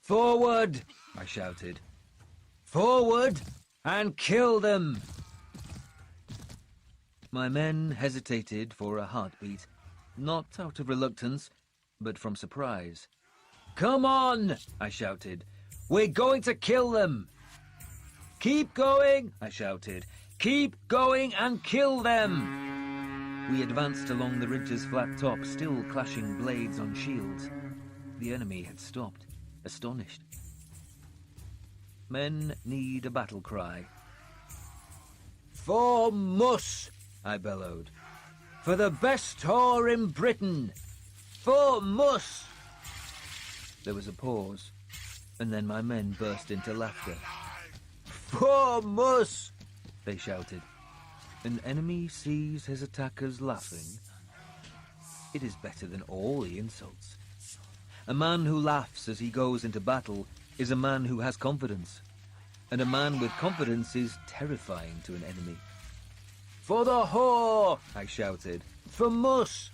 Forward! I shouted. Forward and kill them! My men hesitated for a heartbeat, not out of reluctance, but from surprise. Come on! I shouted. We're going to kill them! Keep going! I shouted. Keep going and kill them! We advanced along the ridge's flat top, still clashing blades on shields. The enemy had stopped, astonished. Men need a battle cry. For Muss! I bellowed. For the best whore in Britain! For Muss! There was a pause, and then my men burst into laughter. For Muss! They shouted. An enemy sees his attackers laughing. It is better than all the insults. A man who laughs as he goes into battle is a man who has confidence. And a man with confidence is terrifying to an enemy. For the whore! I shouted. For Muss!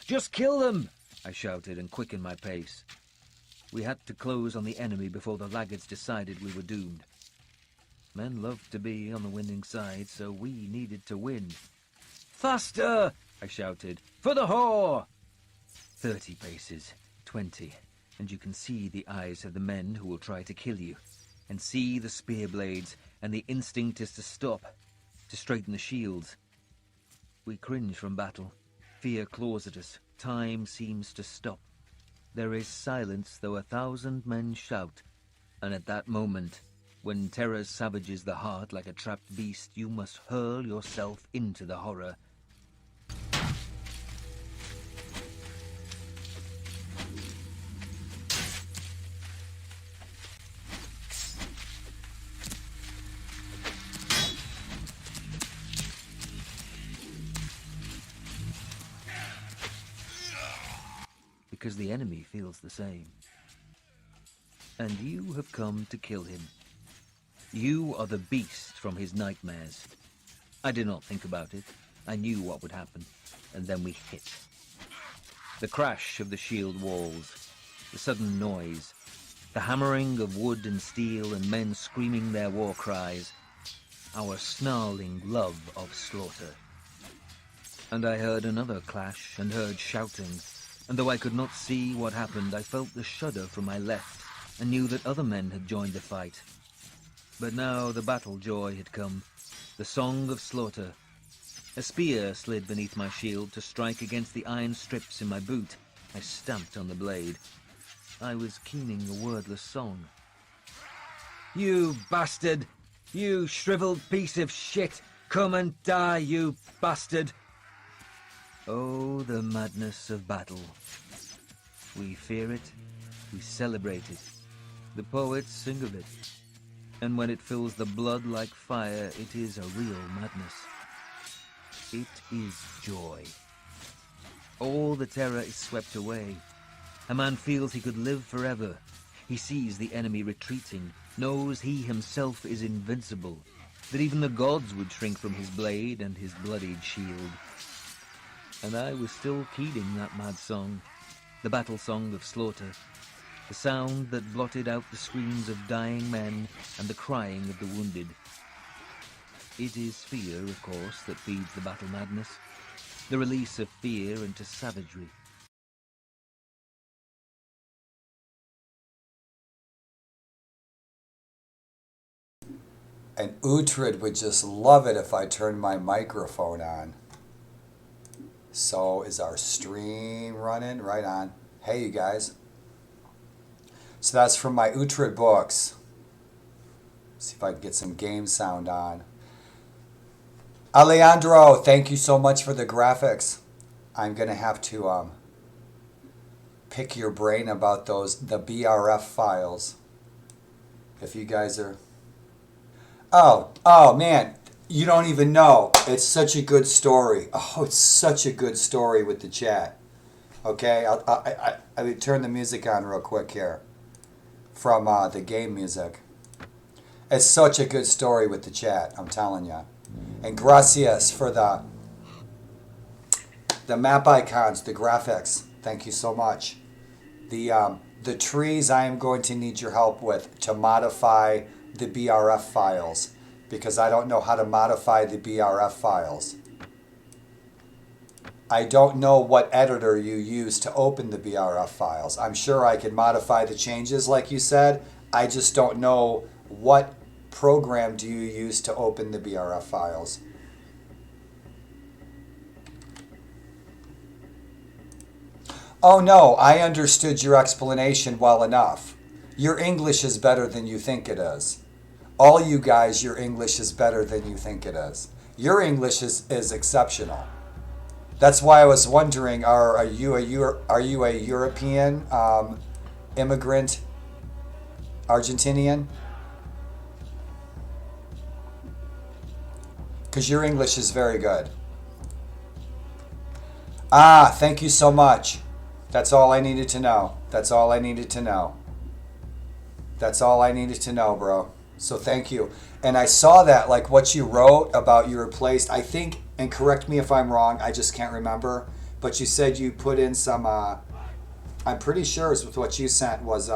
Just kill them! I shouted and quickened my pace. We had to close on the enemy before the laggards decided we were doomed. Men loved to be on the winning side, so we needed to win. Faster! I shouted. For the whore! 30 paces, 20, and you can see the eyes of the men who will try to kill you, and see the spear blades, and the instinct is to stop, to straighten the shields. We cringe from battle. Fear claws at us. Time seems to stop. There is silence, though 1,000 men shout. And at that moment, when terror savages the heart like a trapped beast, you must hurl yourself into the horror. because the enemy feels the same. And you have come to kill him. You are the beast from his nightmares. I did not think about it. I knew what would happen, and then we hit. The crash of the shield walls, the sudden noise, the hammering of wood and steel and men screaming their war cries, our snarling love of slaughter. And I heard another clash and heard shouting, and though I could not see what happened, I felt the shudder from my left and knew that other men had joined the fight. But now the battle joy had come, the song of slaughter. A spear slid beneath my shield to strike against the iron strips in my boot. I stamped on the blade. I was keening a wordless song. You bastard! You shriveled piece of shit! Come and die, you bastard! Oh, the madness of battle. We fear it, we celebrate it. The poets sing of it. And when it fills the blood like fire, it is a real madness. It is joy. All the terror is swept away. A man feels he could live forever. He sees the enemy retreating, knows he himself is invincible, that even the gods would shrink from his blade and his bloodied shield. And I was still keening that mad song, the battle song of slaughter, the sound that blotted out the screams of dying men and the crying of the wounded. It is fear, of course, that feeds the battle madness, the release of fear into savagery. And Uhtred would just love it if I turned my microphone on. So is our stream running? Right on. Hey, you guys. So that's from my Uhtred books. See if I can get some game sound on. Alejandro, thank you so much for the graphics. I'm going to have to pick your brain about the BRF files. If you guys are... Oh man, you don't even know. It's such a good story. Oh, it's such a good story with the chat. Okay, I will turn the music on real quick here from the game music. It's such a good story with the chat, I'm telling you. And gracias for the map icons, the graphics. Thank you so much. The trees I am going to need your help with to modify the BRF files, because I don't know how to modify the BRF files. I don't know what editor you use to open the BRF files. I'm sure I could modify the changes like you said. I just don't know what program do you use to open the BRF files. Oh no, I understood your explanation well enough. Your English is better than you think it is. All you guys, your English is better than you think it is. Your English is exceptional. That's why I was wondering, are you a European immigrant, Argentinian? Because your English is very good. Ah, thank you so much. That's all I needed to know. That's all I needed to know. That's all I needed to know, bro. So thank you. And I saw that, like what you wrote about you replaced, I think, and correct me if I'm wrong, I just can't remember, but you said you put in some, I'm pretty sure it's with what you sent was,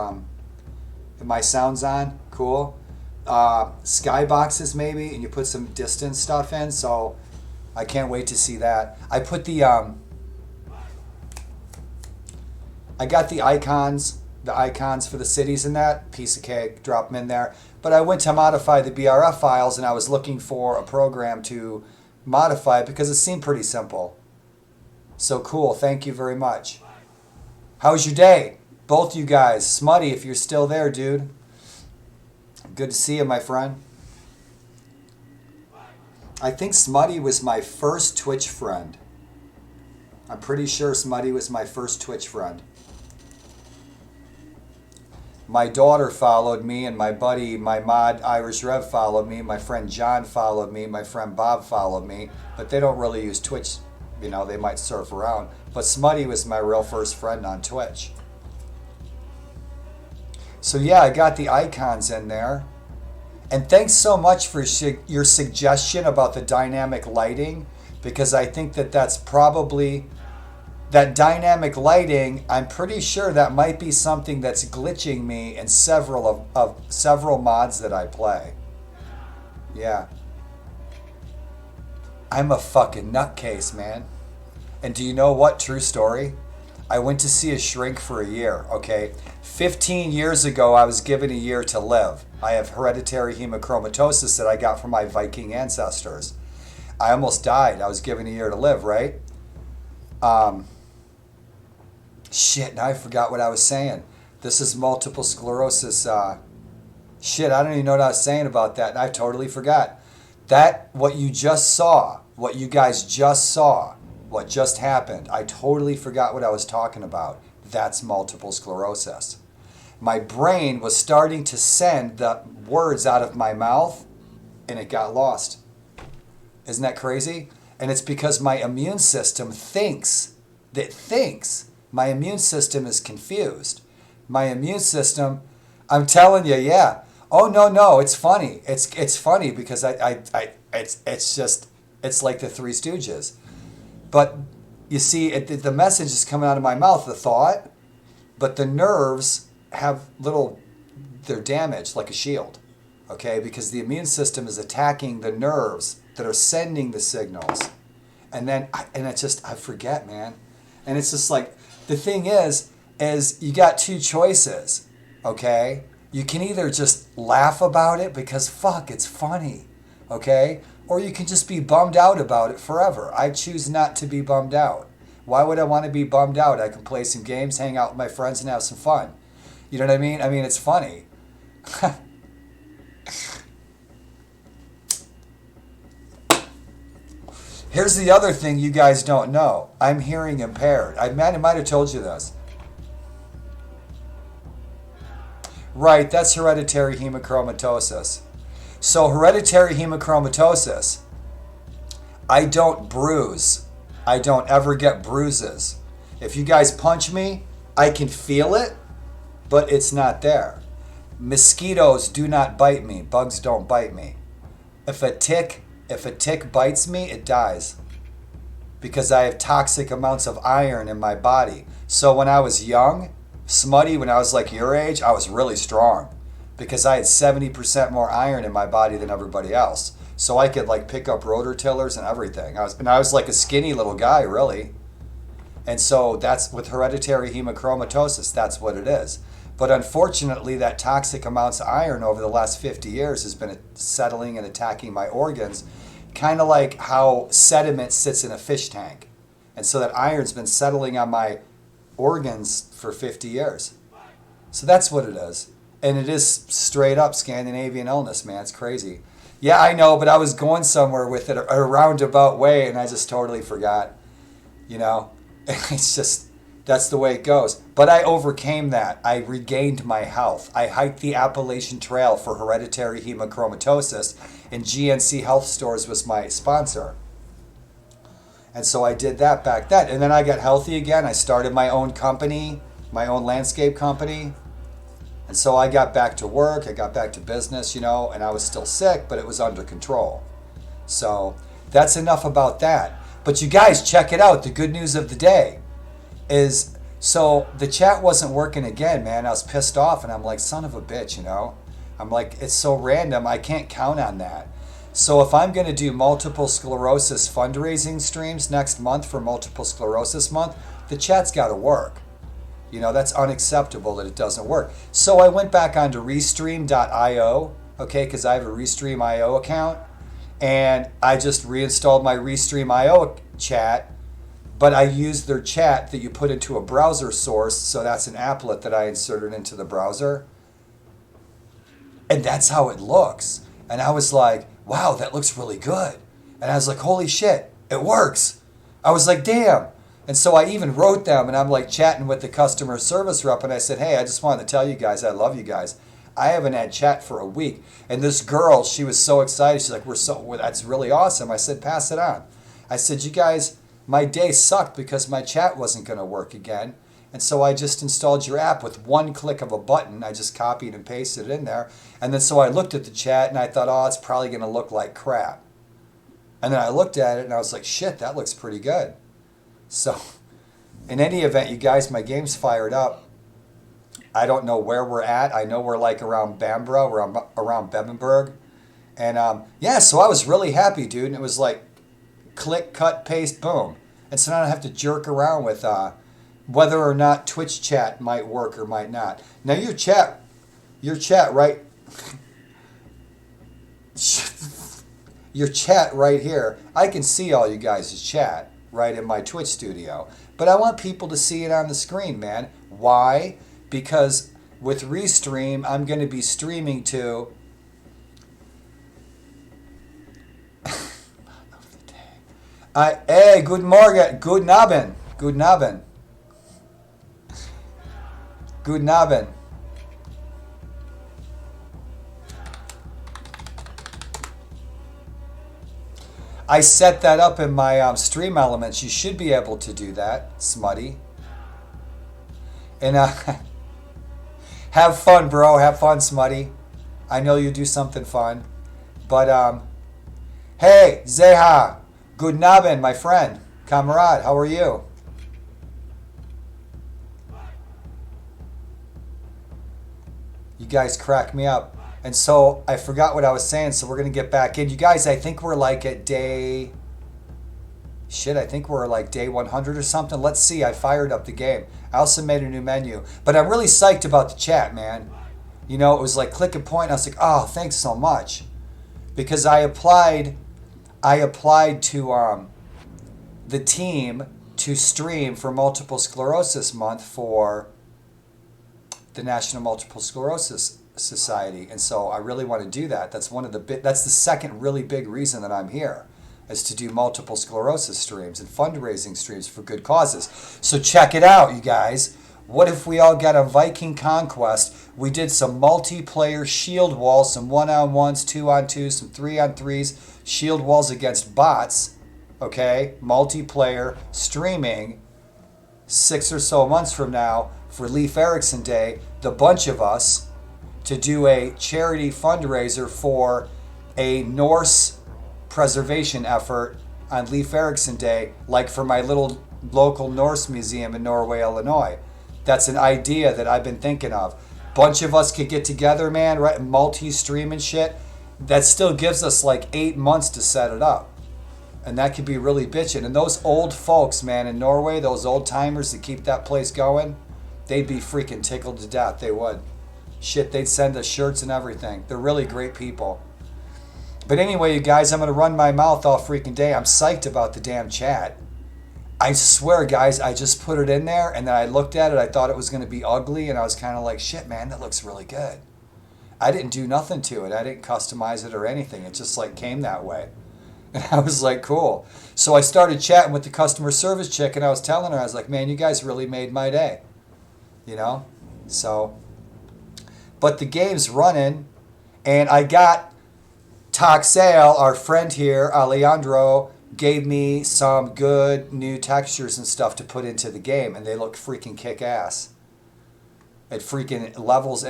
my sound's on, cool. Skyboxes maybe, and you put some distance stuff in, so I can't wait to see that. I put the, I got the icons for the cities in that, piece of cake, drop them in there. But I went to modify the BRF files and I was looking for a program to modify it because it seemed pretty simple. So cool, thank you very much. How's your day? Both you guys. Smutty, if you're still there, dude. Good to see you, my friend. I think Smutty was my first Twitch friend. I'm pretty sure Smutty was my first Twitch friend. My daughter followed me, and my buddy, my mod Irish Rev followed me. My friend John followed me. My friend Bob followed me. But they don't really use Twitch. You know, they might surf around. But Smutty was my real first friend on Twitch. So yeah, I got the icons in there. And thanks so much for your suggestion about the dynamic lighting, because I think that that's probably, that dynamic lighting, I'm pretty sure that might be something that's glitching me in several of several mods that I play. Yeah. I'm a fucking nutcase, man. And do you know what? True story. I went to see a shrink for a year, okay? 15 years ago, I was given a year to live. I have hereditary hemochromatosis that I got from my Viking ancestors. I almost died. I was given a year to live, right? Shit, now I forgot what I was saying. This is multiple sclerosis. Shit, I don't even know what I was saying about that. I totally forgot. That, what you just saw, what you guys just saw, what just happened, I totally forgot what I was talking about. That's multiple sclerosis. My brain was starting to send the words out of my mouth, and it got lost. Isn't that crazy? And it's because my immune system thinks. My immune system is confused. My immune system, I'm telling you, yeah. Oh, no, it's funny. It's funny because it's like the Three Stooges. But you see, the message is coming out of my mouth, the thought, but the nerves have they're damaged like a shield, okay? Because the immune system is attacking the nerves that are sending the signals. And then, I forget, man. And it's just like, the thing is you got two choices, okay? You can either just laugh about it because fuck, it's funny, okay? Or you can just be bummed out about it forever. I choose not to be bummed out. Why would I want to be bummed out? I can play some games, hang out with my friends, and have some fun. You know what I mean? I mean, it's funny. Here's the other thing you guys don't know. I'm hearing impaired. I might have told you this. Right, that's hereditary hemochromatosis. So hereditary hemochromatosis, I don't bruise. I don't ever get bruises. If you guys punch me, I can feel it, but it's not there. Mosquitoes do not bite me. Bugs don't bite me. If a tick bites me, it dies. Because I have toxic amounts of iron in my body. So when I was young, Smutty, when I was like your age, I was really strong. Because I had 70% more iron in my body than everybody else. So I could like pick up rotor tillers and everything. I was like a skinny little guy, really. And so that's with hereditary hemochromatosis, that's what it is. But unfortunately, that toxic amounts of iron over the last 50 years has been settling and attacking my organs, kind of like how sediment sits in a fish tank. And so that iron's been settling on my organs for 50 years. So that's what it is. And it is straight up Scandinavian illness, man. It's crazy. Yeah, I know, but I was going somewhere with it a roundabout way, and I just totally forgot. You know, it's just, that's the way it goes. But I overcame that. I regained my health. I hiked the Appalachian Trail for hereditary hemochromatosis, and GNC Health Stores was my sponsor. And so I did that back then. And then I got healthy again. I started my own company, my own landscape company. And so I got back to work, I got back to business, you know, and I was still sick, but it was under control. So that's enough about that. But you guys, check it out. The good news of the day is, so the chat wasn't working again, man. I was pissed off, and I'm like, son of a bitch, you know. I'm like, it's so random, I can't count on that. So if I'm going to do multiple sclerosis fundraising streams next month for multiple sclerosis month, the chat's got to work. You know, that's unacceptable that it doesn't work. So I went back onto Restream.io, okay, because I have a Restream.io account, and I just reinstalled my Restream.io chat, but I used their chat that you put into a browser source, so that's an applet that I inserted into the browser. And that's how it looks. And I was like, wow, that looks really good. And I was like, holy shit, it works. I was like, damn. And so I even wrote them, and I'm like chatting with the customer service rep, and I said, hey, I just wanted to tell you guys, I love you guys. I haven't had chat for a week. And this girl, she was so excited. She's like, that's really awesome. I said, pass it on. I said, you guys, my day sucked because my chat wasn't going to work again. And so I just installed your app with one click of a button. I just copied and pasted it in there. And then so I looked at the chat and I thought, oh, it's probably going to look like crap. And then I looked at it and I was like, shit, that looks pretty good. So in any event, you guys, my game's fired up. I don't know where we're at. I know we're like around Bamborough, we're around Bebenberg. And yeah, so I was really happy, dude. And it was like click, cut, paste, boom. And so now I don't have to jerk around with whether or not Twitch chat might work or might not. Now your chat right, your chat right here, I can see all you guys' chat right in my Twitch studio. But I want people to see it on the screen, man. Why? Because with Restream, I'm going to be streaming to... Hey, good morgen, good Abend, good Abend. Good Abend. I set that up in my stream elements. You should be able to do that, Smutty. And have fun, bro. Have fun, Smutty. I know you do something fun. But, hey, Zeha. Good Abend, my friend. Kamerad, how are you? You guys crack me up. And so I forgot what I was saying, so we're going to get back in. You guys, I think we're like at day... Shit, I think we're like day 100 or something. Let's see, I fired up the game. I also made a new menu. But I'm really psyched about the chat, man. You know, it was like click and point. And I was like, oh, thanks so much. Because I applied to the team to stream for Multiple Sclerosis Month for the National Multiple Sclerosis Society, and so I really want to do that. That's the second really big reason that I'm here, is to do multiple sclerosis streams and fundraising streams for good causes. So check it out, you guys. What if we all got a Viking Conquest? We did some multiplayer shield walls, some 1-on-1s, 2-on-2s, some 3-on-3s, shield walls against bots. Okay, multiplayer streaming 6 or so months from now for Leif Erikson Day, the bunch of us, to do a charity fundraiser for a Norse preservation effort on Leif Erikson Day, like for my little local Norse museum in Norway, Illinois. That's an idea that I've been thinking of. Bunch of us could get together, man, right? Multi-stream and shit. That still gives us like 8 months to set it up. And that could be really bitchin'. And those old folks, man, in Norway, those old timers that keep that place going, they'd be freaking tickled to death. They would. Shit, they'd send us shirts and everything. They're really great people. But anyway, you guys, I'm going to run my mouth all freaking day. I'm psyched about the damn chat. I swear, guys, I just put it in there, and then I looked at it. I thought it was going to be ugly, and I was kind of like, shit, man, that looks really good. I didn't do nothing to it. I didn't customize it or anything. It just like came that way. And I was like, cool. So I started chatting with the customer service chick, and I was telling her, I was like, man, you guys really made my day. You know? So... But the game's running, and I got Toxale, our friend here, Alejandro, gave me some good new textures and stuff to put into the game, and they look freaking kick-ass. It freaking levels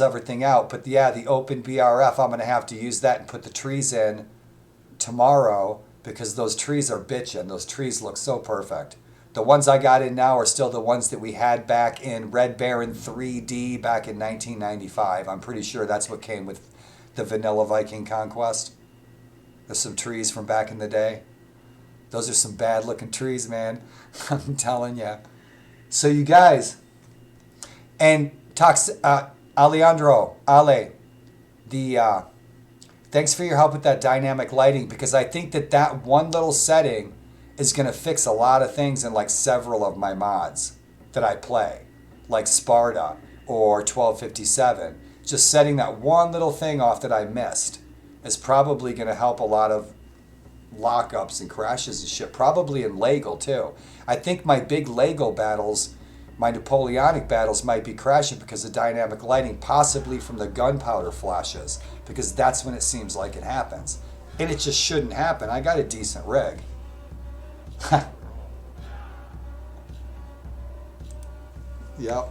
everything out. But yeah, the open BRF, I'm going to have to use that and put the trees in tomorrow, because those trees are bitchin'. Those trees look so perfect. The ones I got in now are still the ones that we had back in Red Baron 3D back in 1995. I'm pretty sure that's what came with the vanilla Viking Conquest. There's some trees from back in the day. Those are some bad looking trees, man. I'm telling you. So you guys, and Alejandro, Ale, thanks for your help with that dynamic lighting, because I think that one little setting is going to fix a lot of things in like several of my mods that I play, like Sparta or 1257. Just setting that one little thing off that I missed is probably going to help a lot of lockups and crashes and shit, probably in Lego too. I think my big Lego battles, my Napoleonic battles, might be crashing because of dynamic lighting, possibly from the gunpowder flashes, because that's when it seems like it happens. And it just shouldn't happen. I got a decent rig. Yep.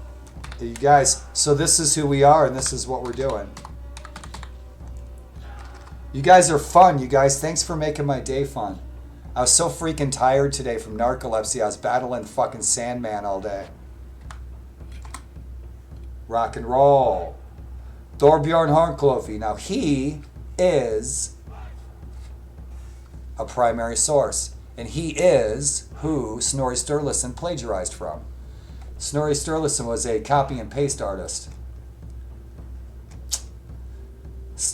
You guys, so this is who we are and this is what we're doing. You guys are fun. You guys, thanks for making my day fun. I was so freaking tired today from narcolepsy. I was battling fucking Sandman all day. Rock and roll. Thorbjorn Hornklofi. Now he is a primary source. And he is who Snorri Sturluson plagiarized from. Snorri Sturluson was a copy and paste artist.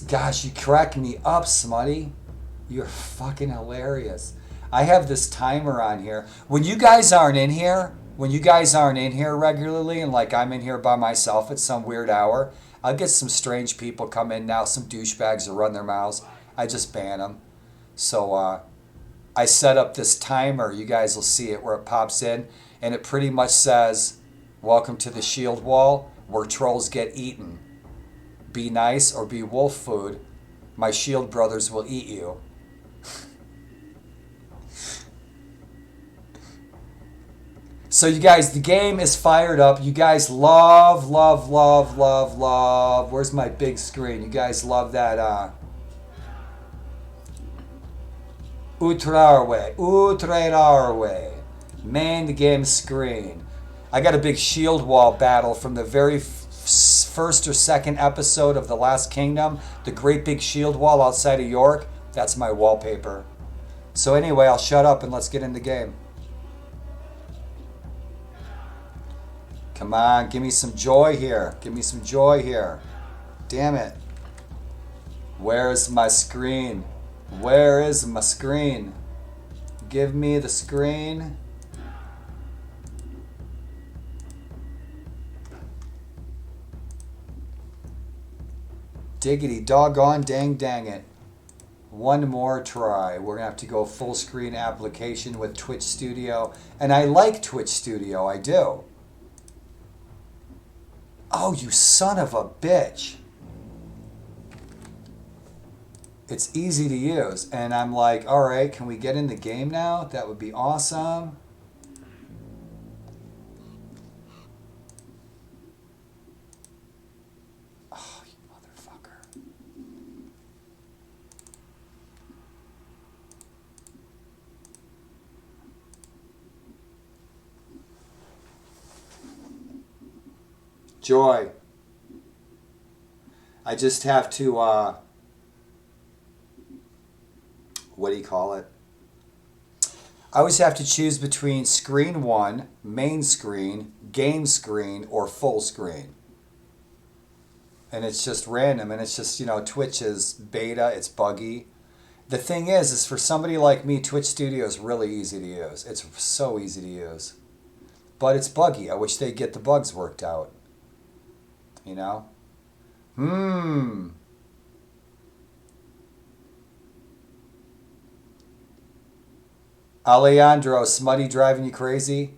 Gosh, you crack me up, Smutty. You're fucking hilarious. I have this timer on here. When you guys aren't in here regularly, and like I'm in here by myself at some weird hour, I'll get some strange people come in now, some douchebags that run their mouths. I just ban them. So I set up this timer. You guys will see it where it pops in, and it pretty much says, "Welcome to the shield wall, where trolls get eaten. Be nice or be wolf food. My shield brothers will eat you." So you guys, the game is fired up. You guys love. Where's my big screen? You guys love that. Utrarwe. Main game screen. I got a big shield wall battle from the very first or second episode of The Last Kingdom. The great big shield wall outside of York. That's my wallpaper. So anyway, I'll shut up and let's get in the game. Come on, give me some joy here. Give me some joy here. Damn it. Where's my screen? Where is my screen? Give me the screen. Diggity doggone dang it. One more try. We're going to have to go full screen application with Twitch Studio. And I like Twitch Studio, I do. Oh, you son of a bitch. It's easy to use. And I'm like, all right, can we get in the game now? That would be awesome. Oh, you motherfucker. Joy. I just have to, what do you call it? I always have to choose between screen 1, main screen, game screen, or full screen. And it's just random, and it's just, Twitch is beta, it's buggy. The thing is for somebody like me, Twitch Studio is really easy to use. It's so easy to use. But it's buggy. I wish they'd get the bugs worked out. Alejandro, Smutty driving you crazy?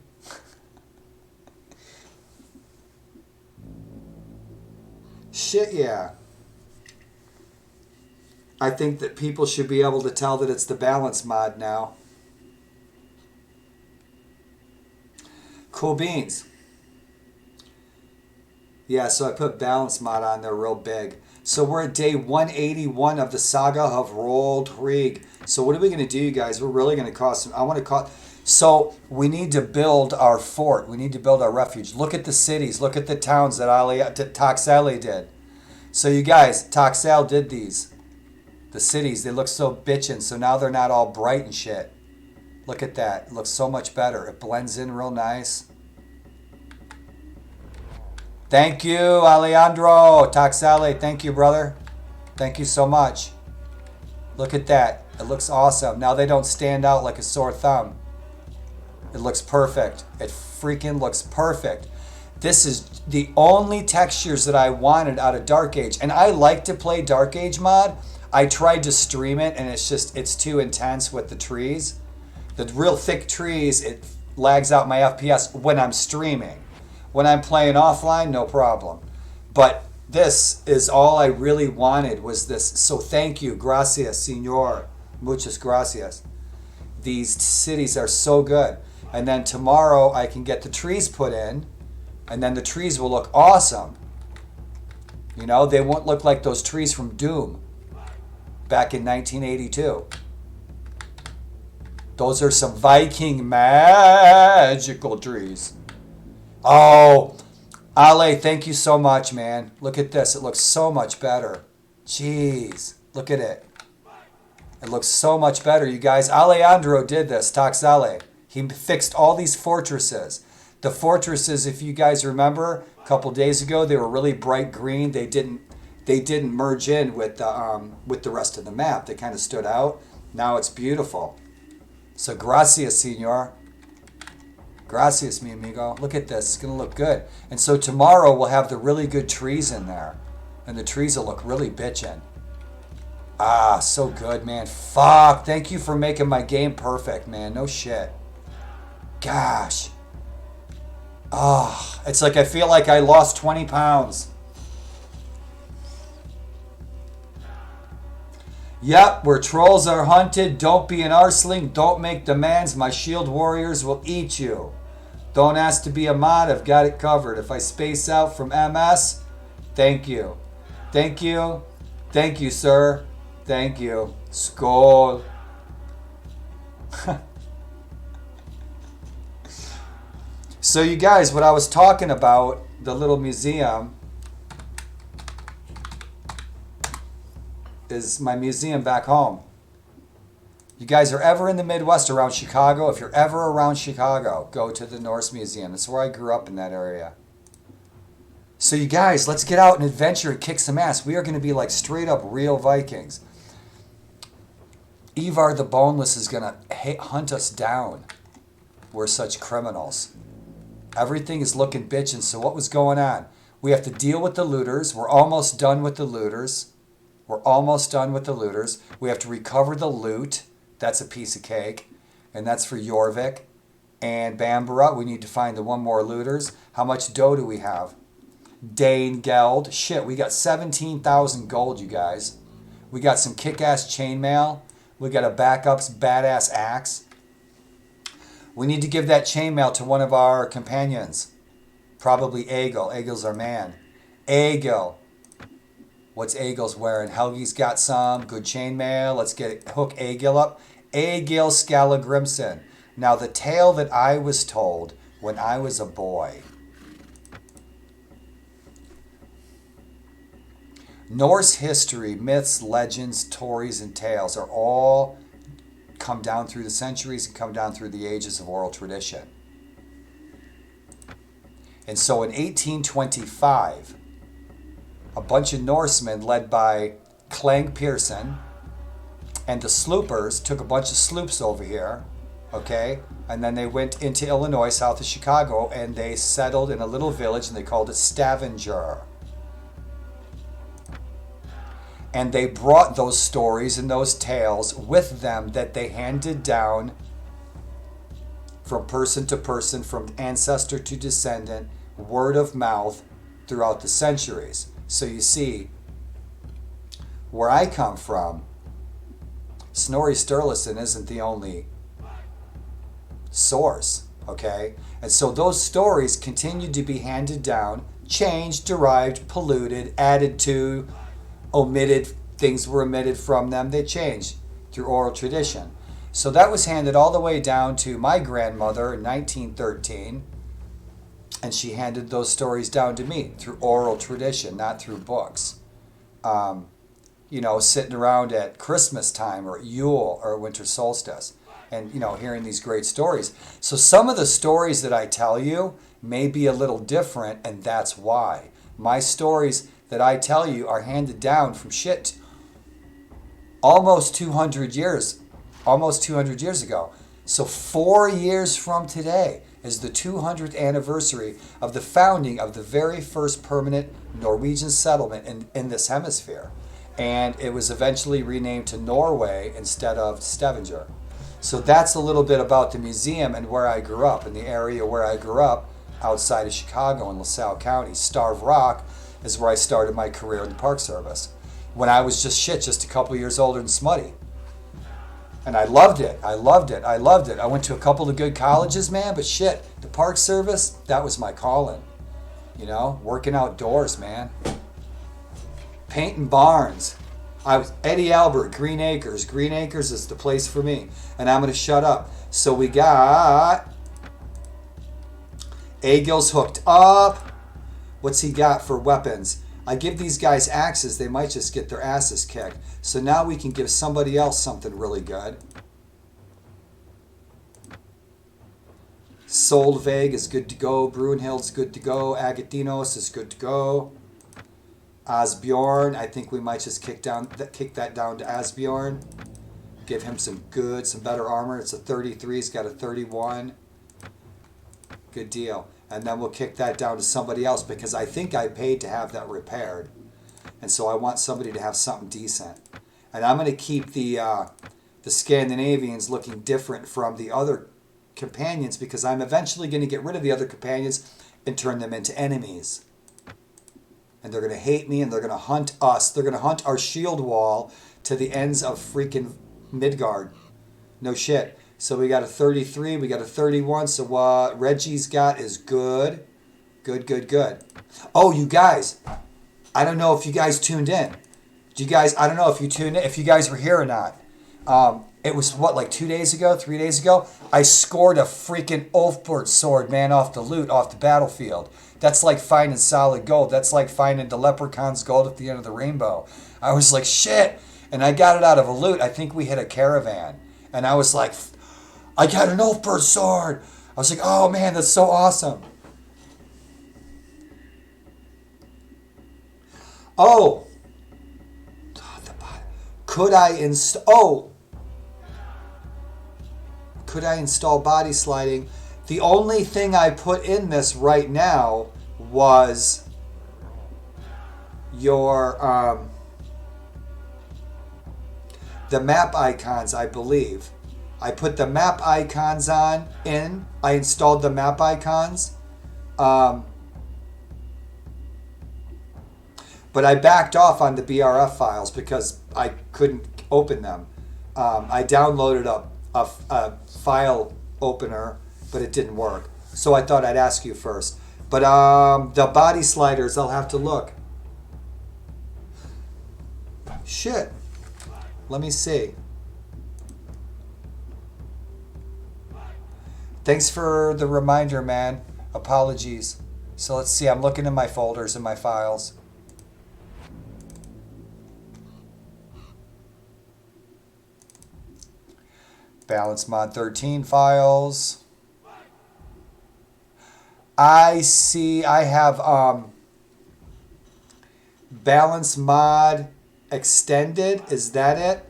Shit, yeah. I think that people should be able to tell that it's the balance mod now. Cool beans. Yeah, so I put balance mod on there real big. So we're at day 181 of the saga of Roldrig. So what are we going to do, you guys? We're really going to cause some... So we need to build our fort. We need to build our refuge. Look at the cities. Look at the towns that Taxali did. So you guys, Taxal did these. The cities, they look so bitchin'. So now they're not all bright and shit. Look at that. It looks so much better. It blends in real nice. Thank you, Alejandro. Taxale, thank you, brother. Thank you so much. Look at that. It looks awesome. Now they don't stand out like a sore thumb. It looks perfect. It freaking looks perfect. This is the only textures that I wanted out of Dark Age. And I like to play Dark Age mod. I tried to stream it, and it's too intense with the trees. The real thick trees, it lags out my FPS when I'm streaming. When I'm playing offline, no problem. But this is all I really wanted was this. So thank you. Gracias, senor. Muchas gracias. These cities are so good. And then tomorrow I can get the trees put in. And then the trees will look awesome. You know, they won't look like those trees from Doom back in 1982. Those are some Viking magical trees. Oh, Ale, thank you so much, man. Look at this. It looks so much better. Jeez, look at it. It looks so much better, you guys. Alejandro did this, Taxale. He fixed all these fortresses. The fortresses, if you guys remember, a couple days ago, they were really bright green. They didn't merge in with the rest of the map. They kind of stood out. Now it's beautiful. So gracias, senor. Gracias, mi amigo. Look at this. It's going to look good. And so tomorrow we'll have the really good trees in there. And the trees will look really bitchin'. Ah, so good, man. Fuck. Thank you for making my game perfect, man. No shit. Gosh. Oh, it's like I feel like I lost 20 pounds. Yep, where trolls are hunted, don't be an arseling, don't make demands, my shield warriors will eat you. Don't ask to be a mod, I've got it covered. If I space out from MS, thank you. Thank you. Thank you, sir. Thank you. Skål. So you guys, what I was talking about, the little museum, is my museum back home. You guys are ever in the Midwest around Chicago, if you're ever around Chicago, go to the Norse Museum. That's where I grew up, in that area. So you guys, let's get out and adventure and kick some ass. We are going to be like straight up real Vikings. Ivar the Boneless is going to hunt us down. We're such criminals. Everything is looking bitchin'. So what was going on? We have to deal with the looters. We're almost done with the looters. We're almost done with the looters. We have to recover the loot. That's a piece of cake. And that's for Jorvik. And Bambara, we need to find the one more looters. How much dough do we have? Dane Geld. Shit, we got 17,000 gold, you guys. We got some kick-ass chainmail. We got a backups badass axe. We need to give that chainmail to one of our companions. Probably Egil. Egil's our man. Egil. What's Egil's wearing? Helgi's got some good chainmail. Let's hook Egil up. Egil Skallagrimson. Now the tale that I was told when I was a boy. Norse history, myths, legends, stories, and tales are all come down through the centuries and come down through the ages of oral tradition. And so in 1825, a bunch of Norsemen led by Clang Pearson and the sloopers took a bunch of sloops over here, okay? And then they went into Illinois, south of Chicago, and they settled in a little village and they called it Stavanger. And they brought those stories and those tales with them that they handed down from person to person, from ancestor to descendant, word of mouth throughout the centuries. So you see, where I come from, Snorri Sturluson isn't the only source, okay? And so those stories continued to be handed down, changed, derived, polluted, added to, omitted, things were omitted from them. They changed through oral tradition. So that was handed all the way down to my grandmother in 1913. And she handed those stories down to me through oral tradition, not through books. Sitting around at Christmas time or Yule or winter solstice and, hearing these great stories. So some of the stories that I tell you may be a little different, and that's why. My stories that I tell you are handed down from shit almost 200 years ago. So 4 years from today is the 200th anniversary of the founding of the very first permanent Norwegian settlement in this hemisphere. And it was eventually renamed to Norway instead of Stavanger. So that's a little bit about the museum and where I grew up. In the area where I grew up, outside of Chicago in LaSalle County, Starve Rock is where I started my career in the Park Service. When I was just a couple years older than Smutty. And I loved it. I went to a couple of good colleges, man, but shit, the Park Service, that was my calling. You know, working outdoors, man. Painting barns. I was Eddie Albert, Green Acres. Green Acres is the place for me. And I'm going to shut up. So we got Agil's hooked up. What's he got for weapons? I give these guys axes, they might just get their asses kicked. So now we can give somebody else something really good. Solveig is good to go. Brunhild's good to go. Agatinos is good to go. Asbjorn, I think we might just kick that down to Asbjorn. Give him some better armor. It's a 33. He's got a 31. Good deal. And then we'll kick that down to somebody else because I think I paid to have that repaired. And so I want somebody to have something decent. And I'm going to keep the Scandinavians looking different from the other companions because I'm eventually going to get rid of the other companions and turn them into enemies. And they're going to hate me and they're going to hunt us. They're going to hunt our shield wall to the ends of freaking Midgard. No shit. So we got a 33, we got a 31. So what Reggie's got is good. Good. Oh, you guys. I don't know if you guys tuned in. I don't know if you tuned in, if you guys were here or not. It was like 2 days ago, 3 days ago. I scored a freaking Ulfbert sword, man, off the loot, off the battlefield. That's like finding solid gold. That's like finding the leprechaun's gold at the end of the rainbow. I was like, shit. And I got it out of a loot. I think we hit a caravan. And I was like, I got an Ulfbert sword. I was like, oh man, that's so awesome. Oh. Could I install body sliding? The only thing I put in this right now was your the map icons, I believe. I put the map icons in. I installed the map icons. But I backed off on the BRF files because I couldn't open them. I downloaded a file opener, but it didn't work. So I thought I'd ask you first. But the body sliders, I'll have to look. Shit. Let me see. Thanks for the reminder, man. Apologies. So let's see. I'm looking in my folders and my files. Balance mod 13 files. I see I have balance mod extended. Is that it?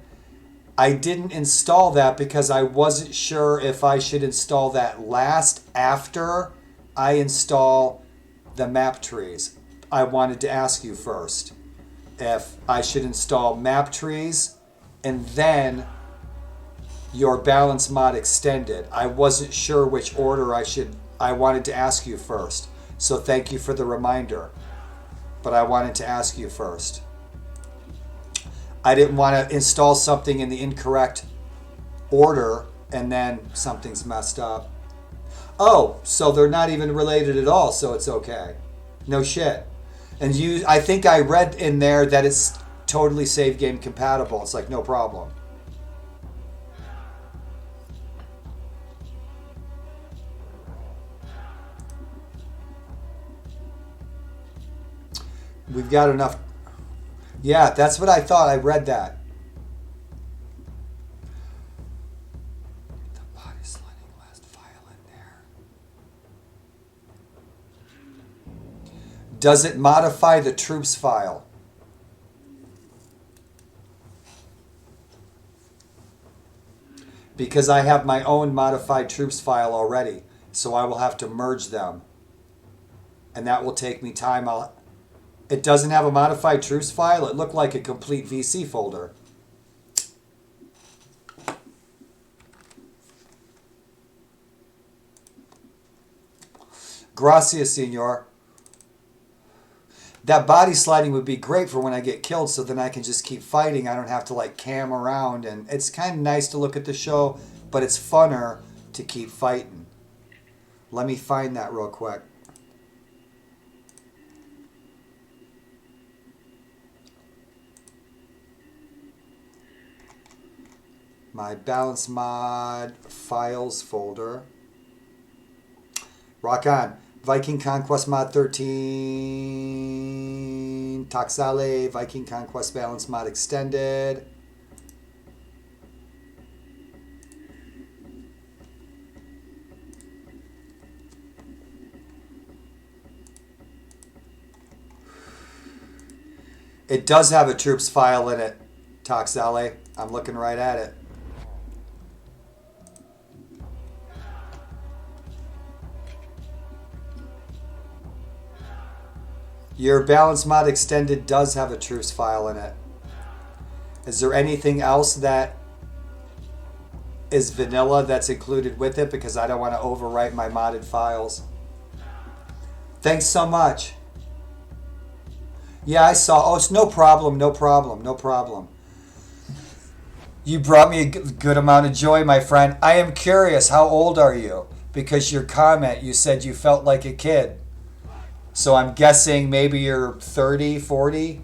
I didn't install that because I wasn't sure if I should install that last after I install the map trees. I wanted to ask you first if I should install map trees and then your balance mod extended. I wasn't sure which order I wanted to ask you first. So thank you for the reminder. But I wanted to ask you first. I didn't want to install something in the incorrect order and then something's messed up. Oh, so they're not even related at all, so it's okay. No shit. And I think I read in there that it's totally save game compatible. It's like no problem. We've got enough. Yeah, that's what I thought. I read that. The body sliding last file in there. Does it modify the troops file? Because I have my own modified troops file already, so I will have to merge them. And that will take me time. It doesn't have a modified troops file. It looked like a complete VC folder. Gracias, senor. That body sliding would be great for when I get killed so then I can just keep fighting. I don't have to like cam around. And it's kind of nice to look at the show, but it's funner to keep fighting. Let me find that real quick. My balance mod files folder. Rock on. Viking Conquest mod 13. Taxale. Viking Conquest balance mod extended. It does have a troops file in it, Taxale. I'm looking right at it. Your balance mod extended does have a troops file in it. Is there anything else that is vanilla that's included with it? Because I don't want to overwrite my modded files. Thanks so much. Yeah, I saw. Oh, it's no problem, no problem, no problem. You brought me a good amount of joy, my friend. I am curious, how old are you? Because your comment, you said you felt like a kid. So I'm guessing maybe you're 30, 40?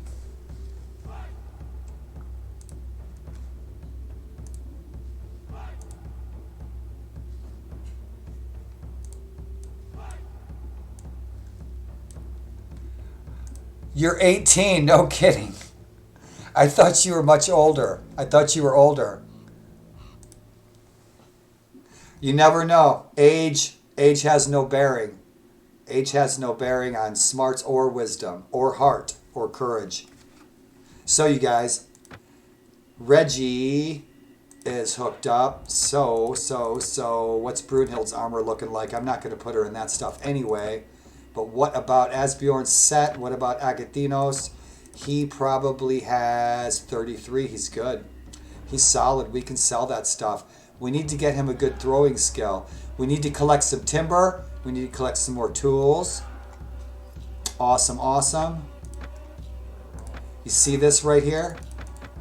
You're 18, no kidding. I thought you were much older. I thought you were older. You never know. Age has no bearing. Age has no bearing on smarts or wisdom or heart or courage. So you guys, Reggie is hooked up. So, what's Brunhild's armor looking like? I'm not going to put her in that stuff anyway. But what about Asbjorn's set? What about Agathinos? He probably has 33. He's good. He's solid. We can sell that stuff. We need to get him a good throwing skill. We need to collect some timber. We need to collect some more tools. Awesome, awesome. You see this right here?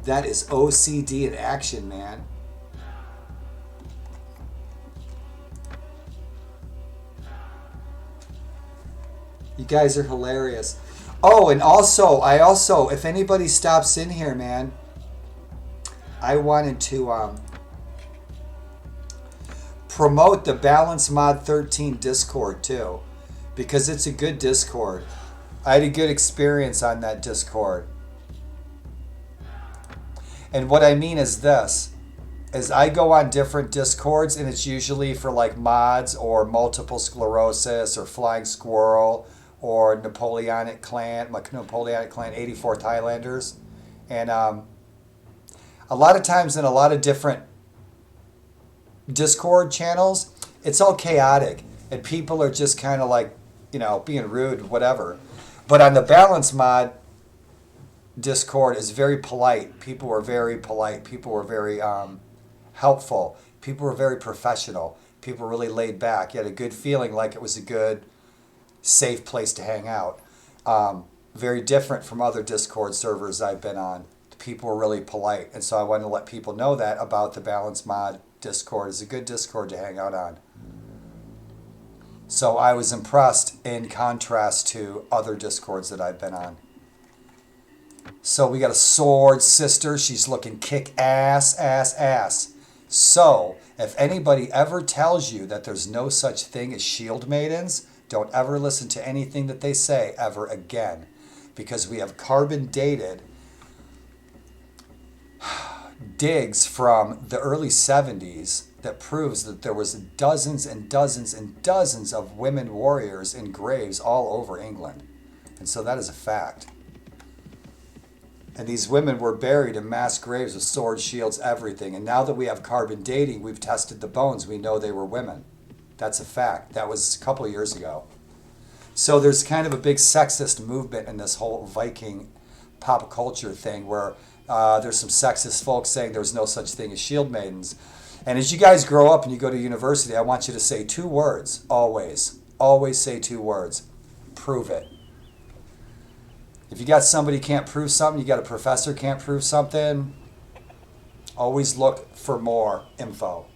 That is OCD in action, man. You guys are hilarious. Oh, and also, if anybody stops in here, man, I wanted to promote the Balance Mod 13 Discord too, because it's a good Discord. I had a good experience on that Discord. And what I mean is this, is I go on different Discords, and it's usually for like mods or multiple sclerosis or flying squirrel or Napoleonic clan, like Napoleonic clan 84th Highlanders. And a lot of times in a lot of different Discord channels, it's all chaotic and people are just kind of like, you know, being rude, whatever. But on the Balance Mod Discord is very polite. People were very polite. People were very helpful. People were very professional. People were really laid back. You had a good feeling, like it was a good, safe place to hang out. Very different from other Discord servers I've been on. The people were really polite. And so I wanted to let people know that about the Balance Mod Discord. It's a good Discord to hang out on. So I was impressed in contrast to other Discords that I've been on. So we got a sword sister. She's looking kick ass. So if anybody ever tells you that there's no such thing as shield maidens, don't ever listen to anything that they say ever again, because we have carbon dated digs from the early 70s that proves that there was dozens and dozens and dozens of women warriors in graves all over England. And so that is a fact. And these women were buried in mass graves with swords, shields, everything. And now that we have carbon dating, we've tested the bones, we know they were women. That's a fact. That was a couple of years ago. So there's kind of a big sexist movement in this whole Viking pop culture thing where there's some sexist folks saying there's no such thing as shield maidens. And as you guys grow up and you go to university, I want you to say 2 words, always. Always say 2 words. Prove it. If you got somebody can't prove something, you got a professor can't prove something, always look for more info.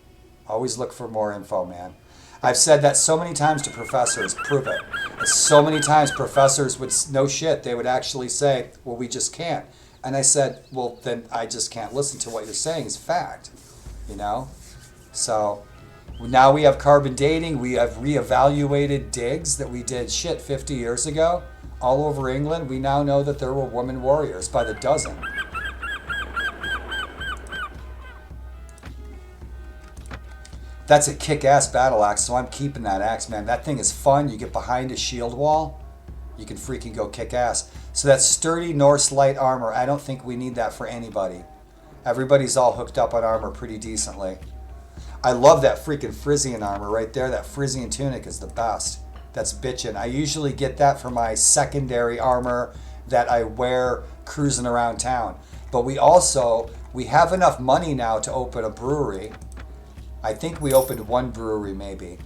Always look for more info, man. I've said that so many times to professors, prove it. And so many times professors would, no shit, they would actually say, well, we just can't. And I said, well, then I just can't listen to what you're saying is fact. you know? So now we have carbon dating. We have reevaluated digs that we did 50 years ago all over England. We now know that there were women warriors by the dozen. That's a kick-ass battle axe, so I'm keeping that axe, man. That thing is fun. You get behind a shield wall, you can freaking go kick ass. So that sturdy Norse light armor, I don't think we need that for anybody. Everybody's all hooked up on armor pretty decently. I love that freaking Frisian armor right there. That Frisian tunic is the best. That's bitchin'. I usually get that for my secondary armor that I wear cruising around town. But we have enough money now to open a brewery. I think we opened one brewery maybe.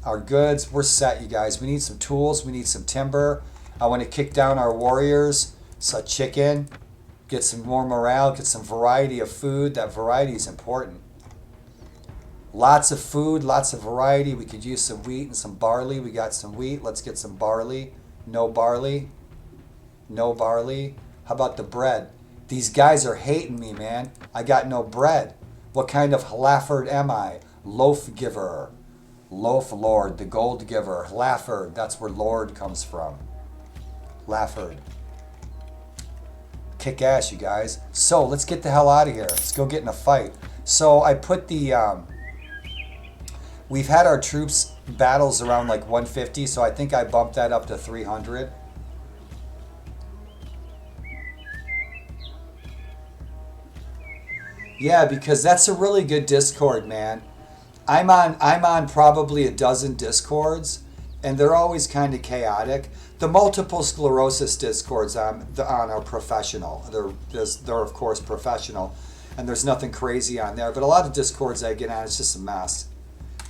Our goods, we're set, you guys. We need some tools. We need some timber. I want to kick down our warriors. So chicken. Get some more morale. Get some variety of food. That variety is important. Lots of food. Lots of variety. We could use some wheat and some barley. We got some wheat. Let's get some barley. No barley. No barley. How about the bread? These guys are hating me, man. I got no bread. What kind of Lafford am I? Loaf giver. Loaf lord, the gold giver. Lafford, that's where lord comes from. Lafford. Kick ass, you guys. So let's get the hell out of here. Let's go get in a fight. So I put the, we've had our troops battles around like 150, so I think I bumped that up to 300. Yeah, because that's a really good Discord, man. I'm on probably a dozen Discords, and they're always kind of chaotic. The multiple sclerosis Discords on are professional. They're of course professional, and there's nothing crazy on there. But a lot of Discords I get on, it's just a mess.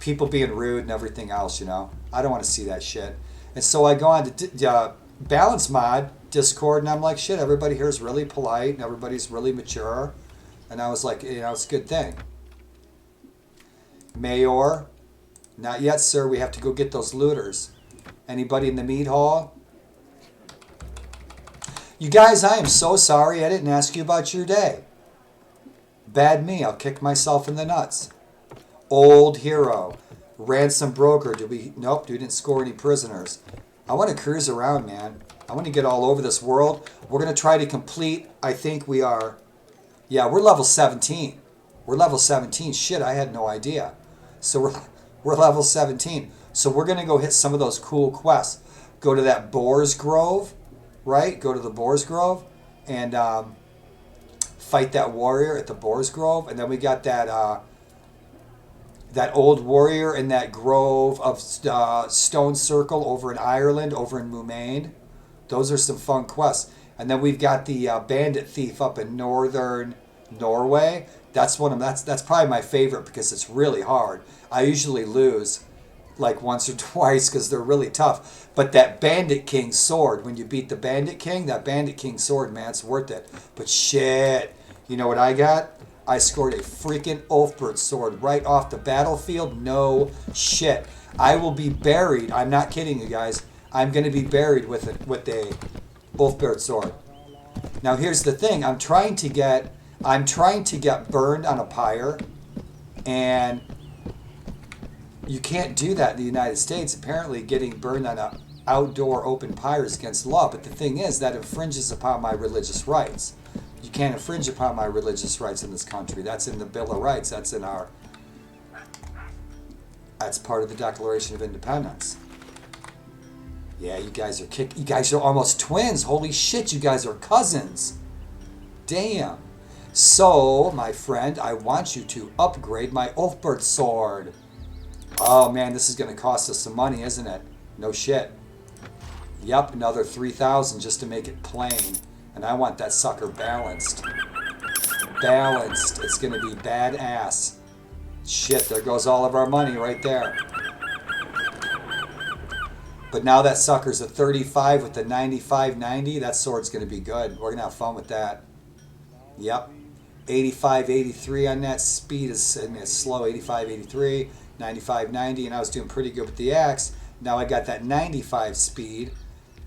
People being rude and everything else, you know. I don't want to see that shit. And so I go on to Balance Mod Discord, and I'm like, shit, everybody here is really polite, and everybody's really mature. And I was like, you know, it's a good thing. Mayor, not yet, sir. We have to go get those looters. Anybody in the meat hall? You guys, I am so sorry I didn't ask you about your day. Bad me. I'll kick myself in the nuts. Old hero. Ransom broker. Nope, we didn't score any prisoners. I want to cruise around, man. I want to get all over this world. We're going to try to complete, I think we are... Yeah, we're level 17. We're level 17. Shit, I had no idea. So we're level 17. So we're going to go hit some of those cool quests. Go to that Boar's Grove, right? Go to the Boar's Grove and fight that warrior at the Boar's Grove. And then we got that that old warrior in that grove of Stone Circle over in Ireland, over in Mumain. Those are some fun quests. And then we've got the bandit thief up in northern Norway. That's one of them. That's probably my favorite because it's really hard. I usually lose like once or twice because they're really tough. But that Bandit King sword, when you beat the Bandit King, that Bandit King sword, man, it's worth it. But shit, you know what I got? I scored a freaking Ulfbert sword right off the battlefield. No shit. I will be buried. I'm not kidding you guys. I'm going to be buried with a Ulfbert sword. Now here's the thing. I'm trying to get burned on a pyre, and you can't do that in the United States. Apparently getting burned on an outdoor open pyre is against law, but the thing is that infringes upon my religious rights. You can't infringe upon my religious rights in this country. That's in the Bill of Rights. That's part of the Declaration of Independence. Yeah, you guys are almost twins. Holy shit, you guys are cousins. Damn. So, my friend, I want you to upgrade my Ulfbert sword. Oh man, this is going to cost us some money, isn't it? No shit. Yep, another 3,000 just to make it plain. And I want that sucker balanced. Balanced. It's going to be badass. Shit, there goes all of our money right there. But now that sucker's a 35 with the 95-90. That sword's going to be good. We're going to have fun with that. Yep. 85-83 on that. Speed is slow. 85-83, 95-90. And I was doing pretty good with the axe. Now I got that 95 speed.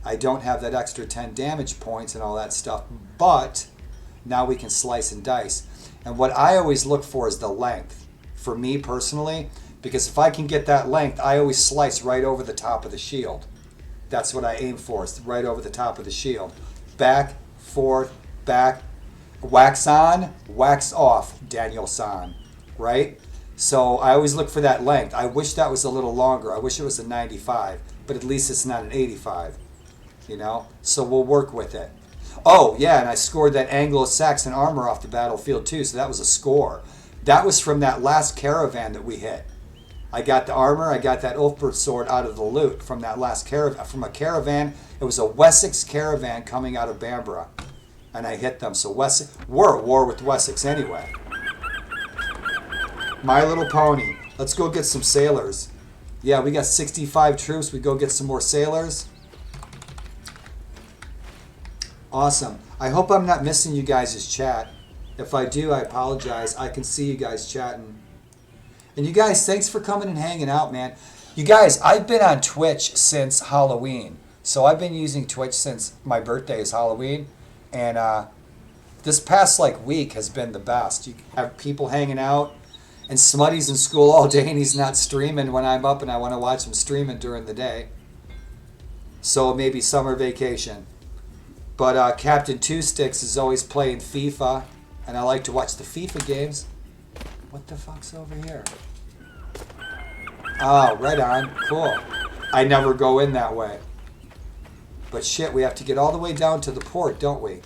I don't have that extra 10 damage points and all that stuff. But now we can slice and dice. And what I always look for is the length, for me personally, because if I can get that length, I always slice right over the top of the shield. That's what I aim for, is right over the top of the shield. Back, forth, back, wax on, wax off, Daniel-san, right? So I always look for that length. I wish that was a little longer. I wish it was a 95, but at least it's not an 85, you know? So we'll work with it. Oh, yeah, and I scored that Anglo-Saxon armor off the battlefield too, so that was a score. That was from that last caravan that we hit. I got the armor, I got that Ulfbert sword out of the loot from that last caravan. From a caravan, it was a Wessex caravan coming out of Bamborough. And I hit them. So Wessex, we're at war with Wessex anyway. My Little Pony. Let's go get some sailors. Yeah, we got 65 troops. We go get some more sailors. Awesome. I hope I'm not missing you guys' chat. If I do, I apologize. I can see you guys chatting. And you guys, thanks for coming and hanging out, man. You guys, I've been on Twitch since Halloween. So I've been using Twitch since my birthday is Halloween. And this past week has been the best. You have people hanging out. And Smutty's in school all day and he's not streaming when I'm up and I want to watch him streaming during the day. So maybe summer vacation. But Captain Two Sticks is always playing FIFA. And I like to watch the FIFA games. What the fuck's over here? Oh, right on. Cool. I never go in that way. But shit, we have to get all the way down to the port, don't we?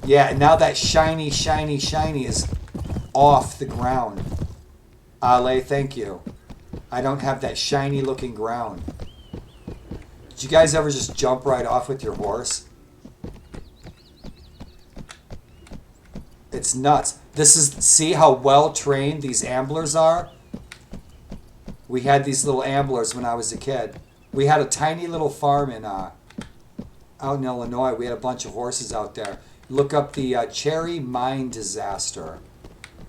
Yeah, and now that shiny, shiny, shiny is off the ground. Ale, thank you. I don't have that shiny looking ground. Did you guys ever just jump right off with your horse? It's nuts. This is, see how well trained these amblers are? We had these little amblers when I was a kid. We had a tiny little farm in out in Illinois. We had a bunch of horses out there. Look up the Cherry Mine Disaster.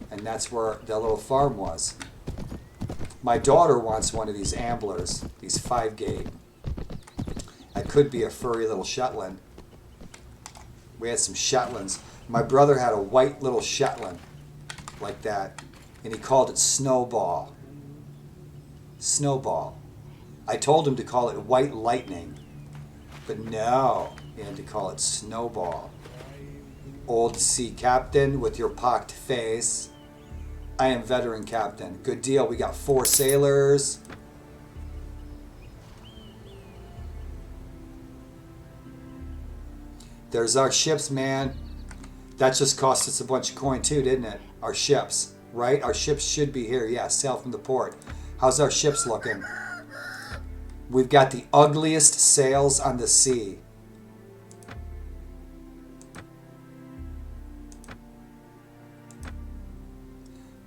And that's where the little farm was. My daughter wants one of these amblers, these 5-gate. That could be a furry little Shetland. We had some Shetlands. My brother had a white little Shetland like that, and he called it Snowball. Snowball. I told him to call it White Lightning, but no, he had to call it Snowball. Old sea captain with your pocked face. I am veteran captain. Good deal. We got 4 sailors. There's our ships, man. That just cost us a bunch of coin too, didn't it? Our ships, right? Our ships should be here. Yeah, sail from the port. How's our ships looking? We've got the ugliest sails on the sea.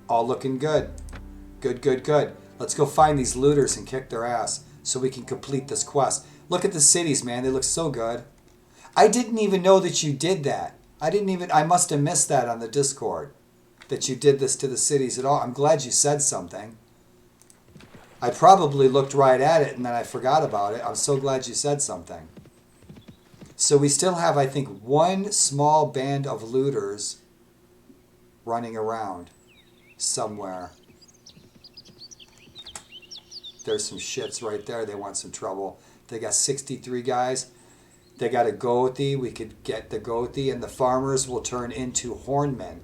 All looking good. Good, good, good. Let's go find these looters and kick their ass so we can complete this quest. Look at the cities, man. They look so good. I didn't even know that you did that. I must have missed that on the Discord, that you did this to the cities at all. I'm glad you said something. I probably looked right at it and then I forgot about it. I'm so glad you said something. So we still have, I think, one small band of looters running around somewhere. There's some shits right there. They want some trouble. They got 63 guys. They got a Gothi. We could get the Gothi, and the farmers will turn into hornmen.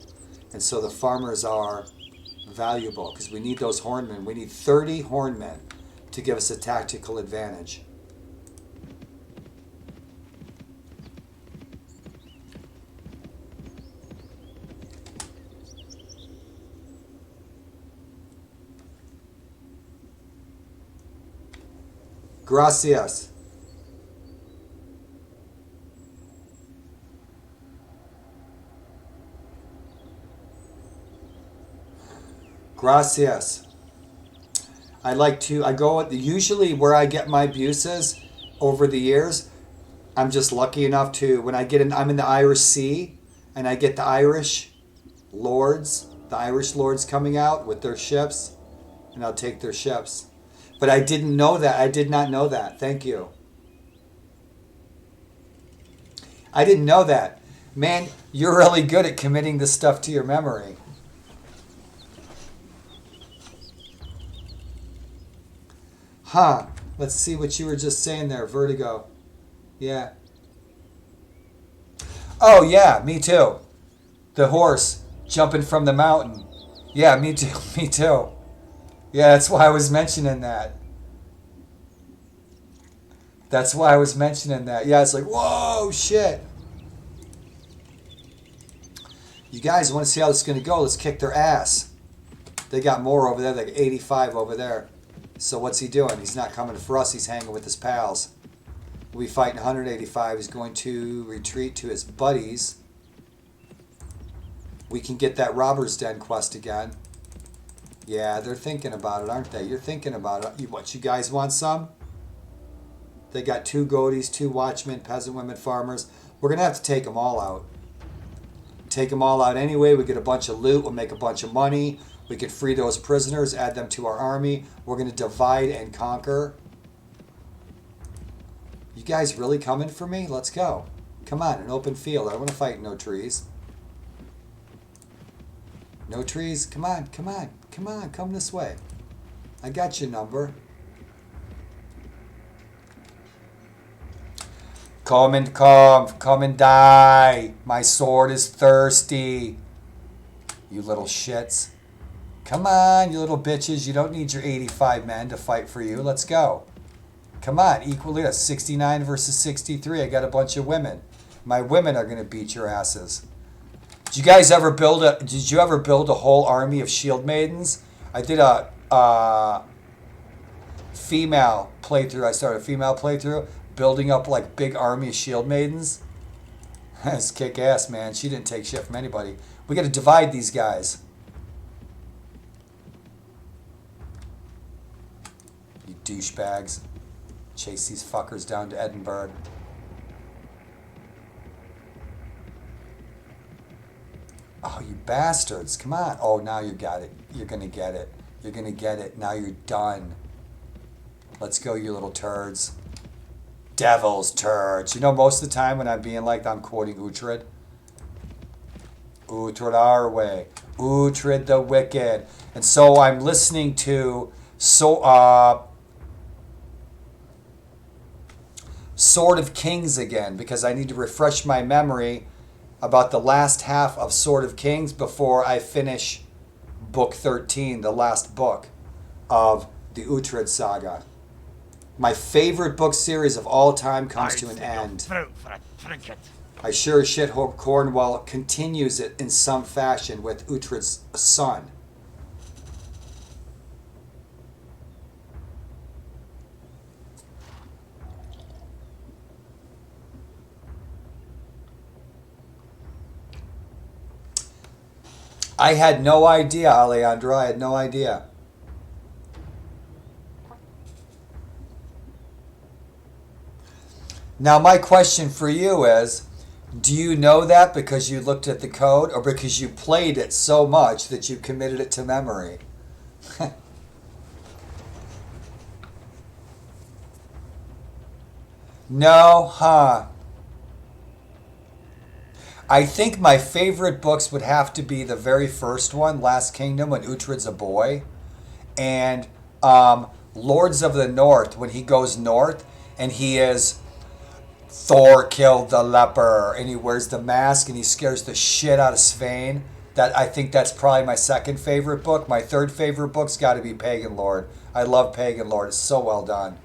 And so the farmers are valuable because we need those hornmen. We need 30 hornmen to give us a tactical advantage. Gracias. Gracias. Usually where I get my buses over the years, I'm just lucky enough to, when I'm in the Irish Sea and I get the Irish lords coming out with their ships. and I'll take their ships. But I didn't know that. I did not know that. Thank you. I didn't know that. Man, you're really good at committing this stuff to your memory. Huh. Let's see what you were just saying there. Vertigo. Yeah. Oh, yeah. Me too. The horse jumping from the mountain. Yeah, me too. Me too. Yeah, that's why I was mentioning that. That's why I was mentioning that. Yeah, it's like, whoa, shit. You guys want to see how this is going to go? Let's kick their ass. They got more over there, like 85 over there. So what's he doing? He's not coming for us. He's hanging with his pals. We'll be fighting 185. He's going to retreat to his buddies. We can get that Robber's Den quest again. Yeah, they're thinking about it, aren't they? You're thinking about it. What, you guys want some? They got 2 goatees, 2 watchmen, peasant women, farmers. We're going to have to take them all out. Take them all out anyway. We get a bunch of loot. We'll make a bunch of money. We can free those prisoners, add them to our army. We're going to divide and conquer. You guys really coming for me? Let's go. Come on, an open field. I don't want to fight no trees. No trees? Come on, come on, come on. Come this way. I got your number. Come and die. My sword is thirsty. You little shits. Come on, you little bitches. You don't need your 85 men to fight for you. Let's go. Come on, equally. That's 69 versus 63. I got a bunch of women. My women are going to beat your asses. Did you guys ever build a whole army of shield maidens? I did a female playthrough. I started a female playthrough. Building up like big army of shield maidens. That's kick ass, man. She didn't take shit from anybody. We got to divide these guys. You douchebags. Chase these fuckers down to Edinburgh. Oh, you bastards. Come on. Oh, now you got it. You're going to get it. You're going to get it. Now you're done. Let's go, you little turds. Devil's turds. You know, most of the time when I'm being like, I'm quoting Uhtred. Uhtred our way. Uhtred the wicked. And so I'm listening to Sword of Kings again because I need to refresh my memory about the last half of Sword of Kings before I finish book 13, the last book of the Uhtred saga. My favorite book series of all time comes to an end. I sure as shit hope Cornwall continues it in some fashion with Uhtred's son. I had no idea, Alejandro. I had no idea. Now, my question for you is, do you know that because you looked at the code or because you played it so much that you committed it to memory? No, huh? I think my favorite books would have to be the very first one, Last Kingdom, when Uhtred's a boy, and Lords of the North, when he goes north and he is... Thor killed the leper, and he wears the mask, and he scares the shit out of Svein. I think that's probably my second favorite book. My third favorite book's got to be Pagan Lord. I love Pagan Lord. It's so well done.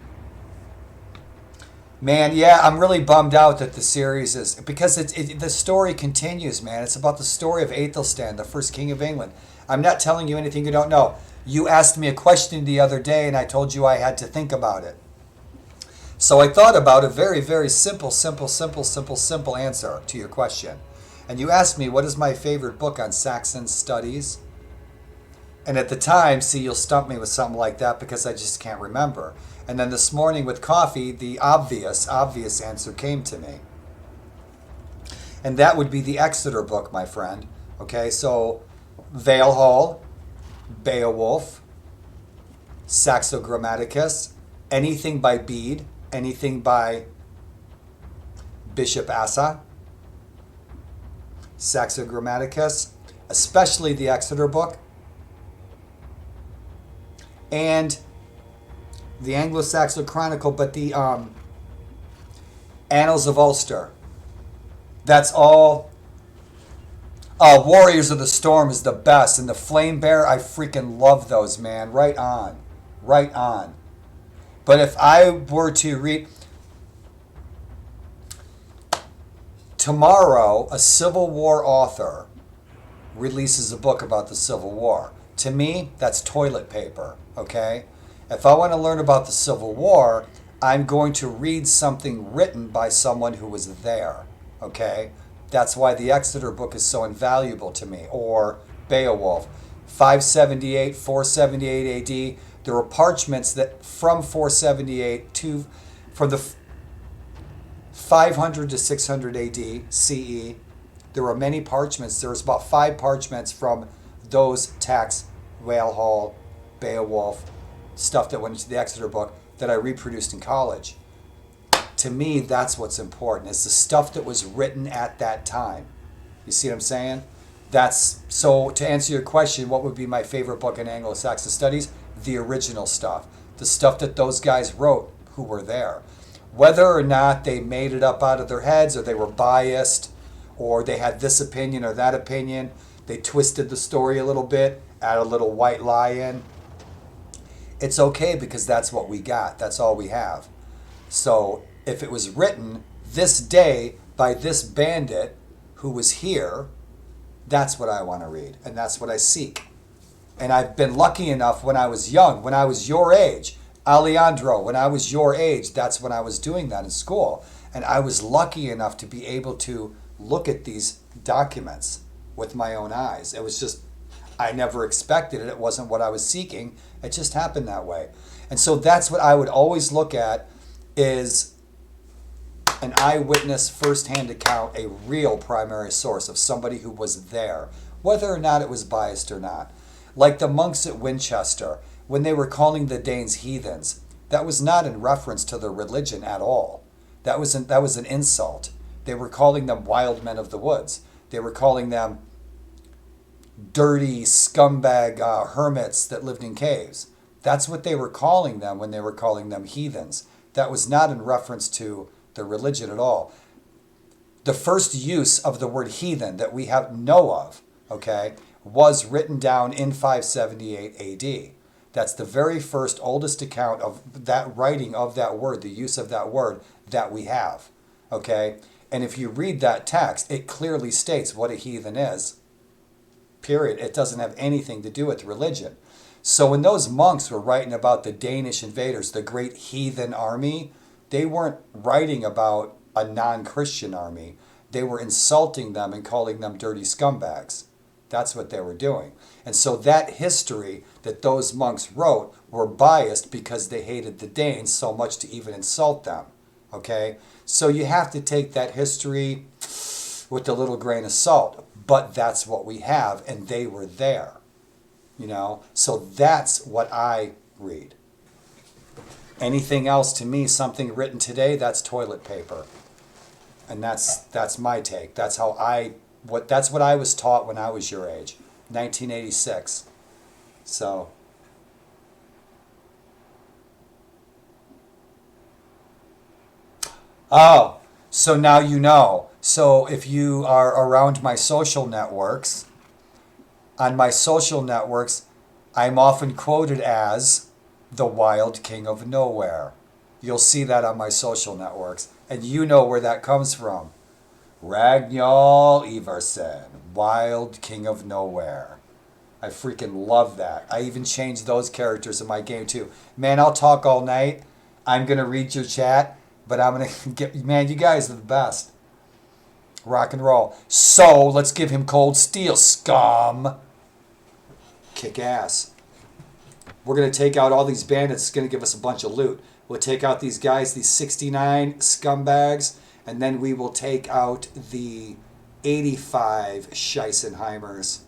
Man, yeah, I'm really bummed out that the series is... Because the story continues, man. It's about the story of Aethelstan, the first king of England. I'm not telling you anything you don't know. You asked me a question the other day, and I told you I had to think about it. So I thought about a very, very simple answer to your question. And you asked me, what is my favorite book on Saxon studies? And at the time, see, you'll stump me with something like that because I just can't remember. And then this morning with coffee, the obvious answer came to me. And that would be the Exeter book, my friend. Okay, so Vale Hall, Beowulf, Saxo Grammaticus, anything by Bede, anything by Bishop Asa, Saxo Grammaticus, especially the Exeter book, and the Anglo-Saxon Chronicle, but the Annals of Ulster. That's all. Warriors of the Storm is the best, and the Flame Bear, I freaking love those, man. Right on. Right on. But if I were to read... Tomorrow, a Civil War author releases a book about the Civil War. To me, that's toilet paper, okay? If I want to learn about the Civil War, I'm going to read something written by someone who was there, okay? That's why the Exeter book is so invaluable to me. Or Beowulf, 578, 478 AD. There were parchments that from 478 to, from the 500 to 600 AD, CE, there were many parchments. There was about 5 parchments from those texts, Whale Hall, Beowulf, stuff that went into the Exeter book that I reproduced in college. To me, that's what's important, is the stuff that was written at that time. You see what I'm saying? That's, so to answer your question, what would be my favorite book in Anglo-Saxon studies? The original stuff. The stuff that those guys wrote who were there. Whether or not they made it up out of their heads, or they were biased, or they had this opinion or that opinion, they twisted the story a little bit, add a little white lie in. It's okay, because that's what we got. That's all we have. So if it was written this day by this bandit who was here, that's what I want to read, and that's what I seek. And I've been lucky enough when I was young, when I was your age, Alejandro, when I was your age, that's when I was doing that in school. And I was lucky enough to be able to look at these documents with my own eyes. It was just, I never expected it. It wasn't what I was seeking. It just happened that way. And so that's what I would always look at, is an eyewitness first-hand account, a real primary source of somebody who was there, whether or not it was biased or not. Like the monks at Winchester, when they were calling the Danes heathens, that was not in reference to their religion at all. That was an insult. They were calling them wild men of the woods. They were calling them dirty scumbag hermits that lived in caves. That's what they were calling them when they were calling them heathens. That was not in reference to the religion at all. The first use of the word heathen that we know of, okay, was written down in 578 AD. That's the very first, oldest account of that writing of that word, the use of that word that we have, okay? And if you read that text, it clearly states what a heathen is, period. It doesn't have anything to do with religion. So when those monks were writing about the Danish invaders, the great heathen army, they weren't writing about a non-Christian army. They were insulting them and calling them dirty scumbags. That's what they were doing. And so that history that those monks wrote were biased because they hated the Danes so much to even insult them. Okay? So you have to take that history with a little grain of salt. But that's what we have, and they were there. You know? So that's what I read. Anything else, to me, something written today, that's toilet paper. And that's my take. That's what I was taught when I was your age, 1986. So, oh, so now you know. So if you are around my social networks, on my social networks, I'm often quoted as the Wild King of Nowhere. You'll see that on my social networks, and you know where that comes from. Ragnall Iversen, Wild King of Nowhere. I freaking love that. I even changed those characters in my game too. Man, I'll talk all night. I'm going to read your chat, but I'm going to get... Man, you guys are the best. Rock and roll. So, let's give him cold steel, scum. Kick ass. We're going to take out all these bandits. It's going to give us a bunch of loot. We'll take out these guys, these 69 scumbags, and then we will take out the 85 Scheissenheimers.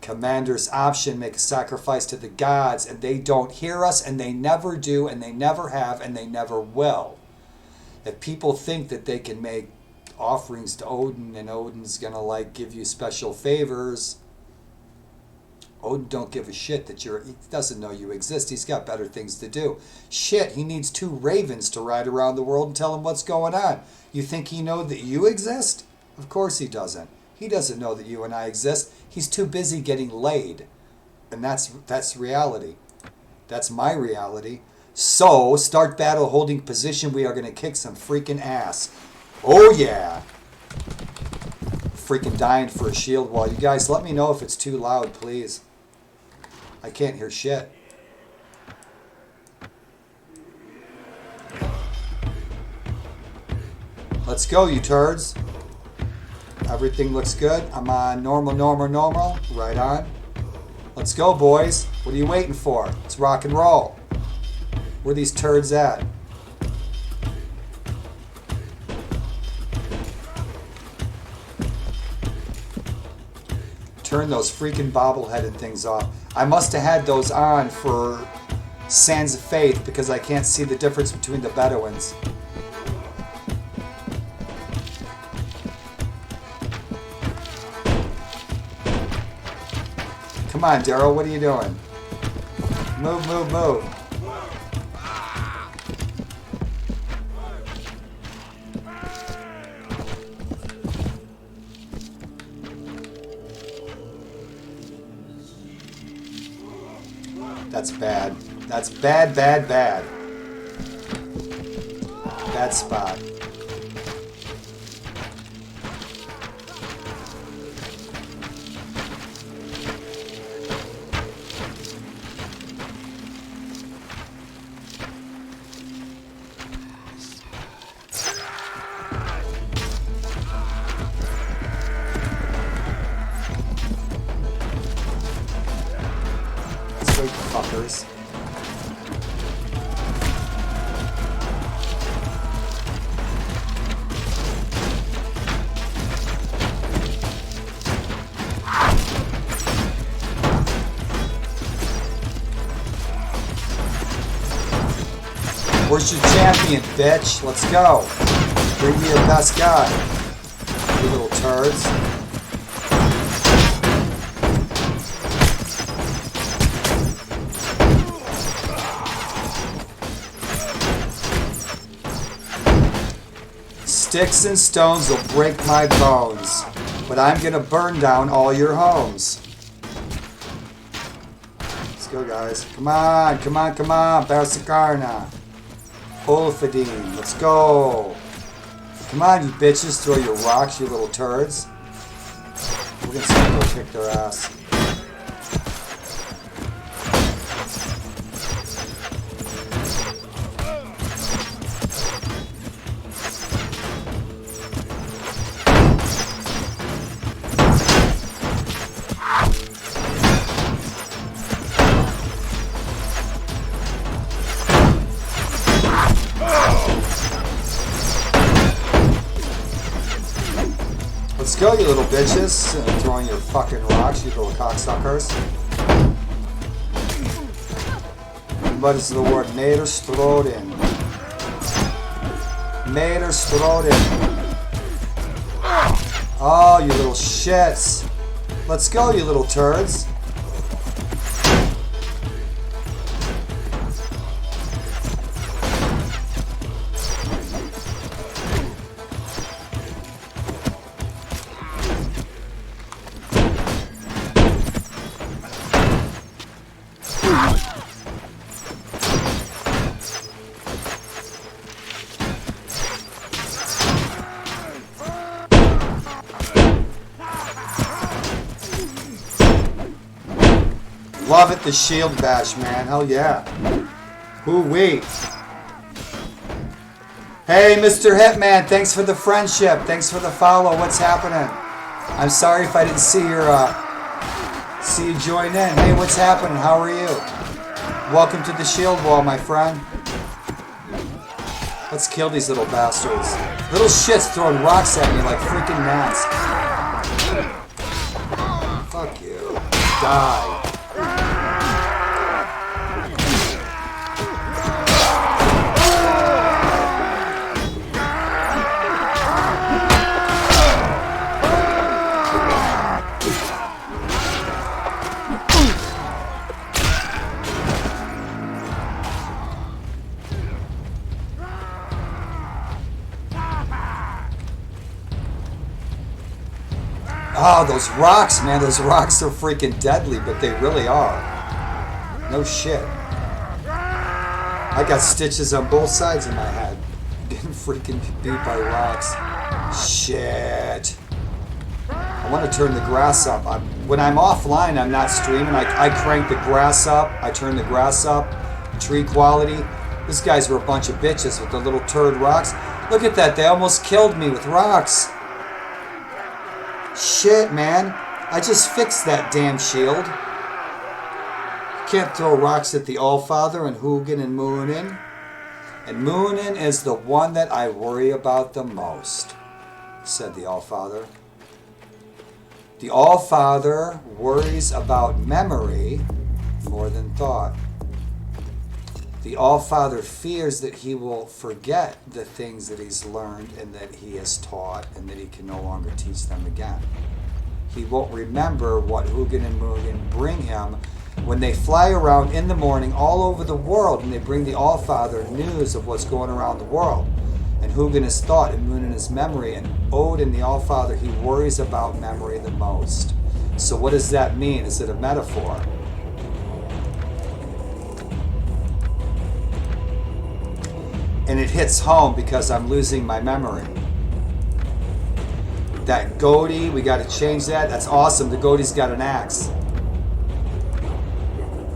Commander's option, make a sacrifice to the gods, and they don't hear us, and they never do, and they never have, and they never will. If people think that they can make offerings to Odin, and Odin's gonna like give you special favors, Odin don't give a shit that he doesn't know you exist. He's got better things to do. Shit, he needs 2 ravens to ride around the world and tell him what's going on. You think he knows that you exist? Of course he doesn't. He doesn't know that you and I exist. He's too busy getting laid. And that's reality. That's my reality. So, start battle holding position. We are going to kick some freaking ass. Oh yeah. Freaking dying for a shield wall. You guys, let me know if it's too loud, please. I can't hear shit. Let's go, you turds. Everything looks good. I'm on normal. Right on. Let's go, boys. What are you waiting for? Let's rock and roll. Where are these turds at? Turn those freaking bobble-headed things off. I must have had those on for Sands of Faith because I can't see the difference between the Bedouins. Come on, Daryl, what are you doing? Move. That's bad. That's bad. Bad spot. Fuckers. Where's your champion, bitch? Let's go. Bring me your best guy. You little turds. Sticks and stones will break my bones, but I'm gonna burn down all your homes. Let's go, guys. Come on. Barsakarna. Ulfadine. Let's go. Come on, you bitches. Throw your rocks, you little turds. We're gonna go kick their ass. Let's go, you little bitches. Throwing your fucking rocks, you little cocksuckers. What is the word? Nederstroden. Oh, you little shits. Let's go, you little turds. Love it, the shield bash, man. Hell yeah. Hoo-wee. Hey, Mr. Hitman, thanks for the friendship. Thanks for the follow. What's happening? I'm sorry if I didn't see you join in. Hey, what's happening? How are you? Welcome to the shield wall, my friend. Let's kill these little bastards. Little shits throwing rocks at me like freaking gnats. Fuck you. Die. Oh, those rocks, man. Those rocks are freaking deadly, but they really are. No shit. I got stitches on both sides of my head. Getting freaking beat by rocks. Shit. I want to turn the grass up. When I'm offline, I'm not streaming. I crank the grass up. I turn the grass up. Tree quality. These guys were a bunch of bitches with the little turd rocks. Look at that. They almost killed me with rocks. Shit, man. I just fixed that damn shield. Can't throw rocks at the Allfather and Hugin and Moonin. And Moonin is the one that I worry about the most, said the Allfather. The Allfather worries about memory more than thought. The Allfather fears that he will forget the things that he's learned and that he has taught and that he can no longer teach them again. He won't remember what Hugin and Mugen bring him when they fly around in the morning all over the world and they bring the Allfather news of what's going around the world. And Hugin is thought and Munin is memory, and Odin, the Allfather, he worries about memory the most. So what does that mean? Is it a metaphor? And it hits home because I'm losing my memory. That goatee, we got to change that. That's awesome. The goatee's got an axe.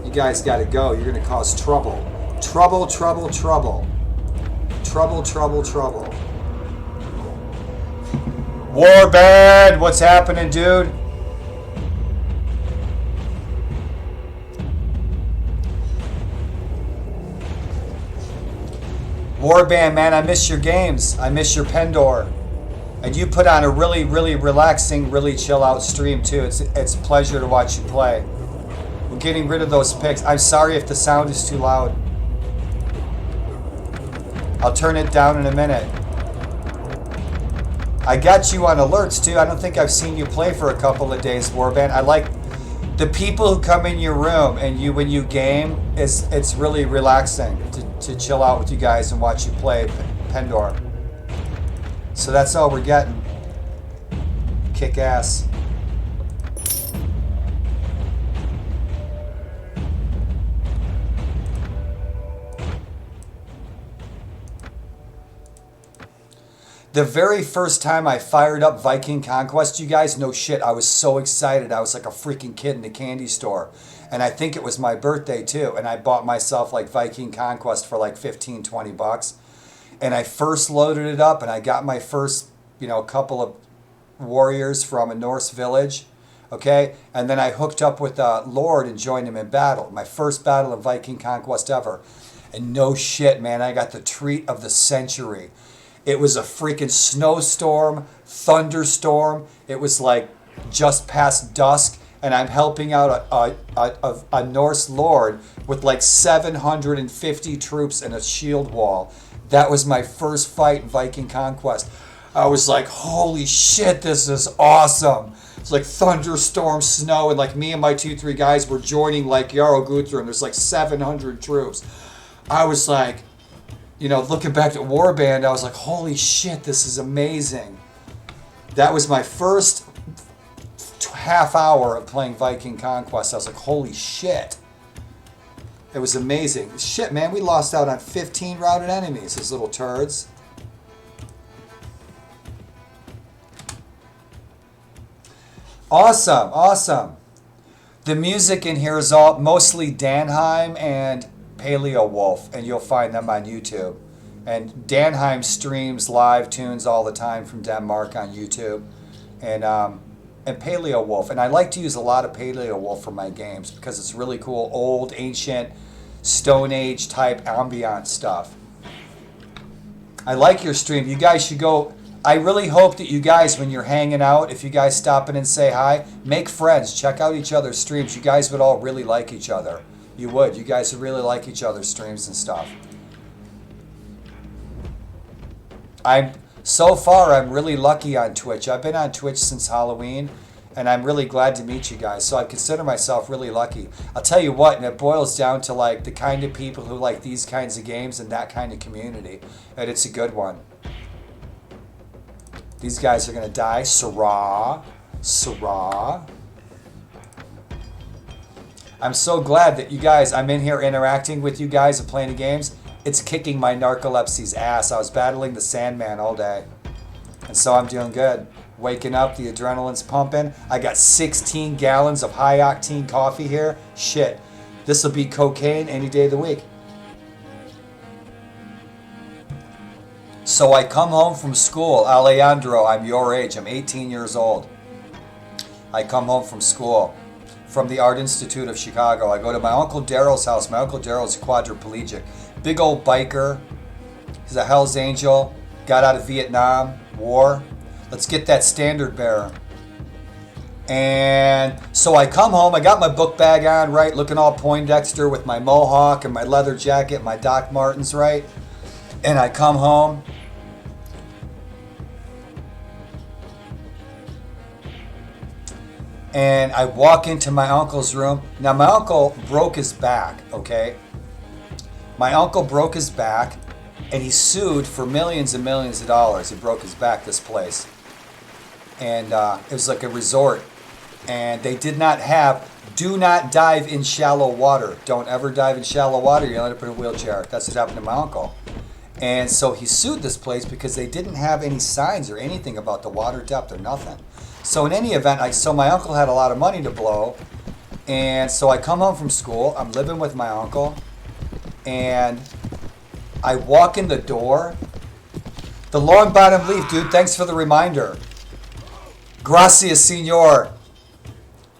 You guys got to go. You're going to cause trouble. Trouble, trouble, trouble. Trouble, trouble, trouble. Warband, what's happening, dude? Warband, man, I miss your games. I miss your Pendor. And you put on a really, really relaxing, really chill out stream too. It's a pleasure to watch you play. We're getting rid of those pics. I'm sorry if the sound is too loud. I'll turn it down in a minute. I got you on alerts too. I don't think I've seen you play for a couple of days, Warband. I like the people who come in your room and you when you game. It's really relaxing to chill out with you guys and watch you play Pendor. So that's all we're getting. Kick ass. The very first time I fired up Viking Conquest, you guys, no shit, I was so excited. I was like a freaking kid in the candy store. And I think it was my birthday too. And I bought myself like Viking Conquest for like 15, 20 bucks. And I first loaded it up and I got my first, couple of warriors from a Norse village. Okay. And then I hooked up with Lord and joined him in battle. My first battle of Viking Conquest ever. And no shit, man, I got the treat of the century. It was a freaking snowstorm, thunderstorm. It was like just past dusk. And I'm helping out a Norse lord with like 750 troops and a shield wall. That was my first fight in Viking Conquest. I was like, holy shit, this is awesome. It's like thunderstorm, snow, and like me and my 2-3 guys were joining like Jarl Guthrum. There's like 700 troops. I was like, looking back at Warband, I was like, holy shit, this is amazing. That was my first half hour of playing Viking Conquest. I was like, holy shit. It was amazing. Shit, man, we lost out on 15 routed enemies, those little turds. Awesome, awesome. The music in here is all mostly Danheim and Paleo Wolf, and you'll find them on YouTube. And Danheim streams live tunes all the time from Denmark on YouTube. And Paleo Wolf. And I like to use a lot of Paleo Wolf for my games because it's really cool, old, ancient, Stone Age type ambient stuff. I like your stream. You guys should go I really hope that you guys, when you're hanging out, if you guys stop in and say hi, make friends. Check out each other's streams. You guys would all really like each other. You would. You guys would really like each other's streams and stuff. So far, I'm really lucky on Twitch. I've been on Twitch since Halloween, and I'm really glad to meet you guys. So I consider myself really lucky. I'll tell you what, and it boils down to like the kind of people who like these kinds of games and that kind of community, and it's a good one. These guys are going to die. Sarah. Sarah. I'm so glad that you guys, I'm in here interacting with you guys and playing the games. It's kicking my narcolepsy's ass. I was battling the Sandman all day. And so I'm doing good. Waking up, the adrenaline's pumping. I got 16 gallons of high-octane coffee here. Shit. This will beat cocaine any day of the week. So I come home from school. Alejandro, I'm your age. I'm 18 years old. I come home from school, from the Art Institute of Chicago. I go to my Uncle Daryl's house. My Uncle Daryl's quadriplegic. Big old biker. He's a Hell's Angel. Got out of Vietnam War. Let's get that standard bearer. And so I come home. I got my book bag on, right? Looking all Poindexter with my mohawk and my leather jacket, my Doc Martens, right? And I come home. And I walk into my uncle's room. Now, my uncle broke his back, okay? My uncle broke his back, and he sued for millions and millions of dollars. He broke his back, this place. And it was like a resort. And they did not have, do not dive in shallow water. Don't ever dive in shallow water. You'll end up in a wheelchair. That's what happened to my uncle. And so he sued this place because they didn't have any signs or anything about the water depth or nothing. So in any event, so my uncle had a lot of money to blow. And so I come home from school. I'm living with my uncle. And I walk in the door. The long bottom leaf, dude. Thanks for the reminder. Gracias, senor.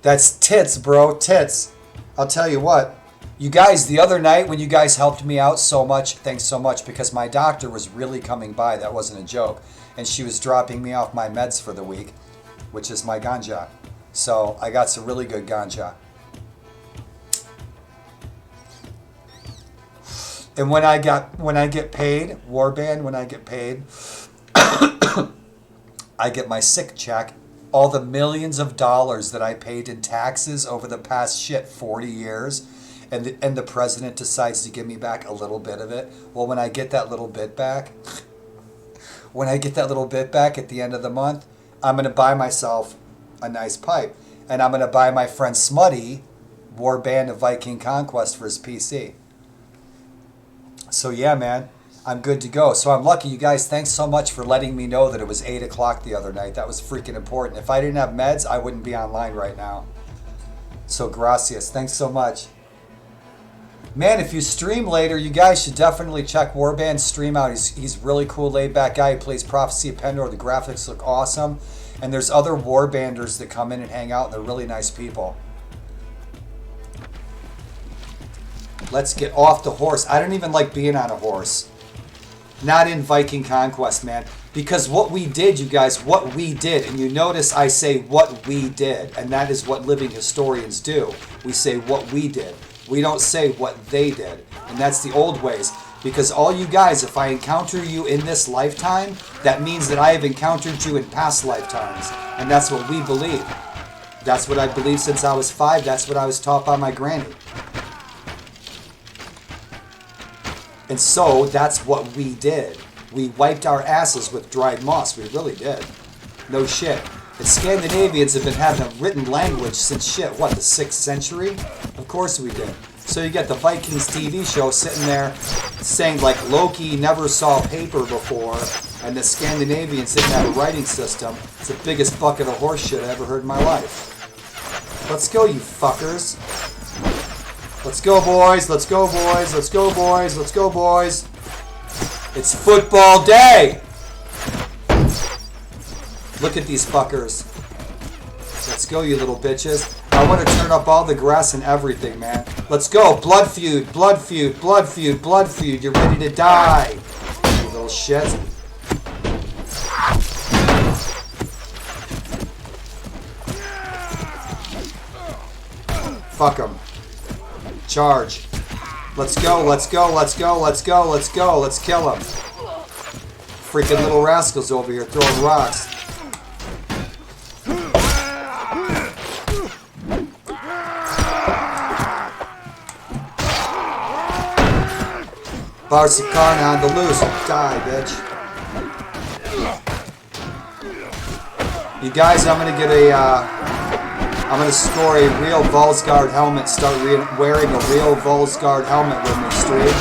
That's tits, bro. Tits. I'll tell you what. You guys, the other night when you guys helped me out so much, thanks so much, because my doctor was really coming by. That wasn't a joke. And she was dropping me off my meds for the week, which is my ganja. So I got some really good ganja. And when I get paid, Warband, when I get paid, I get my sick check. All the millions of dollars that I paid in taxes over the past 40 years, and the president decides to give me back a little bit of it. Well, when I get that little bit back, at the end of the month, I'm going to buy myself a nice pipe. And I'm going to buy my friend Smutty Warband of Viking Conquest for his PC. So yeah, man, I'm good to go. So I'm lucky. You guys, thanks so much for letting me know that it was 8 o'clock the other night. That was freaking important. If I didn't have meds, I wouldn't be online right now. So gracias. Thanks so much. Man, if you stream later, you guys should definitely check Warband's stream out. He's a really cool, laid-back guy. He plays Prophecy of Pendor. The graphics look awesome. And there's other Warbanders that come in and hang out, and they're really nice people. Let's get off the horse. I don't even like being on a horse. Not in Viking Conquest, man. Because what we did, you guys, what we did, and you notice I say what we did, and that is what living historians do. We say what we did. We don't say what they did. And that's the old ways. Because all you guys, if I encounter you in this lifetime, that means that I have encountered you in past lifetimes. And that's what we believe. That's what I believed since I was 5. That's what I was taught by my granny. And so that's what we did. We wiped our asses with dried moss. We really did. No shit. And Scandinavians have been having a written language since the 6th century? Of course we did. So you get the Vikings TV show sitting there saying like Loki never saw paper before, and the Scandinavians didn't have a writing system. It's the biggest bucket of horse shit I ever heard in my life. Let's go, you fuckers. Let's go, boys. Let's go, boys. Let's go, boys. Let's go, boys. It's football day. Look at these fuckers. Let's go, you little bitches. I want to turn up all the grass and everything, man. Let's go. Blood feud, blood feud, blood feud, blood feud. You're ready to die, you little shit. Fuck him. Charge. Let's go, let's go, let's go, let's go, let's go. Let's kill him. Freaking little rascals over here throwing rocks. Barsikana on the loose. Die, bitch. You guys, I'm gonna get a, I'm gonna score a real Volsgard helmet. Start wearing a real Volsgard helmet with me, stream.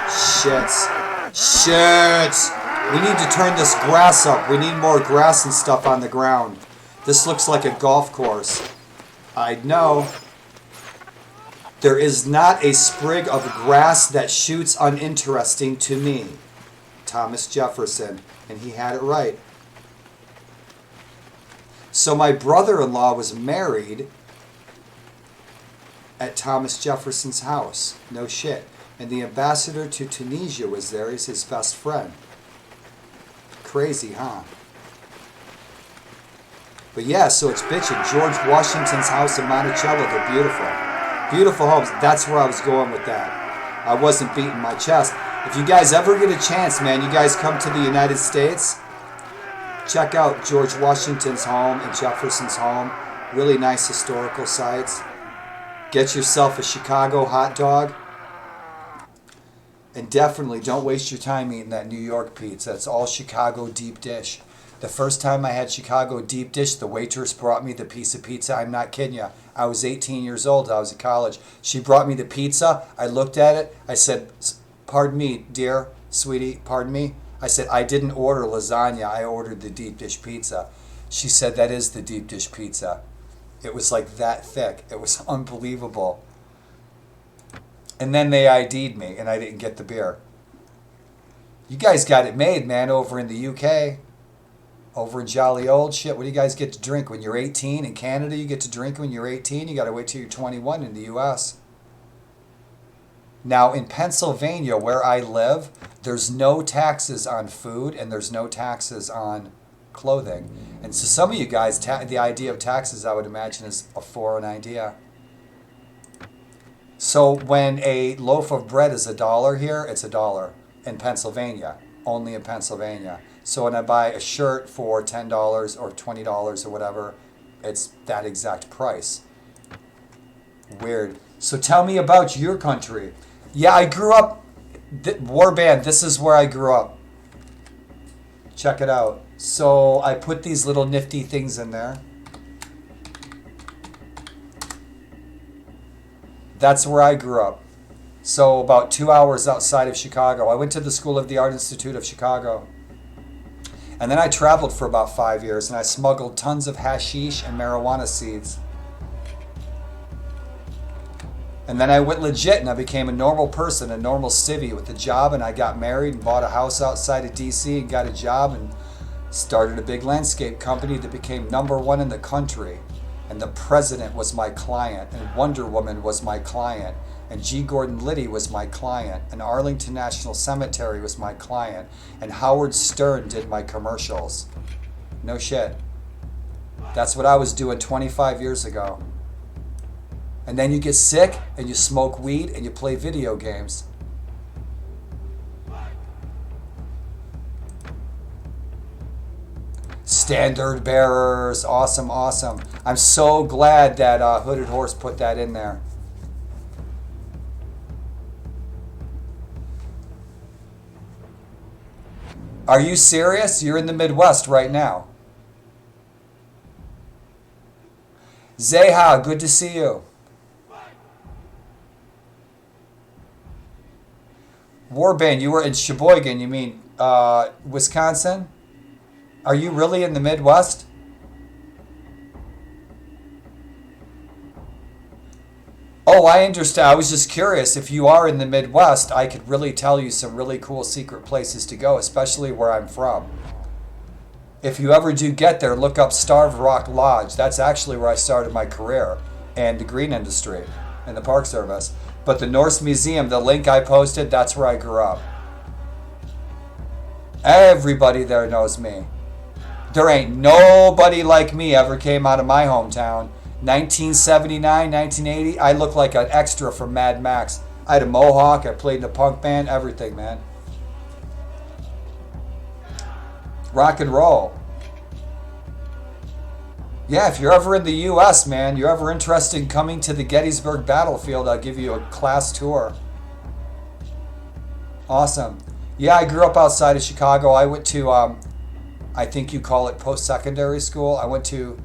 Shits. Shits. We need to turn this grass up. We need more grass and stuff on the ground. This looks like a golf course. I know. There is not a sprig of grass that shoots uninteresting to me. Thomas Jefferson. And he had it right. So my brother-in-law was married at Thomas Jefferson's house. No shit. And the ambassador to Tunisia was there. He's his best friend. Crazy, huh? But yeah, so it's bitching. George Washington's house in Monticello. They're beautiful. Beautiful homes. That's where I was going with that. I wasn't beating my chest. If you guys ever get a chance, man, you guys come to the United States, check out George Washington's home and Jefferson's home. Really nice historical sites. Get yourself a Chicago hot dog. And definitely don't waste your time eating that New York pizza. It's all Chicago deep dish. The first time I had Chicago deep dish, the waitress brought me the piece of pizza. I'm not kidding you. I was 18 years old. I was in college. She brought me the pizza. I looked at it. I said, pardon me, dear, sweetie, pardon me. I said, I didn't order lasagna. I ordered the deep dish pizza. She said, that is the deep dish pizza. It was like that thick. It was unbelievable. And then they ID'd me, and I didn't get the beer. You guys got it made, man, over in the UK. Over in jolly old shit. What do you guys get to drink when you're 18? In Canada, you get to drink when you're 18. You got to wait till you're 21 in the US. Now, in Pennsylvania, where I live, there's no taxes on food and there's no taxes on clothing. And so some of you guys, the idea of taxes, I would imagine, is a foreign idea. So when a loaf of bread is $1 here, it's $1 in Pennsylvania, only in Pennsylvania. So when I buy a shirt for $10 or $20 or whatever, it's that exact price. Weird. So tell me about your country. Yeah, I grew up, Warband, this is where I grew up. Check it out. So I put these little nifty things in there. That's where I grew up. So about 2 hours outside of Chicago. I went to the School of the Art Institute of Chicago. And then I traveled for about 5 years and I smuggled tons of hashish and marijuana seeds. And then I went legit and I became a normal person, a normal civvy with a job, and I got married and bought a house outside of DC and got a job and started a big landscape company that became #1 in the country. And the president was my client, and Wonder Woman was my client, and G. Gordon Liddy was my client, and Arlington National Cemetery was my client, and Howard Stern did my commercials. No shit. That's what I was doing 25 years ago. And then you get sick, and you smoke weed, and you play video games. Standard bearers, awesome, awesome. I'm so glad that Hooded Horse put that in there. Are you serious? You're in the Midwest right now. Zeha, good to see you. Warband, you were in Sheboygan, you mean Wisconsin? Are you really in the Midwest? Oh, I understand. I was just curious. If you are in the Midwest, I could really tell you some really cool secret places to go, especially where I'm from. If you ever do get there, look up Starved Rock Lodge. That's actually where I started my career in the green industry, in the Park Service. But the Norse Museum, the link I posted, that's where I grew up. Everybody there knows me. There ain't nobody like me ever came out of my hometown. 1979, 1980, I looked like an extra from Mad Max. I had a mohawk, I played in a punk band, everything, man. Rock and roll. Yeah, if you're ever in the U.S., man, you're ever interested in coming to the Gettysburg battlefield, I'll give you a class tour. Awesome. Yeah, I grew up outside of Chicago. I went to, I think you call it post-secondary school. I went to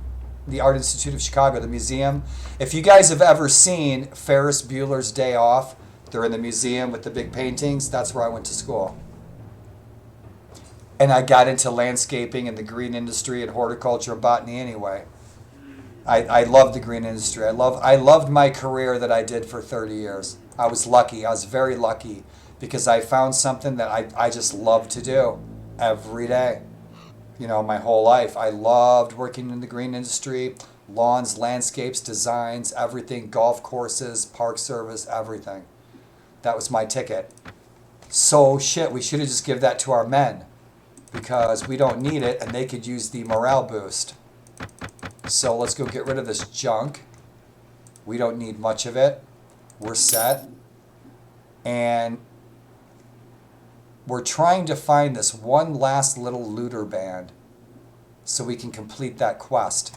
the Art Institute of Chicago, the museum. If you guys have ever seen Ferris Bueller's Day Off, they're in the museum with the big paintings. That's where I went to school. And I got into landscaping and the green industry and horticulture and botany anyway. I love the green industry. I loved my career that I did for 30 years. I was lucky. I was very lucky because I found something that I just love to do every day. You know, my whole life. I loved working in the green industry, lawns, landscapes, designs, everything, golf courses, park service, everything. That was my ticket. So shit, we should have just given that to our men because we don't need it and they could use the morale boost. So let's go get rid of this junk. We don't need much of it. We're set. And we're trying to find this one last little looter band so we can complete that quest.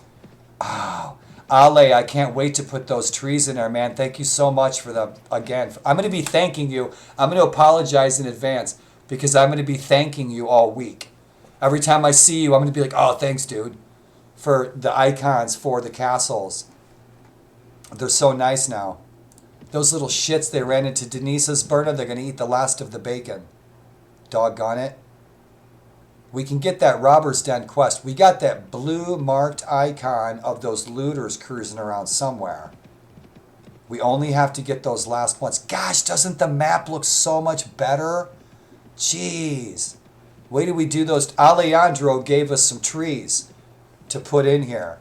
Oh, Ale, I can't wait to put those trees in there, man. Thank you so much for the, again. I'm going to be thanking you. I'm going to apologize in advance because I'm going to be thanking you all week. Every time I see you, I'm going to be like, oh, thanks, dude, for the icons for the castles. They're so nice now. Those little shits, they ran into Denise's burner. They're going to eat the last of the bacon. Doggone it. We can get that Robber's Den quest. We got that blue marked icon of those looters cruising around somewhere. We only have to get those last ones. Gosh, doesn't the map look so much better? Jeez. Wait till we do those. Alejandro gave us some trees to put in here.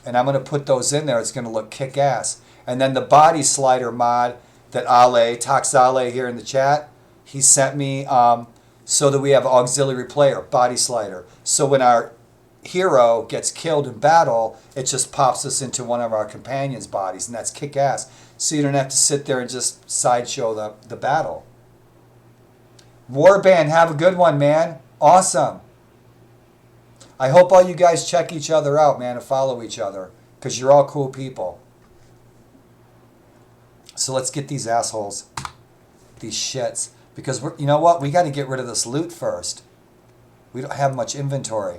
And I'm going to put those in there. It's going to look kick-ass. And then the body slider mod that Ale, Tox Ale here in the chat, he sent me so that we have auxiliary player, body slider. So when our hero gets killed in battle, it just pops us into one of our companions' bodies, and that's kick-ass. So you don't have to sit there and just sideshow the battle. Warband, have a good one, man. Awesome. I hope all you guys check each other out, man, and follow each other, because you're all cool people. So let's get these assholes, these shits, because you know what? We got to get rid of this loot first. We don't have much inventory.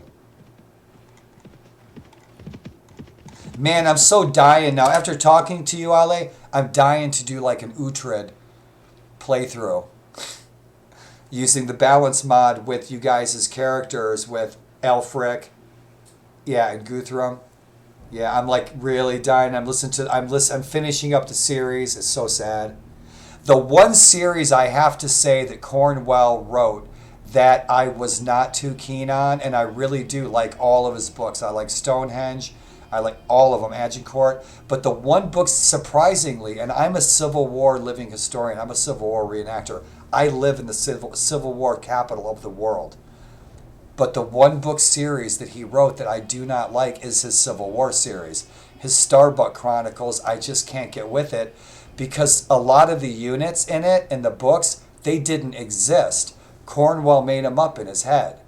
Man, I'm so dying now. After talking to you, Ale, I'm dying to do like an Uhtred playthrough. Using the balance mod with you guys as characters with Elfric, yeah, and Guthrum. Yeah, I'm like really dying. I'm finishing up the series. It's so sad. The one series I have to say that Cornwell wrote that I was not too keen on, and I really do like all of his books. I like Stonehenge. I like all of them, Agincourt. But the one book, surprisingly, and I'm a Civil War living historian. I'm a Civil War reenactor. I live in the Civil War capital of the world. But the one book series that he wrote that I do not like is his Civil War series. His Starbuck Chronicles, I just can't get with it because a lot of the units in it, in the books, they didn't exist. Cornwell made them up in his head.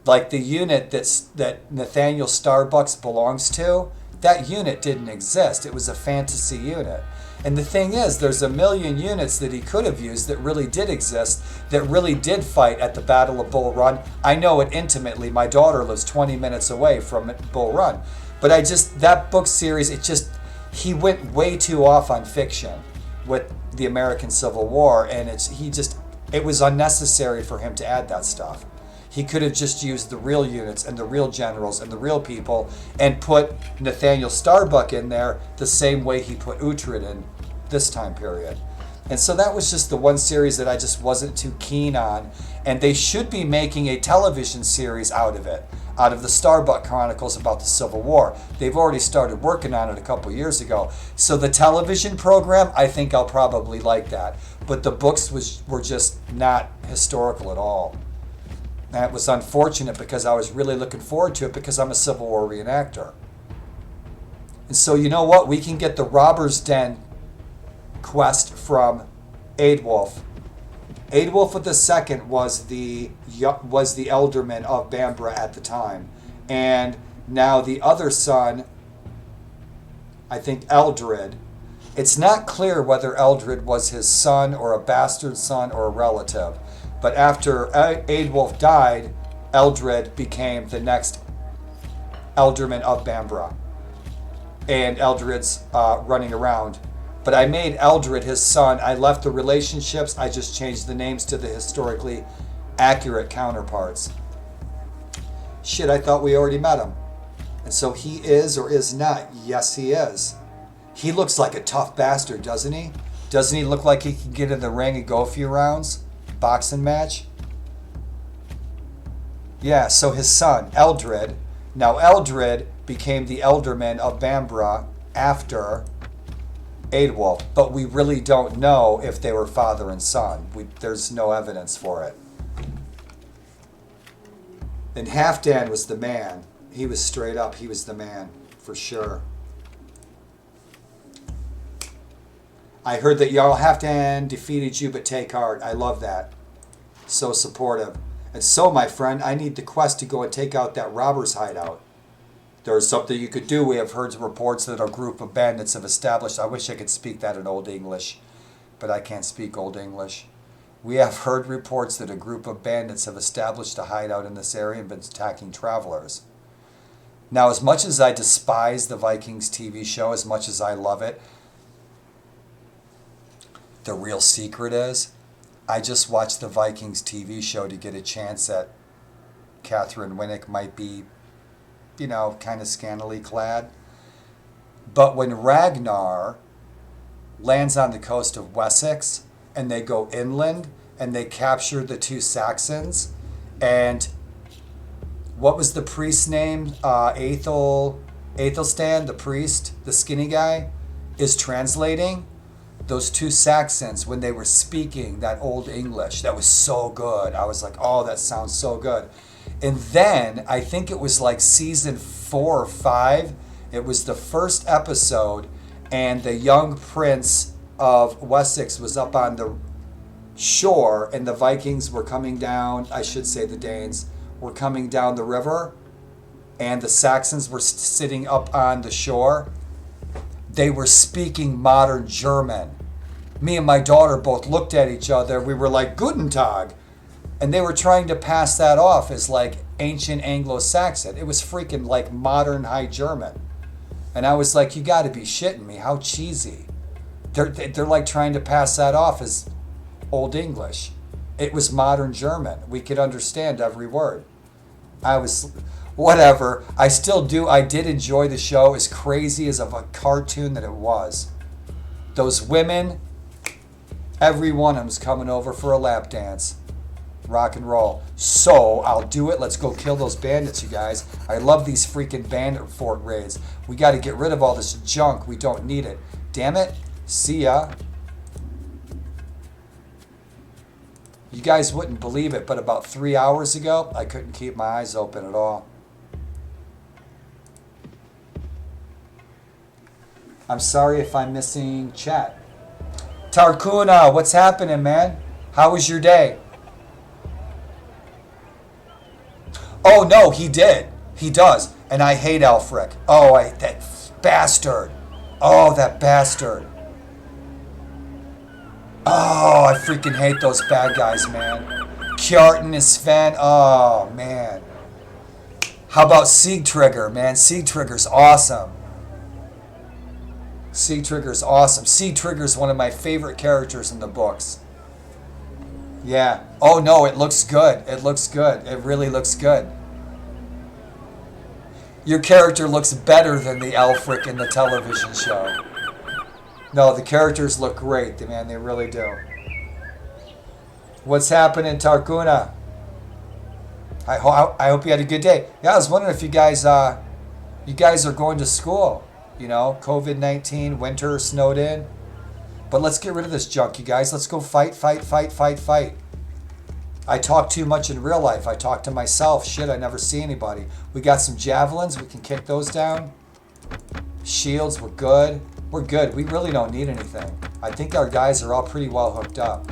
Like the unit that Nathaniel Starbucks belongs to, that unit didn't exist. It was a fantasy unit. And the thing is, there's a million units that he could have used that really did exist, that really did fight at the Battle of Bull Run. I know it intimately. My daughter lives 20 minutes away from Bull Run. But that book series, he went way too off on fiction with the American Civil War, and it was unnecessary for him to add that stuff. He could have just used the real units and the real generals and the real people and put Nathaniel Starbuck in there the same way he put Uhtred in this time period. And so that was just the one series that I just wasn't too keen on. And they should be making a television series out of it, out of the Starbuck Chronicles about the Civil War. They've already started working on it a couple years ago. So the television program, I think I'll probably like that. But the books were just not historical at all. That was unfortunate because I was really looking forward to it because I'm a Civil War reenactor. And so you know what? We can get the Robber's Den quest from Aedwulf. Aedwulf II was the Elderman of Bambra at the time. And now the other son, I think Eldred, it's not clear whether Eldred was his son or a bastard son or a relative. But after Aedwulf died, Eldred became the next Elderman of Bambra. And Eldred's running around. But I made Eldred his son. I left the relationships. I just changed the names to the historically accurate counterparts. Shit, I thought we already met him. And so he is or is not. Yes, he is. He looks like a tough bastard, doesn't he? Doesn't he look like he can get in the ring and go a few rounds? Boxing match? Yeah, so his son, Eldred. Now, Eldred became the Elderman of Bambra after Aedwulf, but we really don't know if they were father and son. There's no evidence for it. And Halfdan was the man. He was straight up, he was the man, for sure. I heard that Jarl Halfdan defeated you, but take heart. I love that. So supportive. And so, my friend, I need the quest to go and take out that robber's hideout. There's something you could do. We have heard reports that a group of bandits have established. I wish I could speak that in Old English, but I can't speak Old English. We have heard reports that a group of bandits have established a hideout in this area and been attacking travelers. Now, as much as I despise the Vikings TV show, as much as I love it, the real secret is, I just watched the Vikings TV show to get a chance at Catherine Winnick might be, you know, kind of scantily clad. But when Ragnar lands on the coast of Wessex and they go inland and they capture the two Saxons, and what was the priest's name? Aethelstan, the priest, the skinny guy, is translating. Those two Saxons, when they were speaking that old English, that was so good. I was like, oh, that sounds so good. And then, I think it was like season 4 or 5, it was the first episode, and the young prince of Wessex was up on the shore, and the Vikings were coming down, I should say the Danes, were coming down the river, and the Saxons were sitting up on the shore. They were speaking modern German. Me and my daughter both looked at each other. We were like, Guten Tag. And they were trying to pass that off as like ancient Anglo-Saxon. It was freaking like modern High German. And I was like, you got to be shitting me. How cheesy. They're like trying to pass that off as Old English. It was modern German. We could understand every word. Whatever. I still do. I did enjoy the show, as crazy as of a cartoon that it was. Those women, every one of them's coming over for a lap dance. Rock and roll. So, I'll do it. Let's go kill those bandits, you guys. I love these freaking bandit fort raids. We got to get rid of all this junk. We don't need it. Damn it. See ya. You guys wouldn't believe it, but about 3 hours ago, I couldn't keep my eyes open at all. I'm sorry if I'm missing chat. Tarkuna, what's happening, man? How was your day? Oh, no, he did. He does. And I hate Alfric. Oh, that bastard. Oh, that bastard. Oh, I freaking hate those bad guys, man. Kjartan is Sven. Oh, man. How about Sigtrigger, man? Sigtrigger's awesome. Sigtrigger's awesome. Sigtrigger's one of my favorite characters in the books. Yeah. Oh, no, it looks good. It looks good. It really looks good. Your character looks better than the Alfric in the television show. No, the characters look great, man. They really do. What's happening, Tarkuna? I hope you had a good day. Yeah, I was wondering if you guys are going to school. You know, COVID-19, winter, snowed in. But let's get rid of this junk, you guys. Let's go fight. I I talk too much in real life. I talk to myself. Shit, I never see anybody. We got some javelins. We can kick those down. Shields, we're good. We're good. We really don't need anything. I think our guys are all pretty well hooked up.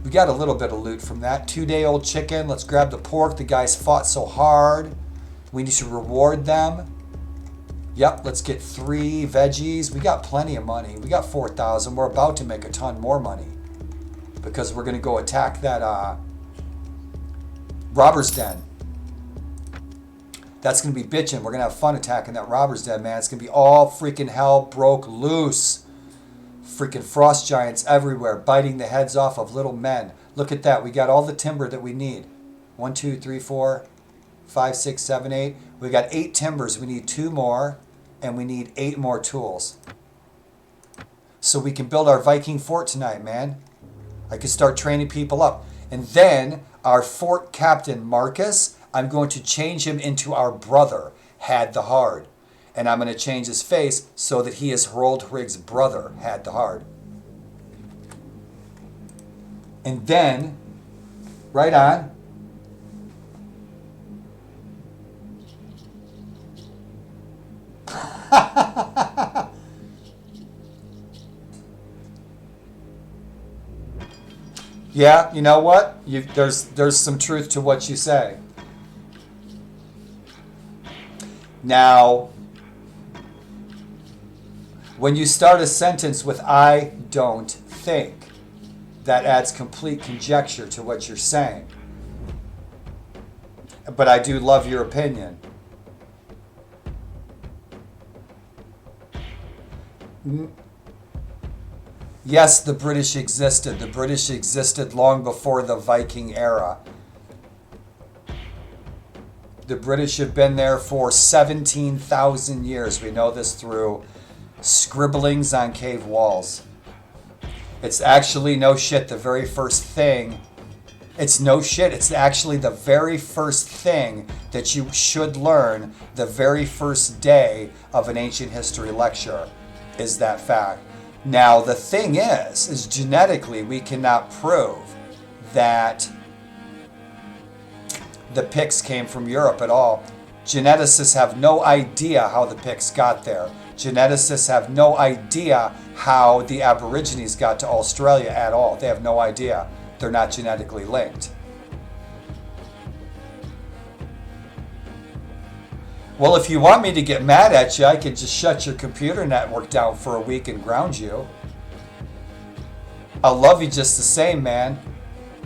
We got a little bit of loot from that. 2-day-old chicken. Let's grab the pork. The guys fought so hard. We need to reward them. Yep, let's get 3 veggies. We got plenty of money. We got 4,000. We're about to make a ton more money because we're going to go attack that robber's den. That's going to be bitching. We're going to have fun attacking that robber's den, man. It's going to be all freaking hell broke loose. Freaking frost giants everywhere, biting the heads off of little men. Look at that. We got all the timber that we need. 1, 2, 3, 4, 5, 6, 7, 8. We got 8 timbers. We need 2 more, and we need 8 more tools. So we can build our Viking fort tonight, man. I can start training people up. And then our fort captain, Marcus, I'm going to change him into our brother, Had the Hard. And I'm going to change his face so that he is Hroldhrig's brother, Had the Hard. And then, right on. Yeah, you know what? There's some truth to what you say. Now, when you start a sentence with "I don't think," that adds complete conjecture to what you're saying. But I do love your opinion. Yes, the British existed. The British existed long before the Viking era. The British have been there for 17,000 years. We know this through scribblings on cave walls. It's actually no shit the very first thing. It's no shit. It's actually the very first thing that you should learn the very first day of an ancient history lecture is that fact. Now, the thing is genetically we cannot prove that the Picts came from Europe at all. Geneticists have no idea how the Picts got there. Geneticists have no idea how the Aborigines got to Australia at all. They have no idea. They're not genetically linked. Well, if you want me to get mad at you, I could just shut your computer network down for a week and ground you. I'll love you just the same, man.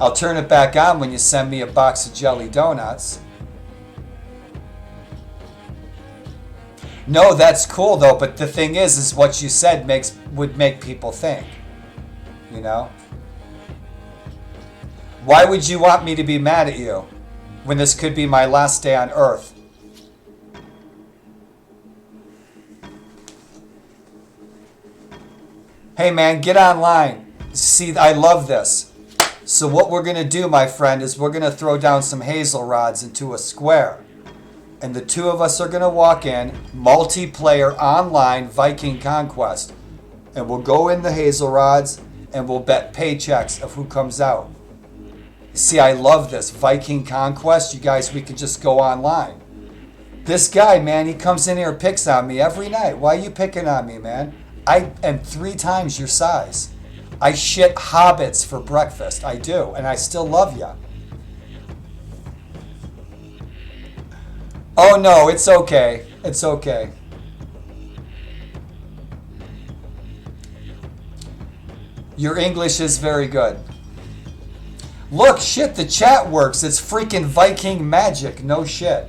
I'll turn it back on when you send me a box of jelly donuts. No, that's cool though, but the thing is what you said would make people think. You know? Why would you want me to be mad at you when this could be my last day on Earth? Hey man, get online. See, I love this. So what we're going to do, my friend, is we're going to throw down some hazel rods into a square. And the two of us are going to walk in, multiplayer online Viking Conquest. And we'll go in the hazel rods and we'll bet paychecks of who comes out. See, I love this. Viking Conquest, you guys, we could just go online. This guy, man, he comes in here and picks on me every night. Why are you picking on me, man? I am 3 times your size. I shit hobbits for breakfast. I do. And I still love you. Oh, no, it's okay. It's okay. Your English is very good. Look, shit, the chat works. It's freaking Viking magic. No shit.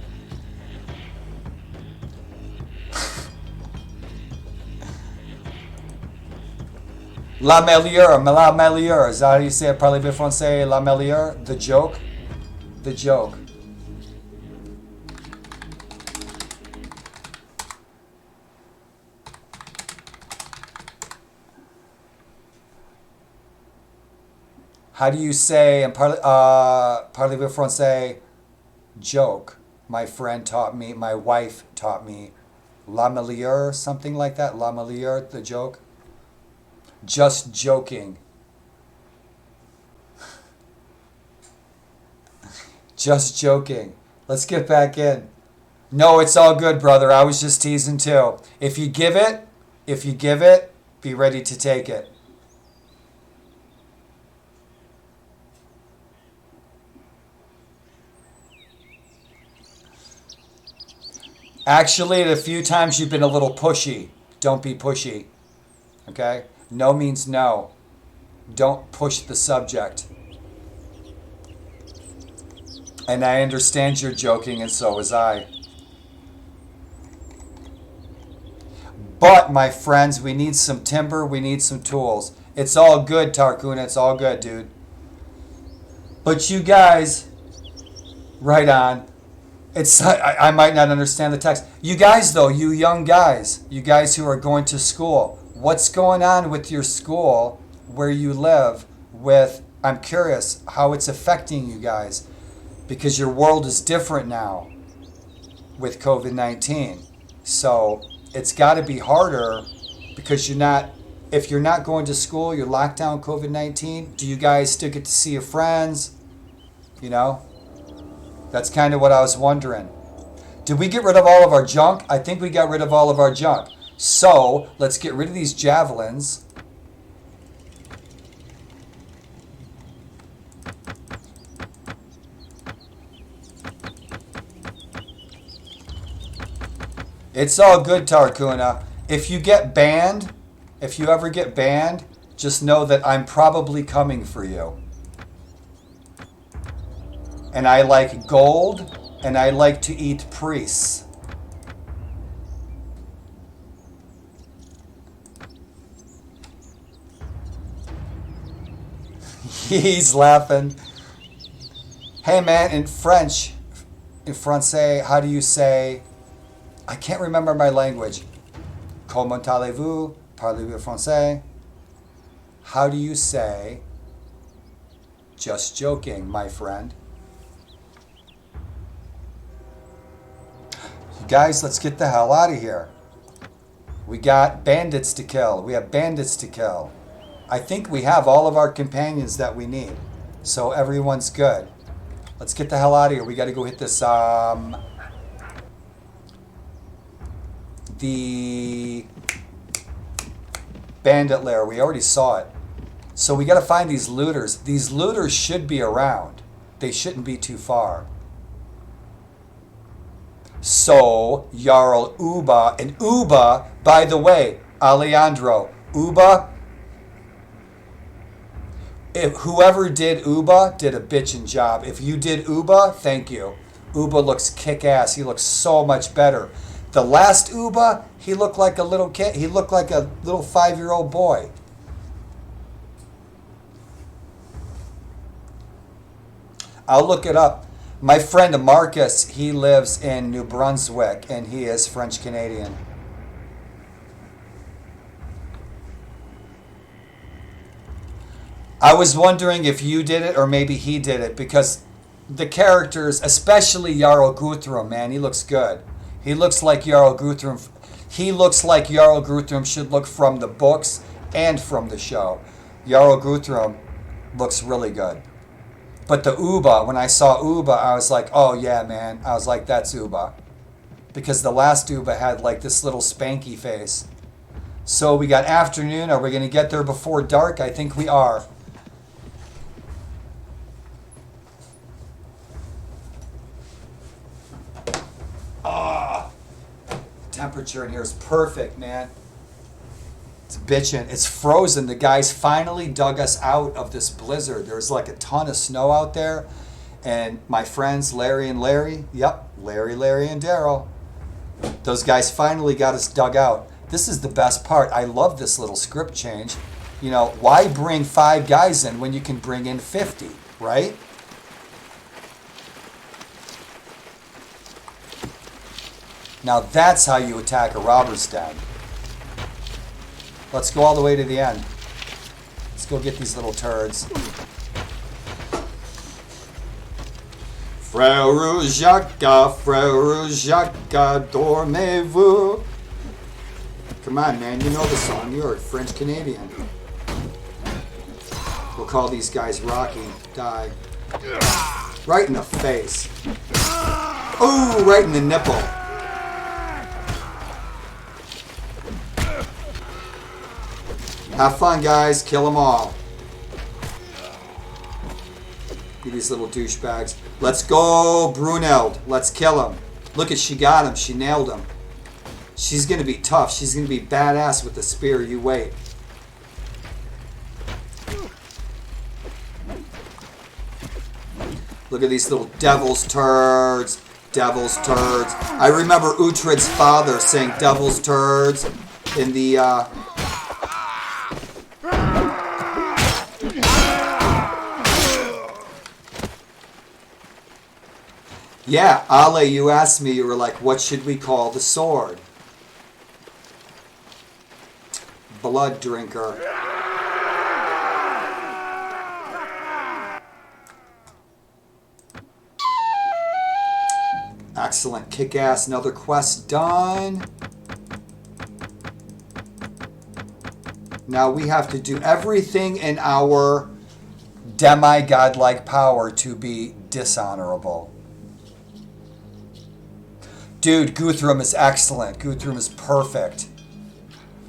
La meilleure. Is that how you say it? Parlez-vous français? La meilleure? The joke? The joke. How do you say, parlez-vous français, joke? My friend taught me, my wife taught me, la meilleure, something like that, la meilleure, the joke. Just joking. Just joking. Let's get back in. No, it's all good, brother. I was just teasing too. If you give it, be ready to take it. Actually, a few times you've been a little pushy. Don't be pushy. Okay? No means no. Don't push the subject. And I understand you're joking, and so was I. But, my friends, we need some timber. We need some tools. It's all good, Tarkuna. It's all good, dude. But you guys, right on. I might not understand the text. You guys, though, you young guys, you guys who are going to school, what's going on with your school where you live I'm curious how it's affecting you guys, because your world is different now with COVID-19. So it's got to be harder because if you're not going to school, you're locked down COVID-19. Do you guys still get to see your friends? You know? That's kind of what I was wondering. Did we get rid of all of our junk? I think we got rid of all of our junk. So let's get rid of these javelins. It's all good, Tarkuna. If you ever get banned, just know that I'm probably coming for you. And I like gold, and I like to eat priests. He's laughing. Hey man, in French, in Francais, how do you say, I can't remember my language. Comment allez-vous? Parlez-vous français? How do you say, just joking, my friend? Guys, let's get the hell out of here. We got bandits to kill. We have bandits to kill. I think we have all of our companions that we need. So everyone's good. Let's get the hell out of here. We got to go hit this, the bandit lair. We already saw it. So we got to find these looters. These looters should be around. They shouldn't be too far. So, Jarl Uba, and Uba, by the way, Alejandro, Uba, whoever did Uba did a bitchin' job. If you did Uba, thank you. Uba looks kick-ass. He looks so much better. The last Uba, he looked like a little kid. He looked like a little 5-year-old boy. I'll look it up. My friend Marcus, he lives in New Brunswick, and he is French-Canadian. I was wondering if you did it or maybe he did it, because the characters, especially Jarl Guthrum, man, he looks good. He looks like Jarl Guthrum. He looks like Jarl Guthrum should look from the books and from the show. Jarl Guthrum looks really good. But the Uba, when I saw Uba, I was like, oh yeah, man. I was like, that's Uba. Because the last Uba had like this little spanky face. So we got afternoon. Are we going to get there before dark? I think we are. Temperature in here is perfect, man. It's bitching. It's frozen. The guys finally dug us out of this blizzard. There's like a ton of snow out there. And my friends, Larry and Larry, yep, Larry, and Daryl, those guys finally got us dug out. This is the best part. I love this little script change. You know, why bring 5 guys in when you can bring in 50, right? Now that's how you attack a robber's den. Let's go all the way to the end. Let's go get these little turds. Frère Jacques, dormez-vous. Come on, man. You know the song. You're French Canadian. call these guys Rocky. Die. Right in the face. Ooh, right in the nipple. Have fun, guys. Kill them all. These little douchebags. Let's go, Bruneld. Let's kill him. Look at, she got him. She nailed him. She's going to be tough. She's going to be badass with the spear. You wait. Look at these little devil's turds. Devil's turds. I remember Uhtred's father saying devil's turds in the... Yeah, Ale, you asked me, you were like, what should we call the sword? Blood drinker. Excellent. Kick-ass. Another quest done. Now we have to do everything in our demigod-like power to be dishonorable. Dude, Guthrum is excellent. Guthrum is perfect.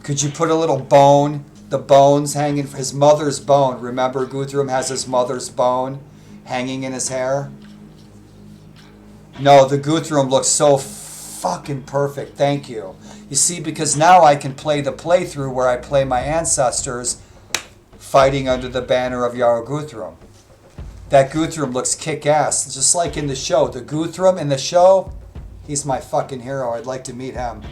Could you put a little bone, the bones hanging, his mother's bone. Remember, Guthrum has his mother's bone hanging in his hair? No, the Guthrum looks so fucking perfect. Thank you. You see, because now I can play the playthrough where I play my ancestors fighting under the banner of Jarl Guthrum. That Guthrum looks kick-ass, just like in the show. The Guthrum in the show, he's my fucking hero. I'd like to meet him.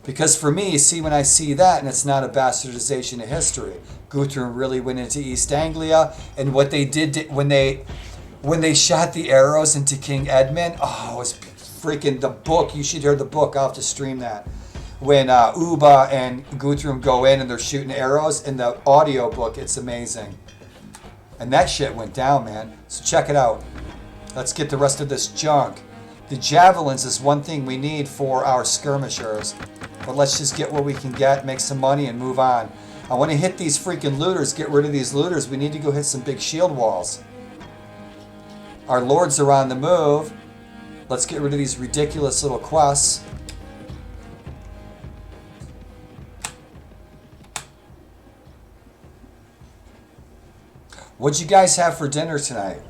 Because for me, see, when I see that, and it's not a bastardization of history, Guthrum really went into East Anglia, and what they did when they shot the arrows into King Edmund, oh, it was freaking the book. You should hear the book. I'll have to stream that. When Uba and Guthrum go in and they're shooting arrows, in the audio book, it's amazing. And that shit went down, man. So check it out. Let's get the rest of this junk. The javelins is one thing we need for our skirmishers. But let's just get what we can get, make some money, and move on. I want to hit these freaking looters, get rid of these looters. We need to go hit some big shield walls. Our lords are on the move. Let's get rid of these ridiculous little quests. What'd you guys have for dinner tonight?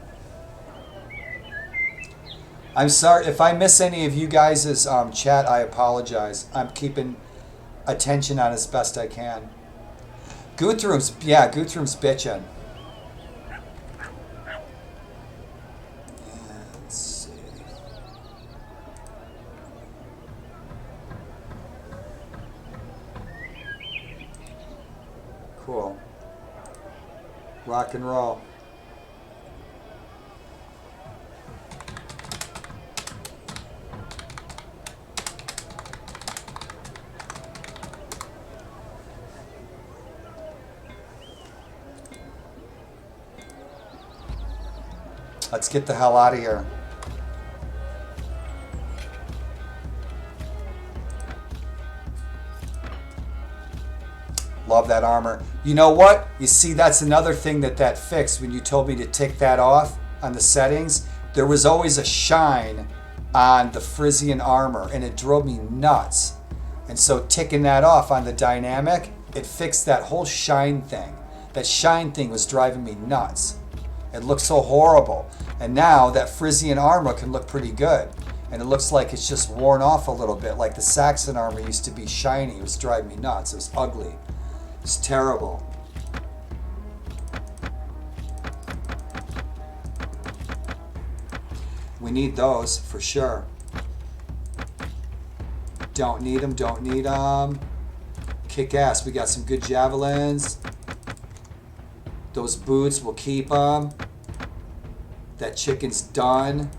I'm sorry if I miss any of you guys' chat. I apologize. I'm keeping attention on as best I can. Guthrum's bitching. Let's see. Cool. Rock and roll. Let's get the hell out of here. Love that armor. You know what? You see, that's another thing that fixed when you told me to tick that off on the settings. There was always a shine on the Frisian armor, and it drove me nuts. And so ticking that off on the dynamic, it fixed that whole shine thing. That shine thing was driving me nuts. It looked so horrible. And now that Frisian armor can look pretty good. And it looks like it's just worn off a little bit. Like the Saxon armor used to be shiny. It was driving me nuts. It was ugly. It's terrible. We need those for sure. Don't need them, don't need them. Kick ass. We got some good javelins. Those boots, we'll keep them. That chicken's done.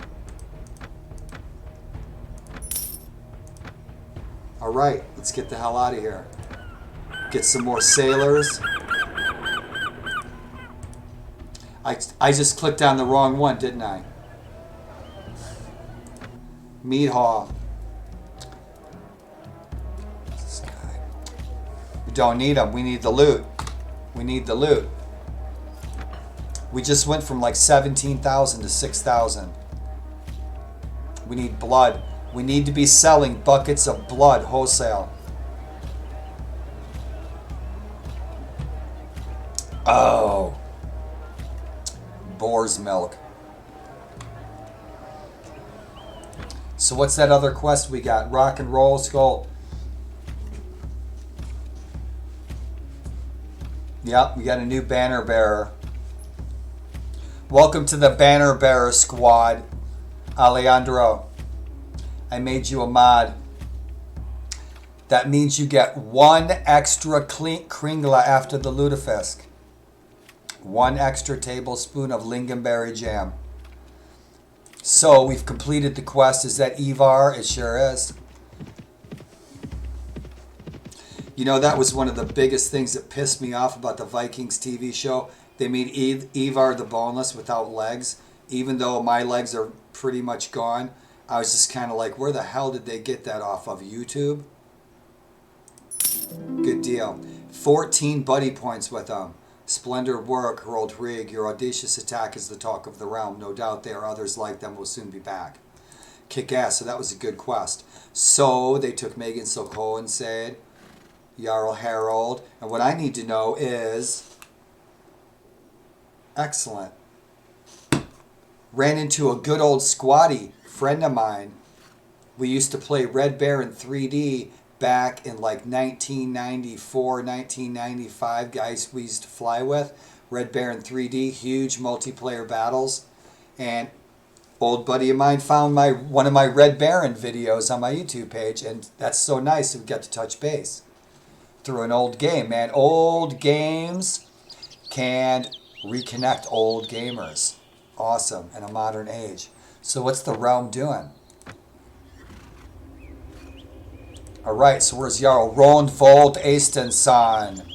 All right, let's get the hell out of here. Get some more sailors. I just clicked on the wrong one, didn't I? Meat Hall. This guy. We don't need them. We need the loot. We need the loot. We just went from like 17,000 to 6,000. We need blood. We need to be selling buckets of blood wholesale. Oh. Boar's milk. So what's that other quest we got? Rock and roll skull. Yep, we got a new banner bearer. Welcome to the banner bearer squad, Alejandro. I made you a mod. That means you get one extra kringla after the lutefisk. One extra tablespoon of lingonberry jam. So we've completed the quest. Is that Ivar? It sure is. You know, that was one of the biggest things that pissed me off about the Vikings TV show. They made Ivar the boneless without legs. Even though my legs are pretty much gone, I was just kind of like, where the hell did they get that off of? YouTube? Good deal. 14 buddy points with them. Splendid work, Harold Rig. Your audacious attack is the talk of the realm. No doubt there are others like them will soon be back. Kick ass. So that was a good quest. So they took Megan Soko and said, Jarl Harold. And what I need to know is, excellent. Ran into a good old squatty friend of mine. We used to play Red Bear in 3D back in like 1994, 1995. Guys we used to fly with. Red Bear in 3D, huge multiplayer battles. And old buddy of mine found one of my Red Baron videos on my YouTube page, and that's so nice we got to touch base through an old game, man. Old games can reconnect old gamers. Awesome, in a modern age. So what's the realm doing? All right, so where's Jarl? Rondvold Estenson,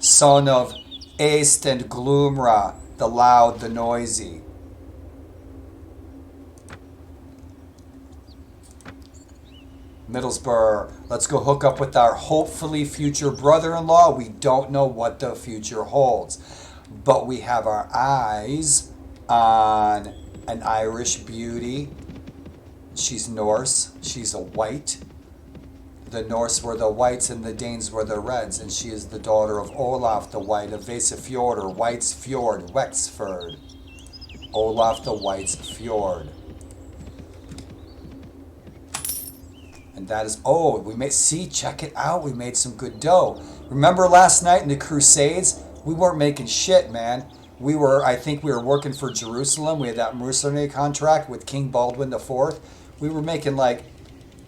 son of Esten Gloomra, the loud, the noisy. Middlesbrough, let's go hook up with our hopefully future brother-in-law. We don't know what the future holds, but we have our eyes on an Irish beauty. She's Norse. She's a white. The Norse were the whites and the Danes were the reds, and she is the daughter of Olaf the White of Vasefjord, or White's Fjord, Wexford. Olaf the White's Fjord. And that is, check it out. We made some good dough. Remember last night in the Crusades? We weren't making shit, man. I think we were working for Jerusalem. We had that mercenary contract with King Baldwin IV. We were making like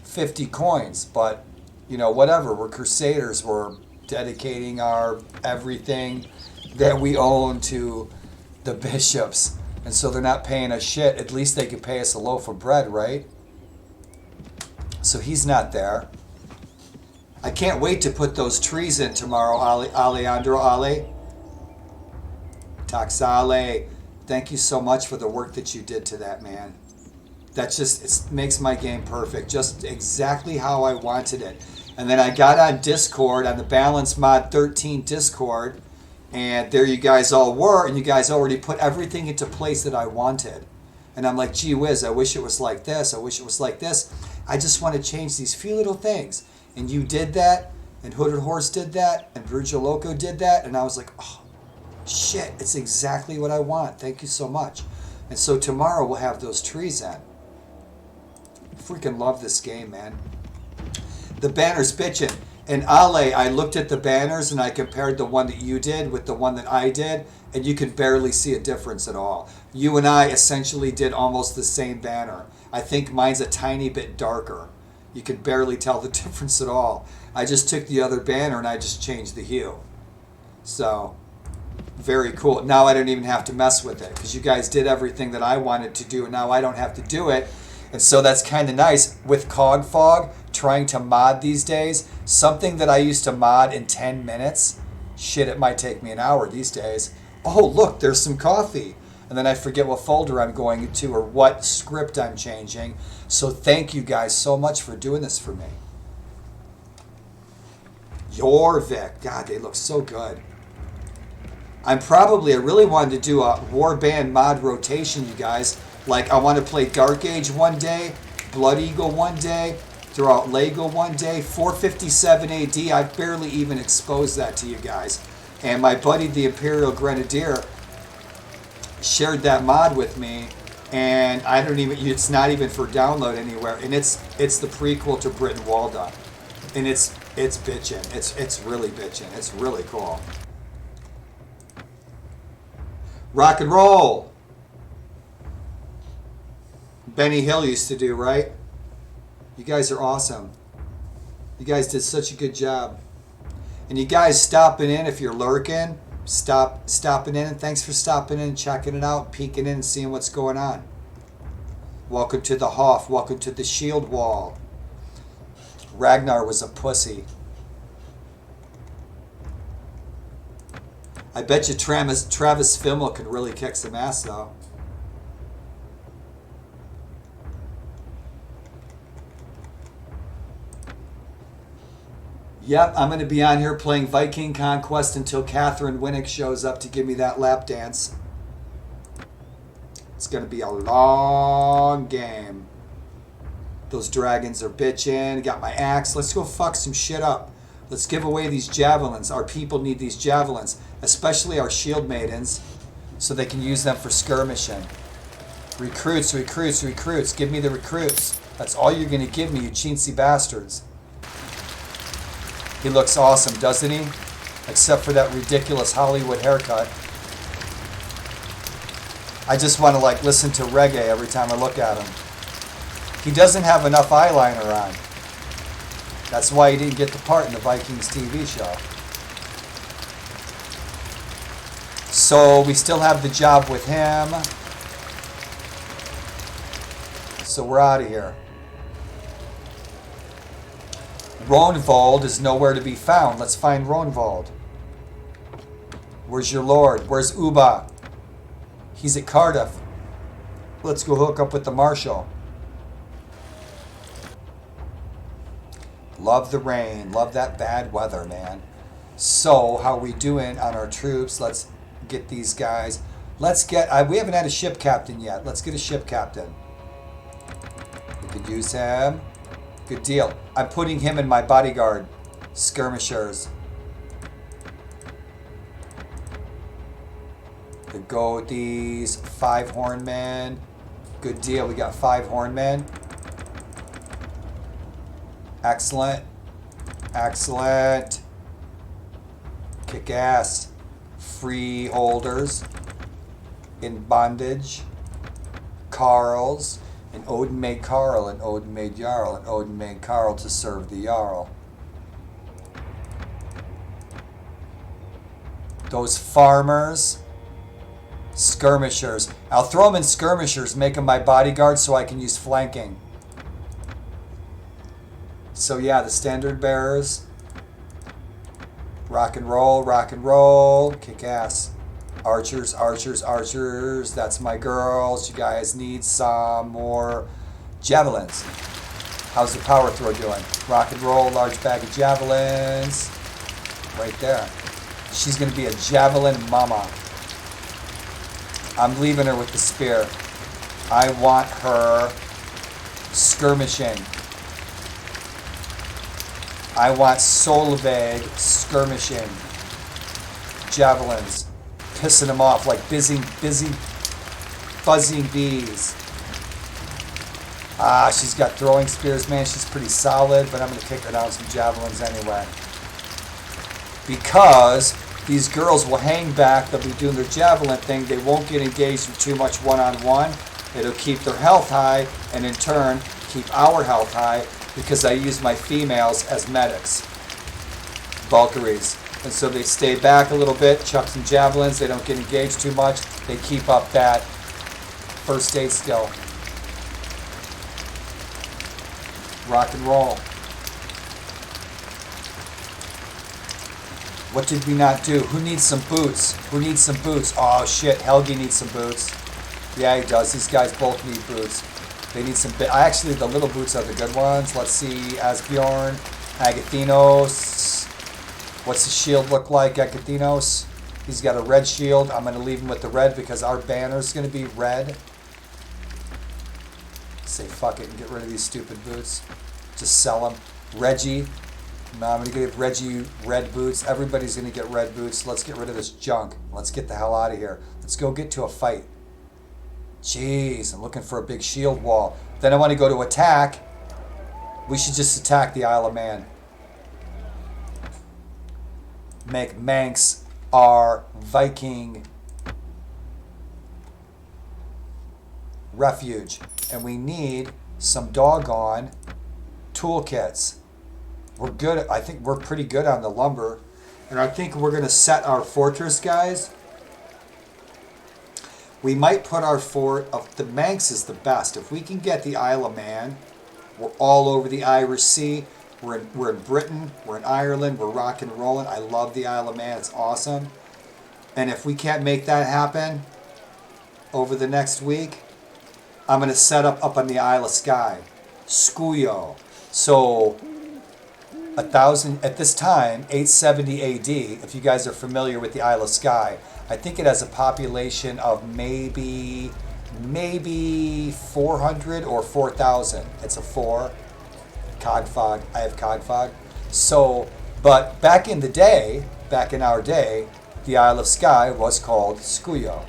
50 coins, but you know, whatever. We're crusaders. We're dedicating our everything that we own to the bishops. And so they're not paying us shit. At least they could pay us a loaf of bread, right? So he's not there. I can't wait to put those trees in tomorrow, Alejandro Ale. Taxale. Thank you so much for the work that you did to that, man. That just it makes my game perfect. Just exactly how I wanted it. And then I got on Discord, on the Balance Mod 13 Discord, and there you guys all were, and you guys already put everything into place that I wanted. And I'm like, gee whiz, I wish it was like this. I wish it was like this. I just want to change these few little things. And you did that, and Hooded Horse did that, and Virgil Loco did that, and I was like, oh, shit, it's exactly what I want. Thank you so much. And so tomorrow we'll have those trees in. Freaking love this game, man. The banner's bitching. And Ale, I looked at the banners and I compared the one that you did with the one that I did, and you can barely see a difference at all. You and I essentially did almost the same banner. I think mine's a tiny bit darker. You can barely tell the difference at all. I just took the other banner and I just changed the hue. So, very cool. Now I don't even have to mess with it because you guys did everything that I wanted to do, and now I don't have to do it. And so that's kind of nice. With Cogfog, trying to mod these days, something that I used to mod in 10 minutes, shit, it might take me an hour these days. Oh, look, there's some coffee. And then I forget what folder I'm going to or what script I'm changing. So thank you guys so much for doing this for me. Jorvik. God, they look so good. I really wanted to do a Warband mod rotation, you guys. Like, I want to play Dark Age one day, Blood Eagle one day, throw out Lego one day, 457 AD. I barely even exposed that to you guys. And my buddy, the Imperial Grenadier, shared that mod with me. And it's not even for download anywhere. And it's the prequel to Britain Walda. And it's bitchin'. It's really bitchin'. It's really cool. Rock and roll. Benny Hill used to do, right? You guys are awesome. You guys did such a good job. And you guys stopping in, if you're lurking, stopping in, and thanks for stopping in and checking it out, peeking in and seeing what's going on. Welcome to the Hoff. Welcome to the Shield Wall. Ragnar was a pussy. I bet you Travis Fimmel could really kick some ass, though. Yep, I'm going to be on here playing Viking Conquest until Catherine Winnick shows up to give me that lap dance. It's going to be a long game. Those dragons are bitching. Got my axe. Let's go fuck some shit up. Let's give away these javelins. Our people need these javelins, especially our shield maidens, so they can use them for skirmishing. Recruits, recruits, recruits. Give me the recruits. That's all you're going to give me, you chintzy bastards. He looks awesome, doesn't he? Except for that ridiculous Hollywood haircut. I just want to like listen to reggae every time I look at him. He doesn't have enough eyeliner on. That's why he didn't get the part in the Vikings TV show. So we still have the job with him. So we're out of here. Ronvald is nowhere to be found. Let's find Ronvald. Where's your lord? Where's Uba? He's at Cardiff. Let's go hook up with the Marshal. Love the rain. Love that bad weather, man. So, how are we doing on our troops? Let's get these guys. Let's get... we haven't had a ship captain yet. Let's get a ship captain. We could use him. Good deal. I'm putting him in my bodyguard. Skirmishers. The Goathies. 5 hornmen. Good deal. We got 5 hornmen. Excellent. Excellent. Kick ass. Freeholders. In bondage. Carls. And Odin made Carl, and Odin made Jarl, and Odin made Carl to serve the Jarl. Those farmers, skirmishers. I'll throw them in skirmishers, make them my bodyguard so I can use flanking. So yeah, the standard bearers. Rock and roll, kick ass. Archers, archers, archers. That's my girls. You guys need some more javelins. How's the power throw doing? Rock and roll, large bag of javelins. Right there. She's going to be a javelin mama. I'm leaving her with the spear. I want her skirmishing. I want Solveig skirmishing. Javelins. Pissing them off like busy buzzing bees. She's got throwing spears, man. She's pretty solid, but I'm going to kick her down some javelins anyway. Because these girls will hang back. They'll be doing their javelin thing. They won't get engaged with too much one-on-one. It'll keep their health high, and in turn, keep our health high, because I use my females as medics. Valkyries. And so they stay back a little bit, chuck some javelins, they don't get engaged too much, they keep up that first aid skill. Rock and roll. What did we not do? Who needs some boots? Who needs some boots? Oh shit, Helgi needs some boots. Yeah, he does. These guys both need boots. They need some... Actually, the little boots are the good ones. Let's see. Asbjorn, Agathinos. What's the shield look like, Agathinos? He's got a red shield. I'm going to leave him with the red because our banner's going to be red. Say fuck it and get rid of these stupid boots. Just sell them. Reggie. No, I'm going to give Reggie red boots. Everybody's going to get red boots. Let's get rid of this junk. Let's get the hell out of here. Let's go get to a fight. Jeez, I'm looking for a big shield wall. Then I want to go to attack. We should just attack the Isle of Man. Make Manx our Viking refuge. And we need some doggone toolkits. We're good. I think we're pretty good on the lumber. And I think we're going to set our fortress, guys. We might put our fort of the Manx is the best. If we can get the Isle of Man, we're all over the Irish Sea. We're in Britain. We're in Ireland. We're rock and rolling. I love the Isle of Man. It's awesome. And if we can't make that happen over the next week, I'm going to set up on the Isle of Skye. Scuyo. So 1,000 at this time, 870 AD, if you guys are familiar with the Isle of Skye, I think it has a population of maybe 400 or 4,000. It's a 4. Cogfog. I have Cogfog. So, but back in our day, the Isle of Skye was called Scuyo.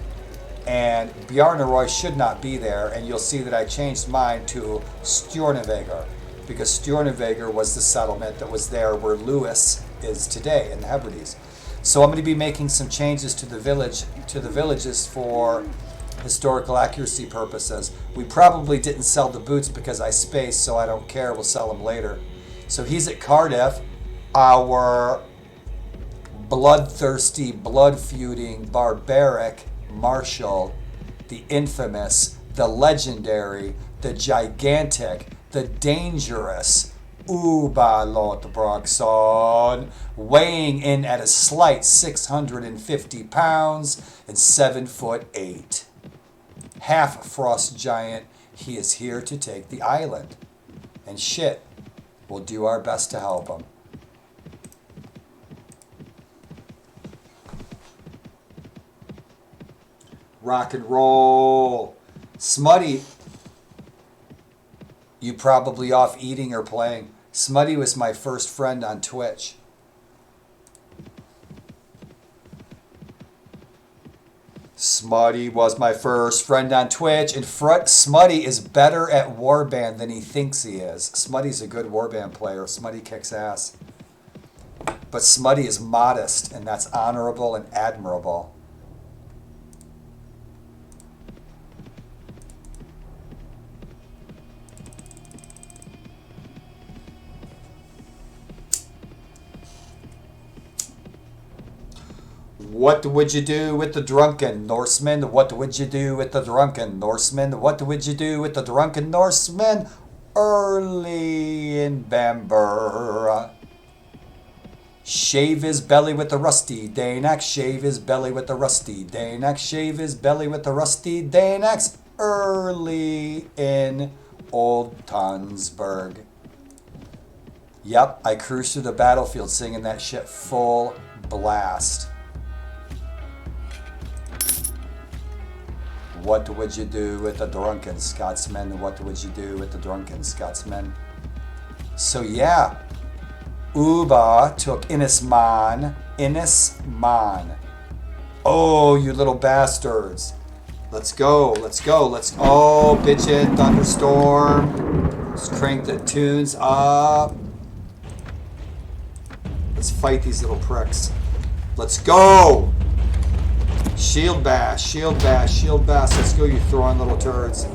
And Bjarnaroy should not be there, and you'll see that I changed mine to Stjornevegar, because Stjornevegar was the settlement that was there where Lewis is today in the Hebrides. So I'm going to be making some changes to the villages for historical accuracy purposes. We probably didn't sell the boots because I spaced, so I don't care. We'll sell them later. So he's at Cardiff, our bloodthirsty, blood-feuding, barbaric marshal, the infamous, the legendary, the gigantic, the dangerous Uba Lotbroxon, weighing in at a slight 650 pounds and 7'8". Half frost giant, he is here to take the island. And shit, we'll do our best to help him. Rock and roll. Smutty, you probably off eating or playing. Smutty was my first friend on Twitch. Smutty was my first friend on Twitch. And Smutty is better at Warband than he thinks he is. Smutty's a good Warband player. Smutty kicks ass. But Smutty is modest, and that's honorable and admirable. What would you do with the drunken Norseman? What would you do with the drunken Norseman? What would you do with the drunken Norseman? Early in Bamber. Shave his belly with the rusty Danax. Shave his belly with the rusty Danax. Shave his belly with the rusty Danax. Early in Old Tonsberg. Yep, I cruised through the battlefield singing that shit full blast. What would you do with the drunken Scotsman? What would you do with the drunken Scotsman? So yeah, Uba took Innisman. Oh, you little bastards. Let's go, let's go, let's... Oh, bitch it, thunderstorm. Let's crank the tunes up. Let's fight these little pricks. Let's go! Shield bash, shield bash, shield bash. Let's go, you throwing little turds.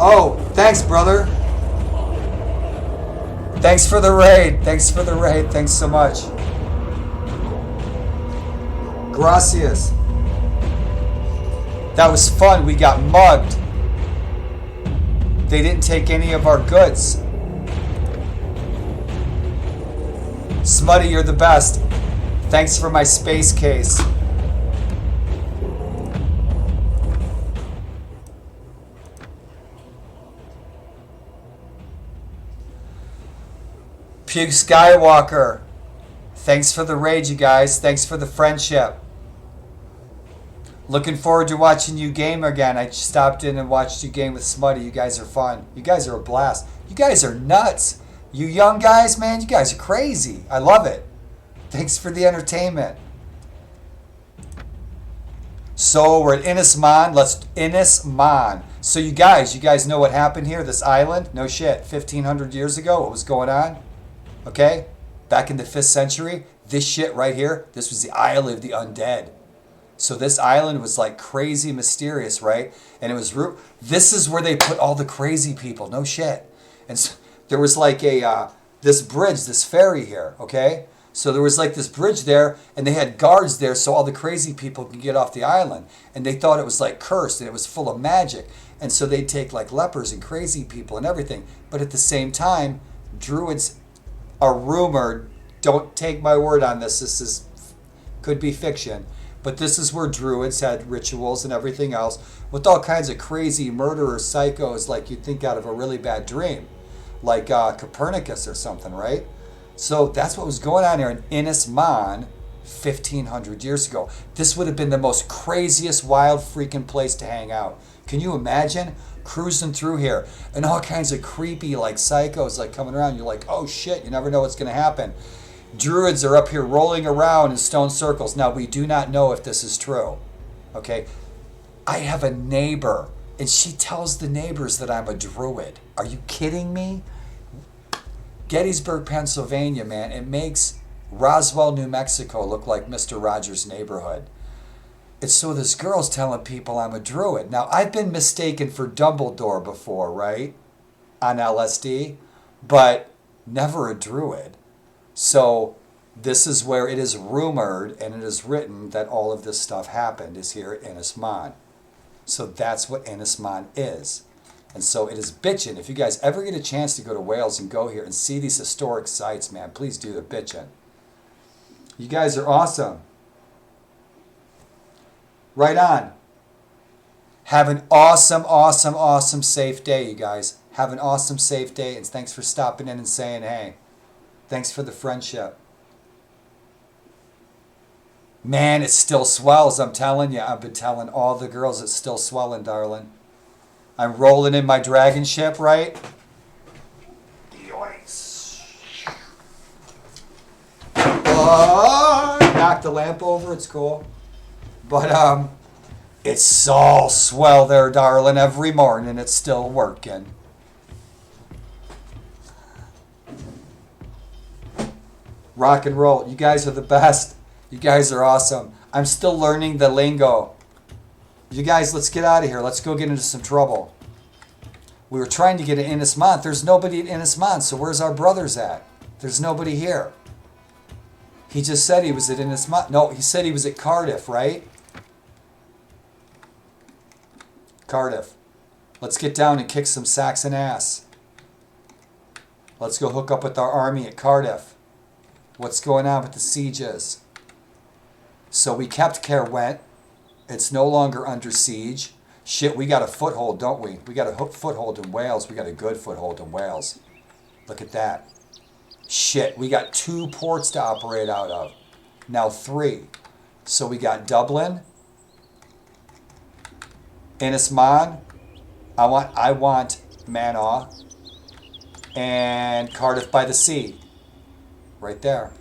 Oh, thanks, brother. Thanks for the raid. Thanks for the raid. Thanks so much. Gracias. That was fun. We got mugged. They didn't take any of our goods. Smutty, you're the best. Thanks for my space case. Puke Skywalker. Thanks for the rage, you guys. Thanks for the friendship. Looking forward to watching you game again. I stopped in and watched you game with Smutty. You guys are fun. You guys are a blast. You guys are nuts. You young guys, man, you guys are crazy. I love it. Thanks for the entertainment. So we're at Innis Mon. Innis Mon. So you guys know what happened here? This island? No shit. 1,500 years ago, what was going on? Okay? Back in the 5th century, this shit right here, this was the Isle of the Undead. So this island was like crazy mysterious, right? And it was, this is where they put all the crazy people. No shit. And so there was like this bridge, this ferry here, okay? So there was like this bridge there, and they had guards there so all the crazy people could get off the island. And they thought it was like cursed, and it was full of magic. And so they'd take like lepers and crazy people and everything. But at the same time, druids are rumored, don't take my word on this, could be fiction, but this is where druids had rituals and everything else with all kinds of crazy murderer psychos like you'd think out of a really bad dream, like Copernicus or something, right? So that's what was going on here in Innis Mon 1,500 years ago. This would have been the most craziest, wild freaking place to hang out. Can you imagine cruising through here and all kinds of creepy like psychos like coming around? You're like, oh shit, you never know what's going to happen. Druids are up here rolling around in stone circles. Now, we do not know if this is true. Okay? I have a neighbor, and she tells the neighbors that I'm a druid. Are you kidding me? Gettysburg, Pennsylvania, man. It makes Roswell, New Mexico look like Mr. Rogers' neighborhood. It's so this girl's telling people I'm a druid. Now, I've been mistaken for Dumbledore before, right? On LSD, but never a druid. So this is where it is rumored and it is written that all of this stuff happened is here at Innis Mon. So that's what Innis Mon is. And so it is bitchin'. If you guys ever get a chance to go to Wales and go here and see these historic sites, man, please do. They're bitchin'. You guys are awesome. Right on. Have an awesome, awesome, awesome safe day, you guys. Have an awesome safe day, and thanks for stopping in and saying hey. Thanks for the friendship. Man, it still swells, I'm telling you. I've been telling all the girls it's still swelling, darling. I'm rolling in my dragon ship, right? Yoinks. Oh, knocked the lamp over, it's cool. But it's all swell there, darling. Every morning it's still working. Rock and roll. You guys are the best. You guys are awesome. I'm still learning the lingo. You guys, let's get out of here. Let's go get into some trouble. We were trying to get to Innis Mon. There's nobody at Innis Mon, so where's our brothers at? There's nobody here. He just said he was at Innis Mon. No, he said he was at Cardiff, right? Cardiff. Let's get down and kick some Saxon ass. Let's go hook up with our army at Cardiff. What's going on with the sieges? So we kept Caerwent. It's no longer under siege. Shit, we got a foothold, don't we? We got a foothold in Wales. We got a good foothold in Wales. Look at that. Shit, we got 2 ports to operate out of. Now 3. So we got Dublin, Innis Mon. I want Manaw, and Cardiff by the Sea. Right there.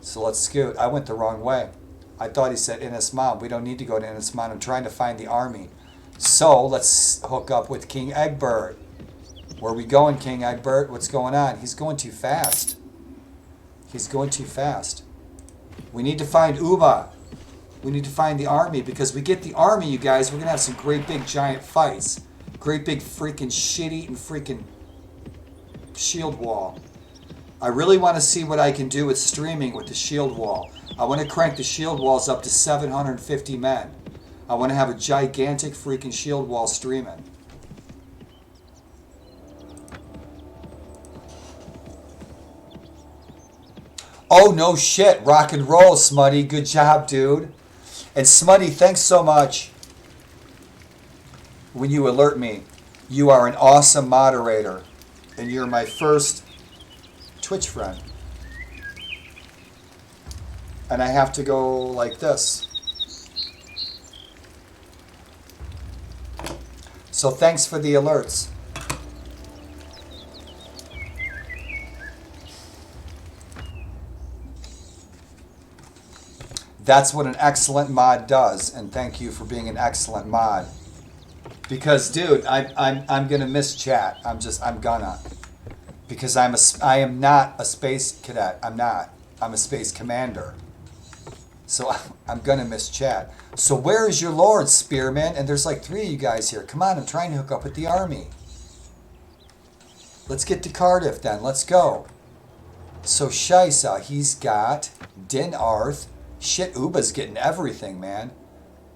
So let's scoot. I went the wrong way. I thought he said Innis Mon. We don't need to go to Innis Mon. I'm trying to find the army. So let's hook up with King Egbert. Where are we going, King Egbert? What's going on? He's going too fast. He's going too fast. We need to find Uba. We need to find the army, because we get the army, you guys, we're going to have some great big giant fights. Great big freaking shit-eating freaking shield wall. I really want to see what I can do with streaming with the shield wall. I want to crank the shield walls up to 750 men. I want to have a gigantic freaking shield wall streaming. Oh, no shit. Rock and roll, Smutty. Good job, dude. And Smutty, thanks so much when you alert me. You are an awesome moderator. And you're my first Twitch friend. And I have to go like this. So thanks for the alerts. That's what an excellent mod does, and thank you for being an excellent mod. Because, dude, I'm gonna miss chat. I'm gonna, because I am not a space cadet. I'm not. I'm a space commander. So I'm gonna miss chat. So where is your lord, Spearman? And there's like 3 of you guys here. Come on, I'm trying to hook up with the army. Let's get to Cardiff then. Let's go. So Shisa, he's got Din Arth. Shit, Uba's getting everything, man.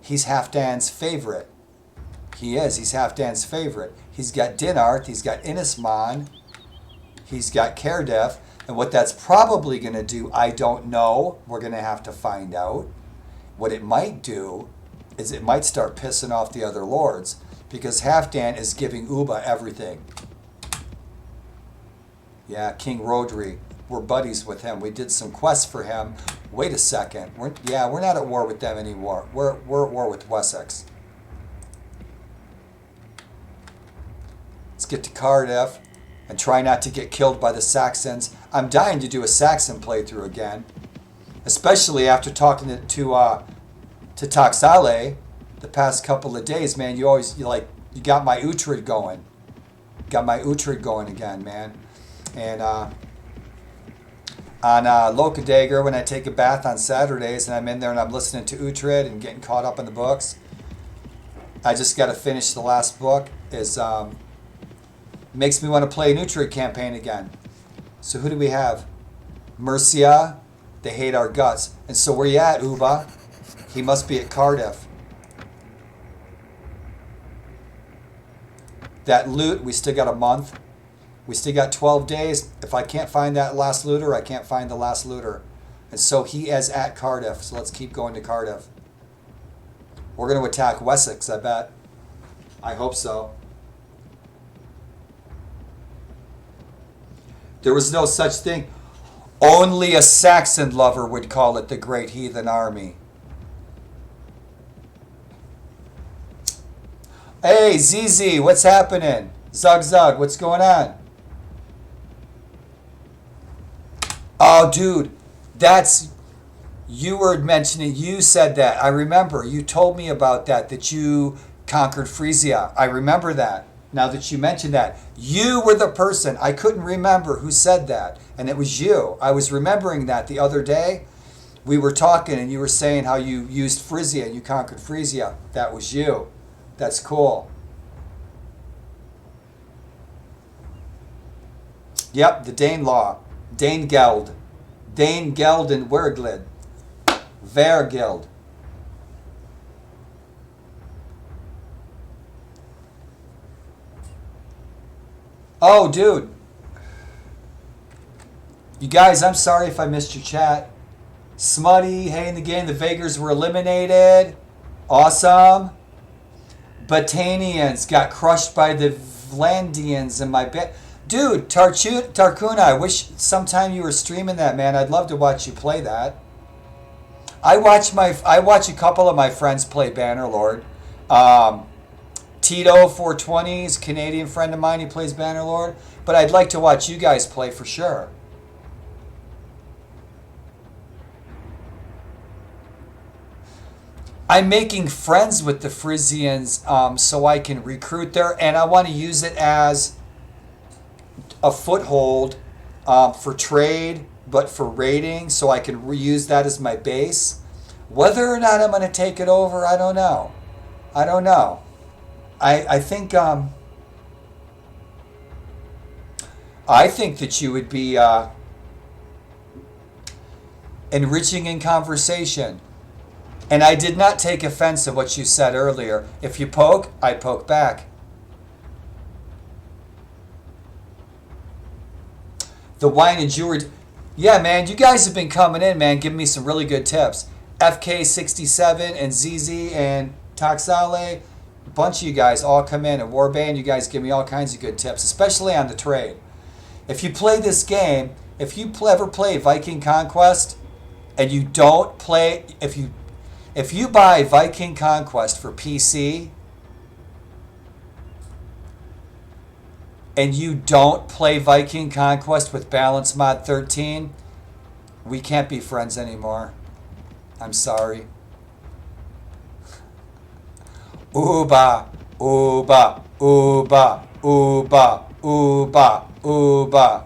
He's Halfdan's favorite. He is. He's Halfdan's favorite. He's got Din Arth. He's got Innismon. He's got Cardiff. And what that's probably going to do, I don't know. We're going to have to find out. What it might do is it might start pissing off the other lords, because Halfdan is giving Uba everything. Yeah, King Rodri. We're buddies with him. We did some quests for him. Wait a second. We're not at war with them anymore. We're at war with Wessex. Let's get to Cardiff and try not to get killed by the Saxons. I'm dying to do a Saxon playthrough again, especially after talking to Taxale the past couple of days, man. You got my Uhtred going. Got my Uhtred going again, man. And on Lokadagr, when I take a bath on Saturdays and I'm in there and I'm listening to Uhtred and getting caught up in the books, I just got to finish the last book. Makes me want to play an Uhtred campaign again. So who do we have? Mercia. They hate our guts. And so where you at, Uba? He must be at Cardiff. That loot, we still got a month. We still got 12 days. If I can't find that last looter, I can't find the last looter. And so he is at Cardiff. So let's keep going to Cardiff. We're going to attack Wessex, I bet. I hope so. There was no such thing. Only a Saxon lover would call it the Great Heathen Army. Hey, ZZ, what's happening? Zug Zug, what's going on? Oh, dude, you were mentioning, you said that. I remember. You told me about that you conquered Frisia. I remember that. Now that you mentioned that, you were the person, I couldn't remember who said that, and it was you. I was remembering that the other day. We were talking, and you were saying how you used Frisia and you conquered Frisia. That was you. That's cool. Yep, the Dane law. Danegeld. Danegeld and Werglid. Vergild. Oh, dude. You guys, I'm sorry if I missed your chat. Smutty, hey in the game, the Vagars were eliminated. Awesome. Batanians got crushed by the Vlandians in my bed. Dude, Tarkuna, I wish sometime you were streaming that, man. I'd love to watch you play that. I watch a couple of my friends play Bannerlord. Tito 420's Canadian friend of mine, he plays Bannerlord. But I'd like to watch you guys play for sure. I'm making friends with the Frisians so I can recruit there, and I want to use it as a foothold for trade, but for raiding, so I can reuse that as my base. Whether or not I'm going to take it over, I don't know. I think that you would be enriching in conversation. And I did not take offense of what you said earlier. If you poke, I poke back. The wine and jewelry. Yeah, man, you guys have been coming in, man, giving me some really good tips. FK67 and ZZ and Taxale, a bunch of you guys all come in. And Warband, you guys give me all kinds of good tips, especially on the trade. If you play this game, if you ever play Viking Conquest and you don't play, if you buy Viking Conquest for PC and you don't play Viking Conquest with Balance Mod 13, we can't be friends anymore. I'm sorry. Uba, uba, uba, uba, uba, uba.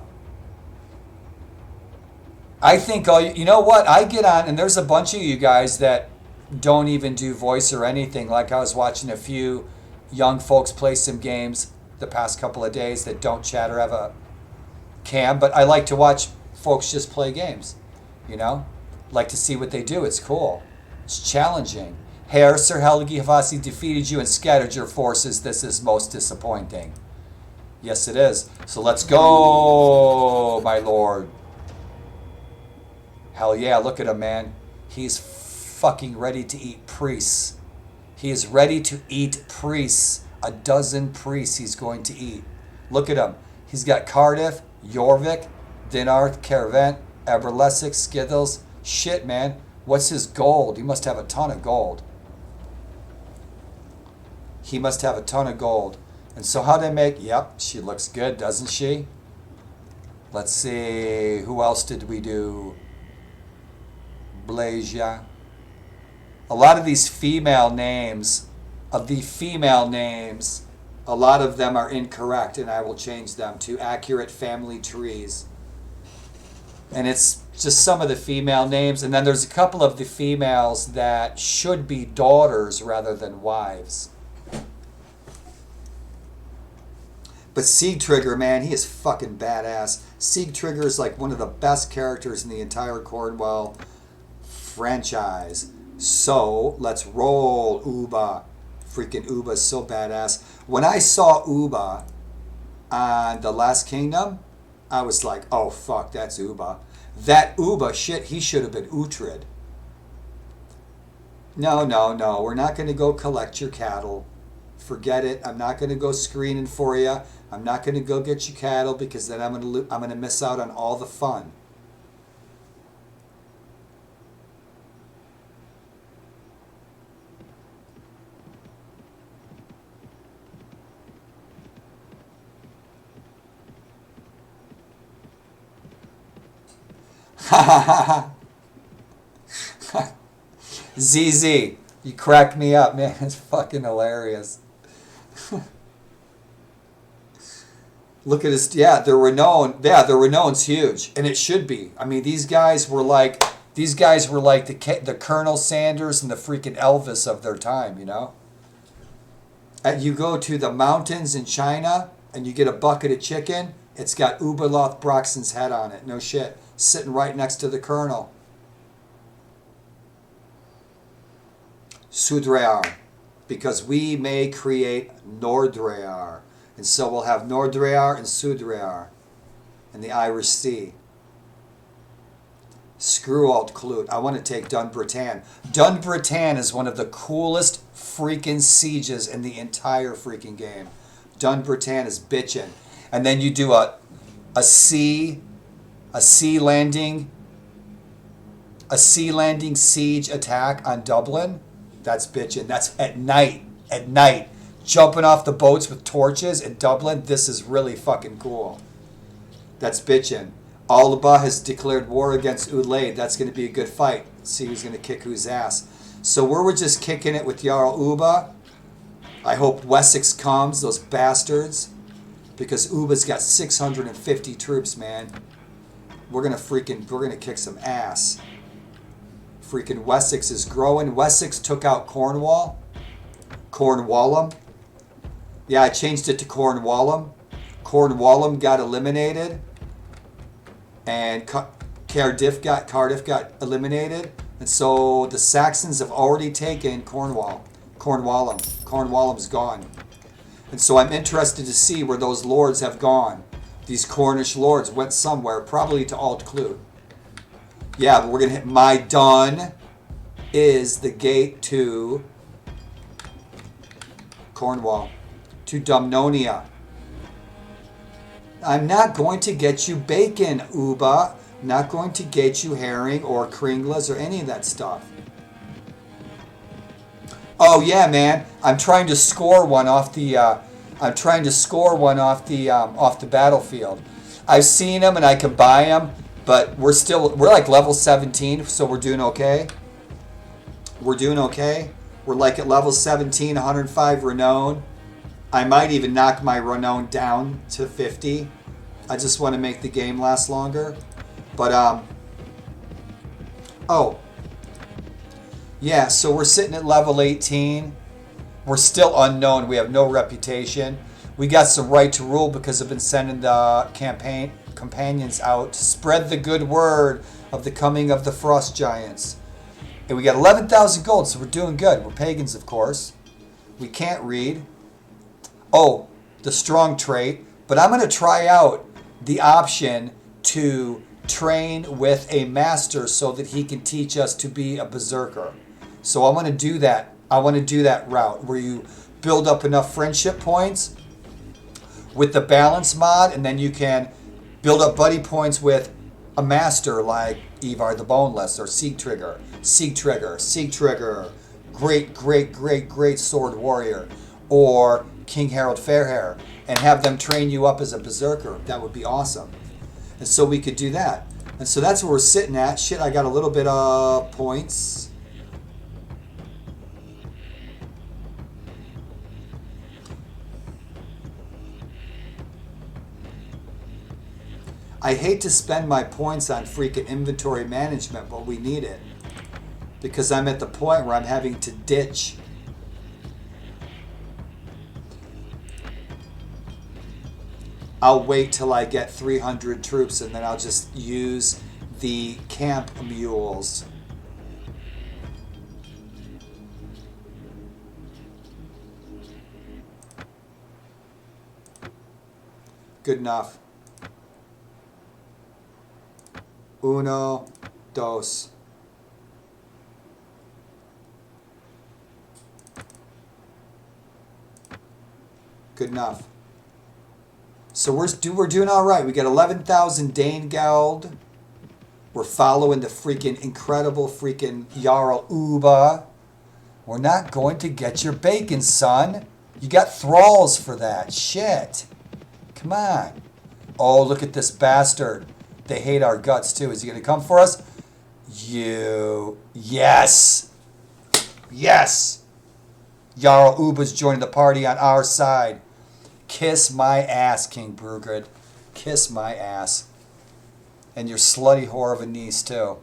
I think you know what? I get on, and there's a bunch of you guys that don't even do voice or anything. Like I was watching a few young folks play some games the past couple of days that don't chat or have a cam, but I like to watch folks just play games, you know? Like to see what they do. It's cool. It's challenging. Herr, Sir Helgi Havasi defeated you and scattered your forces. This is most disappointing. Yes, it is. So let's go, my lord. Hell yeah, look at him, man. He's fucking ready to eat priests. He is ready to eat priests. A dozen priests he's going to eat. Look at him. He's got Cardiff, Jorvik, Dinarth, Caravent, Aberlesic, Skithels. Shit, man. What's his gold? He must have a ton of gold. He must have a ton of gold. And so how they make... Yep, she looks good, doesn't she? Let's see. Who else did we do? Blazia. A lot of these female names, a lot of them are incorrect, and I will change them to accurate family trees. And it's just some of the female names, and then there's a couple of the females that should be daughters rather than wives. But Sieg Trigger, man, he is fucking badass. Sieg Trigger is like one of the best characters in the entire Cornwall franchise. So let's roll Uba. Freaking Uba is so badass. When I saw Uba on The Last Kingdom, I was like, oh fuck, that's Uba. That Uba, shit, he should have been Uhtred. No, we're not going to go collect your cattle. Forget it. I'm not going to go screening for you. I'm not going to go get your cattle because then I'm going to miss out on all the fun. ZZ, you crack me up, man. It's fucking hilarious. Look at this. Yeah, the renown. Yeah, the renown's huge, and it should be. I mean, these guys were like the Colonel Sanders and the freaking Elvis of their time. You know. And you go to the mountains in China, and you get a bucket of chicken. It's got Ubaloth Broxton's head on it. No shit. Sitting right next to the Colonel. Sudrear. Because we may create Nordrear. And so we'll have Nordrear and Sudrear in the Irish Sea. Screw Alt Clute. I want to take Dunbritain. Dunbritain is one of the coolest freaking sieges in the entire freaking game. Dunbritain is bitchin'. And then you do a sea landing siege attack on Dublin. That's bitchin'. That's at night. At night. Jumping off the boats with torches in Dublin. This is really fucking cool. That's bitchin'. Alba has declared war against Ulaid. That's going to be a good fight. Let's see who's going to kick whose ass. So we're just kicking it with Jarl Uba. I hope Wessex comes, those bastards. Because Uba's got 650 troops, man. We're gonna kick some ass. Freaking Wessex is growing. Wessex took out Cornwall. Cornwallum. Yeah, I changed it to Cornwallum. Cornwallum got eliminated. And Cardiff got eliminated. And so the Saxons have already taken Cornwall. Cornwallum. Cornwallum's gone. And so I'm interested to see where those lords have gone. These Cornish lords went somewhere, probably to Alt-Clute. Yeah, but we're going to hit Maidon is the gate to Cornwall, to Dumnonia. I'm not going to get you bacon, Uba. Not going to get you herring or kringlas or any of that stuff. Oh yeah, man. I'm trying to score one off the. Off the battlefield. I've seen them and I can buy them, but we're like level 17, so we're doing okay. We're doing okay. We're like at level 17, 105 renown. I might even knock my renown down to 50. I just want to make the game last longer. But oh. Yeah, so we're sitting at level 18. We're still unknown. We have no reputation. We got some right to rule because I've been sending the companions out to spread the good word of the coming of the frost giants. And we got 11,000 gold, so we're doing good. We're pagans, of course. We can't read. Oh, the strong trait. But I'm going to try out the option to train with a master so that he can teach us to be a berserker. So I want to do that. I want to do that route where you build up enough friendship points with the balance mod, and then you can build up buddy points with a master like Ivar the Boneless or Sigtrigger. Great sword warrior, or King Harold Fairhair, and have them train you up as a berserker. That would be awesome. And so we could do that. And so that's where we're sitting at. Shit, I got a little bit of points. I hate to spend my points on freaking inventory management, but we need it. Because I'm at the point where I'm having to ditch. I'll wait till I get 300 troops and then I'll just use the camp mules. Good enough. Uno, dos. Good enough. So we're doing all right. We got 11,000 Dane Geld. We're following the freaking incredible freaking Jarl Uba. We're not going to get your bacon, son. You got thralls for that. Shit. Come on. Oh, look at this bastard. They hate our guts, too. Is he going to come for us? You. Yes. Yes. Jarl Uba's joining the party on our side. Kiss my ass, King Brugrid. Kiss my ass. And your slutty whore of a niece, too.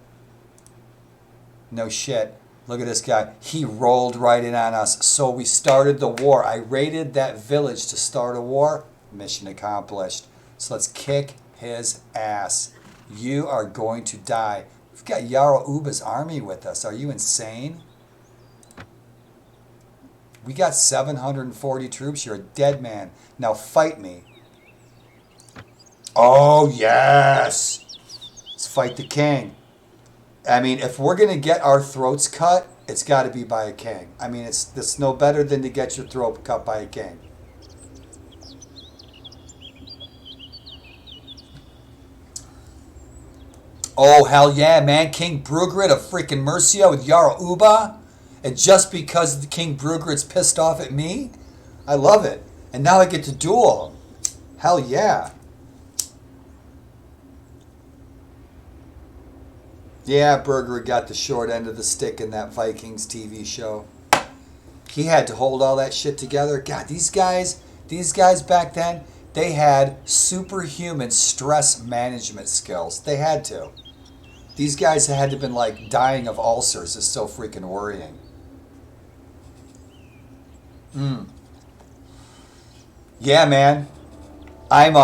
No shit. Look at this guy. He rolled right in on us. So we started the war. I raided that village to start a war. Mission accomplished. So let's kick his ass. You are going to die. We've got Jarl Uba's army with us. Are you insane? We got 740 troops. You're a dead man. Now fight me. Oh, yes. Let's fight the king. I mean, if we're going to get our throats cut, it's got to be by a king. I mean, it's no better than to get your throat cut by a king. Oh, hell yeah, man. King Brugrid of freaking Mercia with Jarl Uba. And just because the King Brugrid's pissed off at me? I love it. And now I get to duel him. Hell yeah. Yeah, Brugrid got the short end of the stick in that Vikings TV show. He had to hold all that shit together. God, these guys back then, they had superhuman stress management skills. They had to. These guys had to have been like dying of ulcers. It's so freaking worrying. Yeah, man. I'm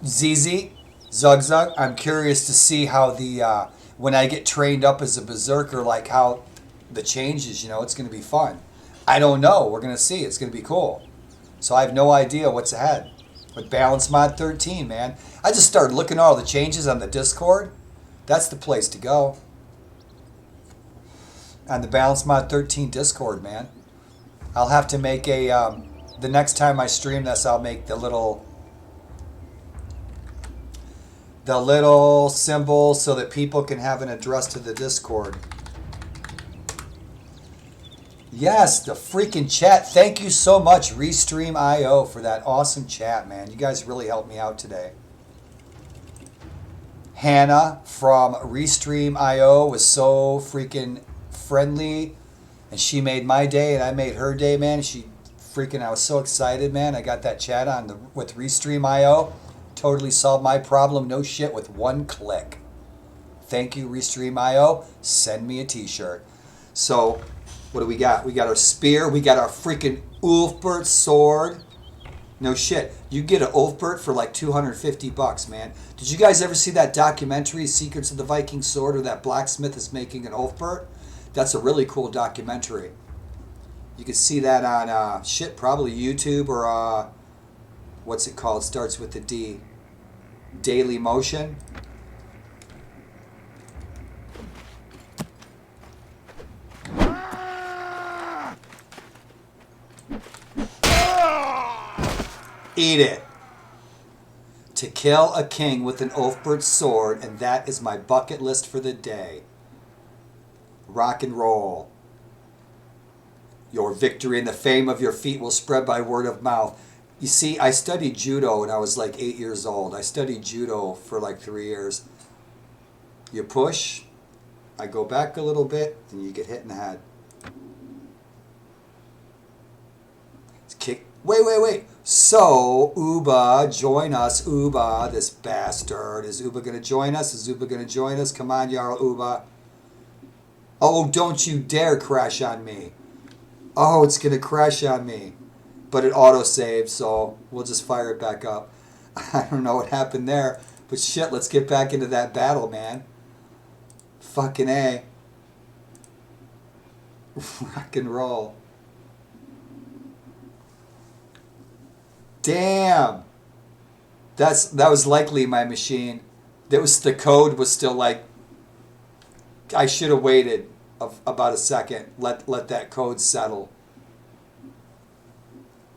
ZZ. Zug Zug, I'm curious to see how the when I get trained up as a berserker, like how the changes. You know, it's going to be fun. I don't know. We're going to see. It's going to be cool. So I have no idea what's ahead. With Balance Mod 13, man, I just started looking at all the changes on the Discord. That's the place to go. On the Balance Mod 13 Discord, man. I'll have to make a the next time I stream this, I'll make the little symbol so that people can have an address to the Discord. Yes, the freaking chat. Thank you so much, Restream.io, for that awesome chat, man. You guys really helped me out today. Hannah from Restream.io was so freaking friendly, and she made my day, and I made her day, man. I was so excited, man. I got that chat on with Restream.io. Totally solved my problem, no shit, with one click. Thank you, Restream.io. Send me a t-shirt. So, what do we got? We got our spear. We got our freaking Ulfbert sword. No shit. You get an Ulfbert for like $250, man. Did you guys ever see that documentary, Secrets of the Viking Sword, or that blacksmith is making an Ulfbert? That's a really cool documentary. You can see that on, probably YouTube or, what's it called? It starts with the D. Daily Motion. Eat it. To kill a king with an Ulfbert sword, and that is my bucket list for the day. Rock and roll. Your victory and the fame of your feat will spread by word of mouth. You see, I studied judo when I was like 8 years old. I studied judo for like 3 years. You push, I go back a little bit, and you get hit in the head. Kick. Wait. So, Uba, join us. Uba, this bastard. Is Uba going to join us? Come on, Jarl Uba. Oh, don't you dare crash on me. Oh, it's going to crash on me. But it auto-saved, so we'll just fire it back up. I don't know what happened there. But shit, let's get back into that battle, man. Fucking A. Rock and roll. Damn. That was likely my machine. The code was still like, I should have waited about a second. Let that code settle.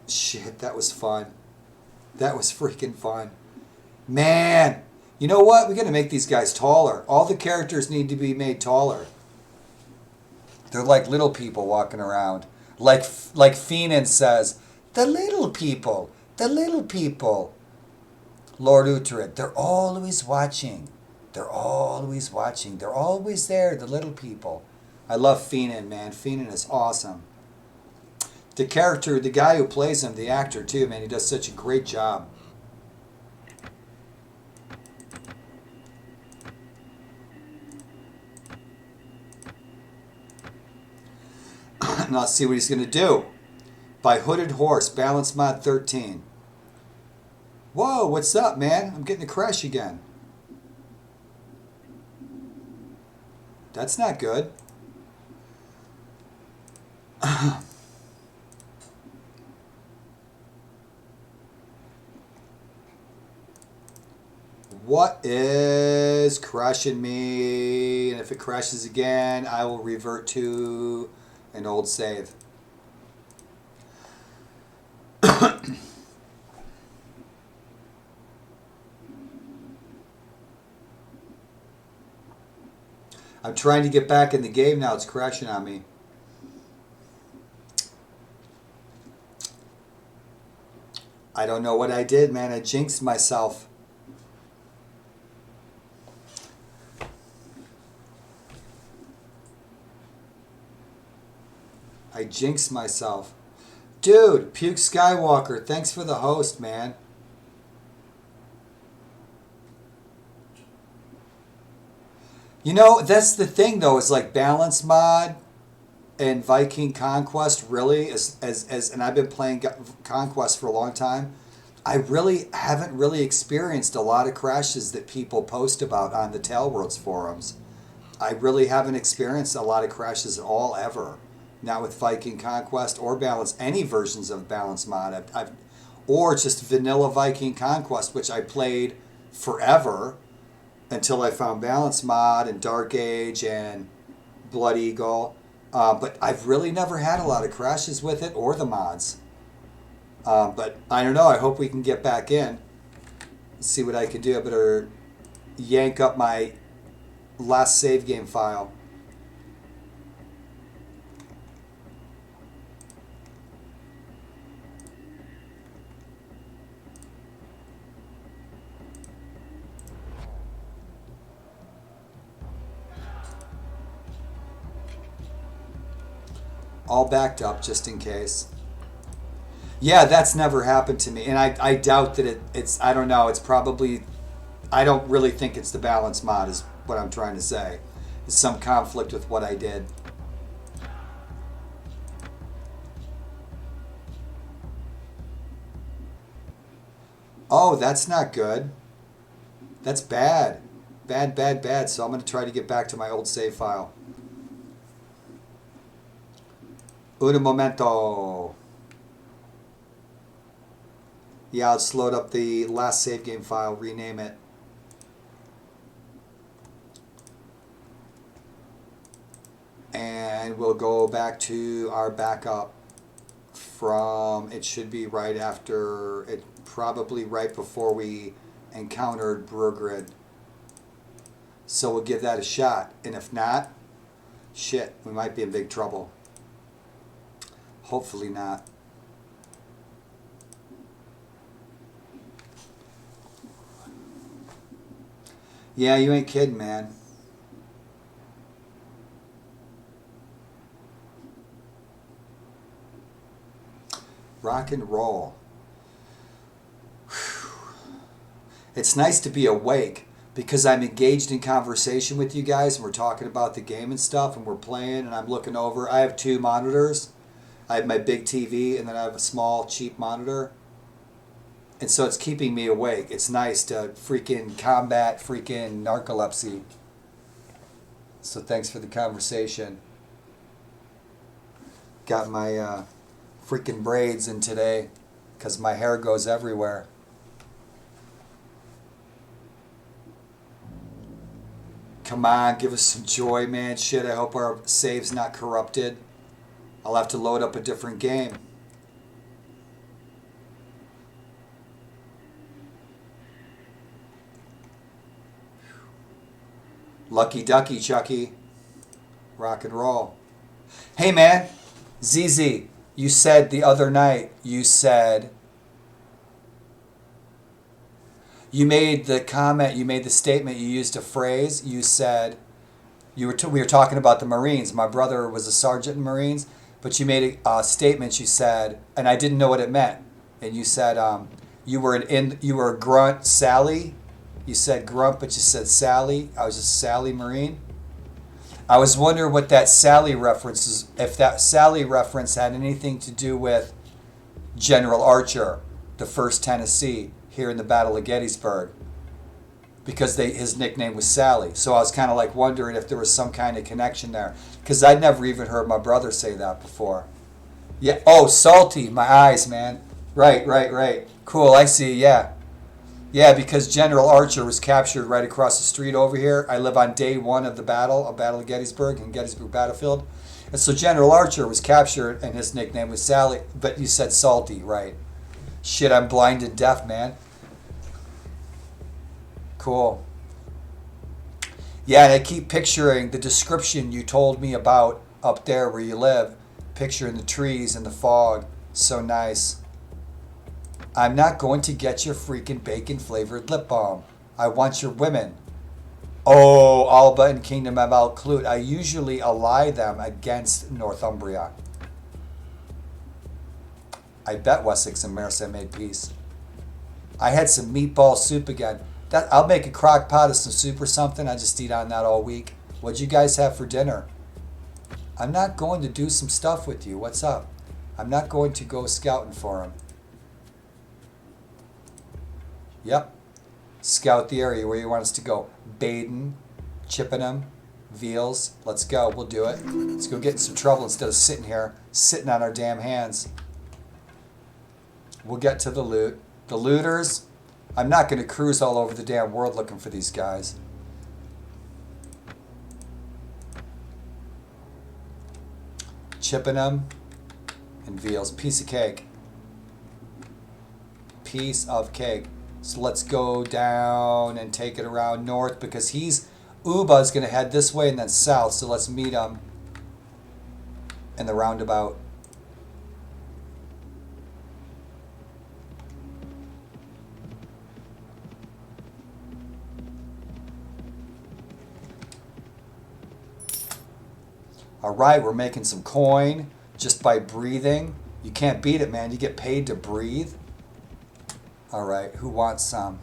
Shit, that was fun. That was freaking fun. Man, you know what? We got to make these guys taller. All the characters need to be made taller. They're like little people walking around. Like Feenan says, the little people. The little people. Lord Uhtred, they're always watching. They're always watching. They're always there, the little people. I love Feenan, man. Feenan is awesome. The character, the guy who plays him, the actor too, man, he does such a great job. Now let's see what he's going to do. By Hooded Horse, Balance Mod 13. Whoa, what's up, man? I'm getting a crash again. That's not good. What is crashing me? And if it crashes again, I will revert to an old save. I'm trying to get back in the game now. It's crashing on me. I don't know what I did, man. I jinxed myself. I jinxed myself. Dude, Puke Skywalker, thanks for the host, man. You know, that's the thing, though, is like Balance Mod and Viking Conquest really, and I've been playing Conquest for a long time. I really haven't really experienced a lot of crashes that people post about on the Tailworlds forums. I really haven't experienced a lot of crashes at all ever. Not with Viking Conquest or Balance, any versions of Balance mod. Or just vanilla Viking Conquest, which I played forever until I found Balance mod and Dark Age and Blood Eagle. But I've really never had a lot of crashes with it or the mods. But I don't know. I hope we can get back in. See what I can do. I better yank up my last save game file. All backed up just in case. Yeah, that's never happened to me. And I doubt that it's, I don't know, it's probably, I don't really think it's the balance mod is what I'm trying to say. It's some conflict with what I did. Oh, that's not good. That's bad. Bad, bad, bad. So I'm going to try to get back to my old save file. Un momento. Yeah, let's load up the last save game file, rename it. And we'll go back to our backup from, it should be right after, it probably right before we encountered Brugrid. So we'll give that a shot. And if not, shit, we might be in big trouble. Hopefully not. Yeah, you ain't kidding, man. Rock and roll. Whew. It's nice to be awake because I'm engaged in conversation with you guys and we're talking about the game and stuff and we're playing and I'm looking over. I have two monitors. I have my big TV and then I have a small cheap monitor. And so it's keeping me awake. It's nice to freaking combat freaking narcolepsy. So thanks for the conversation. Got my freaking braids in today because my hair goes everywhere. Come on, give us some joy, man. Shit, I hope our save's not corrupted. I'll have to load up a different game. Lucky ducky, Chucky. Rock and roll. Hey, man. ZZ, you said the other night, you said, you made the comment, you made the statement, you used a phrase, you said, we were talking about the Marines. My brother was a sergeant in Marines, but you made a statement, you said, and I didn't know what it meant. And you said you were a grunt Sally. You said grunt, but you said Sally. I was a Sally Marine. I was wondering what that Sally reference is, if that Sally reference had anything to do with General Archer, the 1st Tennessee, here in the Battle of Gettysburg. Because his nickname was Sally. So I was kind of like wondering if there was some kind of connection there. Because I'd never even heard my brother say that before. Yeah. Oh, salty. My eyes, man. Right. Cool. I see. Yeah. Yeah, because General Archer was captured right across the street over here. I live on day 1 of the Battle of Gettysburg, in Gettysburg Battlefield. And so General Archer was captured, and his nickname was Sally. But you said salty, right? Shit, I'm blind and deaf, man. Cool. Yeah, and I keep picturing the description you told me about up there where you live. Picturing the trees and the fog. So nice. I'm not going to get your freaking bacon-flavored lip balm. I want your women. Oh, Alba and Kingdom of Al-Clut. I usually ally them against Northumbria. I bet Wessex and Mercia made peace. I had some meatball soup again. I'll make a crock pot of some soup or something. I just eat on that all week. What'd you guys have for dinner? I'm not going to do some stuff with you. What's up? I'm not going to go scouting for him. Yep. Scout the area where you want us to go. Baden, Chippenham, Veals. Let's go. We'll do it. Let's go get in some trouble instead of sitting here, sitting on our damn hands. We'll get to the loot. The looters, I'm not going to cruise all over the damn world looking for these guys. Chippenham and Veals. Piece of cake. Piece of cake. So let's go down and take it around north because Uba's going to head this way and then south. So let's meet him in the roundabout. All right, we're making some coin just by breathing. You can't beat it, man. You get paid to breathe. All right, who wants some?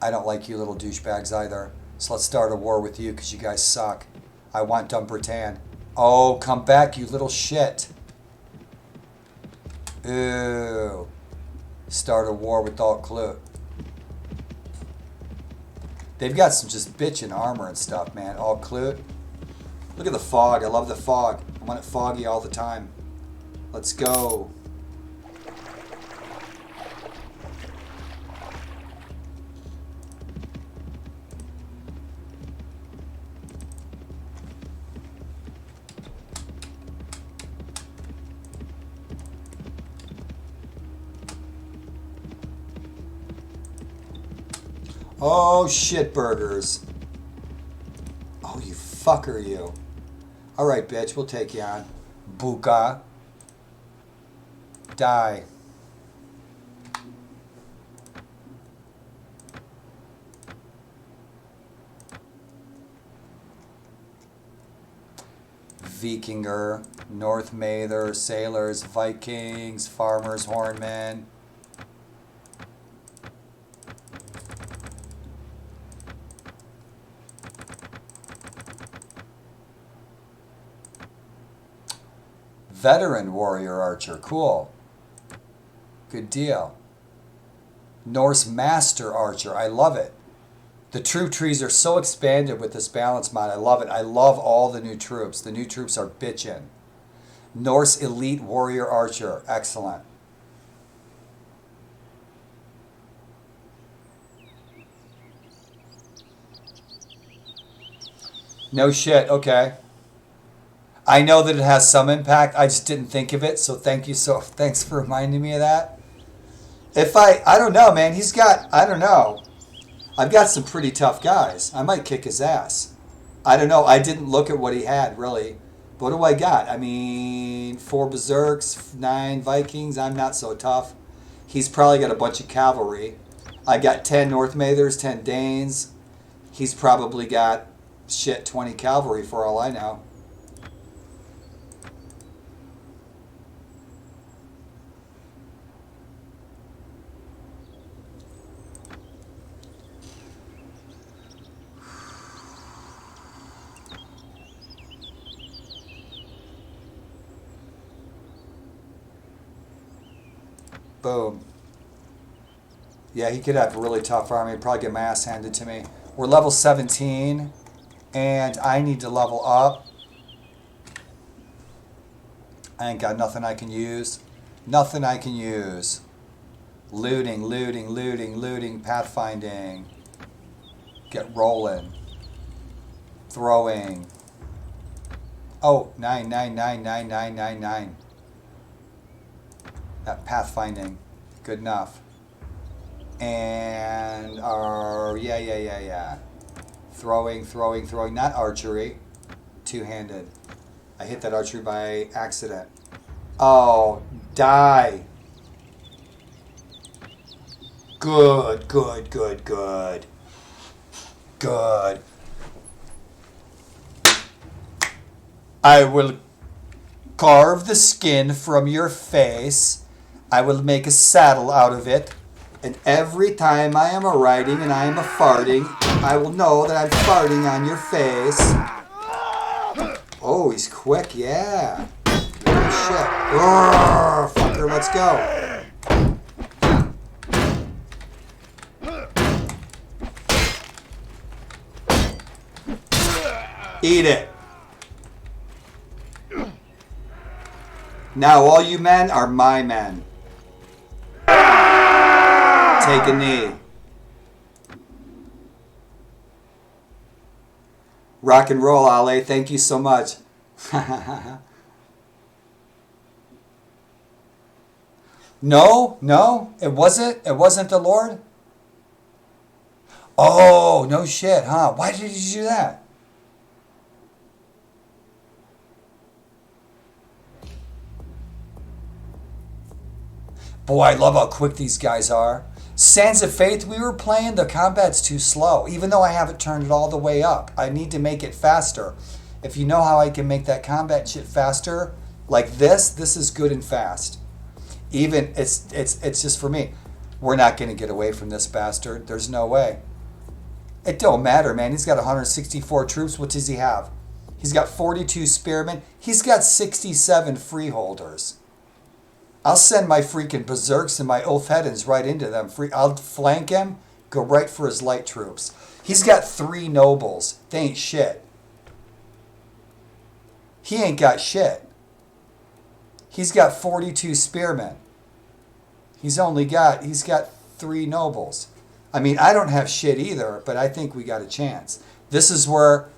I don't like you little douchebags either. So let's start a war with you because you guys suck. I want Dumbritan. Oh, come back, you little shit. Ew. Start a war with Alt-Clut. They've got some just bitchin' armor and stuff, man. Alt-Clut. Look at the fog. I love the fog. I want it foggy all the time. Let's go. Oh, shit burgers. Oh, you fucker, you. All right, bitch, we'll take you on. Buka. Die. Vikinger, North Mather, sailors, Vikings, farmers, hornmen. Veteran warrior archer, cool. Good deal. Norse master archer, I love it. The troop trees are so expanded with this balance mod, I love it. I love all the new troops. The new troops are bitchin'. Norse elite warrior archer, excellent. No shit, okay. I know that it has some impact. I just didn't think of it, so thank you. So thanks for reminding me of that. I don't know, man. I don't know. I've got some pretty tough guys. I might kick his ass. I don't know. I didn't look at what he had, really. What do I got? I mean, 4 Berserks, 9 Vikings. I'm not so tough. He's probably got a bunch of cavalry. I got 10 North Mathers, 10 Danes. He's probably got, 20 cavalry for all I know. Boom. Yeah, he could have a really tough army. He'd probably get my ass handed to me. We're level 17, and I need to level up. I ain't got nothing I can use. Nothing I can use. Looting, looting, looting, looting, pathfinding. Get rolling. Throwing. Oh, 9, 9, 9, 9, 9, 9, 9. That pathfinding, good enough. And yeah. Throwing, not archery. Two-handed. I hit that archery by accident. Oh, die. Good. Good. I will carve the skin from your face. I will make a saddle out of it. And every time I am a riding and I am a farting, I will know that I'm farting on your face. Oh, he's quick, yeah. Oh, shit. Roar, fucker, let's go. Eat it. Now all you men are my men. Take a knee. Rock and roll, Ale. Thank you so much. No, it wasn't. It wasn't the Lord. Oh, no shit, huh? Why did you do that? Boy, I love how quick these guys are. Sands of Faith we were playing, the combat's too slow. Even though I haven't turned it all the way up, I need to make it faster. If you know how I can make that combat shit faster, like this is good and fast. Even it's just for me. We're not going to get away from this bastard. There's no way. It don't matter, man. He's got 164 troops. What does he have? He's got 42 spearmen. He's got 67 freeholders. I'll send my freaking berserks and my Ulfhedens right into them. I'll flank him, go right for his light troops. He's got 3 nobles. They ain't shit. He ain't got shit. He's got 42 spearmen. He's got 3 nobles. I mean, I don't have shit either, but I think we got a chance. This is where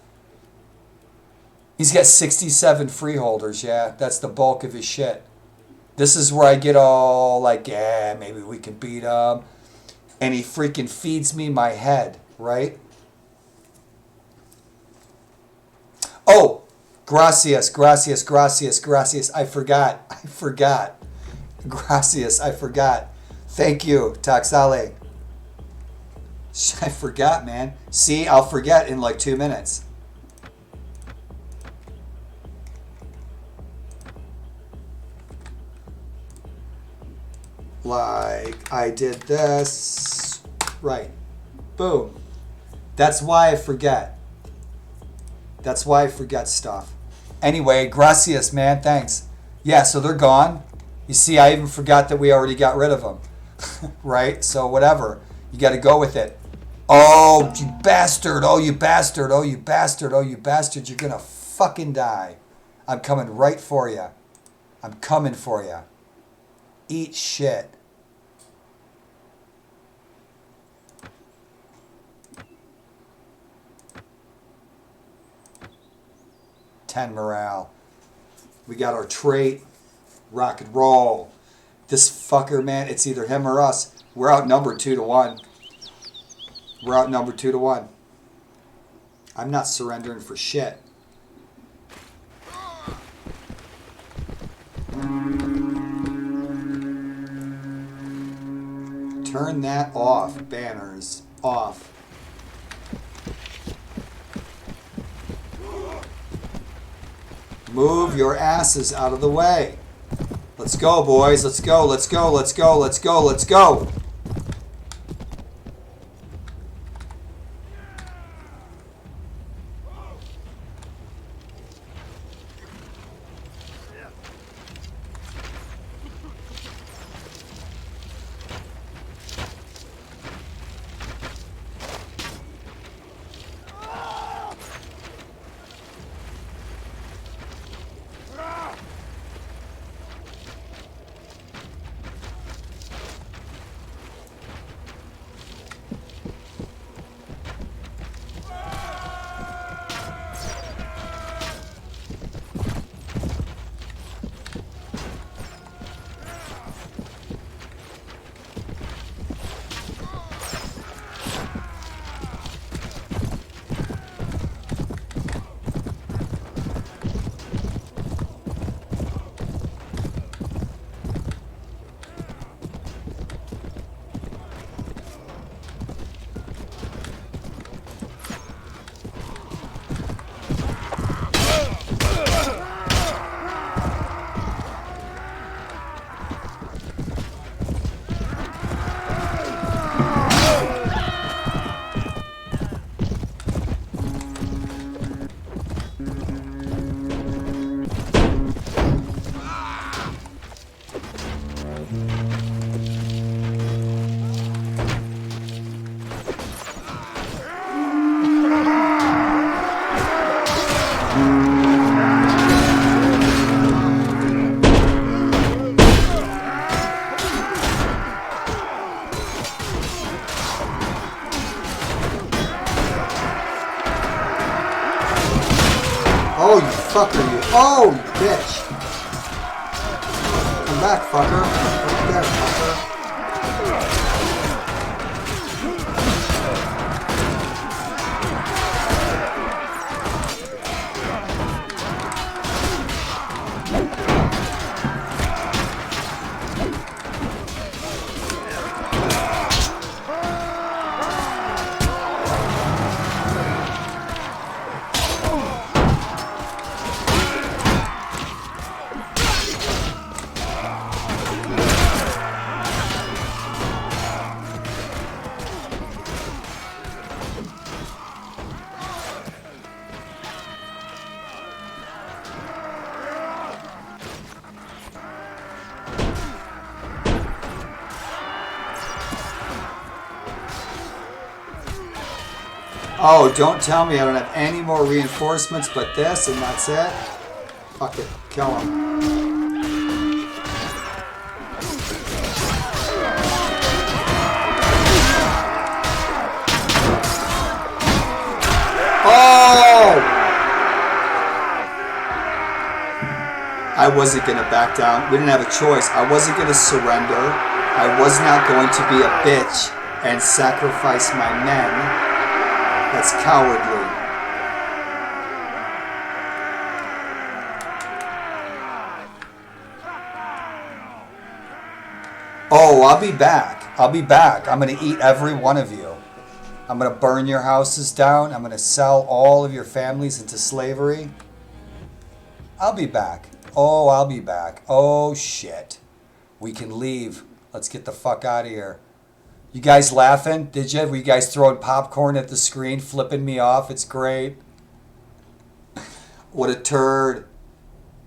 he's got 67 freeholders, yeah. That's the bulk of his shit. This is where I get all like, yeah, maybe we can beat him. And he freaking feeds me my head, right? Oh, gracias. I forgot. Gracias, I forgot. Thank you, Taxale. I forgot, man. See, I'll forget in like 2 minutes. Like, I did this. Right. Boom. That's why I forget. That's why I forget stuff. Anyway, gracias, man. Thanks. Yeah, so they're gone. You see, I even forgot that we already got rid of them. Right? So whatever. You got to go with it. Oh, you bastard. Oh, you bastard. Oh, you bastard. Oh, you bastard. You're going to fucking die. I'm coming right for you. I'm coming for you. Eat shit. Ten morale. We got our trait. Rock and roll. This fucker, man, it's either him or us. We're outnumbered 2-1. We're outnumbered 2-1. I'm not surrendering for shit. Turn that off, banners. Off. Move your asses out of the way. Let's go, boys. Let's go, let's go, let's go, let's go, let's go. fuck are you? Oh, you bitch. Come back, fucker. Right there, fucker. Oh, don't tell me I don't have any more reinforcements but this and that's it. Fuck it. Kill him. Oh! I wasn't going to back down. We didn't have a choice. I wasn't going to surrender. I was not going to be a bitch and sacrifice my men. That's cowardly. Oh, I'll be back. I'll be back. I'm going to eat every one of you. I'm going to burn your houses down. I'm going to sell all of your families into slavery. I'll be back. Oh, I'll be back. Oh, shit. We can leave. Let's get the fuck out of here. You guys laughing? Did you? Were you guys throwing popcorn at the screen, flipping me off? It's great. What a turd.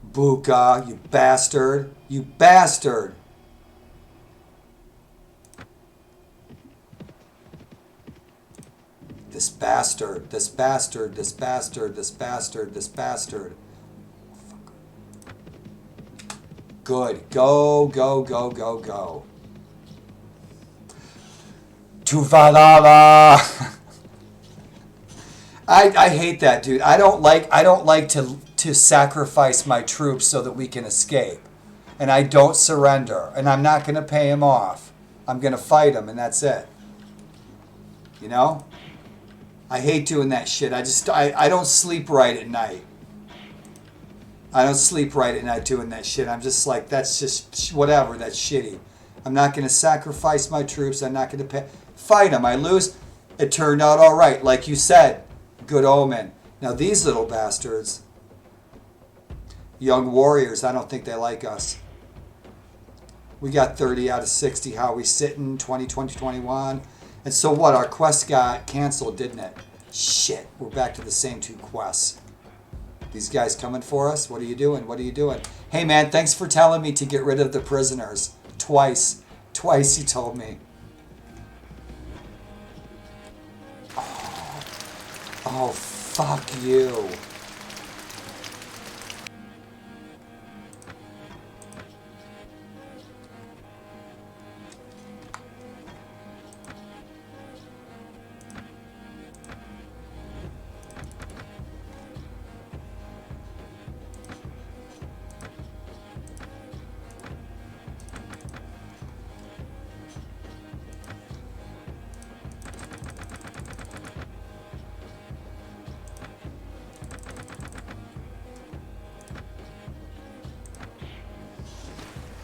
Buka, you bastard. You bastard. This bastard. This bastard. This bastard. This bastard. This bastard. Good. Go, go, go, go, go. Tuvalala. I hate that, dude. I don't like to sacrifice my troops so that we can escape. And I don't surrender. And I'm not going to pay him off. I'm going to fight him and that's it. You know? I hate doing that shit. I don't sleep right at night. I don't sleep right at night doing that shit. I'm just like, that's just whatever. That's shitty. I'm not going to sacrifice my troops. I'm not going to pay. Fight them. I lose. It turned out all right. Like you said, good omen. Now these little bastards, young warriors, I don't think they like us. We got 30 out of 60. How are we sitting? 20, 21. And so what? Our quest got canceled, didn't it? Shit. We're back to the same 2 quests. These guys coming for us? What are you doing? What are you doing? Hey, man, thanks for telling me to get rid of the prisoners. Twice. Twice you told me. Oh, fuck you.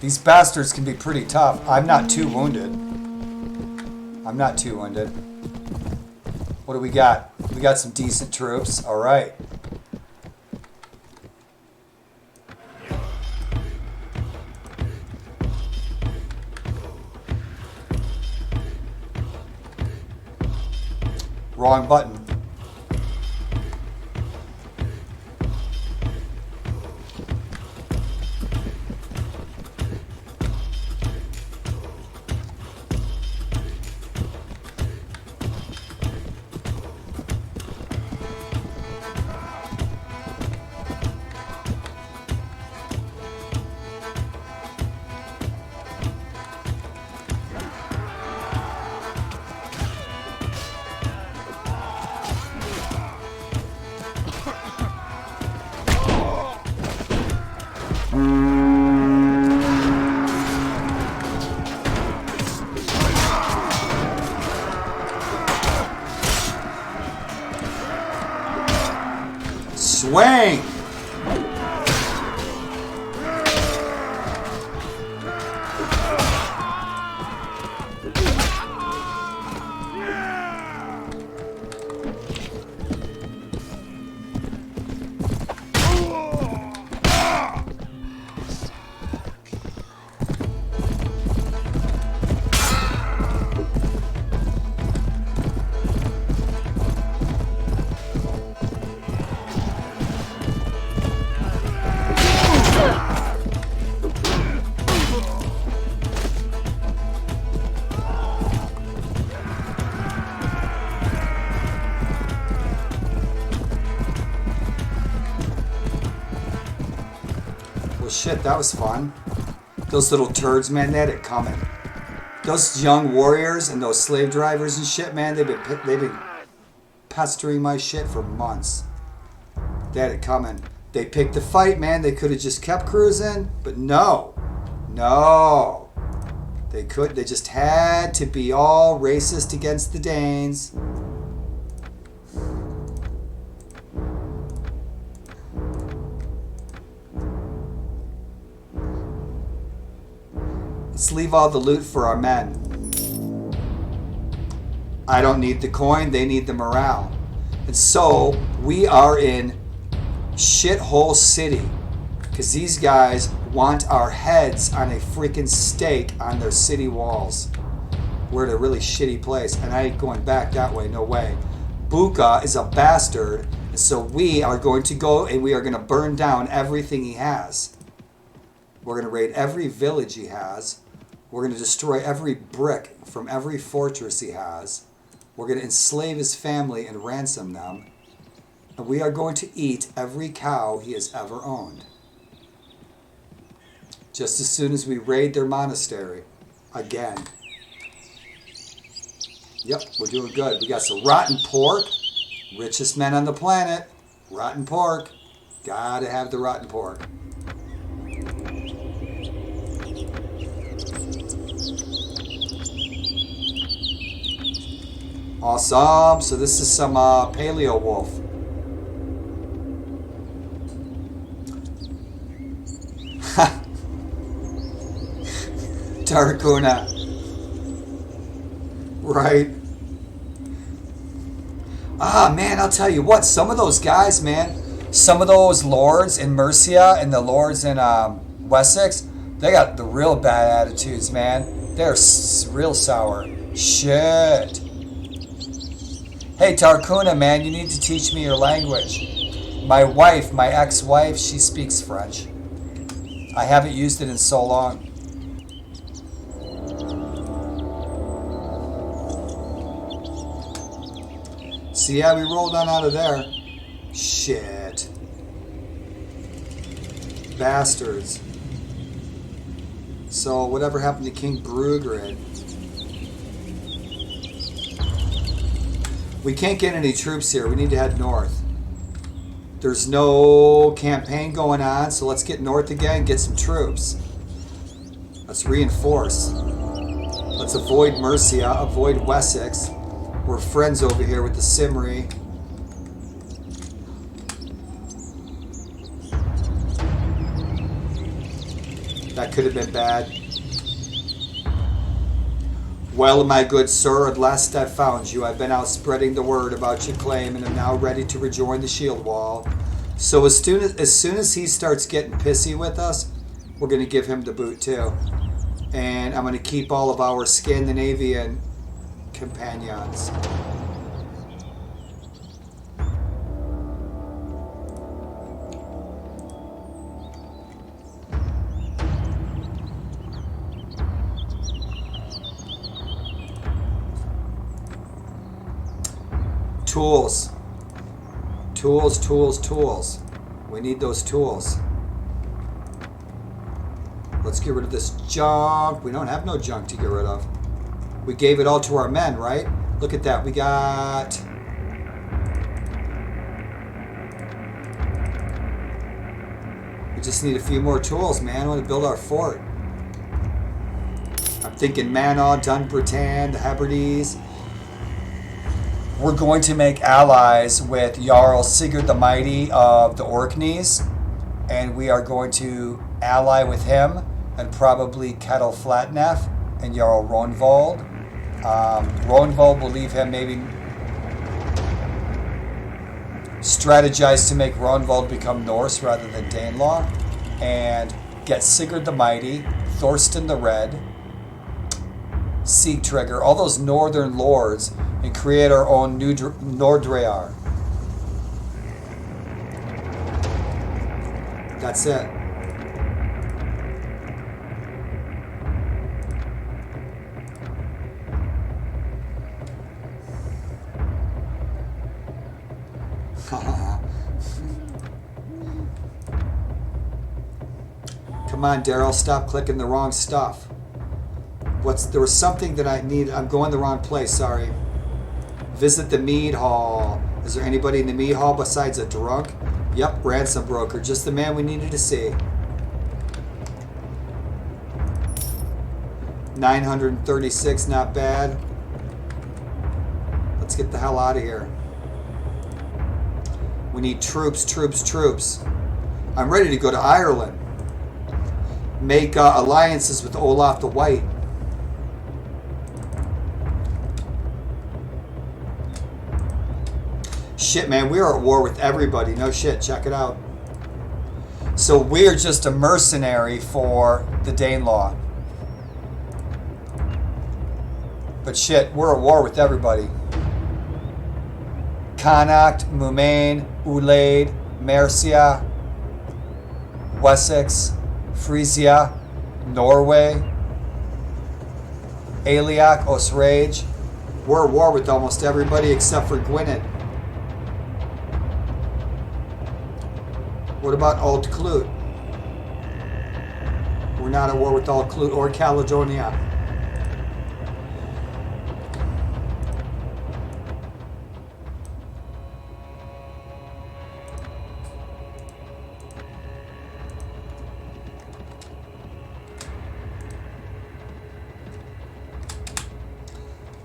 These bastards can be pretty tough. I'm not too wounded. I'm not too wounded. What do we got? We got some decent troops. All right. Wrong button. Swing! Shit, that was fun. Those little turds, man, they had it coming. Those young warriors and those slave drivers and shit, man, they've been pestering my shit for months. They had it coming. They picked the fight, man. They could have just kept cruising, but no. They just had to be all racist against the Danes. Let's leave all the loot for our men. I don't need the coin, they need the morale. And so, we are in Shithole City. Because these guys want our heads on a freaking stake on their city walls. We're in a really shitty place, and I ain't going back that way, no way. Buka is a bastard, and so we are going to go and we are going to burn down everything he has. We're going to raid every village he has. We're going to destroy every brick from every fortress he has. We're going to enslave his family and ransom them. And we are going to eat every cow he has ever owned. Just as soon as we raid their monastery. Again. Yep, we're doing good. We got some rotten pork. Richest men on the planet. Rotten pork. Gotta have the rotten pork. Awesome. So this is some paleo wolf. Tarkuna. Right. Ah, man, I'll tell you what. Some of those guys, man. Some of those lords in Mercia and the lords in Wessex, they got the real bad attitudes, man. They're real sour. Shit. Hey, Tarkuna, man, you need to teach me your language. My wife, my ex-wife, she speaks French. I haven't used it in so long. So yeah, we rolled on out of there. Shit. Bastards. So whatever happened to King Brugrid? We can't get any troops here. We need to head north. There's no campaign going on, so let's get north again, get some troops. Let's reinforce. Let's avoid Mercia, avoid Wessex. We're friends over here with the Cymri. That could have been bad. Well, my good sir, at last I found you. I've been out spreading the word about your claim and am now ready to rejoin the shield wall. So as soon as he starts getting pissy with us, we're going to give him the boot too. And I'm going to keep all of our Scandinavian companions. Tools. Tools, tools, tools. We need those tools. Let's get rid of this junk. We don't have no junk to get rid of. We gave it all to our men, right? Look at that. We got... We just need a few more tools, man. I want to build our fort. I'm thinking Manon, Dunbarton, the Hebrides. we're going to make allies with Jarl Sigurd the Mighty of the Orkneys, and we are going to ally with him and probably Kettle Flatneff and Jarl Ronvold. Ronvold will leave him, maybe strategize to make Ronvold become Norse rather than Danelaw, and get Sigurd the Mighty, Thorsten the Red, Sigtrygr, all those northern lords, and create our own Nordrear. That's it. Come on, Daryl, stop clicking the wrong stuff. There was something that I need. I'm going the wrong place, sorry. Visit the mead hall. Is there anybody in the mead hall besides a drunk? Yep, ransom broker. Just the man we needed to see. 936, not bad. Let's get the hell out of here. We need troops, troops, troops. I'm ready to go to Ireland. Make alliances with Olaf the White. Shit, man, we are at war with everybody. No shit, check it out. So we're just a mercenary for the Danelaw. But shit, we're at war with everybody. Connacht, Mumain, Ulaid, Mercia, Wessex, Frisia, Norway, Aliac, Osrage. We're at war with almost everybody except for Gwynedd. What about Alt Clut? We're not at war with Alt Clut or Caledonia.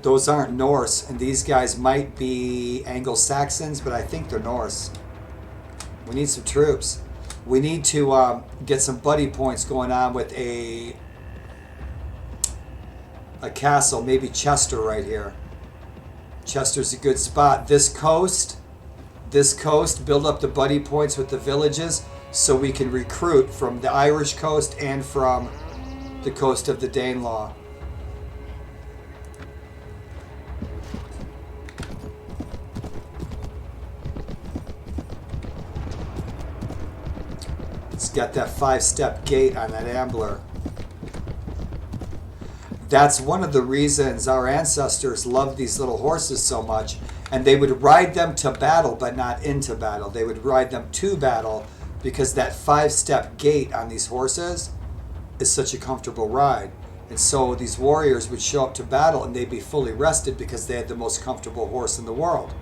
Those aren't Norse, and these guys might be Anglo-Saxons, but I think they're Norse. We need some troops. We need to get some buddy points going on with a castle, maybe Chester right here. Chester's a good spot. This coast, build up the buddy points with the villages so we can recruit from the Irish coast and from the coast of the Danelaw. Got that 5-step gate on that Ambler. That's one of the reasons our ancestors loved these little horses so much, and they would ride them to battle but not into battle. They would ride them to battle because that 5-step gate on these horses is such a comfortable ride. And so these warriors would show up to battle and they'd be fully rested because they had the most comfortable horse in the world.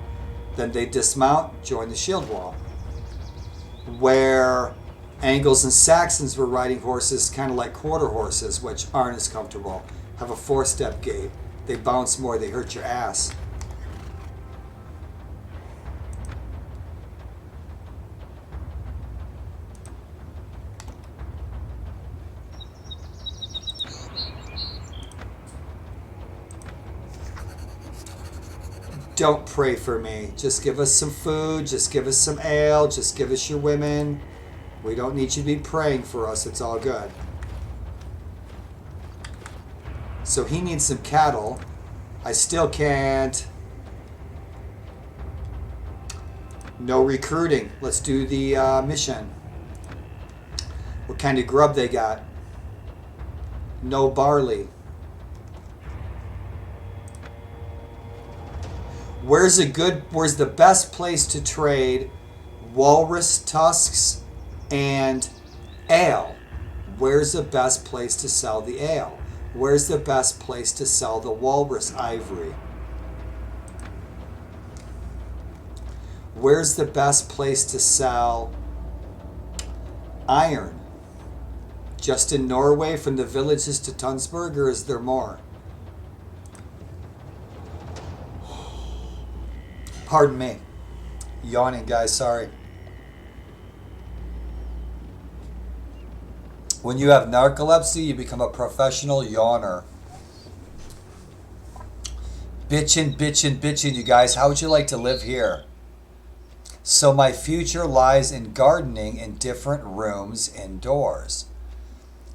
Then they'd dismount, join the shield wall. Where Angles and Saxons were riding horses kind of like quarter horses, which aren't as comfortable. Have a 4-step gait. They bounce more, they hurt your ass. Don't pray for me. Just give us some food, just give us some ale, just give us your women. We don't need you to be praying for us. It's all good. So he needs some cattle. I still can't. No recruiting. Let's do the mission. What kind of grub they got? No barley. Where's the best place to trade walrus tusks and ale? Where's the best place to sell the ale? Where's the best place to sell the walrus ivory? Where's the best place to sell iron? Just in Norway from the villages to Tunsberg, or is there more? Pardon me. Yawning, guys, sorry. When you have narcolepsy, you become a professional yawner. Bitchin', bitchin', bitchin', you guys. How would you like to live here? So my future lies in gardening in different rooms indoors.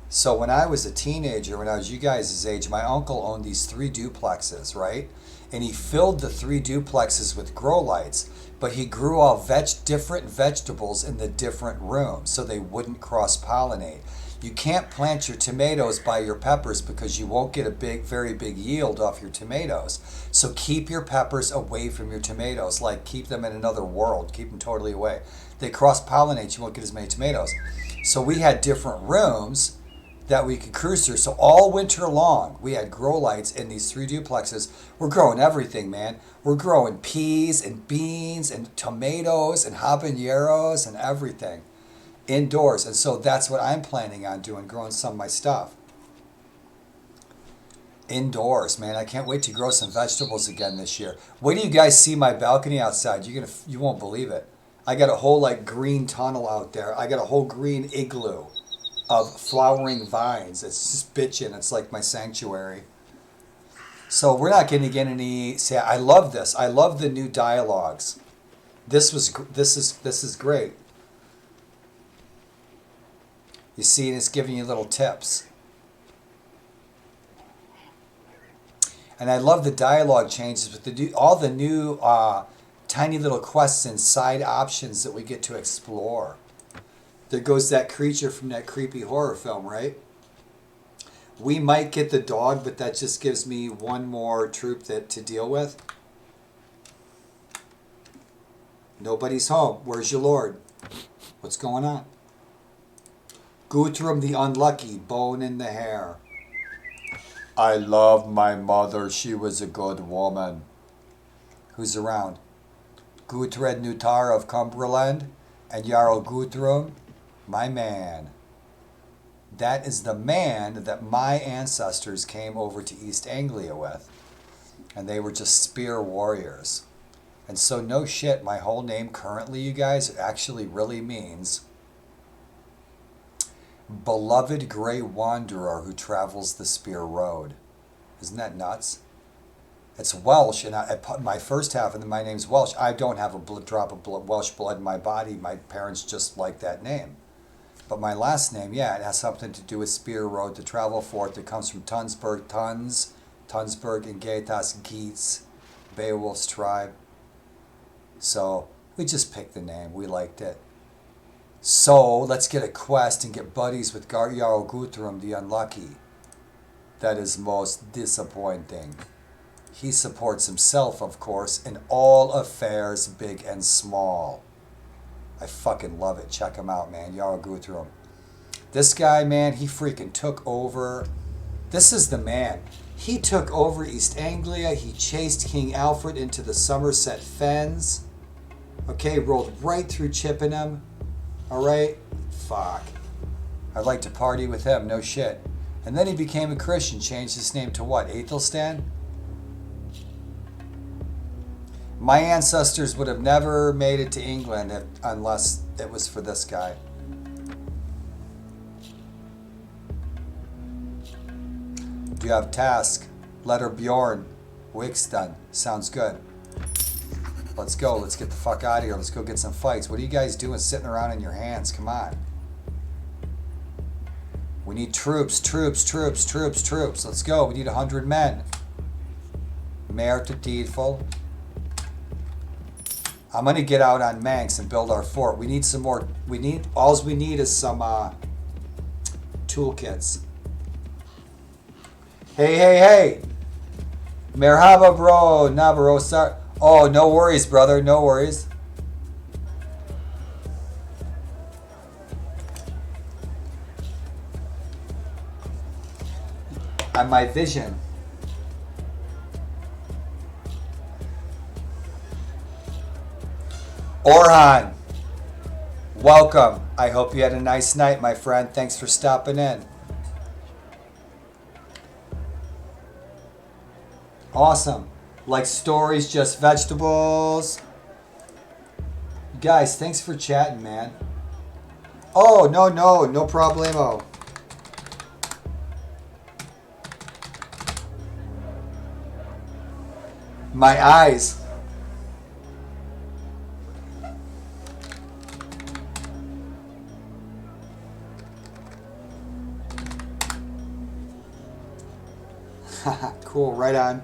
So when I was a teenager, when I was you guys' age, my uncle owned these 3 duplexes, right? And he filled the 3 duplexes with grow lights, but he grew all different vegetables in the different rooms so they wouldn't cross-pollinate. You can't plant your tomatoes by your peppers because you won't get a very big yield off your tomatoes. So keep your peppers away from your tomatoes, like keep them in another world, keep them totally away. They cross-pollinate, you won't get as many tomatoes. So we had different rooms that we could cruise through. So all winter long, we had grow lights in these 3 duplexes. We're growing everything, man. We're growing peas and beans and tomatoes and habaneros and everything indoors. And so that's what I'm planning on doing, growing some of my stuff indoors, man. I can't wait to grow some vegetables again this year. Wait till you guys see my balcony outside. You won't believe it. I got a whole like green tunnel out there. I got a whole green igloo of flowering vines. It's just bitchin'. It's like my sanctuary. So we're not going to get any. See, I love this. I love the new dialogues. This is great. You see, and it's giving you little tips. And I love the dialogue changes with all the new tiny little quests and side options that we get to explore. There goes that creature from that creepy horror film, right? We might get the dog, but that just gives me one more troop to deal with. Nobody's home. Where's your lord? What's going on? Guthrum the Unlucky, bone in the hair. I love my mother. She was a good woman. Who's around? Guthred Nutar of Cumberland and Jarl Guthrum, my man. That is the man that my ancestors came over to East Anglia with. And they were just spear warriors. And so no shit, my whole name currently, you guys, actually really means beloved gray wanderer who travels the spear road. Isn't that nuts? It's Welsh, and my first half, and then my name's Welsh. I don't have a drop of Welsh blood in my body. My parents just like that name. But my last name, yeah, it has something to do with spear road to travel forth. It comes from Tunsberg, Tunsberg, and Gaetas, Geats, Beowulf's tribe. So we just picked the name. We liked it. So let's get a quest and get buddies with Jarl Guthrum the Unlucky. That is most disappointing. He supports himself, of course, in all affairs, big and small. I fucking love it. Check him out, man. Jarl Guthrum. This guy, man, he freaking took over. This is the man. He took over East Anglia. He chased King Alfred into the Somerset Fens. Okay, rolled right through Chippenham. All right? Fuck. I'd like to party with him. No shit. And then he became a Christian. Changed his name to what? Aethelstan? My ancestors would have never made it to England unless it was for this guy. Do you have task? Letter Bjorn. Wixton. Sounds good. Let's go. Let's get the fuck out of here. Let's go get some fights. What are you guys doing sitting around in your hands? Come on. We need troops, troops, troops, troops, troops. Let's go. We need 100 men. Mayor to Deedful. I'm going to get out on Manx and build our fort. We need some more. All we need is some toolkits. Hey, hey, hey. Merhaba, bro. Nabaro, sorry. Oh, no worries, brother. No worries. On my vision. Orhan, welcome. I hope you had a nice night, my friend. Thanks for stopping in. Awesome. Like stories, just vegetables. Guys, thanks for chatting, man. Oh, no problemo. My eyes. Cool, right on.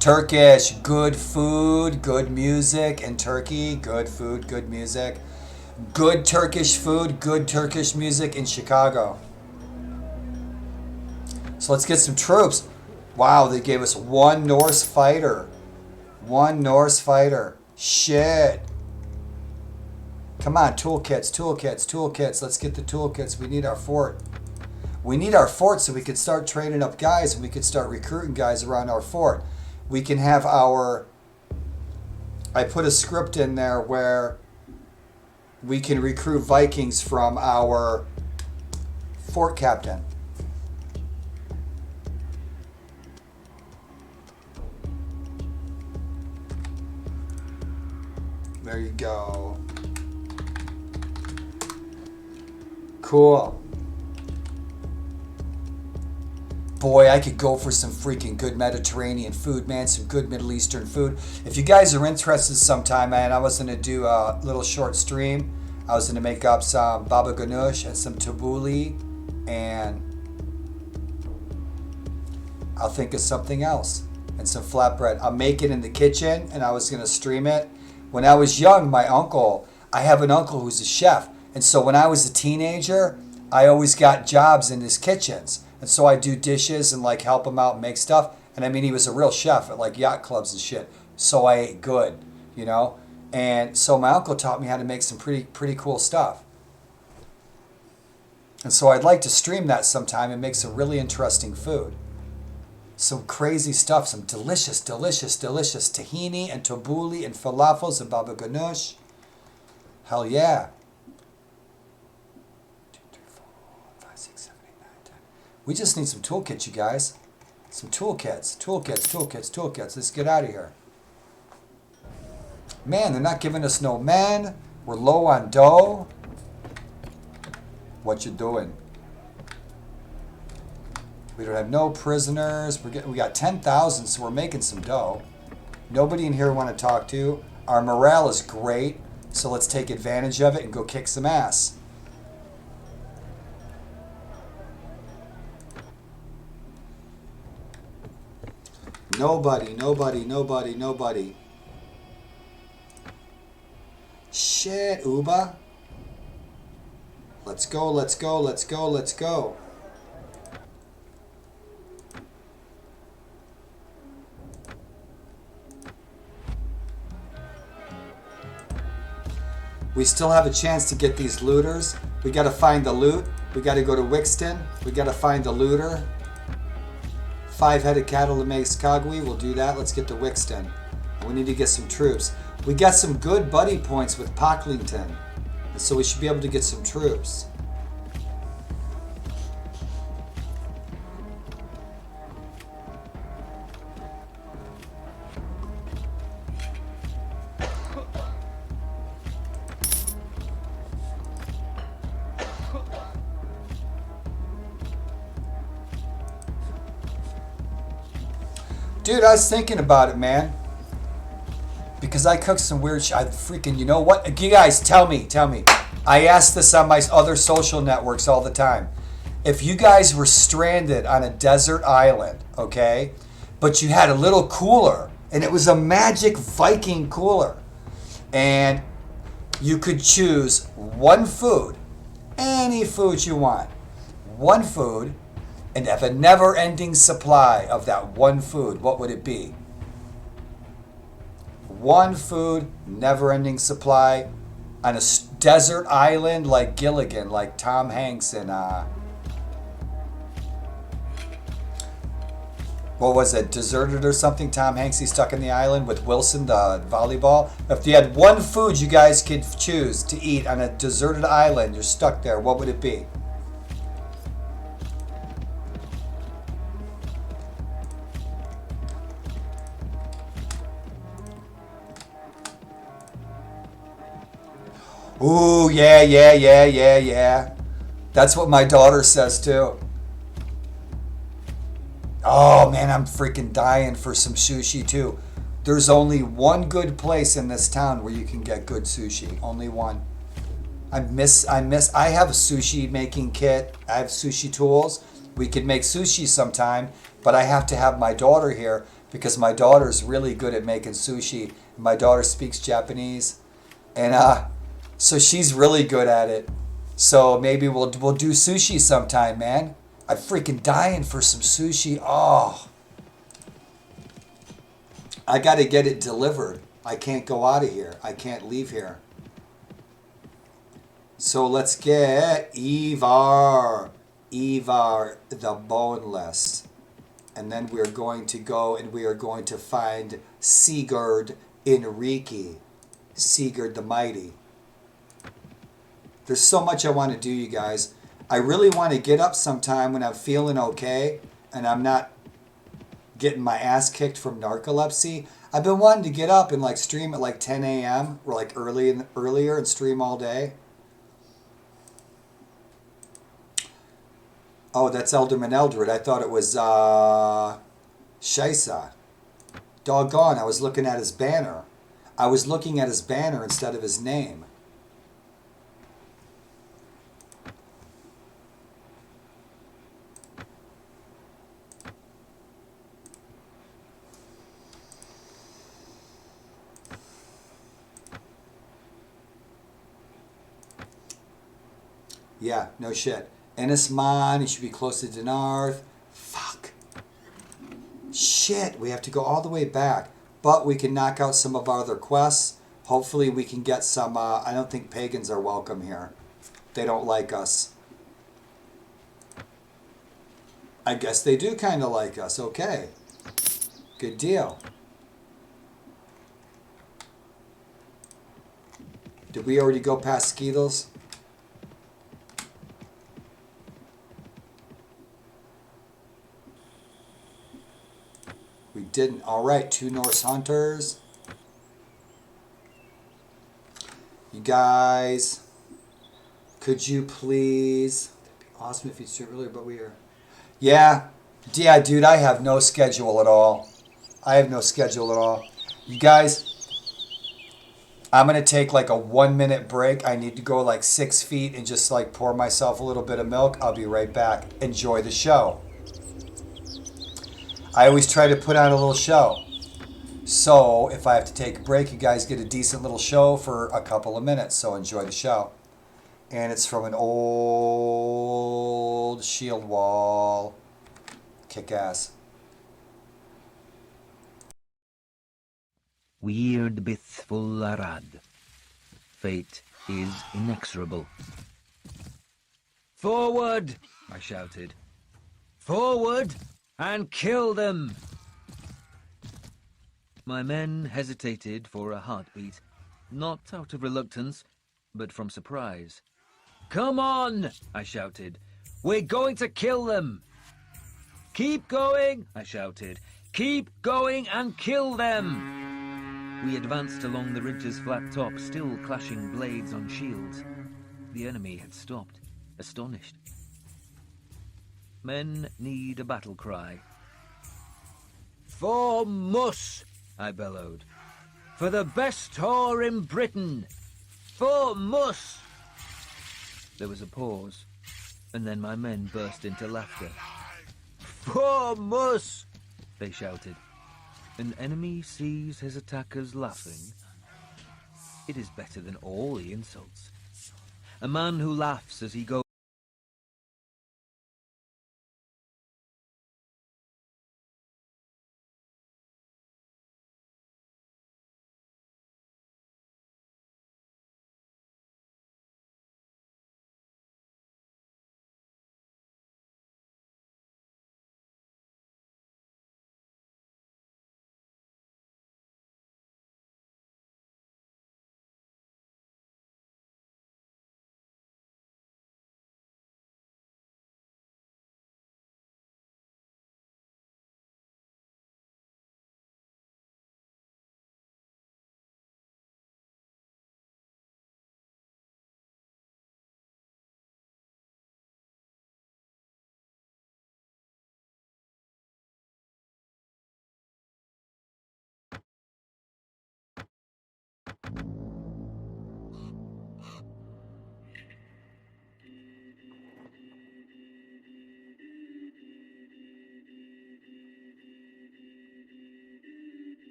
Turkish, good food, good music in Turkey. Good food, good music. Good Turkish food, good Turkish music in Chicago. So let's get some troops. Wow, they gave us one Norse fighter. One Norse fighter. Shit. Come on, toolkits, toolkits, toolkits. Let's get the toolkits. We need our fort. We need our fort so we can start training up guys and we can start recruiting guys around our fort. We can have our... I put a script in there where we can recruit Vikings from our fort captain. There you go. Cool. Boy, I could go for some freaking good Mediterranean food, man. Some good Middle Eastern food. If you guys are interested sometime, man, I was going to do a little short stream. I was going to make up some baba ganoush and some tabbouleh. And I'll think of something else. And some flatbread. I'll make it in the kitchen, and I was going to stream it. When I was young, my uncle, I have an uncle who's a chef. And so when I was a teenager, I always got jobs in his kitchens. And so I do dishes and like help him out and make stuff. And I mean, he was a real chef at like yacht clubs and shit. So I ate good, you know? And so my uncle taught me how to make some pretty cool stuff. And so I'd like to stream that sometime and make some really interesting food. Some crazy stuff, some delicious tahini and tabbouleh and falafels and baba ganoush. Hell yeah. We just need some toolkits, you guys. Some toolkits. Let's get out of here. Man, they're not giving us no men. We're low on dough. What you doing? We don't have no prisoners. We got 10,000, so we're making some dough. Nobody in here we want to talk to. Our morale is great, so let's take advantage of it and go kick some ass. Nobody. Shit, Uba. Let's go. We still have a chance to get these looters. We gotta find the loot. We gotta go to Wixton. We gotta find the looter. 5-headed cattle to Mexicagui. We'll do that. Let's get to Wixton. We need to get some troops. We got some good buddy points with Pocklington. And so we should be able to get some troops. Dude, I was thinking about it, man. Because I cooked some weird shit. I freaking, you know what? You guys, tell me. I ask this on my other social networks all the time. If you guys were stranded on a desert island, okay, but you had a little cooler, and it was a magic Viking cooler, and you could choose one food, any food you want, one food, and have a never-ending supply of that one food, what would it be? One food, never-ending supply on a desert island like Gilligan, like Tom Hanks and what was it, Deserted or something? Tom Hanks, he's stuck in the island with Wilson, the volleyball. If you had one food you guys could choose to eat on a deserted island, you're stuck there, what would it be? Ooh, yeah, yeah, yeah, yeah, yeah. That's what my daughter says too. Oh man, I'm freaking dying for some sushi too. There's only one good place in this town where you can get good sushi. Only one. I have a sushi making kit. I have sushi tools. We could make sushi sometime, but I have to have my daughter here because my daughter's really good at making sushi. My daughter speaks Japanese, and so she's really good at it. So maybe we'll do sushi sometime, man. I'm freaking dying for some sushi. Oh, I got to get it delivered. I can't go out of here. I can't leave here. So let's get Ivar the Boneless. And then we're going to go and we are going to find Sigurd Enrique. Sigurd the Mighty. There's so much I want to do, you guys. I really want to get up sometime when I'm feeling okay and I'm not getting my ass kicked from narcolepsy. I've been wanting to get up and like stream at like 10 a.m. or like earlier and stream all day. Oh, that's Elderman Eldred. I thought it was Shaisa. Doggone, I was looking at his banner. I was looking at his banner instead of his name. Yeah, no shit. Ennismon, he should be close to Denarth. Fuck. Shit, we have to go all the way back. But we can knock out some of our other quests. Hopefully we can get some, I don't think pagans are welcome here. They don't like us. I guess they do kind of like us. Okay. Good deal. Did we already go past Skeetles? We didn't. All right, 2 Norse hunters. You guys, could you please? That'd be awesome if you'd stream earlier, but we are. Yeah, dude, I have no schedule at all. I have no schedule at all. You guys, I'm gonna take like a 1 minute break. I need to go like 6 feet and just like pour myself a little bit of milk. I'll be right back. Enjoy the show. I always try to put on a little show. So if I have to take a break, you guys get a decent little show for a couple of minutes. So enjoy the show. And it's from an old shield wall. Kick ass. Weird Bithful Arad. Fate is inexorable. Forward! I shouted. Forward! And kill them! My men hesitated for a heartbeat, not out of reluctance, but from surprise. Come on! I shouted. We're going to kill them! Keep going! I shouted. Keep going and kill them! We advanced along the ridge's flat top, still clashing blades on shields. The enemy had stopped, astonished. Men need a battle cry. For Mus! I bellowed. For the best whore in Britain! For Mus! There was a pause, and then my men burst into laughter. For Mus! They shouted. An enemy sees his attackers laughing. It is better than all the insults. A man who laughs as he goes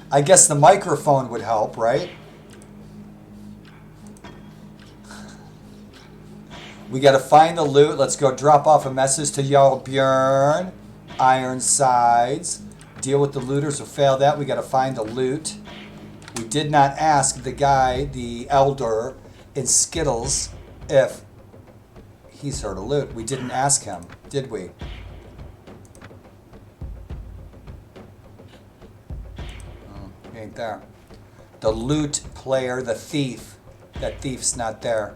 I guess the microphone would help, right? We got to find the loot. Let's go drop off a message to Jarl Bjorn. Ironsides. Deal with the looters who failed that. We got to find the loot. We did not ask the guy, the elder in Skittles, if he's heard of loot. We didn't ask him, did we? He ain't there. The loot player, the thief. That thief's not there.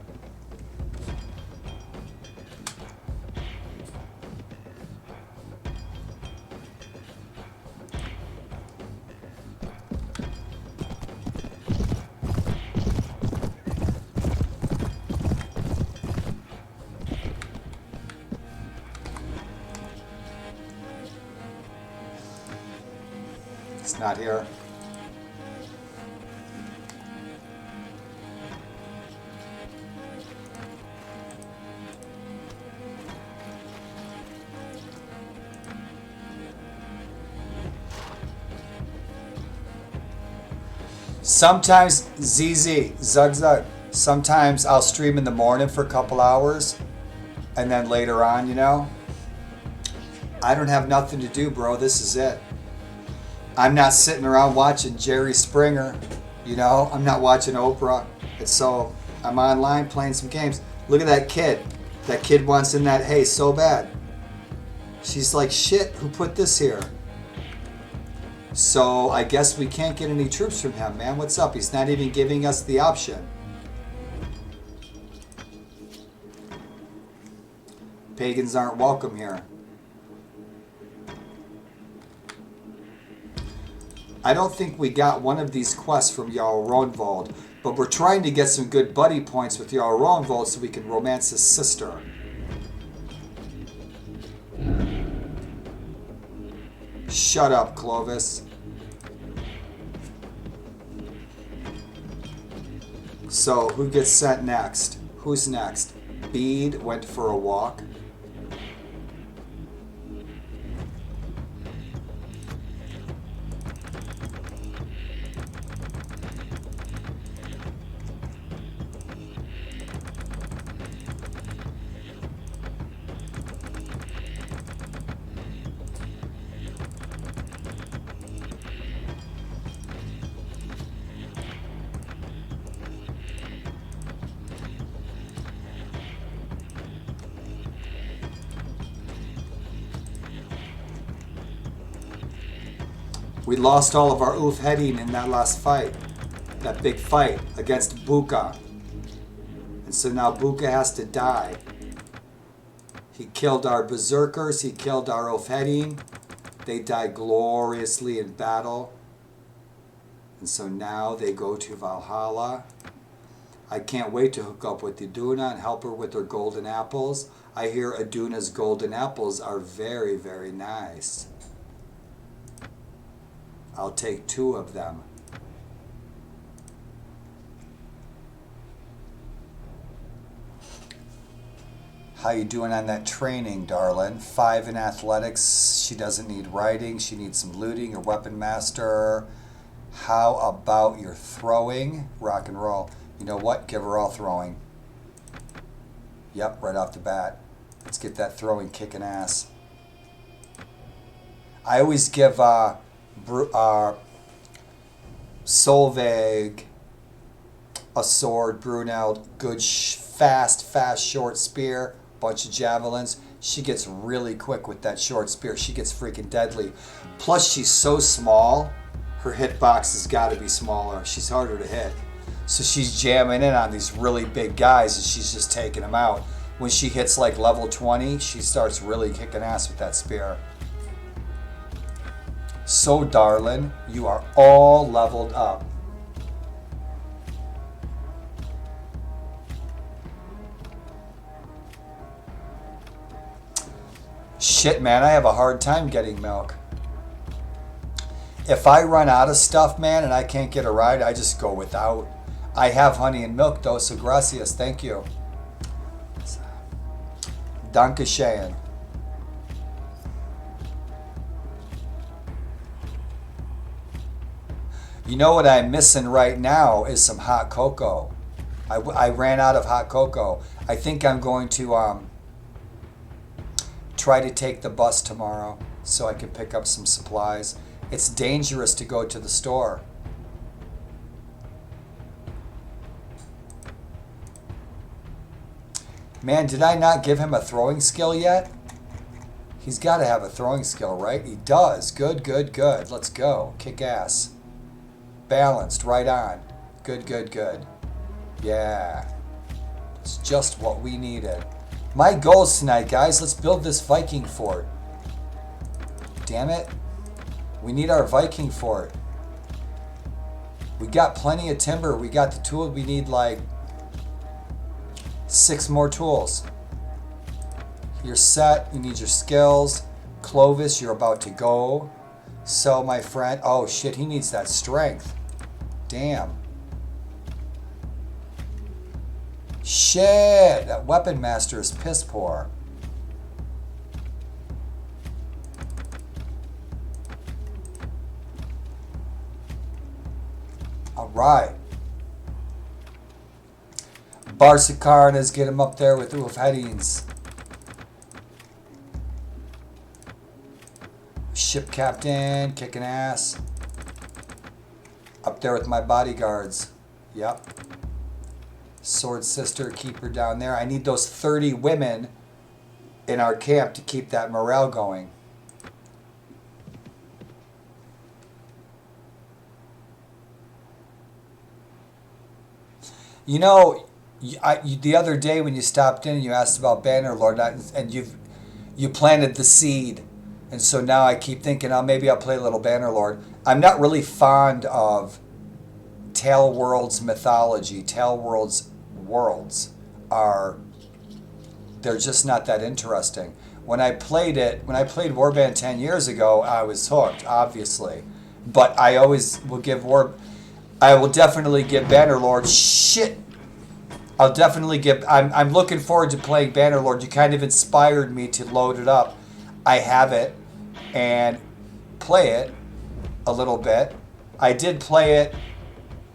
It's not here. Sometimes, ZZ, Zug Zug, sometimes I'll stream in the morning for a couple hours and then later on, you know, I don't have nothing to do, bro. This is it. I'm not sitting around watching Jerry Springer, you know, I'm not watching Oprah. It's so, I'm online playing some games. Look at that kid. That kid wants in that hay so bad. She's like, shit, who put this here? So I guess we can't get any troops from him, man. What's up? He's not even giving us the option. Pagans aren't welcome here. I don't think we got one of these quests from Jarl Rognvald, but we're trying to get some good buddy points with Jarl Rognvald so we can romance his sister. Shut up, Clovis. So, who gets sent next? Who's next? Bede went for a walk. We lost all of our Ulfhedin in that last fight. That big fight against Buka. And so now Buka has to die. He killed our Berserkers, he killed our Ulfhedin. They died gloriously in battle. And so now they go to Valhalla. I can't wait to hook up with Iduna and help her with her golden apples. I hear Iduna's golden apples are very, very nice. I'll take 2 of them. How you doing on that training, darling? 5 in athletics. She doesn't need riding. She needs some looting or weapon master. How about your throwing? Rock and roll. You know what? Give her all throwing. Yep, right off the bat. Let's get that throwing kicking ass. I always give Solveig a sword, Bruneld, good fast, short spear, bunch of javelins. She gets really quick with that short spear. She gets freaking deadly. Plus, she's so small, her hitbox has got to be smaller. She's harder to hit. So she's jamming in on these really big guys and she's just taking them out. When she hits like level 20, she starts really kicking ass with that spear. So, darling, you are all leveled up. Shit, man, I have a hard time getting milk. If I run out of stuff, man, and I can't get a ride, I just go without. I have honey and milk, though, so gracias, thank you. Danke schön. You know what I'm missing right now is some hot cocoa. I ran out of hot cocoa. I think I'm going to try to take the bus tomorrow so I can pick up some supplies. It's dangerous to go to the store. Man, did I not give him a throwing skill yet? He's got to have a throwing skill, right? He does. Good, good, good. Let's go. Kick ass. Balanced. Right on. Good, good, good. Yeah. It's just what we needed. My goals tonight, guys. Let's build this Viking fort. Damn it. We need our Viking fort. We got plenty of timber. We got the tool. We need like 6 more tools. You're set. You need your skills. Clovis, you're about to go. So, my friend. Oh, shit. He needs that strength. Damn. Shit. That weapon master is piss poor. All right. Barsakarnas, get him up there with Ulf Headings. Ship captain, kicking ass. Up there with my bodyguards. Yep. Sword sister, keep her down there. I need those 30 women in our camp to keep that morale going. You know, the other day when you stopped in and you asked about Bannerlord, and you planted the seed, and so now I keep thinking, oh, maybe I'll play a little Bannerlord. I'm not really fond of Tale World's mythology. Tale World's worlds they're just not that interesting. When I played Warband 10 years ago, I was hooked, obviously, but I always will give I will definitely give Bannerlord shit. I'll definitely give. I'm looking forward to playing Bannerlord. You kind of inspired me to load it up. I have it and play it a little bit. I did play it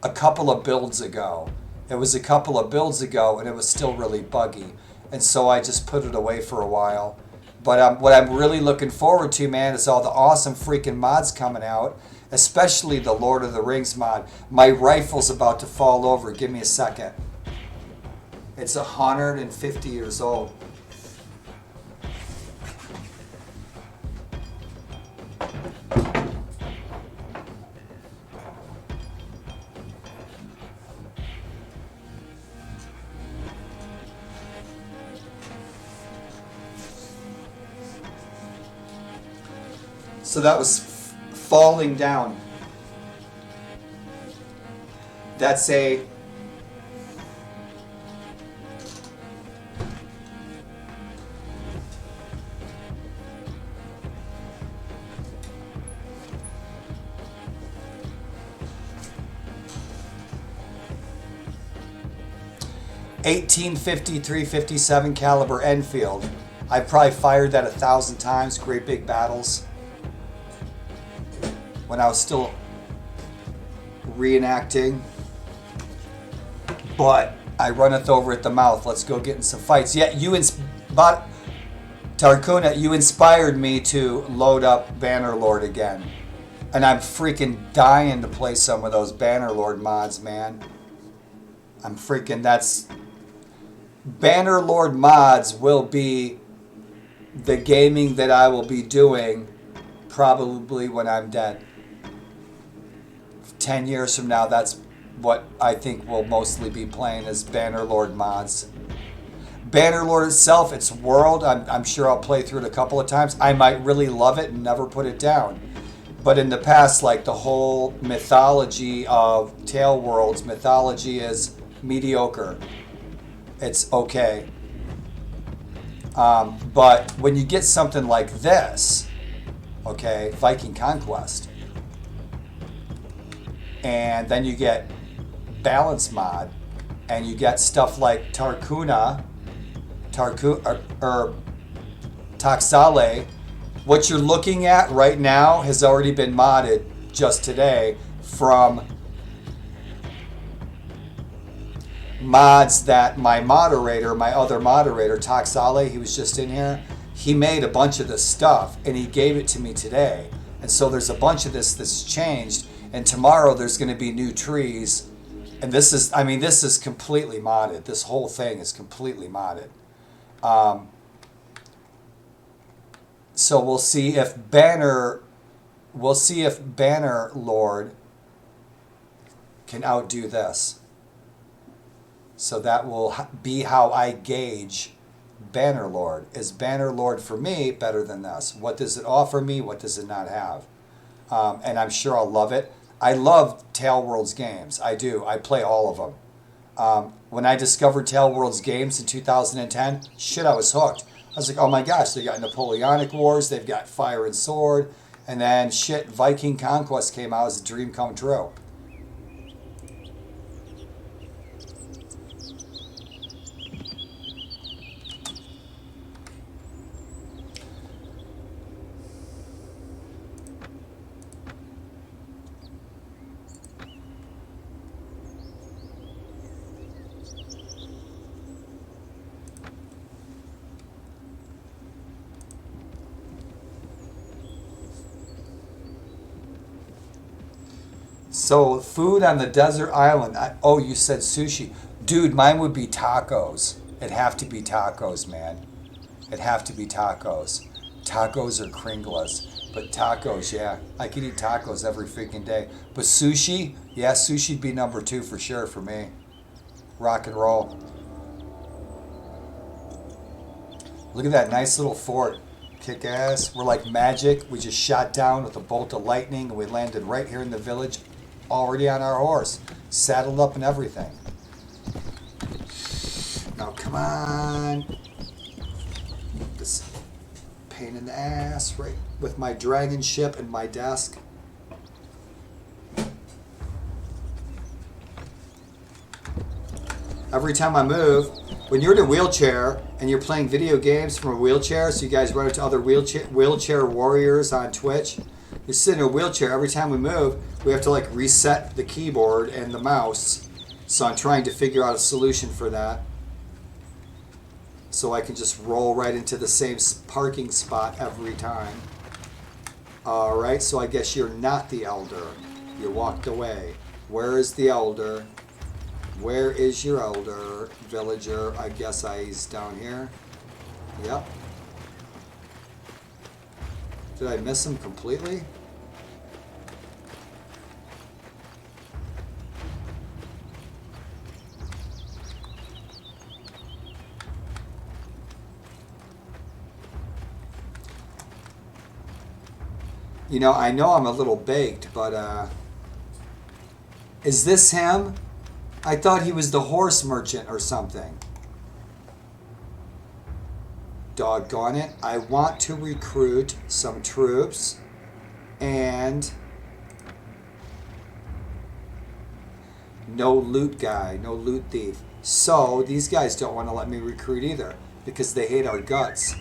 a couple of builds ago. It was a couple of builds ago, and it was still really buggy, and so I just put it away for a while. But what I'm really looking forward to, man, is all the awesome freaking mods coming out. Especially the Lord of the Rings mod. My rifle's about to fall over. Give me a second. It's 150 years old. So that was falling down. That's a .1850 .357 caliber Enfield. I've probably fired that 1,000 times. Great big battles. When I was still reenacting, but I runneth over at the mouth. Let's go get in some fights. Yeah, Tarkuna, you inspired me to load up Bannerlord again, and I'm freaking dying to play some of those Bannerlord mods, man. Bannerlord mods will be the gaming that I will be doing probably when I'm dead. 10 years from now, that's what I think we'll mostly be playing as Bannerlord mods. Bannerlord itself, its world, I'm sure I'll play through it a couple of times. I might really love it and never put it down. But in the past, like the whole mythology of Tale World's mythology is mediocre. It's okay. But when you get something like this, okay, Viking Conquest, and then you get Balance Mod, and you get stuff like Taxale. What you're looking at right now has already been modded just today from mods that my other moderator, Toxale, he was just in here, he made a bunch of this stuff and he gave it to me today. And so there's a bunch of this that's changed, and tomorrow there's going to be new trees. And this is completely modded. This whole thing is completely modded. So we'll see if Banner Lord can outdo this. So that will be how I gauge Banner Lord. Is Banner Lord for me better than this? What does it offer me? What does it not have? And I'm sure I'll love it. I love Tale World's games. I do. I play all of them. When I discovered Tale World's games in 2010, shit, I was hooked. I was like, oh my gosh, they got Napoleonic Wars, they've got Fire and Sword, and then shit, Viking Conquest came out as a dream come true. So food on the desert island. Oh, you said sushi. Dude, mine would be tacos. It'd have to be tacos, man. It'd have to be tacos. Tacos or Kringlas. But tacos, yeah. I could eat tacos every freaking day. But sushi? Yeah, sushi'd be number 2 for sure for me. Rock and roll. Look at that nice little fort. Kick ass. We're like magic. We just shot down with a bolt of lightning and we landed right here in the village. Already on our horse, saddled up and everything. Now come on. This pain in the ass, right with my dragon ship and my desk. Every time I move, when you're in a wheelchair and you're playing video games from a wheelchair, so you guys run into other wheelchair warriors on Twitch, you sit in a wheelchair, every time we move, we have to like reset the keyboard and the mouse. So I'm trying to figure out a solution for that. So I can just roll right into the same parking spot every time. Alright, so I guess you're not the elder. You walked away. Where is the elder? Where is your elder, villager? I guess he's down here. Yep. Did I miss him completely? You know I'm a little baked, but is this him? I thought he was the horse merchant or something. Doggone it. I want to recruit some troops and no loot guy, no loot thief. So these guys don't want to let me recruit either because they hate our guts.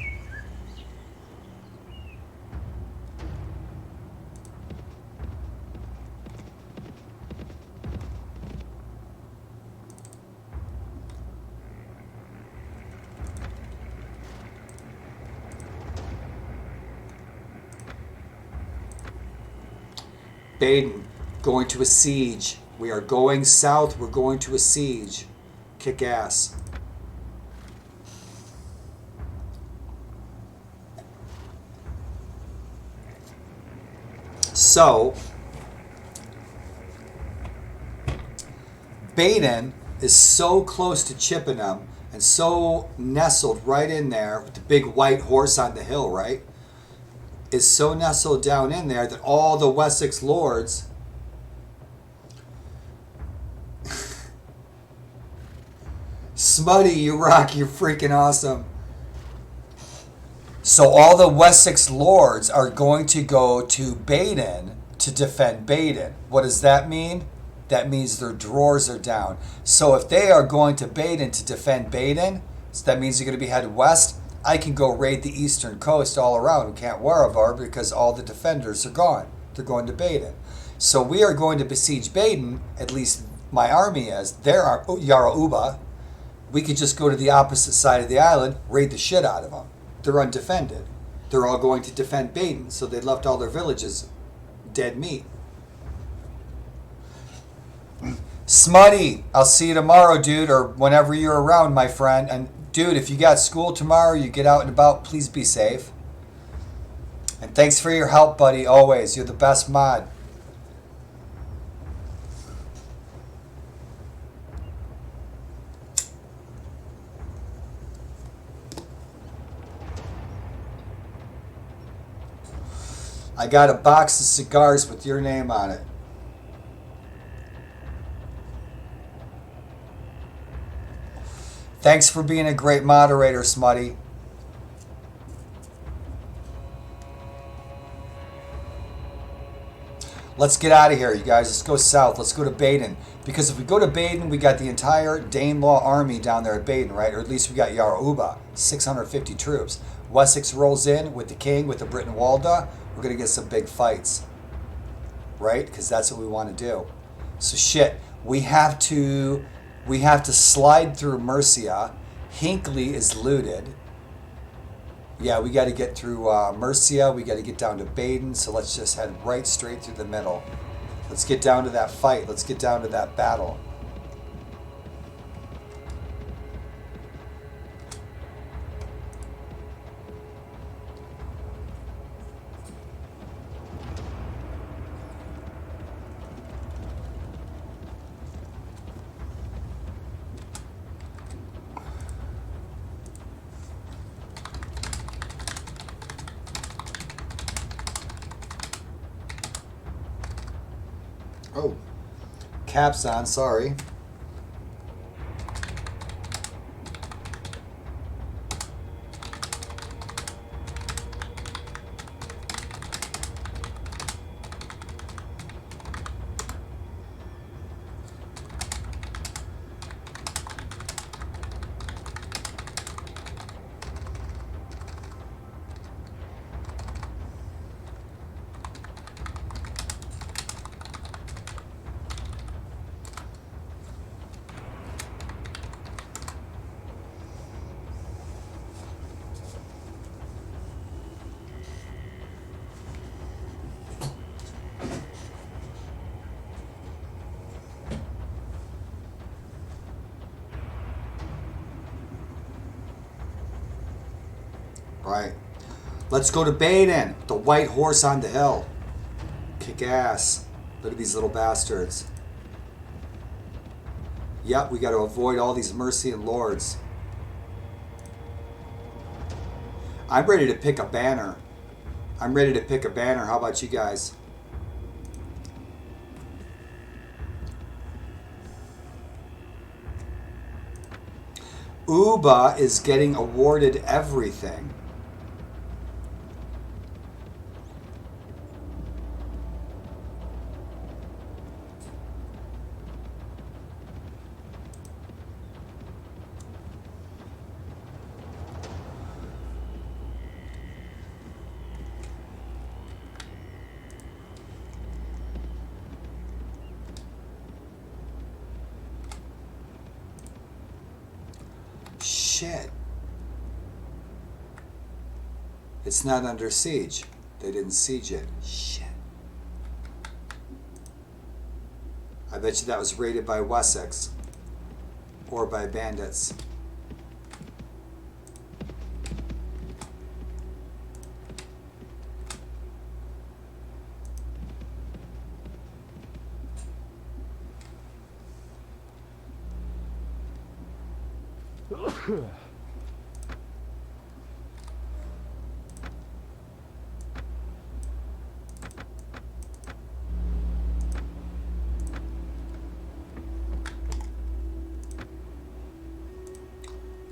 Baden, going to a siege. We are going south. We're going to a siege. Kick ass. So, Baden is so close to Chippenham and so nestled right in there with the big white horse on the hill, right? Is so nestled down in there that all the Wessex lords Smutty, you rock, you're freaking awesome. So all the Wessex lords are going to go to Baden to defend Baden. What does that mean? That means their drawers are down. So if they are going to Baden to defend Baden, so that means they're going to be headed west. I can go raid the eastern coast all around and can't worry about it because all the defenders are gone. They're going to Baden. So we are going to besiege Baden, at least my army is. There are Jarl Uba. We could just go to the opposite side of the island, raid the shit out of them. They're undefended. They're all going to defend Baden, so they left all their villages dead meat. Smutty, I'll see you tomorrow, dude, or whenever you're around, my friend. And dude, if you got school tomorrow, you get out and about, please be safe. And thanks for your help, buddy, always. You're the best mod. I got a box of cigars with your name on it. Thanks for being a great moderator, Smutty. Let's get out of here, you guys. Let's go south. Let's go to Baden. Because if we go to Baden, we got the entire Danelaw army down there at Baden, right? Or at least we got Jarl Uba, 650 troops. Wessex rolls in with the king, with the Brittenwalda. We're going to get some big fights, right? Because that's what we want to do. So shit, we have to slide through Mercia. Hinckley is looted. Yeah, we got to get through Mercia. We got to get down to Baden. So let's just head right straight through the middle. Let's get down to that fight. Let's get down to that battle. Oh, caps on, sorry. Right. Let's go to Baden, the white horse on the hill. Kick ass. Look at these little bastards. Yep, we got to avoid all these Mercian lords. I'm ready to pick a banner. I'm ready to pick a banner. How about you guys? Uba is getting awarded everything. Shit. It's not under siege. They didn't siege it. Shit. I bet you that was raided by Wessex. Or by bandits.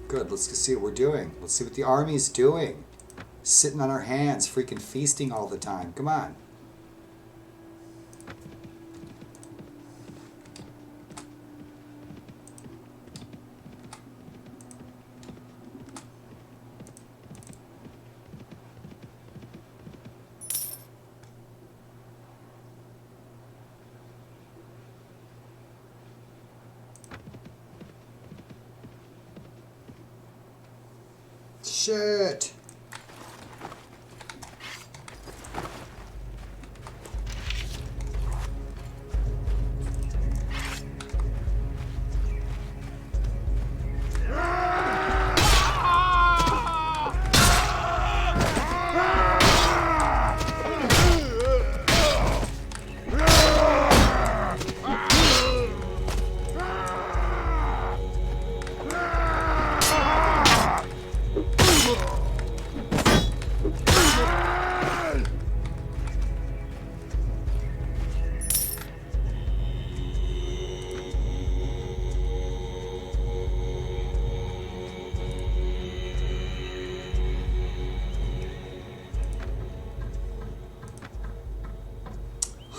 Good, let's see what we're doing. Let's see what the army's doing. Sitting on our hands, freaking feasting all the time. Come on. Shit.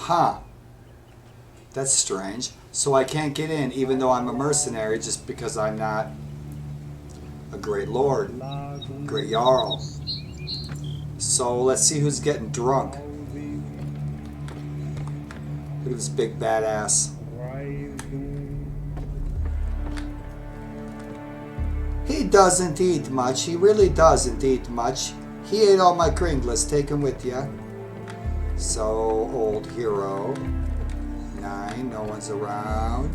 Huh. That's strange. So I can't get in even though I'm a mercenary just because I'm not a great lord, great jarl. So let's see who's getting drunk. Look at this big badass. He doesn't eat much. He really doesn't eat much. He ate all my kringlets. Take him with you. So, old hero. 9, no one's around.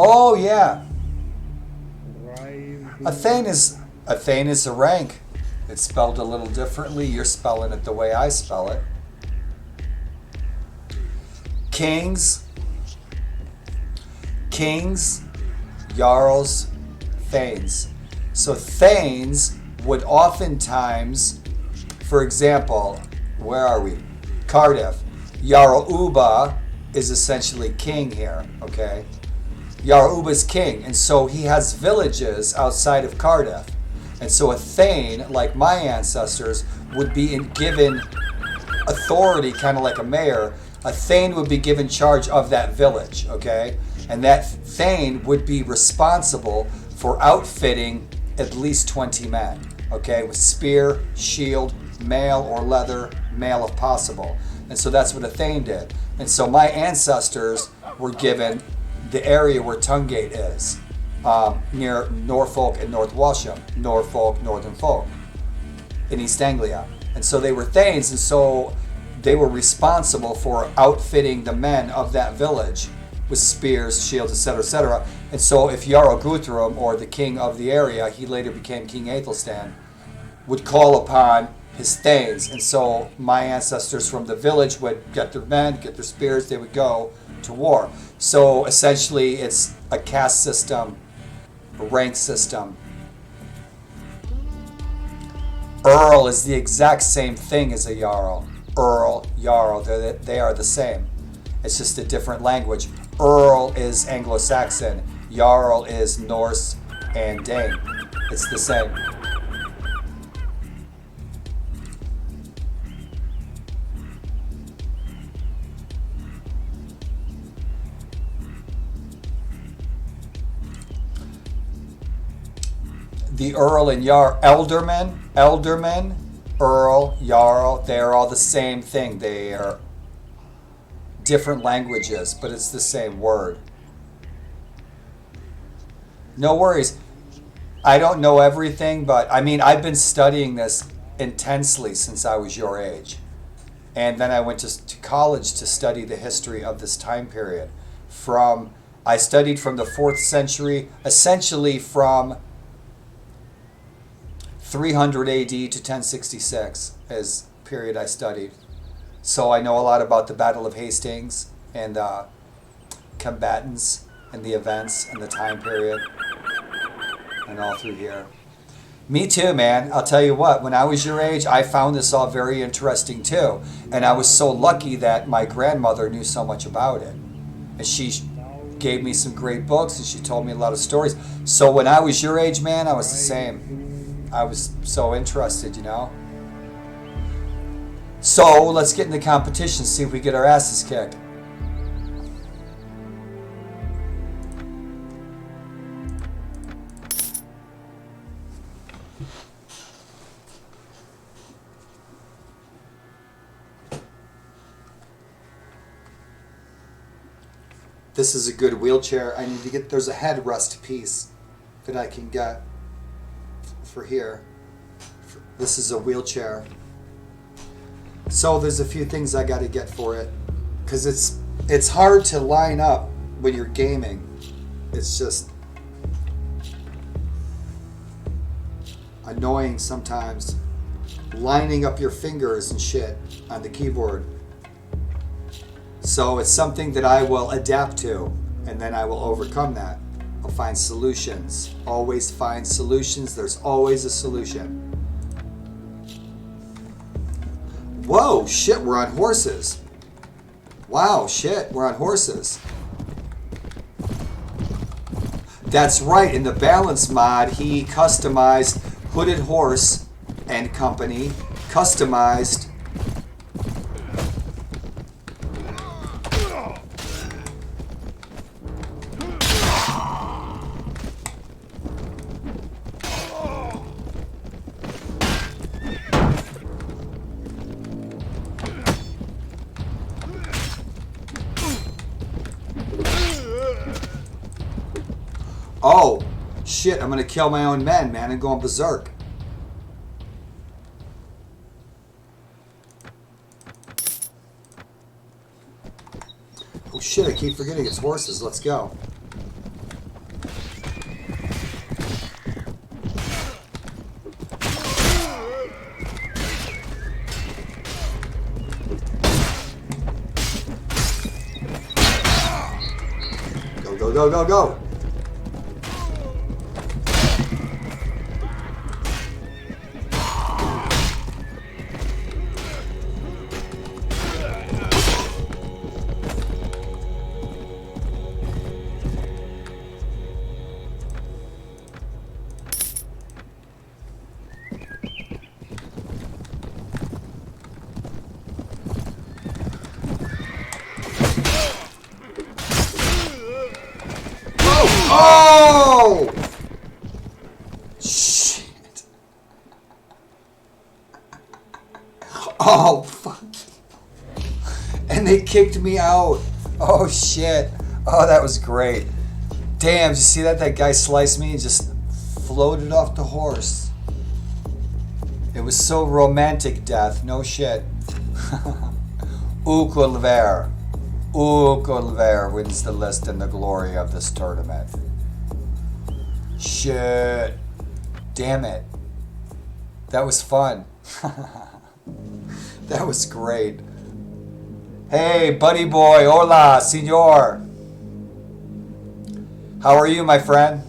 Oh yeah. A thane is a rank. It's spelled a little differently. You're spelling it the way I spell it. Kings, jarls, thanes. So thanes would oftentimes, for example, where are we? Cardiff. Jarl Uba is essentially king here, okay? Jarl Uba's king, and so he has villages outside of Cardiff. And so a thane, like my ancestors, would be given authority, kind of like a mayor. A thane would be given charge of that village, okay? And that thane would be responsible for outfitting at least 20 men, okay? With spear, shield, mail or leather, mail if possible. And so that's what a thane did. And so my ancestors were given the area where Tungate is, near Norfolk and North Walsham, Norfolk, Northern Folk, in East Anglia. And so they were thanes, and so they were responsible for outfitting the men of that village with spears, shields, etc., etc. And so if Jarl Guthrum, or the king of the area, he later became King Aethelstan, would call upon his thanes. And so my ancestors from the village would get their men, get their spears, they would go to war. So essentially it's a caste system, a rank system. Earl is the exact same thing as a Jarl. Earl, Jarl, they are the same. It's just a different language. Earl is Anglo-Saxon. Jarl is Norse and Dane. It's the same. The Earl and Jarl, Elderman, Earl, Jarl, they're all the same thing. They are different languages, but it's the same word. No worries. I don't know everything, but I mean, I've been studying this intensely since I was your age. And then I went to college to study the history of this time period. I studied from the 4th century, essentially from 300 AD to 1066 is the period I studied. So I know a lot about the Battle of Hastings and combatants and the events and the time period and all through here. Me too, man. I'll tell you what, when I was your age, I found this all very interesting too. And I was so lucky that my grandmother knew so much about it. And she gave me some great books, and she told me a lot of stories. So when I was your age, man, I was the same. I was so interested, you know. So let's get in the competition, see if we get our asses kicked. This is a good wheelchair. I need to get, there's a headrest piece that I can get for here. This is a wheelchair. So there's a few things I got to get for it, because it's hard to line up when you're gaming. It's just annoying sometimes, lining up your fingers and shit on the keyboard. So it's something that I will adapt to, and then I will overcome that. I'll find solutions. Always find solutions. There's always a solution. Whoa, shit, we're on horses. Wow, shit, we're on horses. That's right, in the balance mod, he customized Hooded Horse and Company, customized oh, shit, I'm gonna kill my own men, man. I'm going berserk. Oh shit, I keep forgetting it's horses. Let's go. Go, go, go, go, go. Oh! Shit. Oh, fuck. And they kicked me out. Oh, shit. Oh, that was great. Damn, did you see that? That guy sliced me and just floated off the horse. It was so romantic death. No shit. Ukulver. Ukulver wins the list and the glory of this tournament. Shit. Damn it. That was fun. That was great. Hey, buddy boy. Hola, senor. How are you, my friend?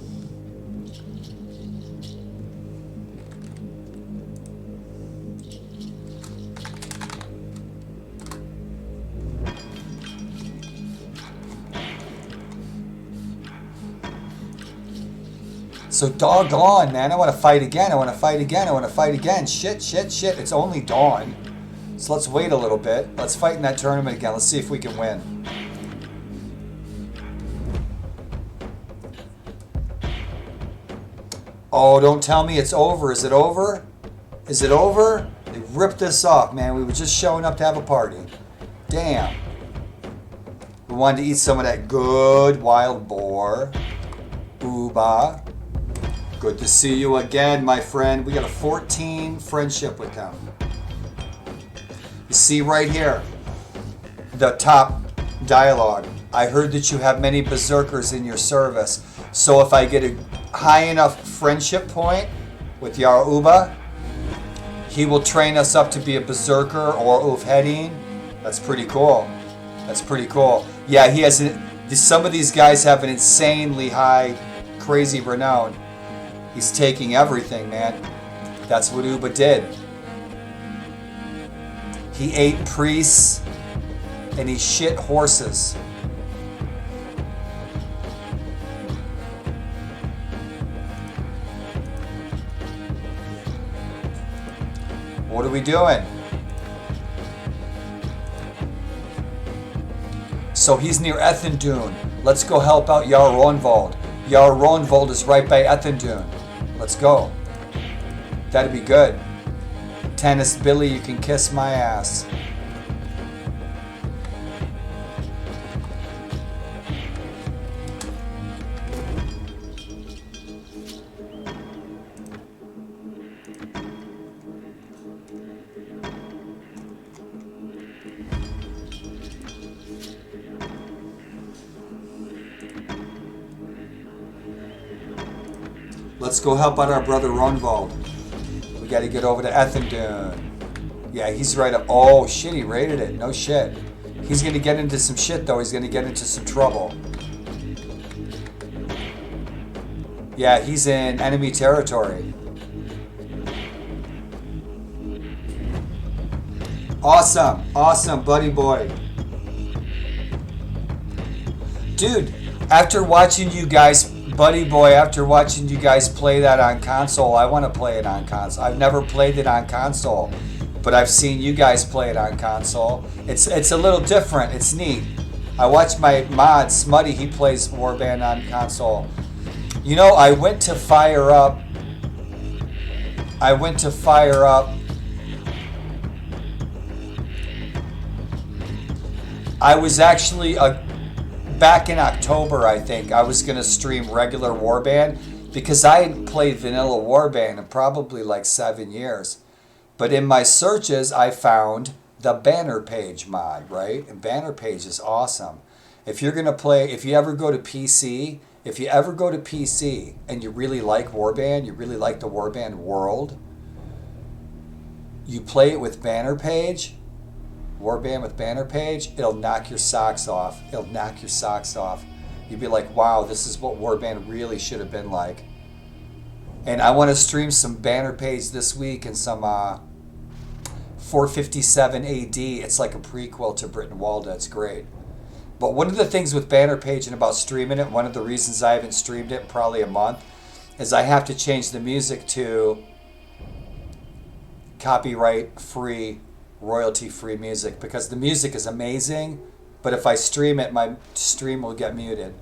So doggone, man. I want to fight again. I want to fight again. I want to fight again. Shit, shit, shit. It's only dawn. So let's wait a little bit. Let's fight in that tournament again. Let's see if we can win. Oh, don't tell me it's over. Is it over? Is it over? They ripped this off, man. We were just showing up to have a party. Damn. We wanted to eat some of that good wild boar. Uba. Good to see you again, my friend. We got a 14 friendship with them. You see right here, the top dialogue. I heard that you have many berserkers in your service. So if I get a high enough friendship point with Yar Uba, he will train us up to be a berserker or Ufhedin. That's pretty cool. That's pretty cool. Yeah, he has some of these guys have an insanely high, crazy renown. He's taking everything, man. That's what Uba did. He ate priests and he shit horses. What are we doing? So he's near Ethendune. Let's go help out Jarl Rognvald. Jarl Rognvald is right by Ethendune. Let's go. That'd be good. Tennis Billy, you can kiss my ass. Let's go help out our brother Rognvald. We got to get over to Ethendune. Yeah, he's right up. Oh, shit, he raided it. No shit. He's going to get into some shit, though. He's going to get into some trouble. Yeah, he's in enemy territory. Awesome. Awesome, buddy boy. Dude, after watching you guys... Buddy boy, after watching you guys play that on console, I want to play it on console. I've never played it on console, but I've seen you guys play it on console. It's a little different. It's neat. I watch my mod, Smutty, he plays Warband on console. You know, I went to fire up. I was actually back in October, I think, I was going to stream regular Warband because I hadn't played vanilla Warband in probably like 7 years. But in my searches, I found the Banner Page mod, right? And Banner Page is awesome. If you're going to play, if you ever go to PC and you really like Warband, you really like the Warband world, you play it with Banner Page, Warband with Banner Page, it'll knock your socks off. It'll knock your socks off. You'd be like, wow, this is what Warband really should have been like. And I want to stream some Banner Page this week and some 457 AD. It's like a prequel to Brittenwalda. It's great. But one of the things with Banner Page and about streaming it, one of the reasons I haven't streamed it in probably a month, is I have to change the music to copyright-free, royalty-free music because the music is amazing, but if I stream it, my stream will get muted.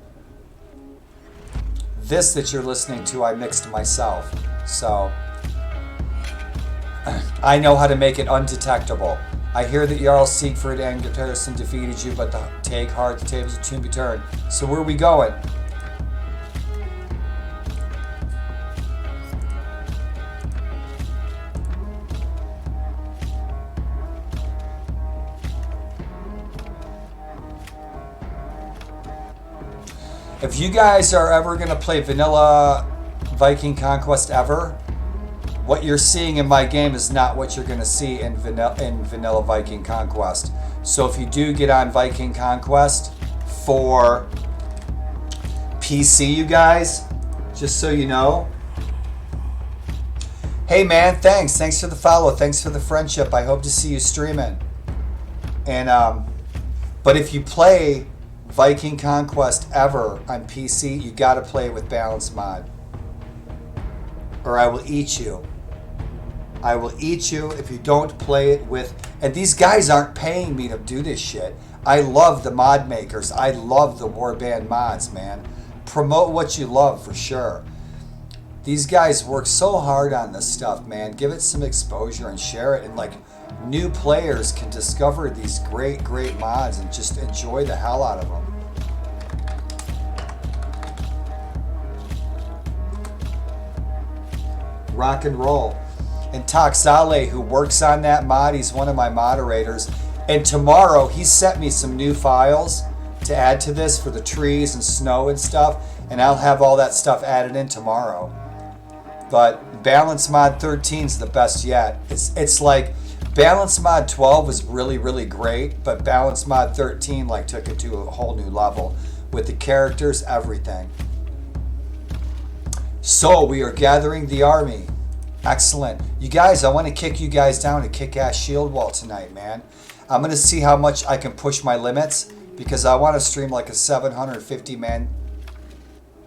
This that you're listening to, I mixed myself, so I know how to make it undetectable. I hear that Jarl Siegfried and Garrison defeated you, but take heart, the tables will soon be turned. So where are we going? If you guys are ever going to play vanilla Viking Conquest ever, what you're seeing in my game is not what you're going to see in vanilla Viking Conquest. So if you do get on Viking Conquest for PC, you guys, just so you know. Hey man, thanks. Thanks for the follow. Thanks for the friendship. I hope to see you streaming. And but if you play Viking Conquest ever on PC, you gotta play it with Balance Mod, or I will eat you. I will eat you if you don't play it with. And these guys aren't paying me to do this shit. I love the mod makers. I love the Warband mods, man. Promote what you love for sure. These guys work so hard on this stuff, man. Give it some exposure and share it, and like new players can discover these great mods and just enjoy the hell out of them. Rock and roll. And Toxale, who works on that mod, he's one of my moderators. And tomorrow, he sent me some new files to add to this for the trees and snow and stuff. And I'll have all that stuff added in tomorrow. But Balance Mod 13 is the best yet. It's like Balance Mod 12 was really great, but Balance Mod 13 like took it to a whole new level with the characters, everything. So we are gathering the army. Excellent. You guys, I want to kick you guys down and kick ass shield wall tonight, man. I'm going to see how much I can push my limits because I want to stream like a 750 man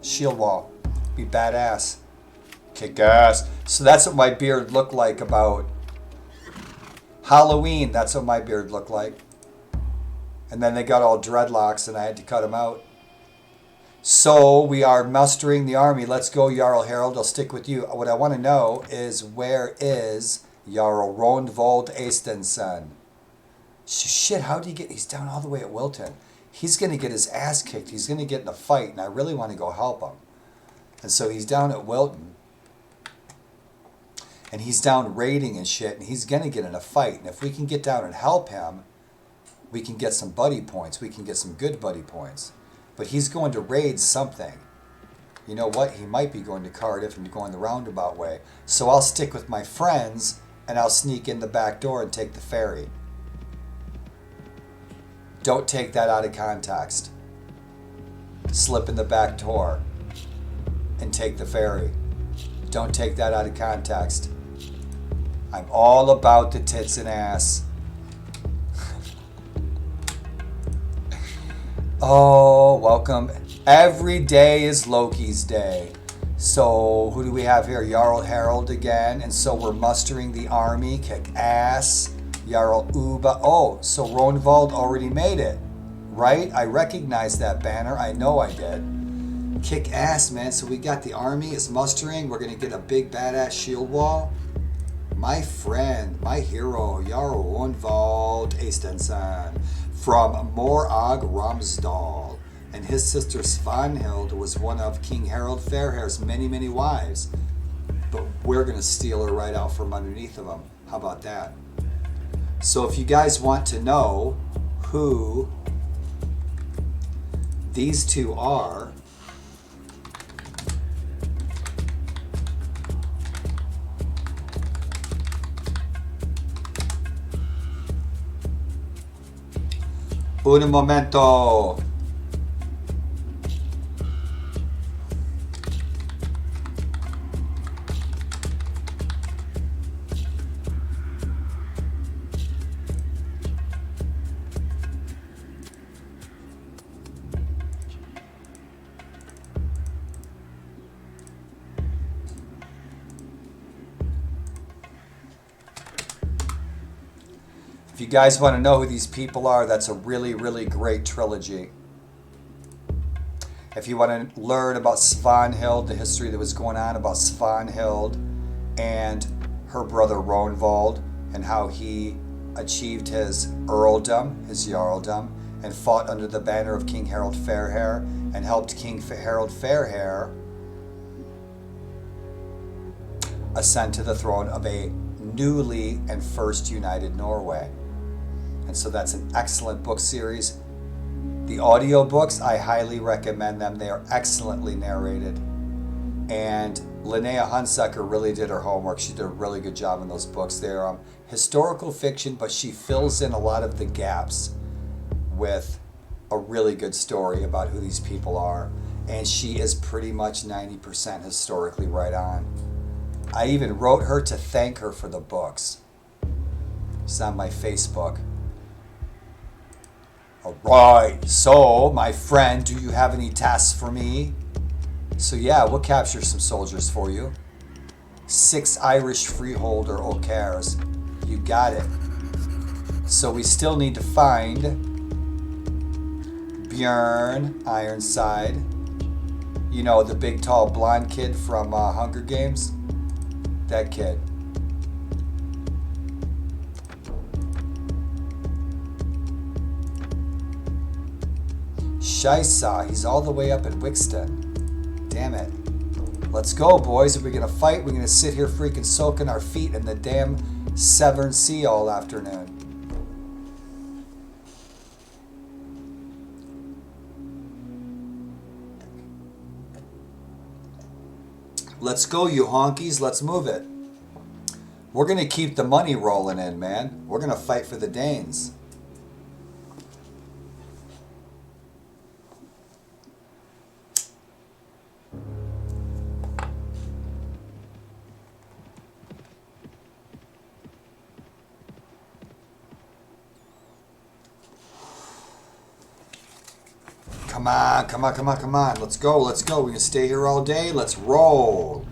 shield wall. Be badass. Kick ass. So that's what my beard looked like about Halloween, that's what my beard looked like. And then they got all dreadlocks and I had to cut them out. So we are mustering the army. Let's go, Jarl Harold. I'll stick with you. What I want to know is, where is Jarl Ronvold Estensen? Shit, how did he get... He's down all the way at Wilton. He's going to get his ass kicked. He's going to get in a fight, and I really want to go help him. And so he's down at Wilton. And he's down raiding and shit, and he's going to get in a fight. And if we can get down and help him, we can get some buddy points. We can get some good buddy points. But he's going to raid something. You know what? He might be going to Cardiff and going the roundabout way. So I'll stick with my friends, and I'll sneak in the back door and take the ferry. Don't take that out of context. Slip in the back door and take the ferry. Don't take that out of context. I'm all about the tits and ass. Oh, welcome. Every day is Loki's day. So who do we have here? Jarl Harold again. And so we're mustering the army. Kick ass. Jarl Uba. Oh, so Ronvold already made it. Right? I recognize that banner. I know I did. Kick ass, man. So we got the army. It's mustering. We're going to get a big badass shield wall. My friend, my hero, Jarl Ronvold Estensen from Morag Ramsdal. And his sister Svanhild was one of King Harald Fairhair's many, many wives. But we're going to steal her right out from underneath of him. How about that? So if you guys want to know who these two are, un momento. If you guys want to know who these people are, that's a really, really great trilogy. If you want to learn about Svanhild, the history that was going on about Svanhild and her brother Ronvold, and how he achieved his earldom, his jarldom, and fought under the banner of King Harald Fairhair, and helped King Harald Fairhair ascend to the throne of a newly and first united Norway. And so that's an excellent book series. The audiobooks, I highly recommend them. They are excellently narrated. And Linnea Hunsucker really did her homework. She did a really good job in those books. They're historical fiction, but she fills in a lot of the gaps with a really good story about who these people are. And she is pretty much 90% historically right on. I even wrote her to thank her for the books. It's on my Facebook. All right, so my friend, do you have any tasks for me? So yeah, we'll capture some soldiers for you. 6 Irish freeholder O'Cares. You got it. So we still need to find Björn Ironside. You know, the big tall blonde kid from Hunger Games. That kid. Scheisse, he's all the way up in Wixton. Damn it. Let's go, boys. If we're going to fight, we're going to sit here freaking soaking our feet in the damn Severn Sea all afternoon. Let's go, you honkies. Let's move it. We're going to keep the money rolling in, man. We're going to fight for the Danes. Come on, come on, come on, come on. Let's go, let's go. We're going to stay here all day. Let's roll.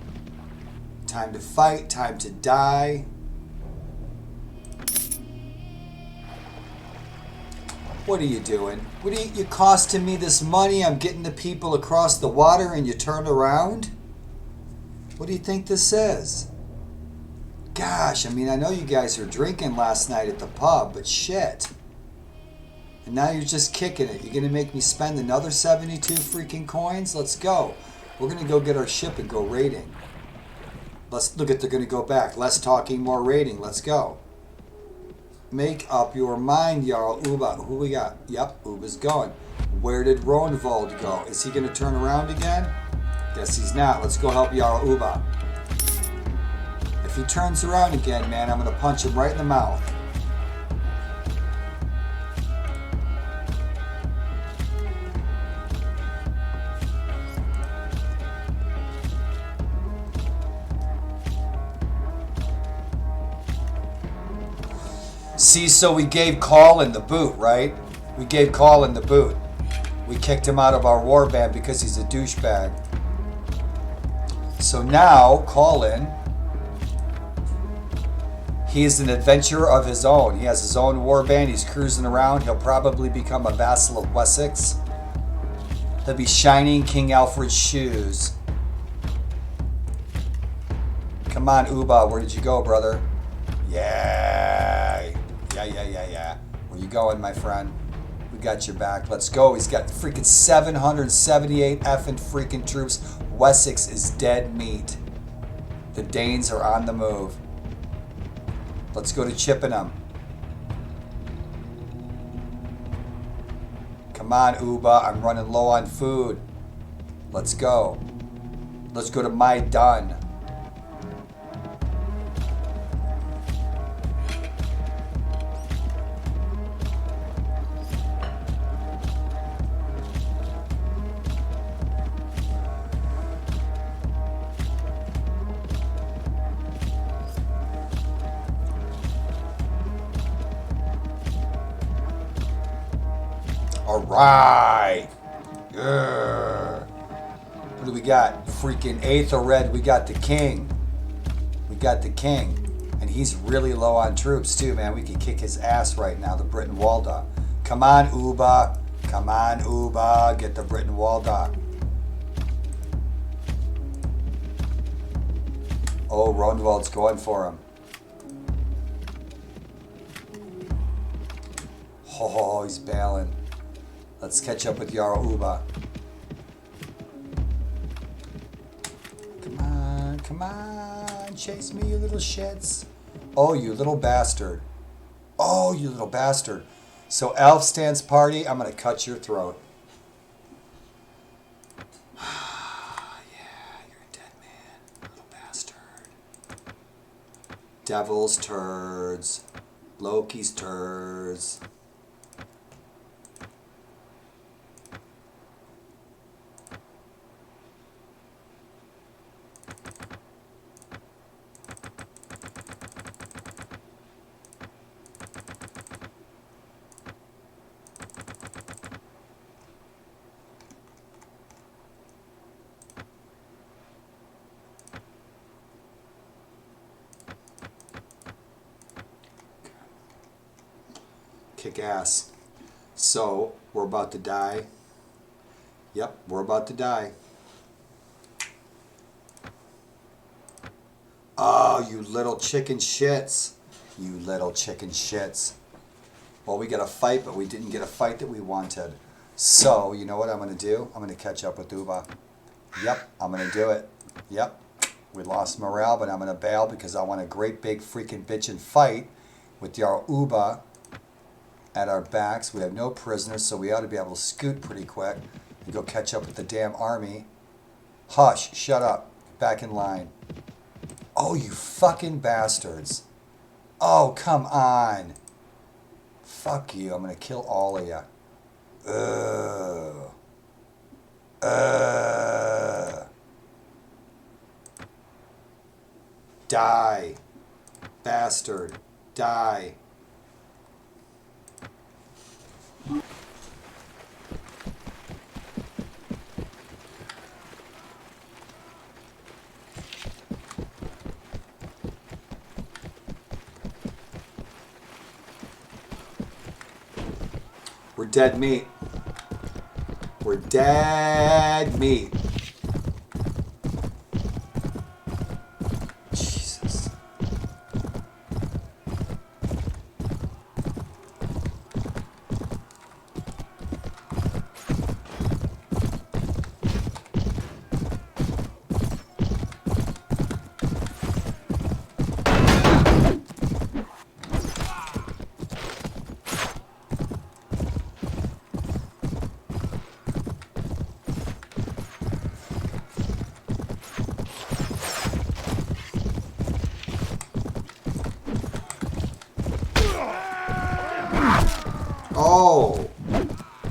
Time to fight, time to die. What are you doing? What are you costing me this money? I'm getting the people across the water and you turn around? What do you think this is? Gosh, I mean, I know you guys were drinking last night at the pub, but shit. And now you're just kicking it. You're going to make me spend another 72 freaking coins? Let's go. We're going to go get our ship and go raiding. Let's look at, they're going to go back. Less talking, more raiding. Let's go. Make up your mind, Jarl Uba. Who we got? Yep, Uba's going. Where did Ronvold go? Is he going to turn around again? Guess he's not. Let's go help Jarl Uba. If he turns around again, man, I'm going to punch him right in the mouth. See, so we gave Colin the boot, right? We gave Colin the boot. We kicked him out of our warband because he's a douchebag. So now, Colin, he is an adventurer of his own. He has his own warband. He's cruising around. He'll probably become a vassal of Wessex. He'll be shining King Alfred's shoes. Come on, Uba. Where did you go, brother? Yeah. Where you going, my friend? We got your back. Let's go. He's got freaking 778 effing freaking troops. Wessex is dead meat. The Danes are on the move. Let's go to Chippenham. Come on, Uba. I'm running low on food. Let's go. Let's go to my Dun. Alright. Yeah. What do we got? Freaking Aethelred. We got the king. We got the king. And he's really low on troops too, man. We could kick his ass right now, the Britain Walda. Come on, Uba. Come on, Uba. Get the Britain Walda. Oh, Ronvold's going for him. Oh, he's bailing. Let's catch up with Jarl Uba. Come on, chase me, you little shits. Oh, you little bastard. Oh, you little bastard. So Elf stands party, I'm gonna cut your throat. Yeah, you're a dead man, little bastard. Devil's turds. Loki's turds. Kick ass. So, we're about to die. Yep, we're about to die. Oh, you little chicken shits. You little chicken shits. Well, we got a fight, but we didn't get a fight that we wanted. So, you know what I'm going to do? I'm going to catch up with Uba. Yep, I'm going to do it. Yep. We lost morale, but I'm going to bail because I want a great big freaking bitchin' fight with Jarl Uba at our backs. We have no prisoners, so we ought to be able to scoot pretty quick and go catch up with the damn army. Hush, shut up. Get back in line. Oh, you fucking bastards. Oh, come on. Fuck you. I'm going to kill all of you. Die. Bastard. Die. We're dead meat. We're dead meat. Jesus. Oh.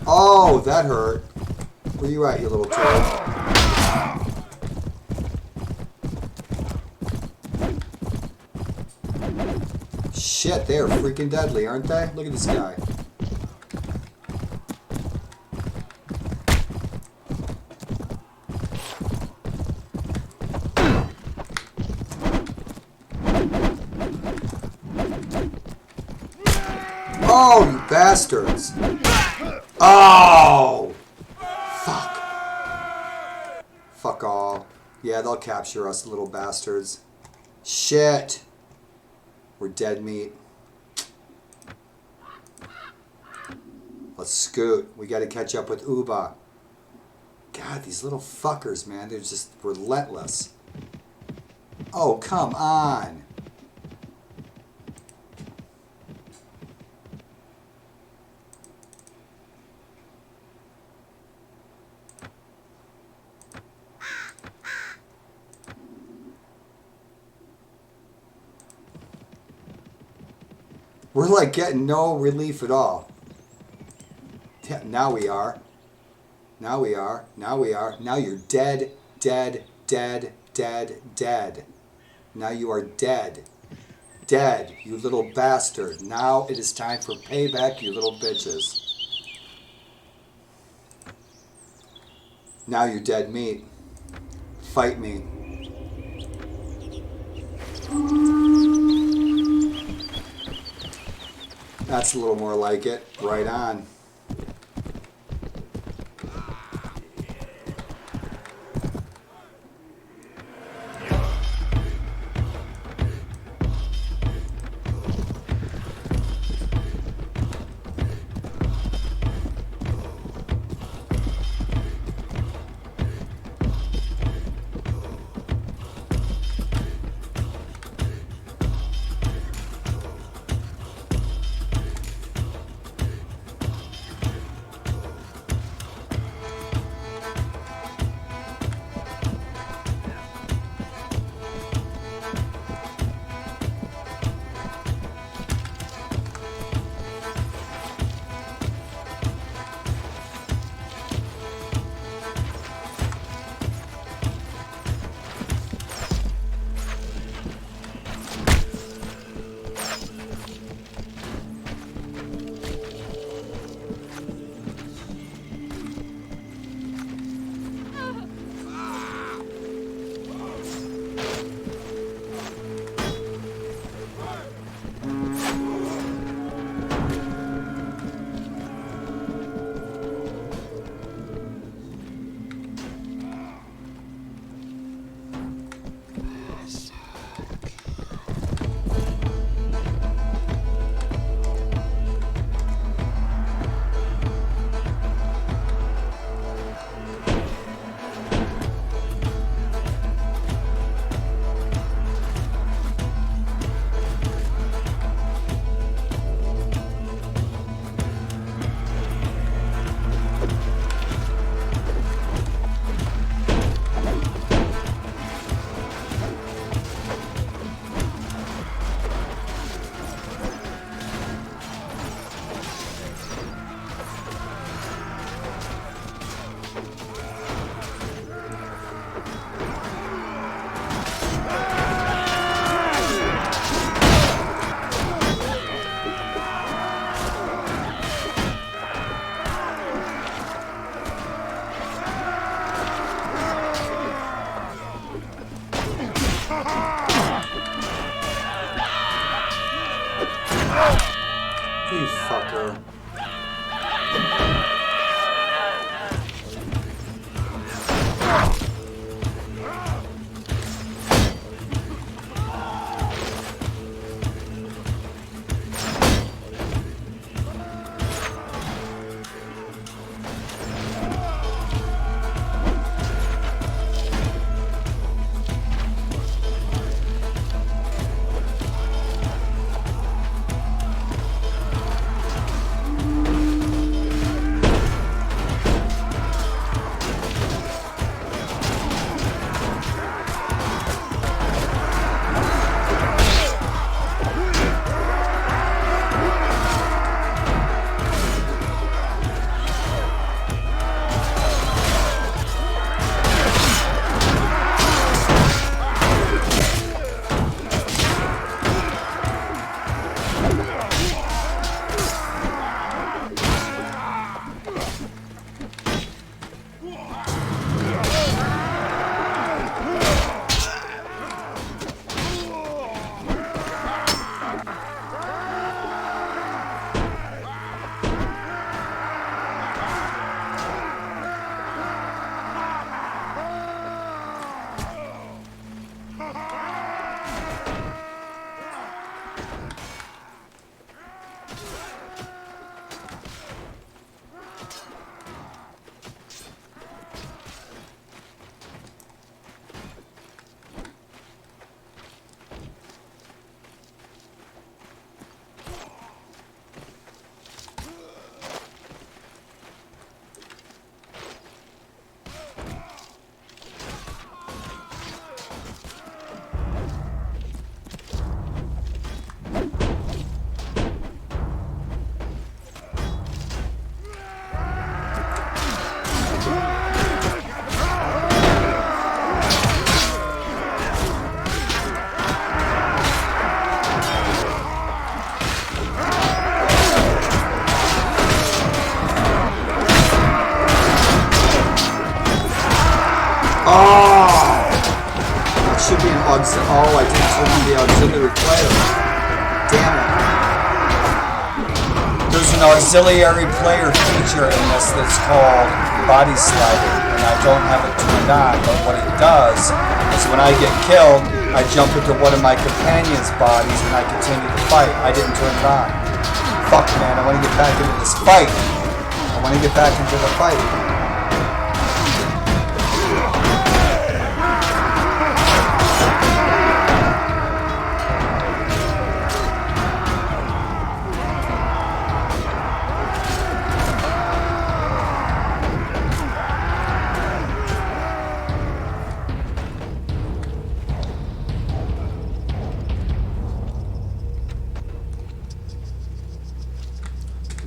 Oh, that hurt. Where you at, you little turd? Shit, they are freaking deadly, aren't they? Look at this guy. Oh, you bastards. Oh! Fuck. Fuck all. Yeah, they'll capture us, little bastards. Shit. We're dead meat. Let's scoot. We gotta catch up with Uba. God, these little fuckers, man. They're just relentless. Oh, come on. We're like getting no relief at all. Yeah, now we are. Now we are. Now we are. Now you're dead, dead, dead, dead, dead. Now you are dead. Dead, you little bastard. Now it is time for payback, you little bitches. Now you're dead meat. Fight me. That's a little more like it. Right on. You fucker. Oh, I didn't turn on the auxiliary player. Damn it. There's an auxiliary player feature in this that's called body sliding, and I don't have it turned on, but what it does is when I get killed, I jump into one of my companions' bodies and I continue to fight. I didn't turn it on. Fuck, man, I want to get back into this fight. I want to get back into the fight.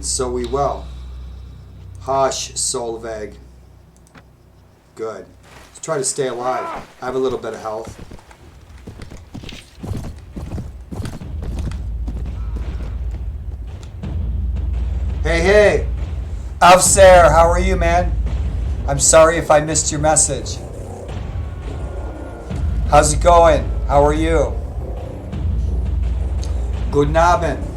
So we will. Hush, Solveig. Good. Let's try to stay alive. I have a little bit of health. Hey. Avser, how are you, man? I'm sorry if I missed your message. How's it going? How are you? Guten Abend.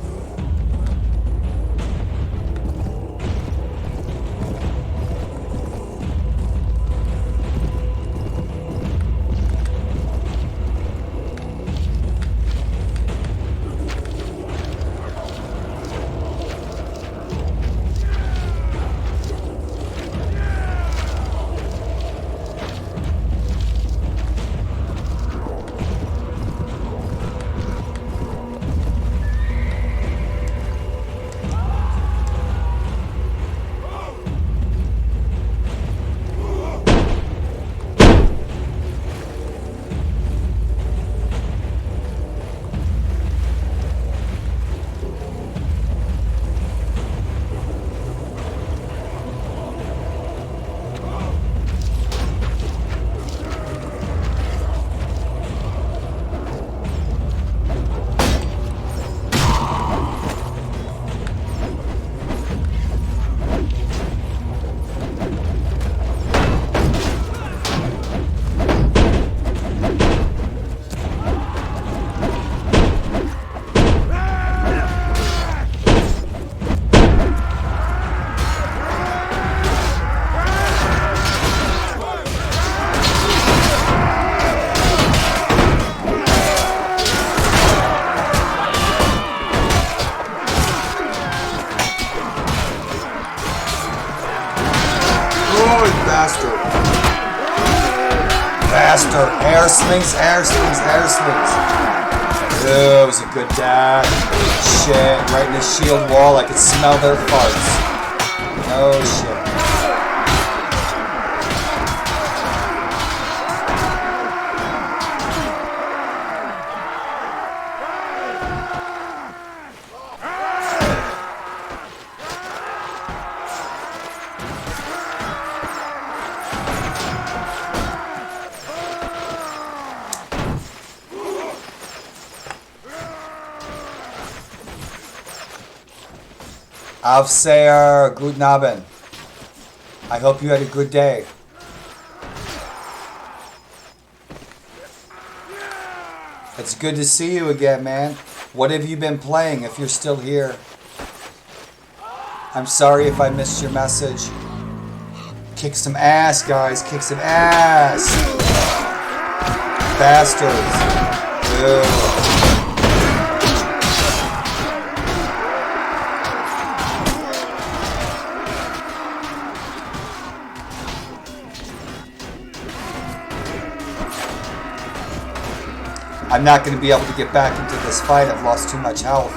bastard. Bastard. Air slings, air slings, air slings. Ew, it was a good dash. Shit, right in the shield wall. I could smell their farts. No shit. Aufseher, guten Abend. I hope you had a good day. It's good to see you again, man. What have you been playing if you're still here? I'm sorry if I missed your message. Kick some ass, guys. Kick some ass. Bastards. Ew. I'm not going to be able to get back into this fight. I've lost too much health.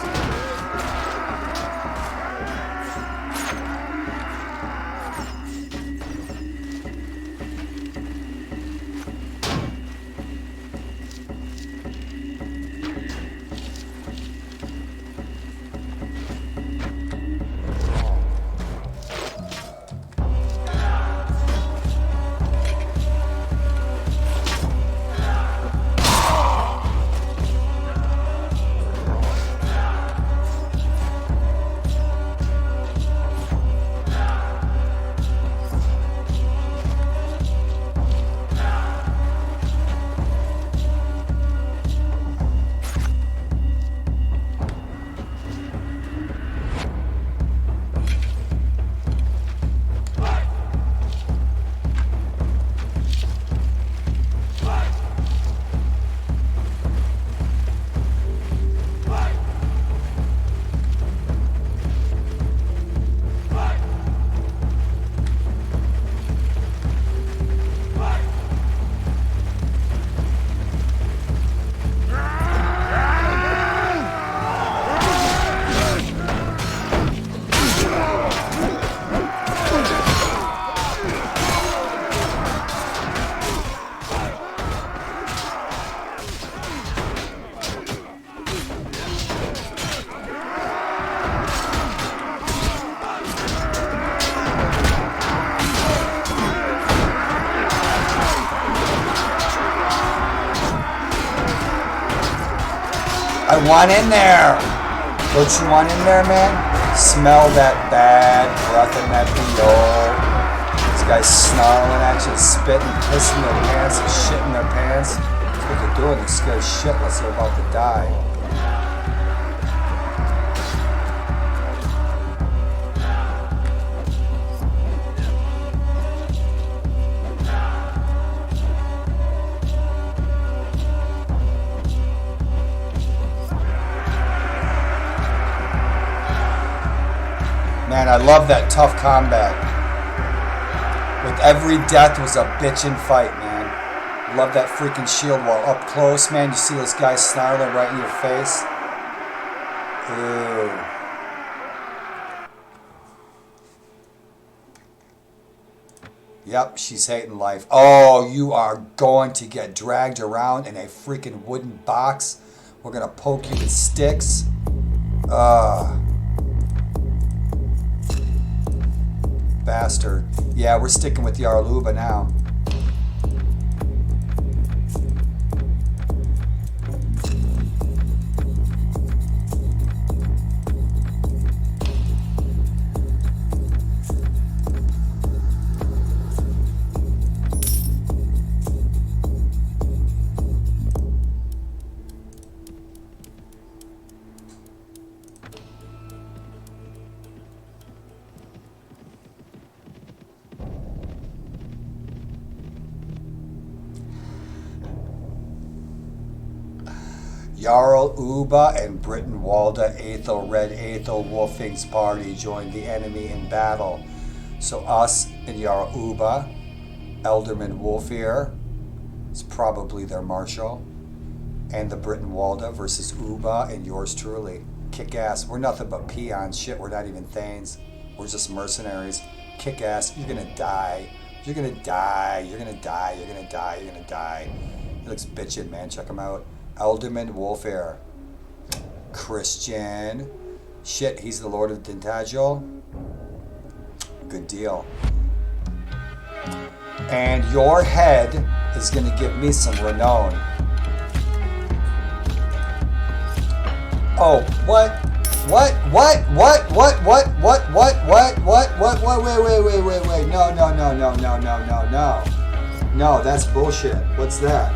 I want in there. Don't you want in there, man? Smell that bad breath in that BO. These guys snarling at you, spitting, pissing their pants, and shitting their pants. That's what they're doing. They're scared shitless. They're about to die. Man, I love that tough combat. With every death was a bitchin' fight, man. Love that freaking shield wall. Up close, man, you see those guys snarling right in your face. Ew. Yep, she's hating life. Oh, you are going to get dragged around in a freaking wooden box. We're gonna poke you with sticks. Bastard. Yeah, we're sticking with the Arluba now. Jarl Uba and Britain Walda Aethel Red Aethel Wolfing's party joined the enemy in battle. So us and Jarl Uba Elderman Wolfier is probably their marshal. And the Brittenwalda versus Uba and yours truly. Kick ass. We're nothing but peons. Shit, we're not even Thanes. We're just mercenaries. Kick ass. You're gonna die. You're gonna die. You're gonna die. You're gonna die. You're gonna die. He looks bitchin', man. Check him out. Elderman Wolfier. Christian. Shit, he's the Lord of Tintagel. Good deal. And your head is gonna give me some renown. Oh, what? Wait, no, that's bullshit. What's that?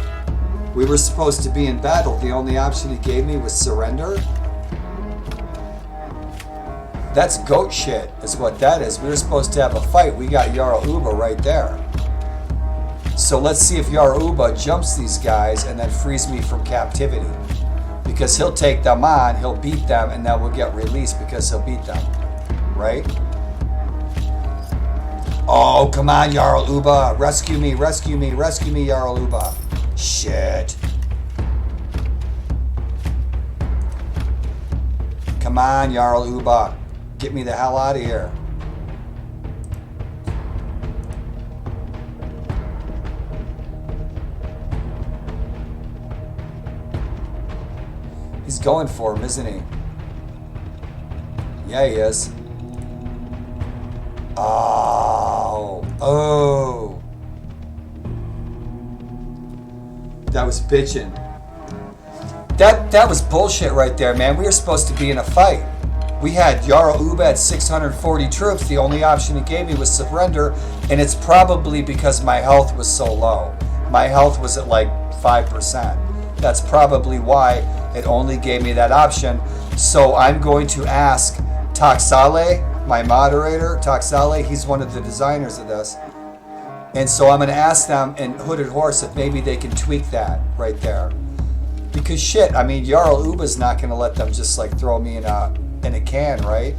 We were supposed to be in battle. The only option he gave me was surrender? That's goat shit, is what that is. We were supposed to have a fight. We got Jarl Uba right there. So let's see if Jarl Uba jumps these guys and then frees me from captivity. Because he'll take them on, he'll beat them, and then we'll get released because he'll beat them. Right? Oh, come on, Jarl Uba. Rescue me, rescue me, rescue me, Jarl Uba. Shit. Come on, Jarl Uba. Get me the hell out of here. He's going for him, isn't he? Yeah, he is. Oh. That was bitching. That was bullshit right there, man. We were supposed to be in a fight. We had Jarl Uba at 640 troops. The only option he gave me was surrender, and it's probably because my health was so low. My health was at like 5%. That's probably why it only gave me that option. So I'm going to ask Taxale, my moderator, Taxale, he's one of the designers of this. And so I'm going to ask them in Hooded Horse if maybe they can tweak that right there. Because shit, I mean, Jarl Uba's not going to let them just like throw me in a can, right?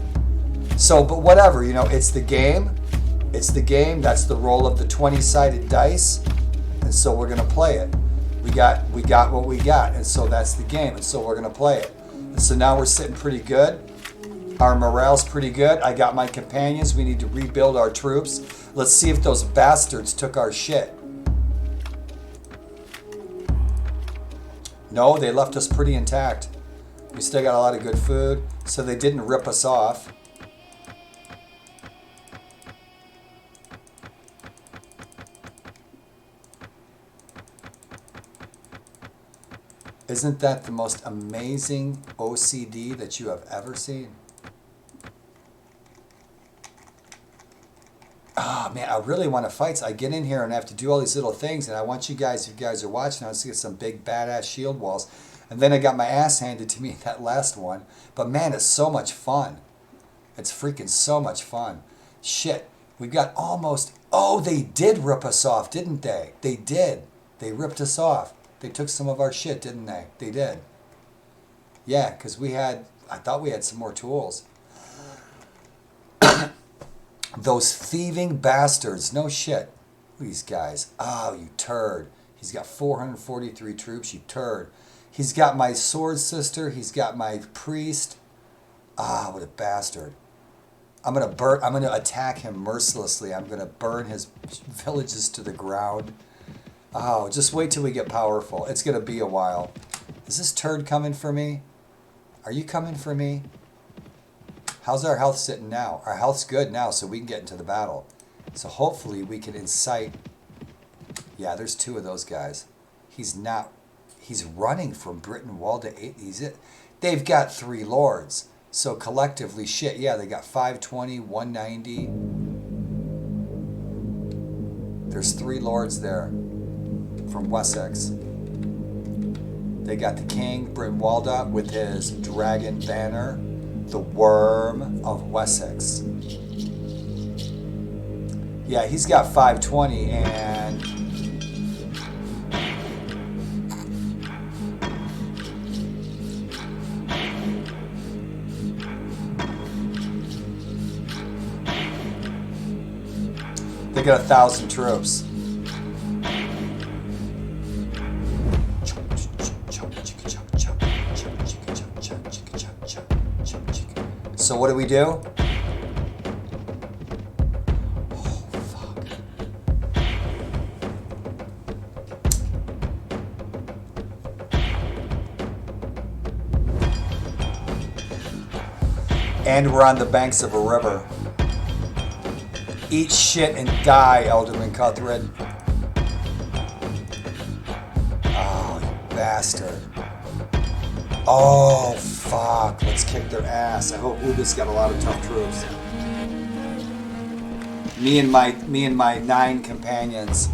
So, but whatever, you know, it's the game. It's the game. That's the roll of the 20-sided dice. And so we're going to play it. We got what we got, and so that's the game, and so we're gonna play it. And so now we're sitting pretty good. Our morale's pretty good. I got my companions. We need to rebuild our troops. Let's see if those bastards took our shit. No, they left us pretty intact. We still got a lot of good food, so they didn't rip us off. Isn't that the most amazing OCD that you have ever seen? Oh man, I really want to fight. So I get in here and I have to do all these little things, and I want you guys, if you guys are watching, I want to get some big badass shield walls. And then I got my ass handed to me in that last one. But man, it's so much fun. It's freaking so much fun. Shit, we got almost... Oh, they did rip us off, didn't they? They did. They ripped us off. They took some of our shit, didn't they? They did. Yeah, because I thought we had some more tools. Those thieving bastards. No shit. These guys. Oh, you turd. He's got 443 troops, you turd. He's got my sword sister. He's got my priest. Ah, what a bastard. I'm gonna attack him mercilessly. I'm gonna burn his villages to the ground. Oh, just wait till we get powerful. It's going to be a while. Is this turd coming for me? Are you coming for me? How's our health sitting now? Our health's good now, so we can get into the battle. So hopefully we can incite... Yeah, there's two of those guys. He's running from Brittenwalda 8. They've got 3 lords. So collectively, shit, yeah, they got 520, 190. There's 3 lords there. From Wessex. They got the king, Brittenwalda, with his dragon banner, the Worm of Wessex. Yeah, he's got 520 and... They got 1,000 troops. So what do we do? Oh, fuck. And we're on the banks of a river. Eat shit and die, Alderman Cuthred. Oh, you bastard. Oh, fuck. Let's kick their ass. I hope Uga's got a lot of tough troops. Me and my 9 companions.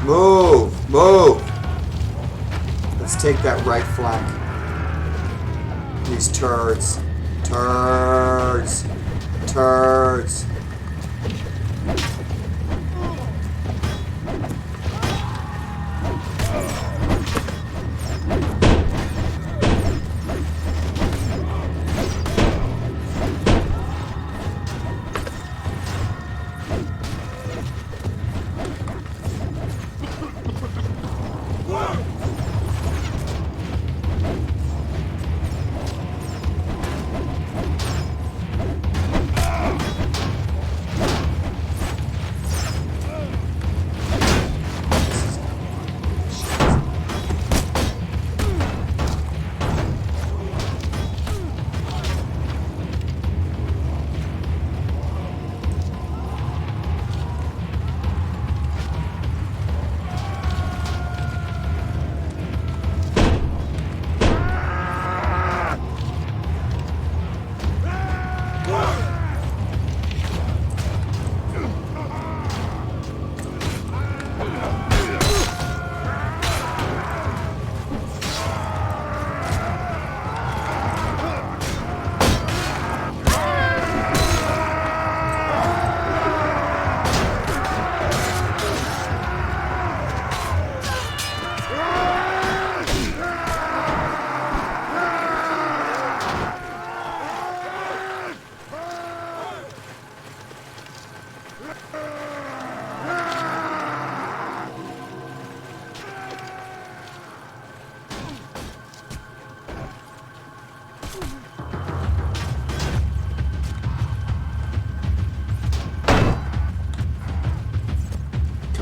Move! Move! Let's take that right flank. These turds. Turds. Turds.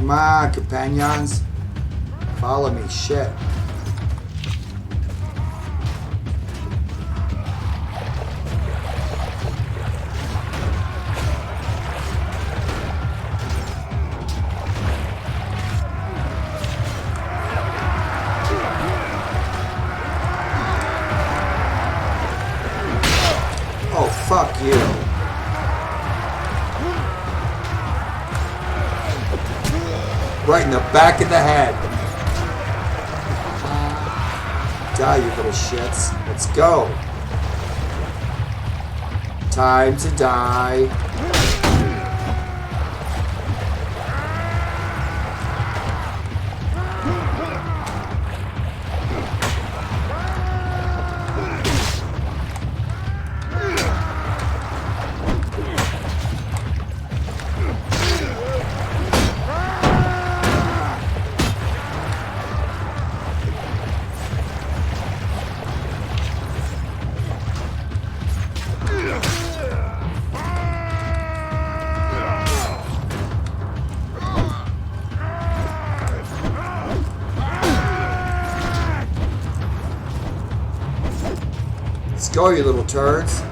Come on, companions. Follow me, shit. Oh, fuck you. Right in the back of the head. Die, you little shits. Let's go. Time to die. go, you little turds.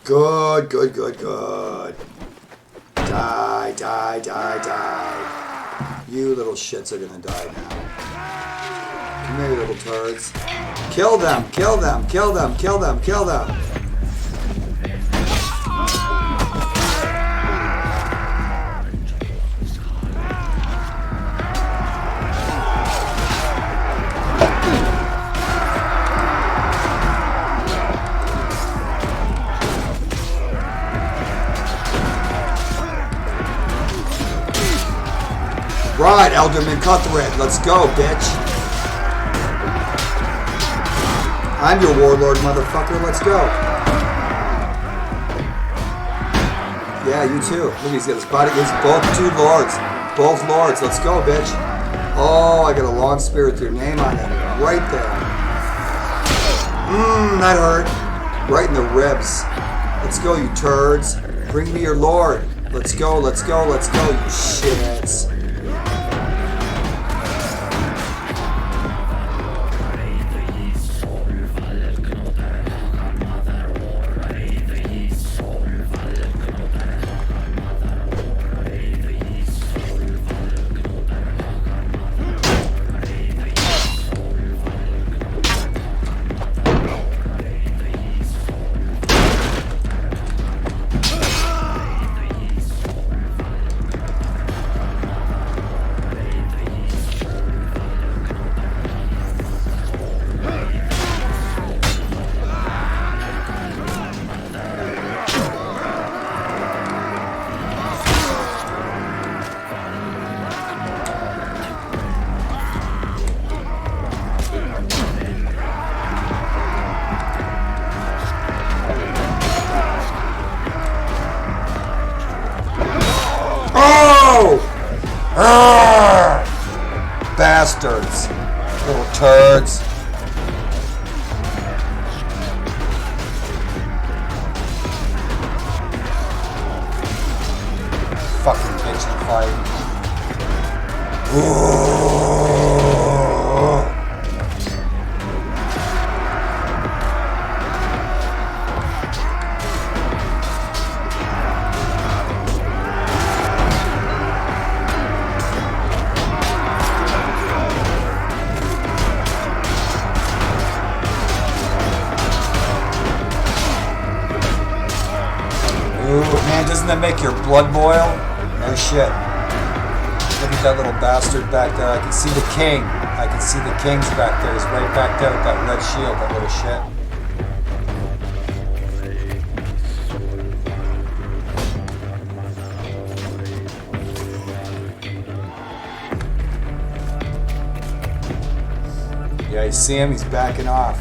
Good, good, good, good. Die, die, die, die. You little shits are gonna die now. Come here, you little turds. Kill them, kill them, kill them, kill them, kill them. Right, Elderman Cuthred, let's go, bitch. I'm your warlord, motherfucker, let's go. Yeah, you too. Look, he's got his body, he's both two lords. Both lords, let's go, bitch. Oh, I got a long spear with your name on it. Right there. That hurt. Right in the ribs. Let's go, you turds. Bring me your lord. Let's go, let's go, let's go, you shits. Bastards. Little turds. Fucking kitchen fight. Man, doesn't that make your blood boil? No shit. Look at that little bastard back there. I can see the king. I can see the king's back there. He's right back there with that red shield, that little shit. Yeah, you see him? He's backing off.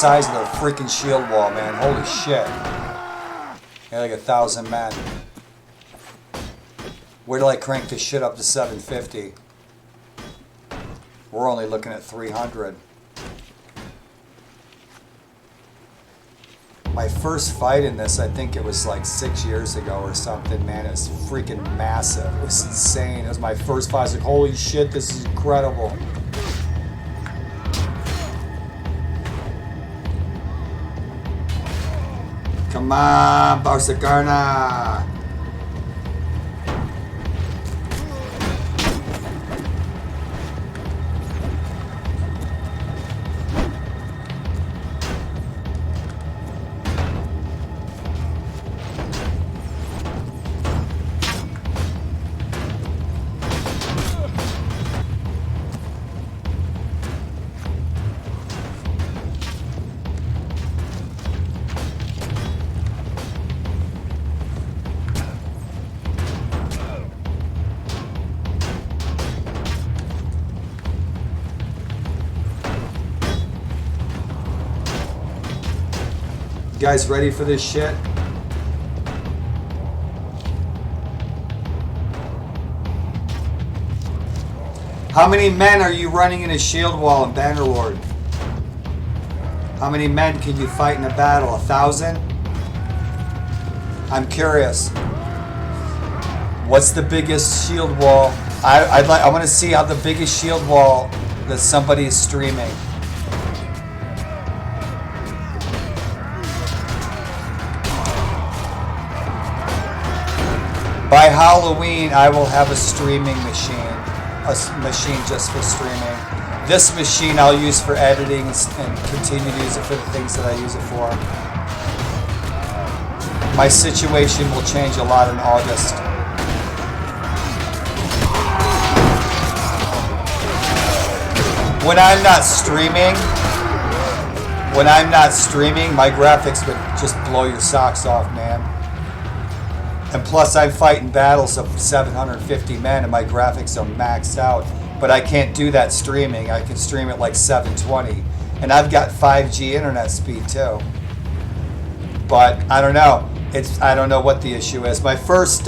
size of the freaking shield wall, man. Holy shit. Yeah, like 1,000 men. Where till I crank this shit up to 750? We're only looking at 300. My first fight in this, I think it was like 6 years ago or something, man. It was freaking massive. It was insane. It was my first fight. I was like, holy shit, this is incredible. Come on, Barsakarna. You guys ready for this shit? How many men are you running in a shield wall in Bannerlord? How many men can you fight in a battle? 1,000? I'm curious. What's the biggest shield wall? I want to see how the biggest shield wall that somebody is streaming. By Halloween, I will have a streaming machine. A machine just for streaming. This machine I'll use for editing and continue to use it for the things that I use it for. My situation will change a lot in August. When I'm not streaming, my graphics would just blow your socks off, man. And plus, I'm fighting battles of 750 men, and my graphics are maxed out. But I can't do that streaming. I can stream at like 720, and I've got 5G internet speed too. But I don't know. I don't know what the issue is. My first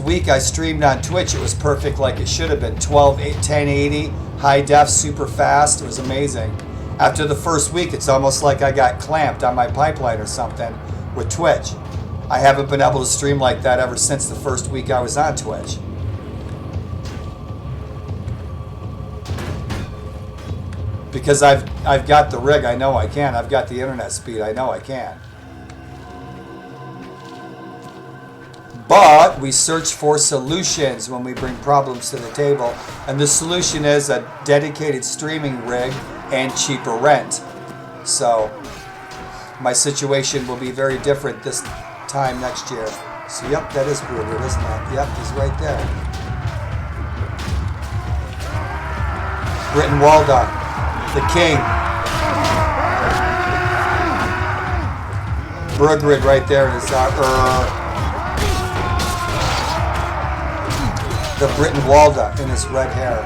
week I streamed on Twitch. It was perfect, like it should have been. 1080, high def, super fast. It was amazing. After the first week, it's almost like I got clamped on my pipeline or something with Twitch. I haven't been able to stream like that ever since the first week I was on Twitch. Because I've got the rig, I know I can. I've got the internet speed, I know I can. But we search for solutions when we bring problems to the table. And the solution is a dedicated streaming rig and cheaper rent. So my situation will be very different this time next year. So yep, that is Gruber, isn't it? Yep, he's right there. Britton Walda, the king. Bergrid right there in his the Britton Walda in his red hair.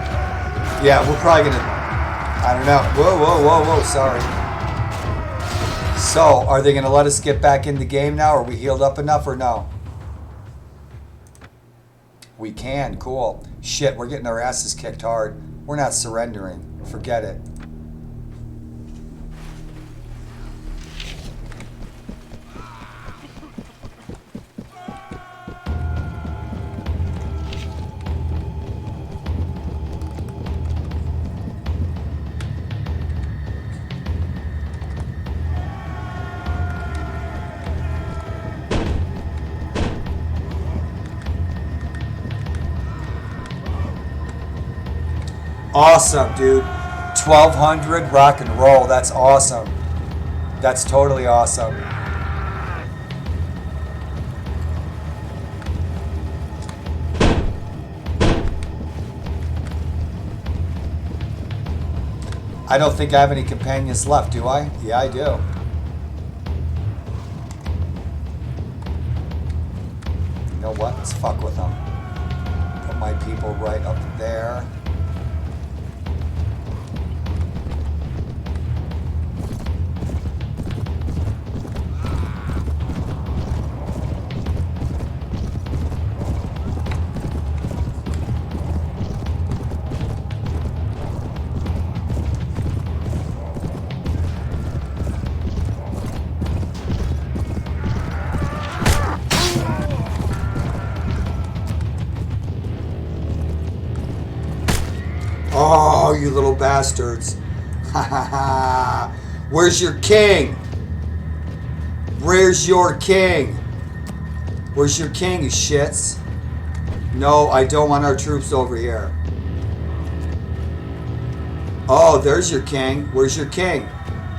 Yeah, we're probably gonna, I don't know. Whoa, sorry. So, are they going to let us get back in the game now? Are we healed up enough or no? We can. Cool. Shit, we're getting our asses kicked hard. We're not surrendering. Forget it. Awesome, dude. 1,200 rock and roll. That's awesome. That's totally awesome. I don't think I have any companions left, do I? Yeah, I do. You know what? Let's fuck with them. Put my people right up there. Oh, you little bastards. Ha ha ha. Where's your king? Where's your king? Where's your king, you shits? No, I don't want our troops over here. Oh, there's your king. Where's your king?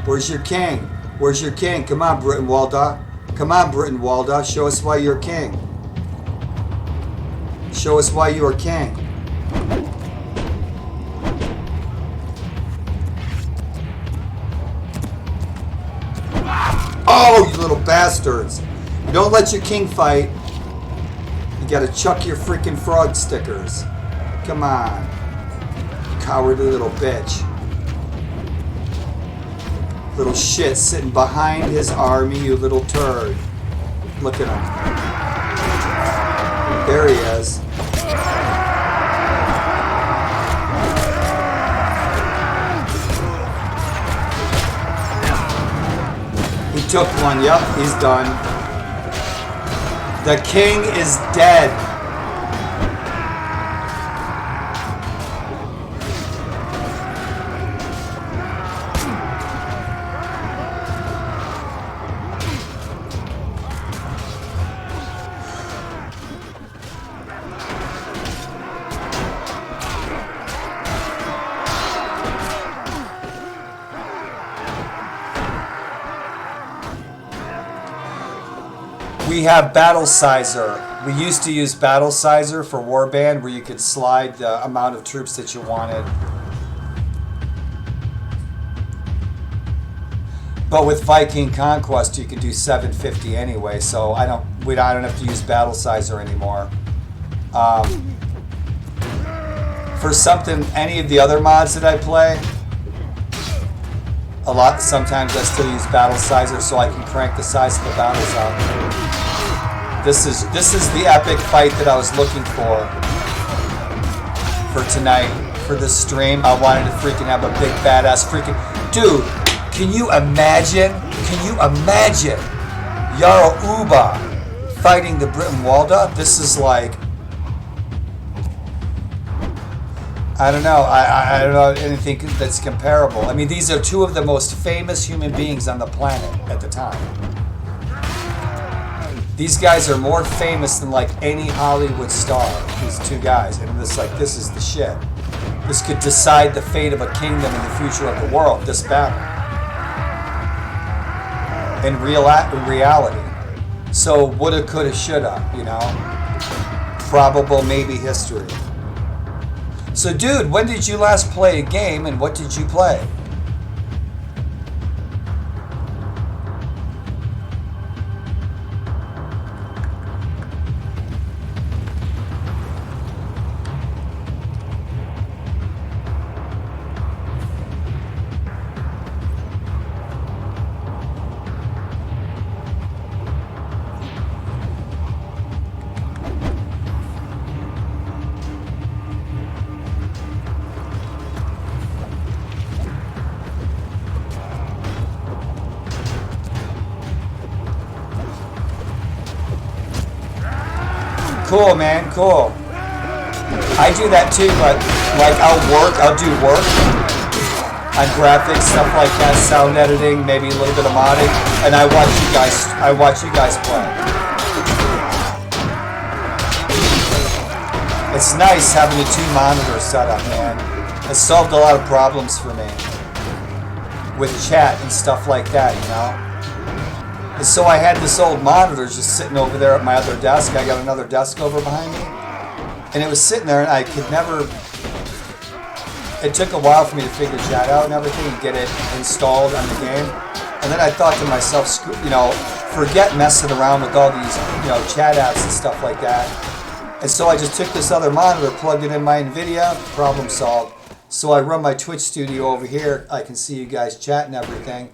Where's your king? Where's your king? Come on, Brittenwalda. Come on, Brittenwalda. Show us why you're king. Show us why you are king. Oh, you little bastards. You don't let your king fight. You gotta chuck your freaking frog stickers. Come on. Cowardly little bitch. Little shit sitting behind his army, you little turd. Look at him. There he is. He took one, yep, he's done. The king is dead. We have Battle Sizer. We used to use Battle Sizer for Warband, where you could slide the amount of troops that you wanted. But with Viking Conquest, you can do 750 anyway, so I don't have to use Battle Sizer anymore. For something, any of the other mods that I play, sometimes I still use Battle Sizer so I can crank the size of the battles up. This is the epic fight that I was looking for tonight, for this stream. I wanted to freaking have a big badass freaking... Dude, can you imagine? Can you imagine Jarl Uba fighting the Brittenwalda? This is like... I don't know. I don't know anything that's comparable. I mean, these are two of the most famous human beings on the planet at the time. These guys are more famous than like any Hollywood star. These two guys, and this is the shit. This could decide the fate of a kingdom and the future of the world. This battle, in reality. So woulda, coulda, shoulda. You know, probable, maybe history. So, dude, when did you last play a game, and what did you play? Cool, man, cool. I do that too, but like I'll do work on graphics, stuff like that, sound editing, maybe a little bit of modding, and I watch you guys play. It's nice having a 2-monitor setup, man. It solved a lot of problems for me with chat and stuff like that, you know. And so I had this old monitor just sitting over there at my other desk. I got another desk over behind me. And it was sitting there, and I could never... It took a while for me to figure chat out and everything and get it installed on the game. And then I thought to myself, you know, forget messing around with all these, you know, chat apps and stuff like that. And so I just took this other monitor, plugged it in my NVIDIA, problem solved. So I run my Twitch studio over here. I can see you guys chat and everything.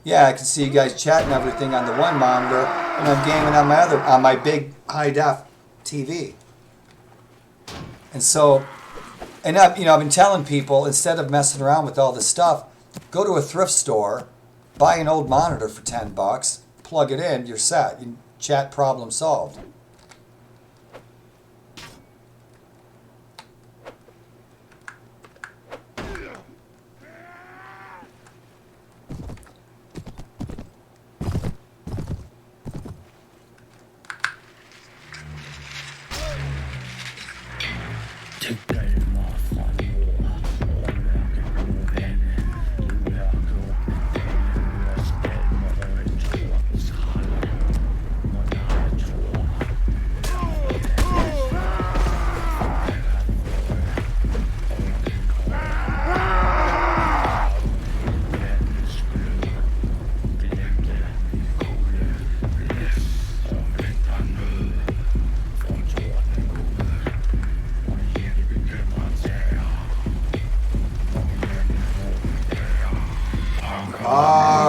Yeah, I can see you guys chatting everything on the one monitor, and I'm gaming on my big high def TV. And so, and I've been telling people, instead of messing around with all this stuff, go to a thrift store, buy an old monitor for $10, plug it in, you're set. You chat, problem solved.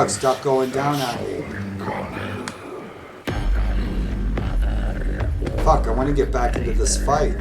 Fuck, stop going down on me. Fuck, I want to get back into this fight.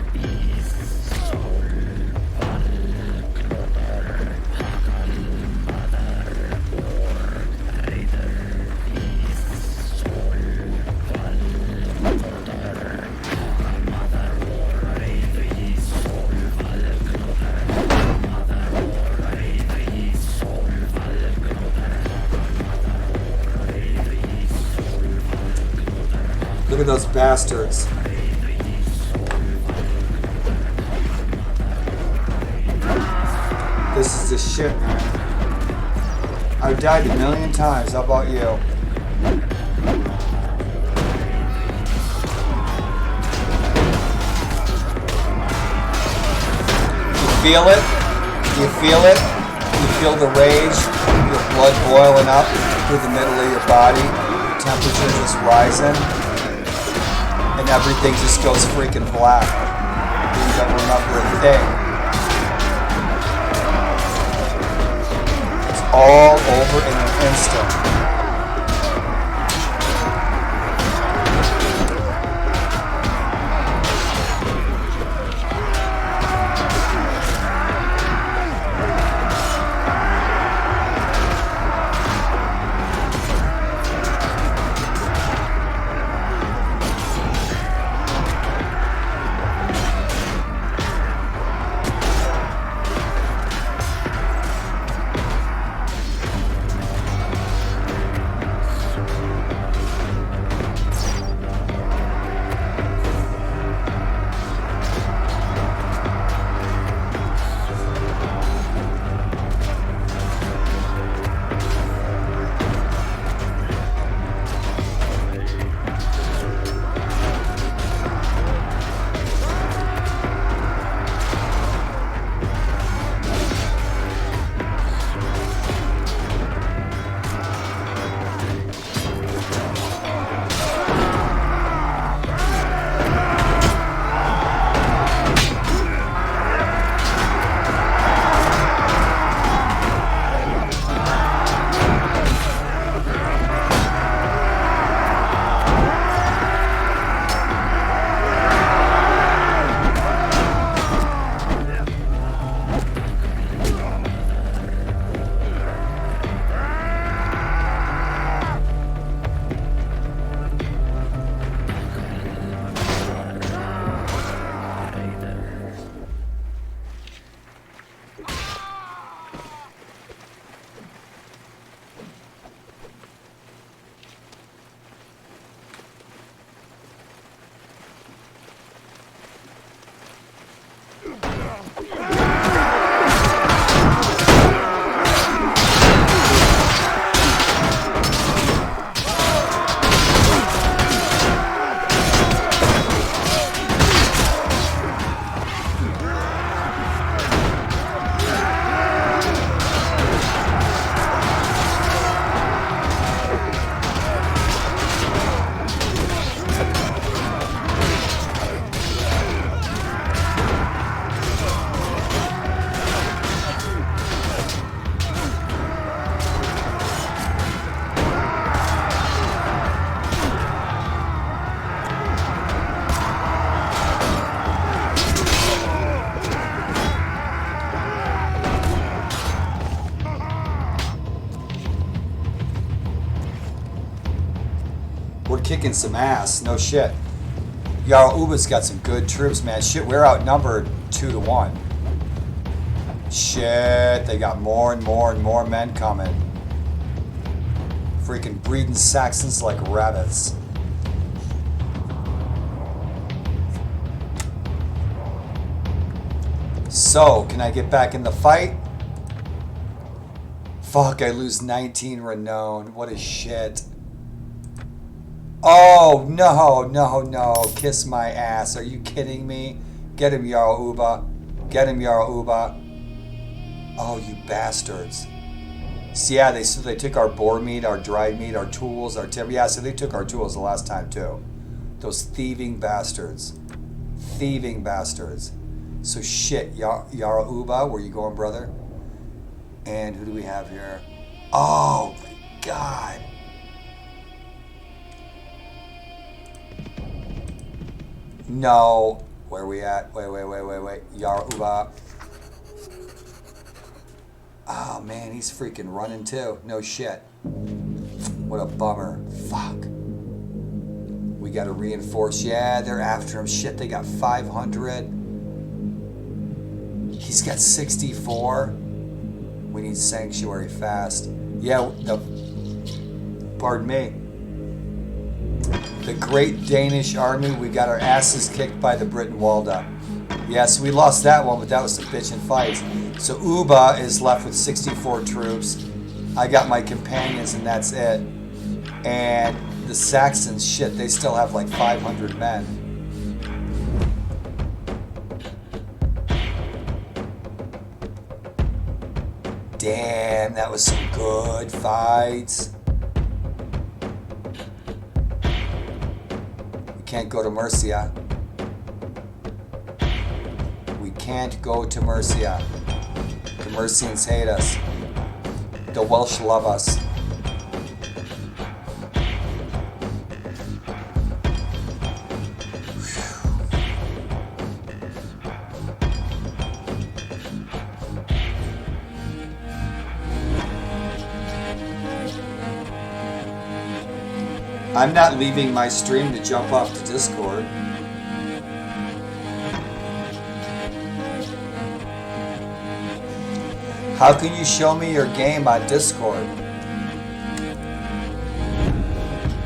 Look at those bastards. This is the shit, man. I've died a million times. How about you? You feel it? You feel it? You feel the rage? Your blood boiling up through the middle of your body? Temperature just rising? And everything just goes freaking black. You don't remember a thing. It's all over in an instant. We're kicking some ass, no shit. Jarl Uba's got some good troops, man. Shit, we're outnumbered 2-1. Shit, they got more and more and more men coming. Freaking breeding Saxons like rabbits. So, can I get back in the fight? Fuck, I lose 19 renown. What a shit. Oh, no, no, no. Kiss my ass. Are you kidding me? Get him, Jarl Uba. Get him, Jarl Uba. Oh, you bastards. So, yeah, they took our boar meat, our dried meat, our tools, our timber. Yeah, so they took our tools the last time, too. Those thieving bastards. Thieving bastards. So, shit, Jarl Uba, where you going, brother? And who do we have here? Oh, my God. No. Where are we at? Wait. Yara Uba. Oh, man, he's freaking running too. No shit. What a bummer. Fuck. We got to reinforce. Yeah, they're after him. Shit, they got 500. He's got 64. We need sanctuary fast. Yeah, pardon me. The great Danish army, we got our asses kicked by the Britain-Walda. Yes, we lost that one, but that was a bitchin' fight. So Uba is left with 64 troops. I got my companions and that's it. And the Saxons, shit, they still have like 500 men. Damn, that was some good fights. We can't go to Mercia. We can't go to Mercia. The Mercians hate us. The Welsh love us. I'm not leaving my stream to jump off to Discord. How can you show me your game on Discord?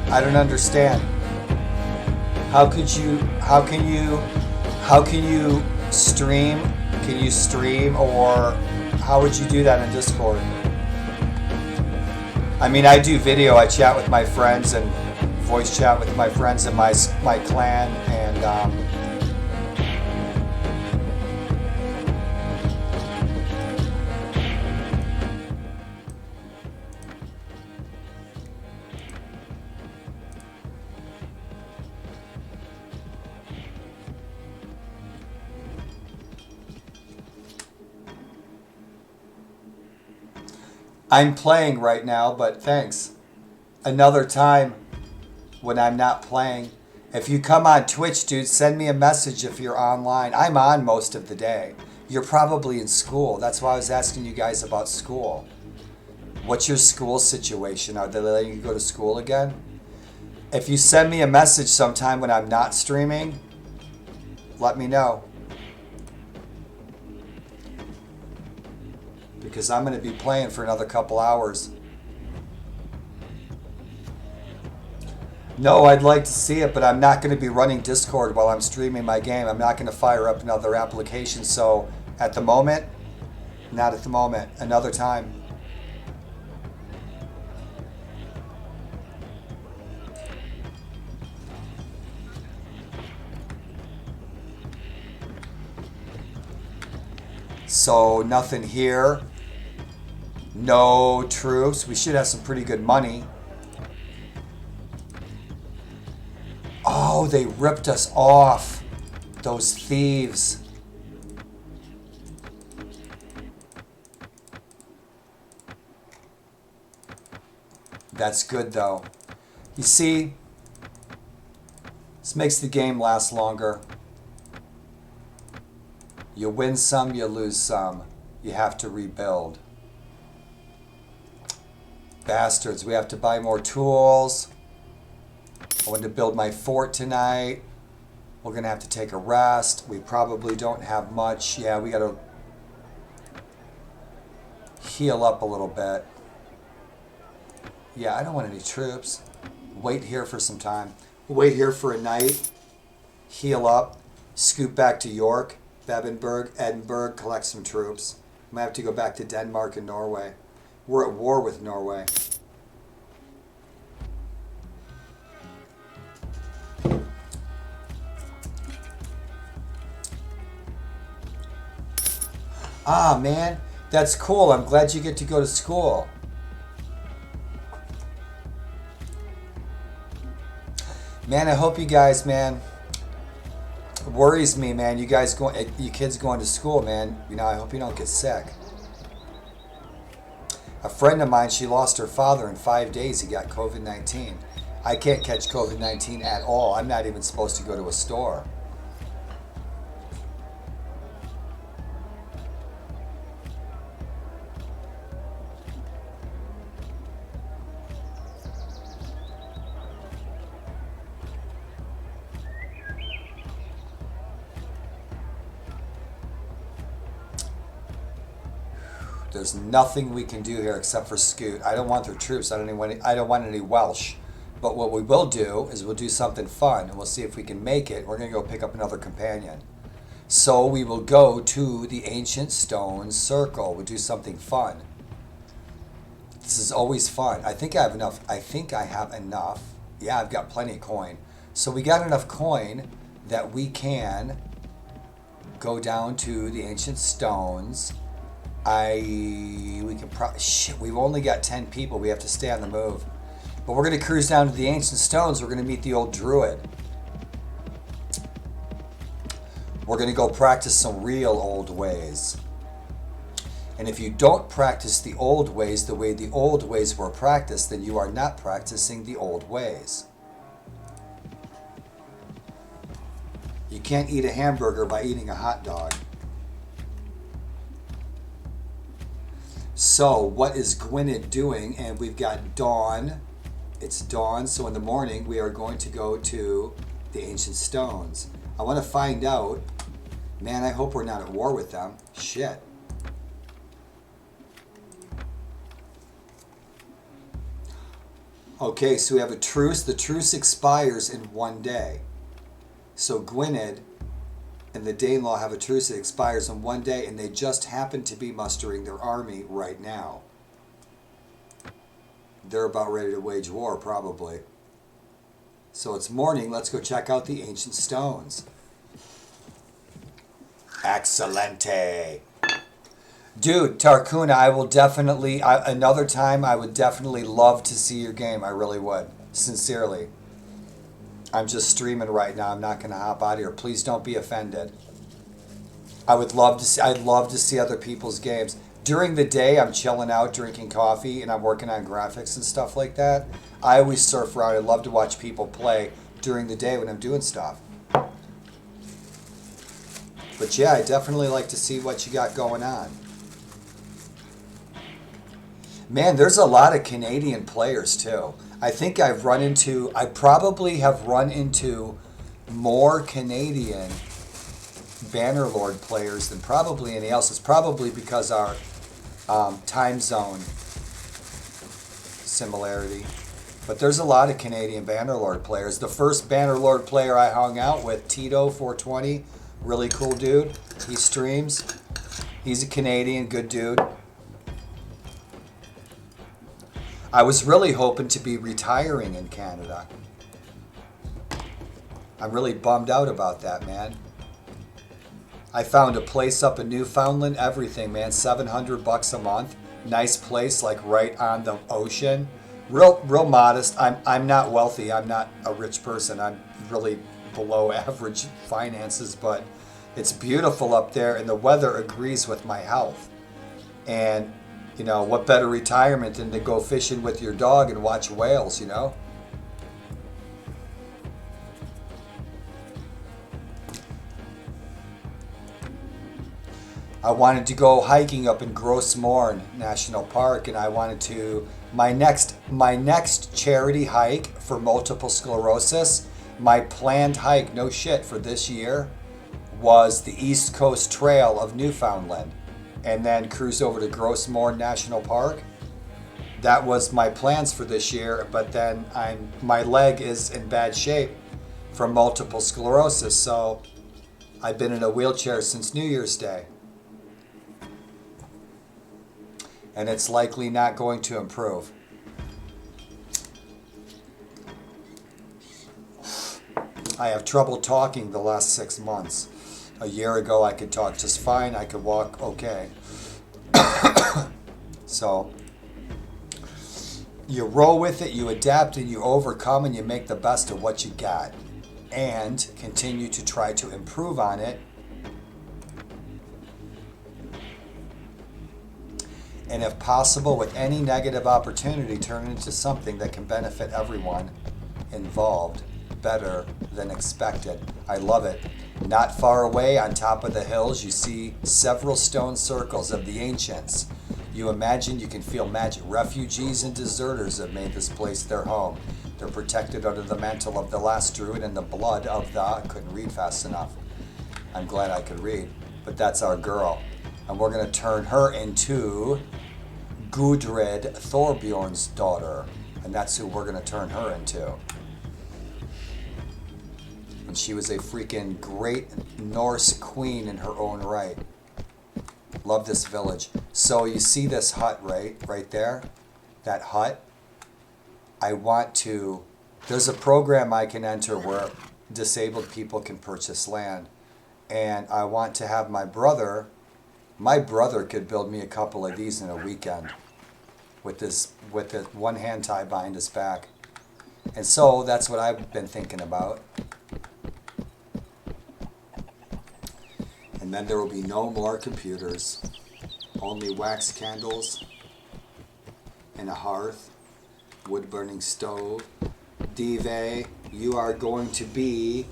I don't understand. How can you stream? Can you stream, or how would you do that on Discord? I mean, I do video. I chat with my friends and voice chat with my friends in my clan, and I'm playing right now, but thanks. Another time when I'm not playing. If you come on Twitch, dude, send me a message if you're online. I'm on most of the day. You're probably in school. That's why I was asking you guys about school. What's your school situation? Are they letting you go to school again? If you send me a message sometime when I'm not streaming, let me know. Because I'm going to be playing for another couple hours. No, I'd like to see it, but I'm not going to be running Discord while I'm streaming my game. I'm not going to fire up another application. So at the moment, not at the moment. Another time. So nothing here. No troops. We should have some pretty good money. Oh, they ripped us off. Those thieves. That's good though. You see, this makes the game last longer. You win some, you lose some. You have to rebuild. Bastards, we have to buy more tools. I want to build my fort tonight. We're going to have to take a rest. We probably don't have much. Yeah, we got to heal up a little bit. Yeah, I don't want any troops. Wait here for some time. Wait here for a night. Heal up. Scoot back to York, Bebbanburg, Edinburgh, collect some troops. I might have to go back to Denmark and Norway. We're at war with Norway. Ah, man, that's cool. I'm glad you get to go to school. Man, I hope you guys, man, it worries me, man. You kids going to school, man. You know, I hope you don't get sick. A friend of mine, she lost her father in 5 days. He got COVID-19. I can't catch COVID-19 at all. I'm not even supposed to go to a store. There's nothing we can do here except for scoot. I don't want their troops. I don't want any Welsh. But what we will do is we'll do something fun, and we'll see if we can make it. We're going to go pick up another companion. So we will go to the Ancient Stone Circle. We'll do something fun. This is always fun. I think I have enough. Yeah, I've got plenty of coin. So we got enough coin that we can go down to the Ancient Stones. We can probably, we've only got 10 people. We have to stay on the move. But we're going to cruise down to the Ancient Stones. We're going to meet the old druid. We're going to go practice some real old ways. And if you don't practice the old ways the way the old ways were practiced, then you are not practicing the old ways. You can't eat a hamburger by eating a hot dog. So what is Gwynedd doing? And we've got dawn. It's dawn, so in the morning we are going to go to the Ancient Stones. I want to find out. Man, I hope we're not at war with them. Shit. Okay, so we have a truce. The truce expires in 1 day. So Gwynedd and the Danelaw have a truce that expires in 1 day, and they just happen to be mustering their army right now. They're about ready to wage war, probably. So it's morning. Let's go check out the Ancient Stones. Excelente. Dude, Tarkuna, I will definitely, another time, I would definitely love to see your game. I really would. Sincerely. I'm just streaming right now. I'm not going to hop out of here. Please don't be offended. I'd love to see other people's games. During the day, I'm chilling out, drinking coffee, and I'm working on graphics and stuff like that. I always surf around. I love to watch people play during the day when I'm doing stuff. But yeah, I definitely like to see what you got going on. Man, there's a lot of Canadian players too. I think I probably have run into more Canadian Bannerlord players than probably any else. It's probably because our time zone similarity. But there's a lot of Canadian Bannerlord players. The first Bannerlord player I hung out with, Tito420, really cool dude. He streams. He's a Canadian, good dude. I was really hoping to be retiring in Canada. I'm really bummed out about that, man. I found a place up in Newfoundland, everything, man, $700 a month. Nice place, like right on the ocean. Real modest. I'm not wealthy. I'm not a rich person. I'm really below average finances, but it's beautiful up there, and the weather agrees with my health. And you know, what better retirement than to go fishing with your dog and watch whales, you know? I wanted to go hiking up in Gros Morne National Park, and I wanted to, my next charity hike for multiple sclerosis, my planned hike, no shit, for this year was the East Coast Trail of Newfoundland. And then cruise over to Gros Morne National Park. That was my plans for this year, but then my leg is in bad shape from multiple sclerosis, so I've been in a wheelchair since New Year's Day. And it's likely not going to improve. I have trouble talking the last 6 months. A year ago, I could talk just fine. I could walk okay. So, you roll with it, you adapt, and you overcome, and you make the best of what you got. And continue to try to improve on it. and if possible, with any negative opportunity, turn it into something that can benefit everyone involved better than expected. I love it. Not far away on top of the hills, you see several stone circles of the ancients. You imagine you can feel magic. Refugees and deserters have made this place their home. They're protected under the mantle of the last druid and the blood of the... I couldn't read fast enough. I'm glad I could read. But that's our girl. And we're going to turn her into Gudrid, Thorbjorn's daughter. And that's who we're going to turn her into. And she was a freaking great Norse queen in her own right. Love this village. So you see this hut right there? That hut? I want to... There's a program I can enter where disabled people can purchase land. And I want to have my brother could build me a couple of these in a weekend with the one hand tie behind his back. And so that's what I've been thinking about. And then there will be no more computers, only wax candles and a hearth, wood burning stove. Dive, you are going to be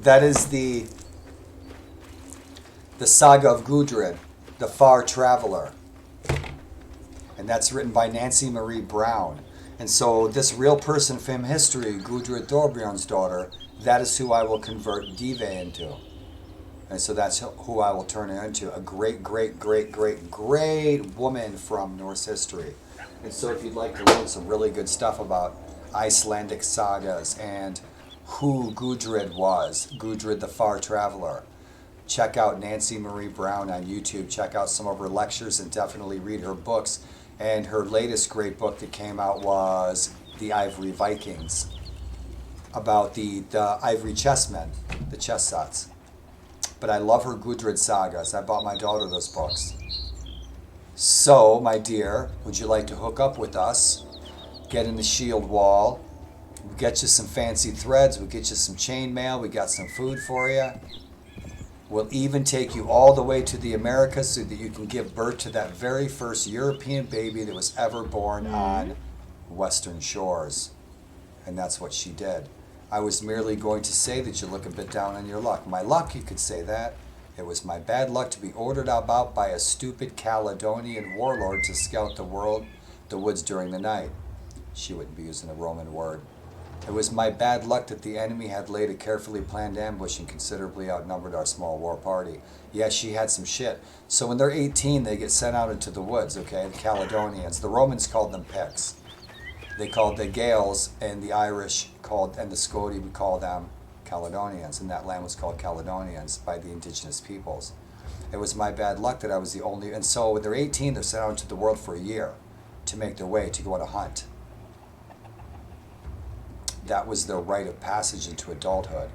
that is the Saga of Gudrid, the Far Traveler. And that's written by Nancy Marie Brown. And so this real person from history, Gudrid Thorbjorn's daughter, that is who I will convert Dive into. And so that's who I will turn her into. A great, great, great, great, great woman from Norse history. And so if you'd like to learn some really good stuff about Icelandic sagas and who Gudrid was, Gudrid the Far Traveler, check out Nancy Marie Brown on YouTube. Check out some of her lectures and definitely read her books. And her latest great book that came out was The Ivory Vikings, about the ivory chessmen, the chess sets. But I love her Gudrid sagas. I bought my daughter those books. So, my dear, would you like to hook up with us? Get in the shield wall. We'll get you some fancy threads. We'll get you some chainmail. We got some food for you. We'll even take you all the way to the Americas so that you can give birth to that very first European baby that was ever born on Western shores. And that's what she did. I was merely going to say that you look a bit down on your luck. My luck, you could say that. It was my bad luck to be ordered about by a stupid Caledonian warlord to scout the woods during the night. She wouldn't be using a Roman word. It was my bad luck that the enemy had laid a carefully planned ambush and considerably outnumbered our small war party. Yes, she had some shit. So when they're 18, they get sent out into the woods, okay? The Caledonians. The Romans called them Picts. They called the Gaels, and the Irish and the Scoti would call them Caledonians, and that land was called Caledonians by the indigenous peoples. It was my bad luck that I was the only... And so when they're 18, they're sent out into the world for a year to make their way, to go on a hunt. That was their rite of passage into adulthood.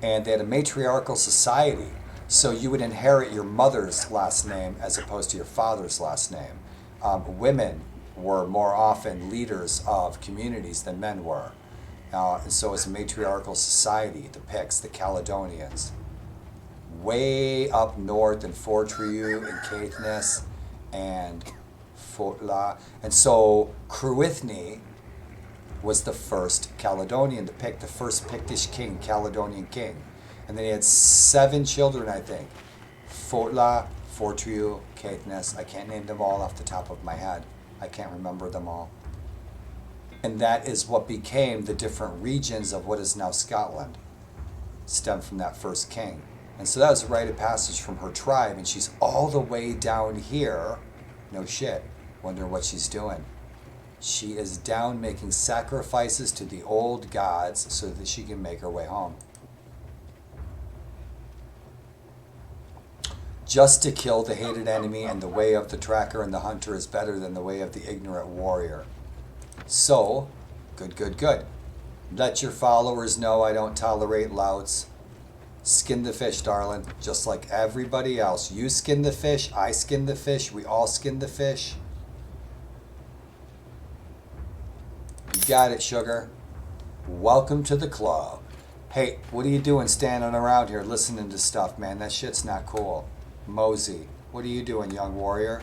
And they had a matriarchal society, so you would inherit your mother's last name as opposed to your father's last name. Women were more often leaders of communities than men were. And so it's a matriarchal society, the Picts, the Caledonians. Way up north in Fortriu and Caithness and Fotla. And so Cruithne was the first Caledonian to pick, the first Pictish king, Caledonian king. And then he had 7 children, I think. Fotla, Fortriu, Caithness. I can't name them all off the top of my head. I can't remember them all. And that is what became the different regions of what is now Scotland. Stemmed from that first king. And so that was a rite of passage from her tribe, and she's all the way down here. No shit. Wonder what she's doing. She is down making sacrifices to the old gods so that she can make her way home. Just to kill the hated enemy, and the way of the tracker and the hunter is better than the way of the ignorant warrior. So, good, good, good. Let your followers know I don't tolerate louts. Skin the fish, darling, just like everybody else. You skin the fish, I skin the fish, we all skin the fish. You got it, sugar. Welcome to the club. Hey, what are you doing standing around here listening to stuff, man? That shit's not cool. Mosey, what are you doing, young warrior?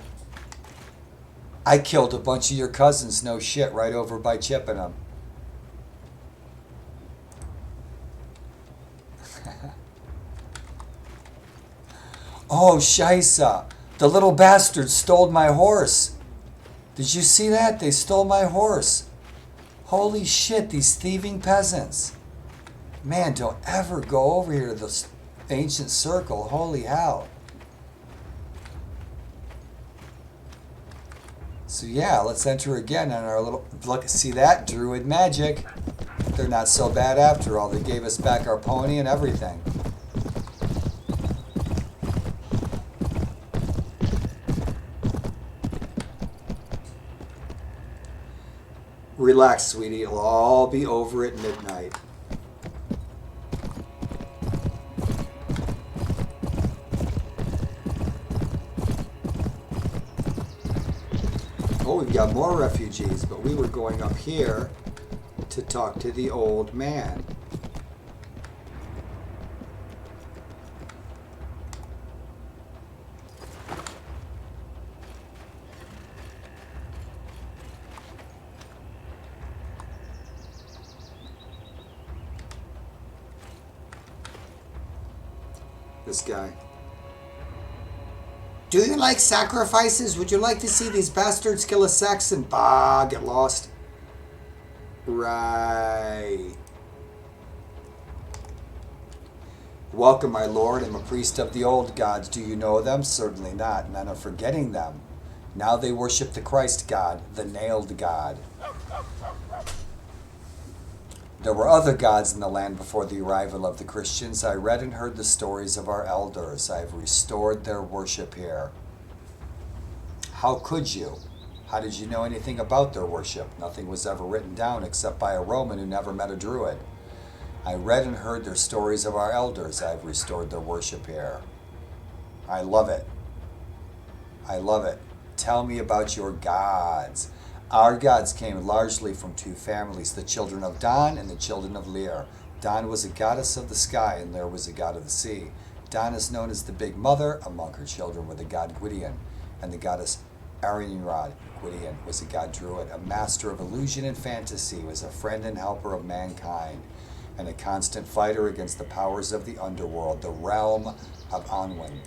I killed a bunch of your cousins, no shit, right over by Chippenham. Oh, Scheisse. The little bastards stole my horse. Did you see that? They stole my horse. Holy shit, these thieving peasants. Man, don't ever go over here to the ancient circle. Holy hell. So yeah, let's enter again on our little... Look, see that? Druid magic. They're not so bad after all. They gave us back our pony and everything. Relax, sweetie. It'll all be over at midnight. Oh, we've got more refugees, but we were going up here to talk to the old man. This guy. Do you like sacrifices? Would you like to see these bastards kill a Saxon? Bah, get lost. Right. Welcome, my lord. I'm a priest of the old gods. Do you know them? Certainly not. None are forgetting them. Now they worship the Christ god, the nailed god. There were other gods in the land before the arrival of the Christians. I read and heard the stories of our elders. I have restored their worship here. How could you? How did you know anything about their worship? Nothing was ever written down except by a Roman who never met a Druid. I read and heard their stories of our elders. I have restored their worship here. I love it. I love it. Tell me about your gods. Our gods came largely from two families, the children of Dan and the children of Lear. Dan was a goddess of the sky, and Lear was a god of the sea. Dan is known as the Big Mother. Among her children were the god Gwydion and the goddess Arianrhod. Gwydion was a god druid, a master of illusion and fantasy, was a friend and helper of mankind, and a constant fighter against the powers of the underworld, the realm of Anwen.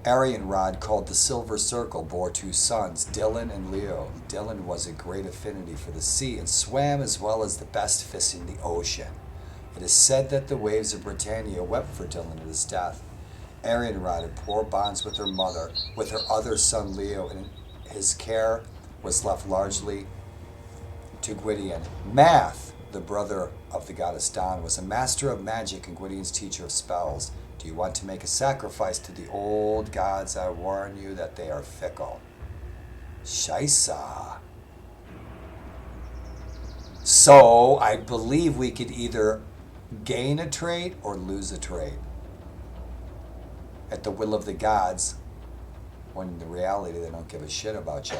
Arianrhod, called the Silver Circle, bore two sons, Dylan and Leo. Dylan was a great affinity for the sea and swam as well as the best fish in the ocean. It is said that the waves of Britannia wept for Dylan at his death. Arianrhod had poor bonds with her mother, with her other son Leo, and his care was left largely to Gwydion. Math, the brother of the goddess Dawn, was a master of magic and Gwydion's teacher of spells. Do you want to make a sacrifice to the old gods? I warn you that they are fickle. Scheisse. So, I believe we could either gain a trait or lose a trait at the will of the gods, when in reality they don't give a shit about you.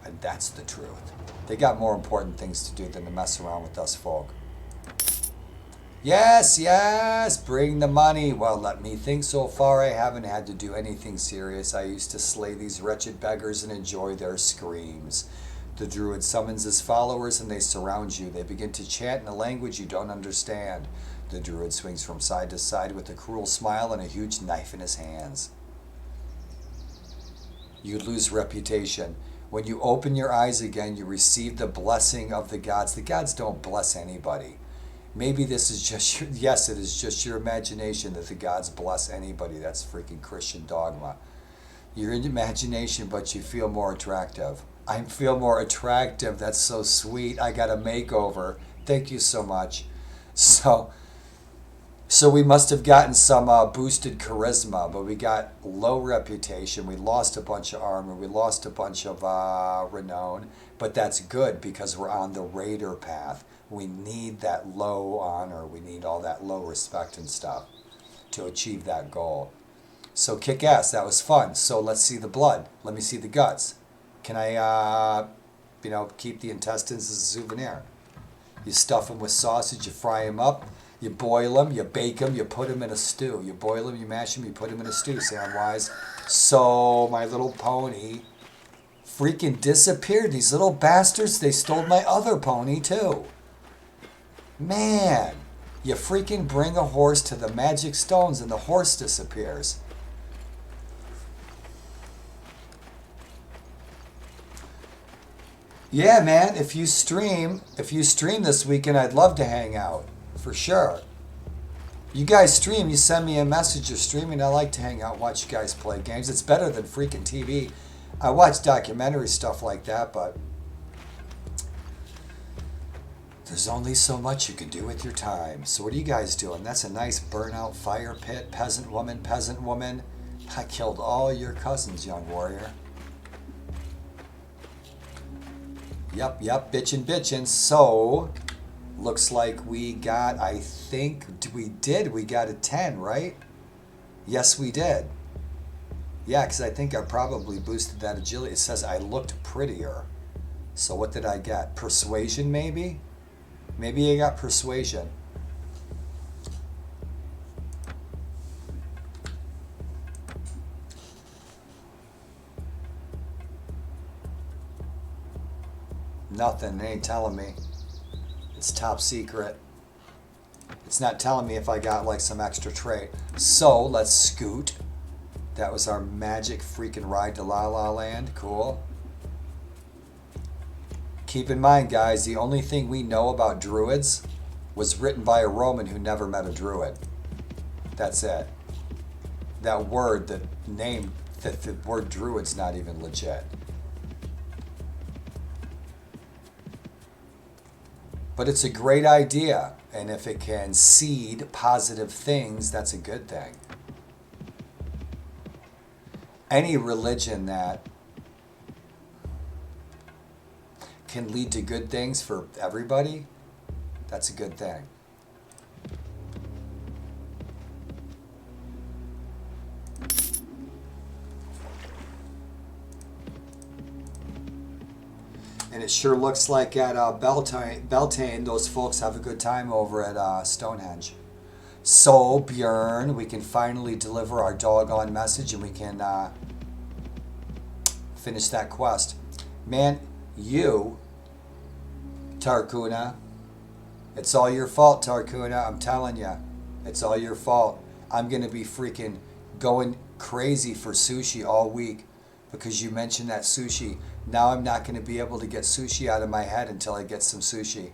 And that's the truth. They got more important things to do than to mess around with us folk. Yes, yes, bring the money. Well, let me think. So far, I haven't had to do anything serious. I used to slay these wretched beggars and enjoy their screams. The druid summons his followers and they surround you. They begin to chant in a language you don't understand. The druid swings from side to side with a cruel smile and a huge knife in his hands. You lose reputation. When you open your eyes again, you receive the blessing of the gods. The gods don't bless anybody. Maybe this is just your, yes, it is just your imagination that the gods bless anybody. That's freaking Christian dogma. You're in imagination, but you feel more attractive. I feel more attractive. That's so sweet. I got a makeover. Thank you so much. So So we must have gotten some boosted charisma, but we got low reputation. We lost a bunch of armor. We lost a bunch of renown. But that's good because we're on the raider path. We need that low honor. We need all that low respect and stuff to achieve that goal. So kick ass. That was fun. So let's see the blood. Let me see the guts. Can I, keep the intestines as a souvenir? You stuff them with sausage. You fry them up. You boil them, you bake them, you put them in a stew. You boil them, you mash them, you put them in a stew, Samwise. So my little pony freaking disappeared. These little bastards, they stole my other pony too. Man, you freaking bring a horse to the magic stones and the horse disappears. Yeah, man, if you stream this weekend, I'd love to hang out. For sure. You guys stream, you send me a message, you're streaming, I like to hang out, watch you guys play games. It's better than freaking TV. I watch documentary stuff like that, but there's only so much you can do with your time. So what are you guys doing? That's a nice burnout fire pit, peasant woman, peasant woman. I killed all your cousins, young warrior. Yep, bitchin'. So looks like we got, I think we got a 10, right? Yes, we did. Yeah, because I think I probably boosted that agility. It says I looked prettier. So what did I get? Persuasion, maybe? Maybe I got persuasion. Nothing, it ain't telling me. It's top secret. It's not telling me if I got like some extra trait. So let's scoot. That was our magic freaking ride to La La Land. Cool. Keep in mind, guys, the only thing we know about druids was written by a Roman who never met a druid. That's it. That word, the word druid's not even legit. But it's a great idea, and if it can seed positive things, that's a good thing. Any religion that can lead to good things for everybody, that's a good thing. And it sure looks like at Beltane, those folks have a good time over at Stonehenge. So, Björn, we can finally deliver our doggone message and we can finish that quest. Man, you, Tarkuna, it's all your fault, Tarkuna. I'm telling you, it's all your fault. I'm going to be freaking going crazy for sushi all week because you mentioned that sushi. Now I'm not going to be able to get sushi out of my head until I get some sushi.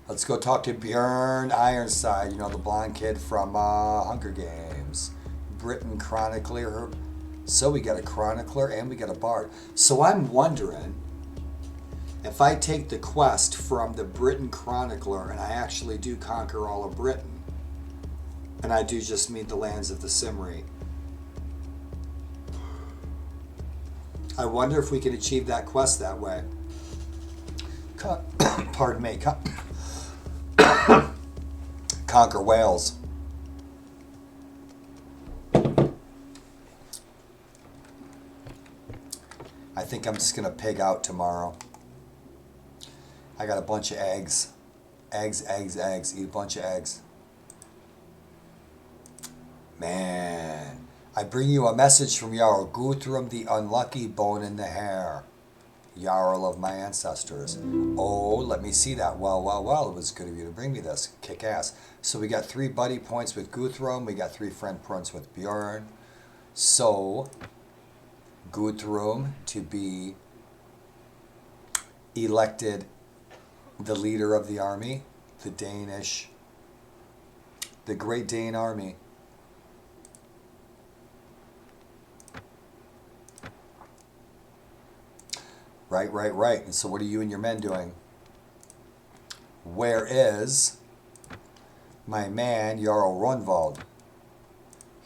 Let's go talk to Björn Ironside, the blonde kid from Hunger Games. Britain chronicler. So we got a chronicler and we got a bard. So I'm wondering if I take the quest from the Britain chronicler and I actually do conquer all of Britain and I do just meet the lands of the Cymri. I wonder if we can achieve that quest that way. Pardon me. Conquer Wales. I think I'm just going to pig out tomorrow. I got a bunch of eggs. Eggs. Eat a bunch of eggs. Man. I bring you a message from Jarl Guthrum, the unlucky bone in the hair. Jarl of my ancestors. Oh, let me see that. Well. It was good of you to bring me this. Kick ass. So we got 3 buddy points with Guthrum. We got 3 friend points with Björn. So Guthrum to be elected the leader of the army, the Great Dane Army. Right. And so what are you and your men doing? Where is my man, Jarl Runvald?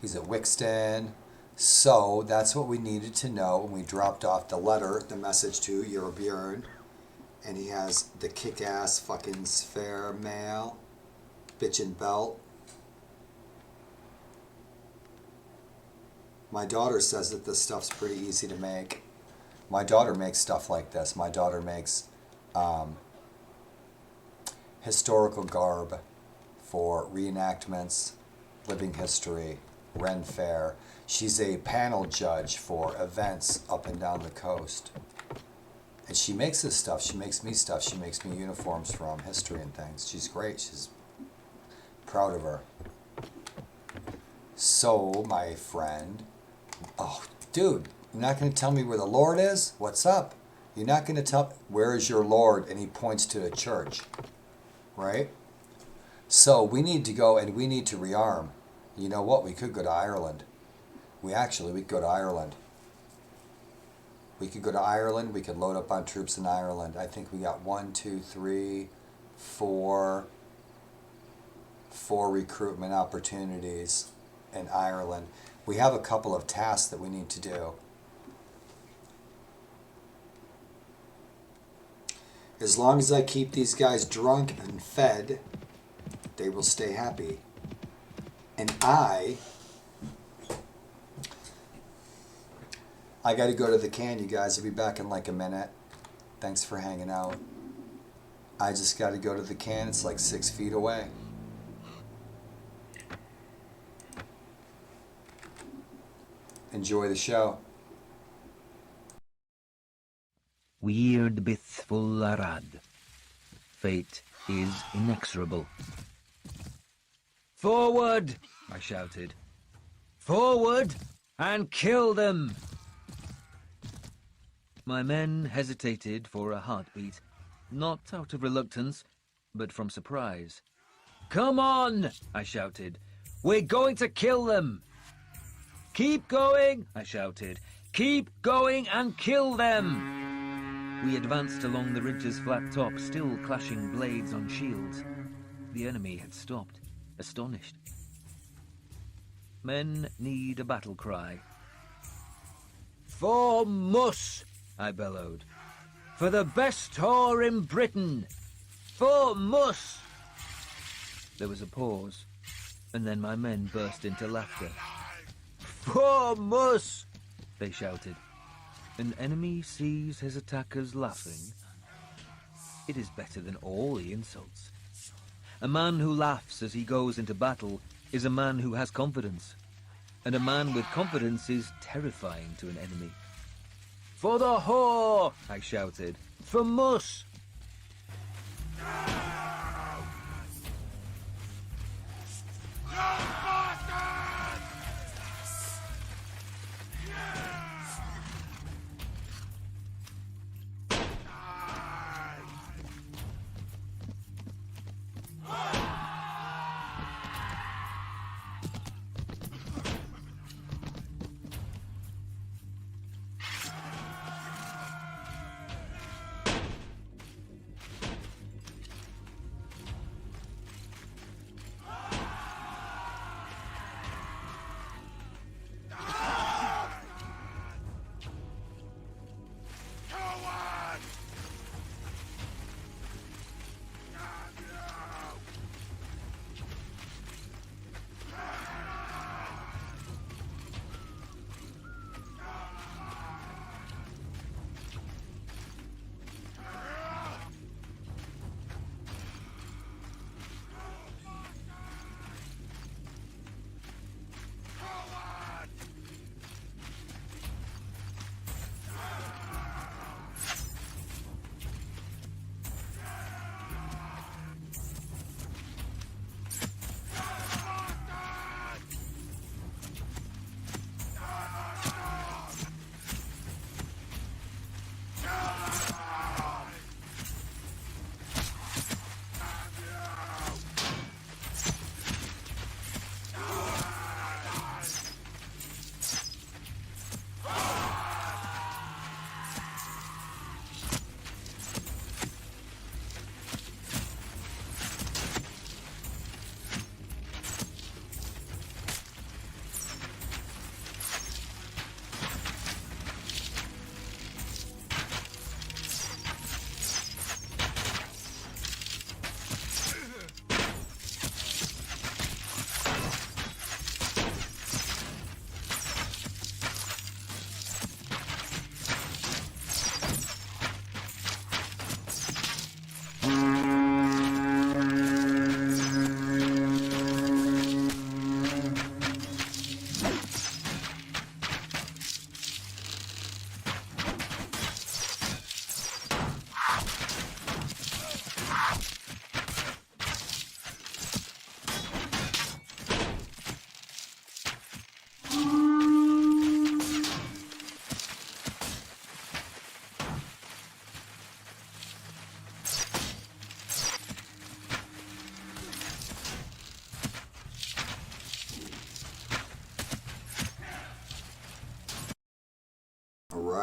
He's at Wixton. So that's what we needed to know when we dropped off the message to Bjorn. And he has the kick-ass fucking sphere mail, bitchin' belt. My daughter says that this stuff's pretty easy to make. My daughter makes stuff like this. My daughter makes historical garb for reenactments, living history, Ren Fair. She's a panel judge for events up and down the coast. And she makes this stuff. She makes me stuff. She makes me uniforms from history and things. She's great. She's proud of her. So, my friend... Oh, dude, you're not going to tell me where the Lord is? What's up? You're not going to tell... Where is your Lord? And he points to the church. Right? So, we need to go and we need to rearm. You know what? We could go to Ireland. We could go to Ireland. We could go to Ireland. We could load up on troops in Ireland. I think we got 4 recruitment opportunities in Ireland. We have a couple of tasks that we need to do. As long as I keep these guys drunk and fed, they will stay happy. And I got to go to the can, you guys. I'll be back in like a minute. Thanks for hanging out. I just got to go to the can. It's like 6 feet away. Enjoy the show. Weird Bithful Arad. Fate is inexorable. Forward! I shouted. Forward and kill them! My men hesitated for a heartbeat, not out of reluctance, but from surprise. Come on! I shouted. We're going to kill them! Keep going! I shouted. Keep going and kill them! We advanced along the ridge's flat top, still clashing blades on shields. The enemy had stopped, astonished. Men need a battle cry. For Mus! I bellowed. For the best whore in Britain! For Mus! There was a pause, and then my men burst into laughter. For Mus! They shouted. An enemy sees his attackers laughing. It is better than all the insults. A man who laughs as he goes into battle is a man who has confidence. And a man with confidence is terrifying to an enemy. For the whore! I shouted. For Mus!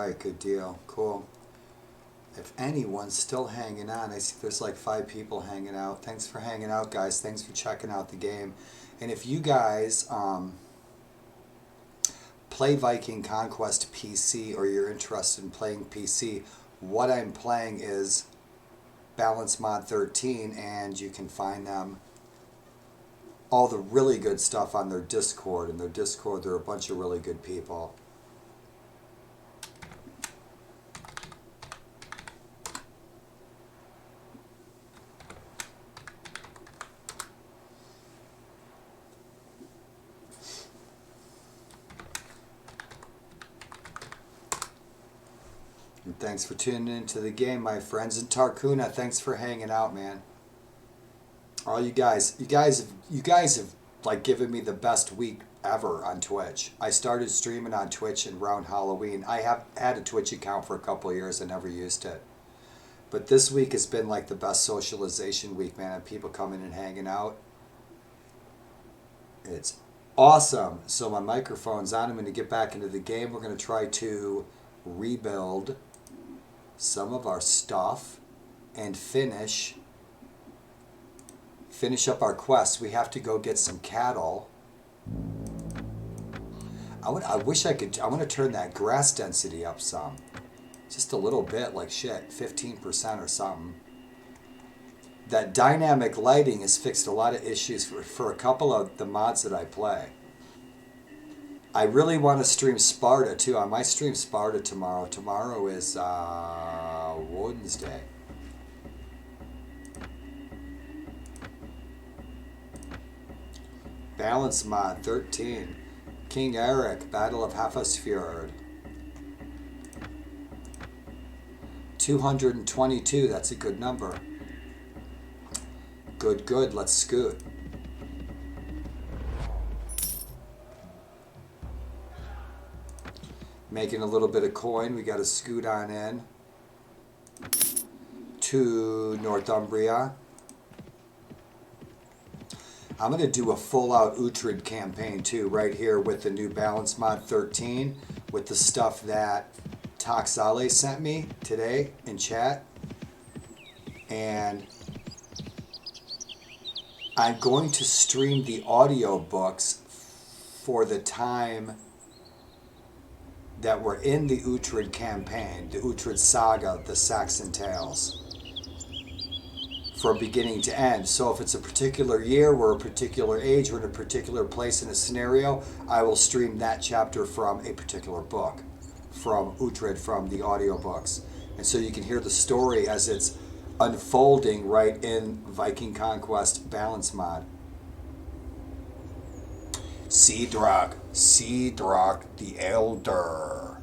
right, good deal. Cool. If anyone's still hanging on, I see there's like 5 people hanging out. Thanks for hanging out, guys. Thanks for checking out the game. And if you guys play Viking Conquest PC, or you're interested in playing PC, what I'm playing is Balance Mod 13, and you can find them, all the really good stuff, on their Discord. And their Discord, they're a bunch of really good people. And thanks for tuning into the game, my friends. And Tarkuna, thanks for hanging out, man. All you guys have like given me the best week ever on Twitch. I started streaming on Twitch around Halloween. I have had a Twitch account for a couple of years. I never used it. But this week has been like the best socialization week, man. And people coming and hanging out. It's awesome. So my microphone's on. I'm going to get back into the game. We're going to try to rebuild some of our stuff and finish up our quest. We have to go get some cattle. I wish I could. I want to turn that grass density up some, just a little bit, like shit, 15% or something. That dynamic lighting has fixed a lot of issues for a couple of the mods that I play. I really want to stream Sparta too. I might stream Sparta tomorrow. Tomorrow is Wednesday. Balance Mod 13. King Eric, Battle of Hafrsfjord. 222, that's a good number. Good, let's scoot. Making a little bit of coin, we got to scoot on in to Northumbria. I'm going to do a full-out Uhtred campaign too, right here with the new Balance Mod 13, with the stuff that Toxale sent me today in chat. And I'm going to stream the audiobooks for the time that we're in the Uhtred campaign, the Uhtred saga, the Saxon Tales, from beginning to end. So if it's a particular year, we're a particular age, we're in a particular place in a scenario, I will stream that chapter from a particular book, from Uhtred, from the audiobooks. And so you can hear the story as it's unfolding right in Viking Conquest Balance Mod. Cedric the Elder,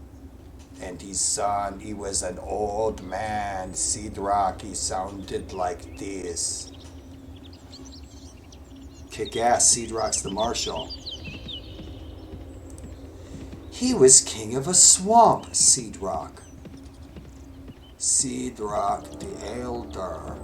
and his son, he was an old man. Cedric, he sounded like this. Kick ass, Cedric's the Marshal. He was king of a swamp, Cedric. Cedric the Elder.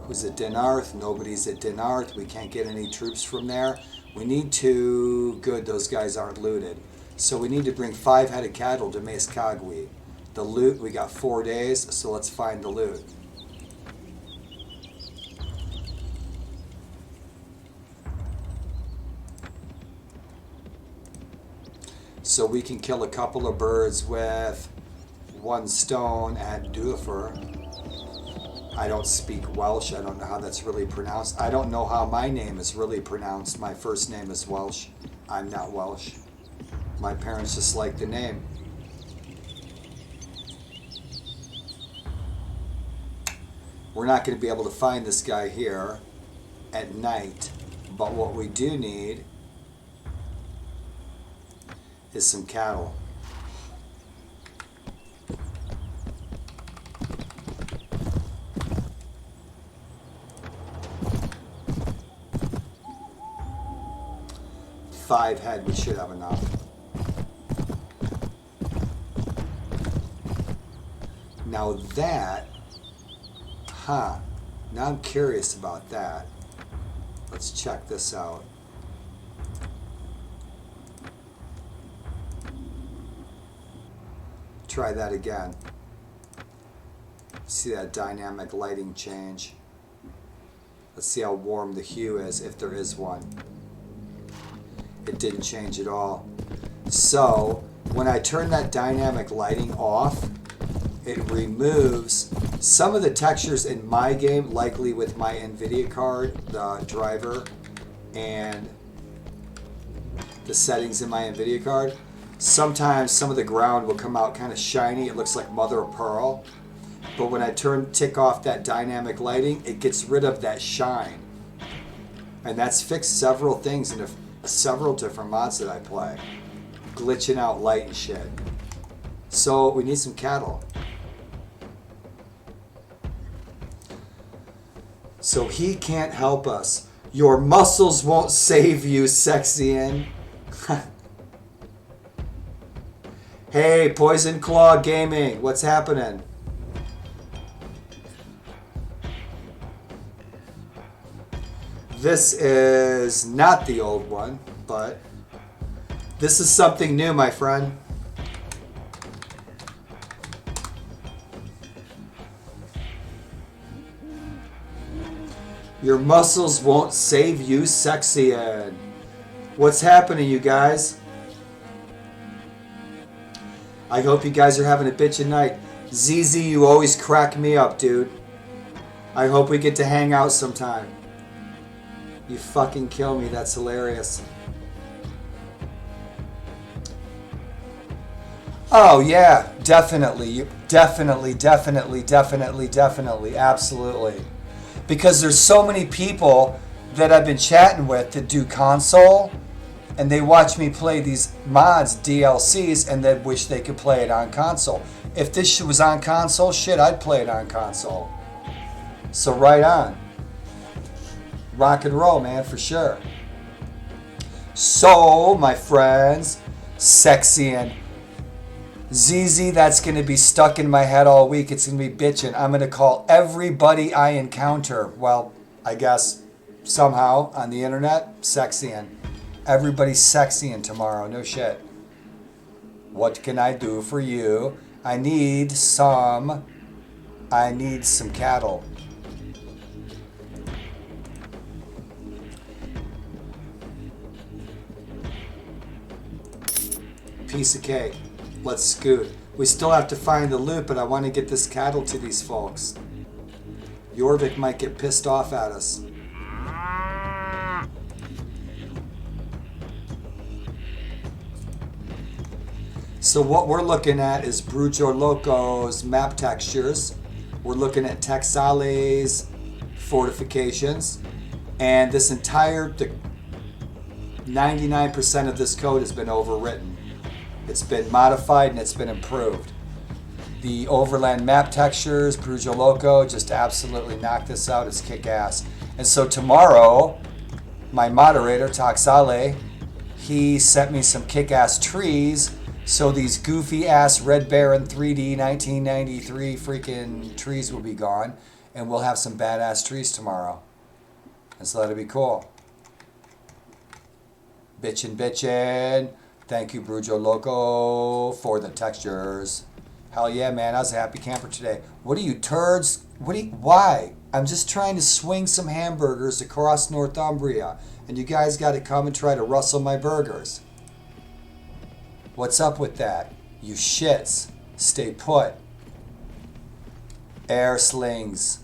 Who's at Dinarth? Nobody's at Dinarth. We can't get any troops from there. We need to... Good, those guys aren't looted. So we need to bring 5 head of cattle to Mace Kagwi. The loot, we got 4 days, so let's find the loot. So we can kill a couple of birds with 1 stone at Dufer. I don't speak Welsh. I don't know how that's really pronounced. I don't know how my name is really pronounced. My first name is Welsh. I'm not Welsh. My parents just like the name. We're not going to be able to find this guy here at night. But what we do need is some cattle. Five head, we should have enough. Now that, now I'm curious about that. Let's check this out. try that again. See that dynamic lighting change. Let's see how warm the hue is, if there is one. It didn't change at all. So when I turn that dynamic lighting off, it removes some of the textures in my game, likely with my NVIDIA card, the driver, and the settings in my NVIDIA card. Sometimes some of the ground will come out kind of shiny. It looks like mother of pearl. But when I tick off that dynamic lighting, it gets rid of that shine. And that's fixed several things in several different mods that I play. Glitching out light and shit. So we need some cattle. So he can't help us. Your muscles won't save you, Sexian. Hey, Poison Claw Gaming, what's happening? This is not the old one, but this is something new, my friend. Your muscles won't save you, Sexian. What's happening, you guys? I hope you guys are having a bitchin' night. ZZ, you always crack me up, dude. I hope we get to hang out sometime. You fucking kill me. That's hilarious. Oh, yeah. Definitely. Definitely. Absolutely. Because there's so many people that I've been chatting with that do console, and they watch me play these mods, DLCs, and they wish they could play it on console. If this shit was on console, shit, I'd play it on console. So right on. Rock and roll, man, for sure. So, my friends, Sexy and ZZ, that's going to be stuck in my head all week. It's going to be bitching. I'm going to call everybody I encounter, well, I guess somehow on the internet, Sexy-ing. Everybody's Sexy-ing tomorrow. No shit. What can I do for you? I need some cattle. Piece of cake. Let's scoot. We still have to find the loot, but I want to get this cattle to these folks. Jorvik might get pissed off at us. So what we're looking at is Brujo Loco's map textures. We're looking at Texale's fortifications. And this entire 99% of this code has been overwritten. It's been modified and it's been improved. The overland map textures, Brujo Loco, just absolutely knocked this out. It's kick-ass. And so tomorrow, my moderator, Taxale, he sent me some kick-ass trees. So these goofy-ass Red Baron 3D 1993 freaking trees will be gone. And we'll have some badass trees tomorrow. And so that'll be cool. Bitchin'. Thank you, Brujo Loco, for the textures. Hell yeah, man. I was a happy camper today. What are you, turds? Why? I'm just trying to swing some hamburgers across Northumbria, and you guys got to come and try to rustle my burgers. What's up with that? You shits. Stay put. Air slings.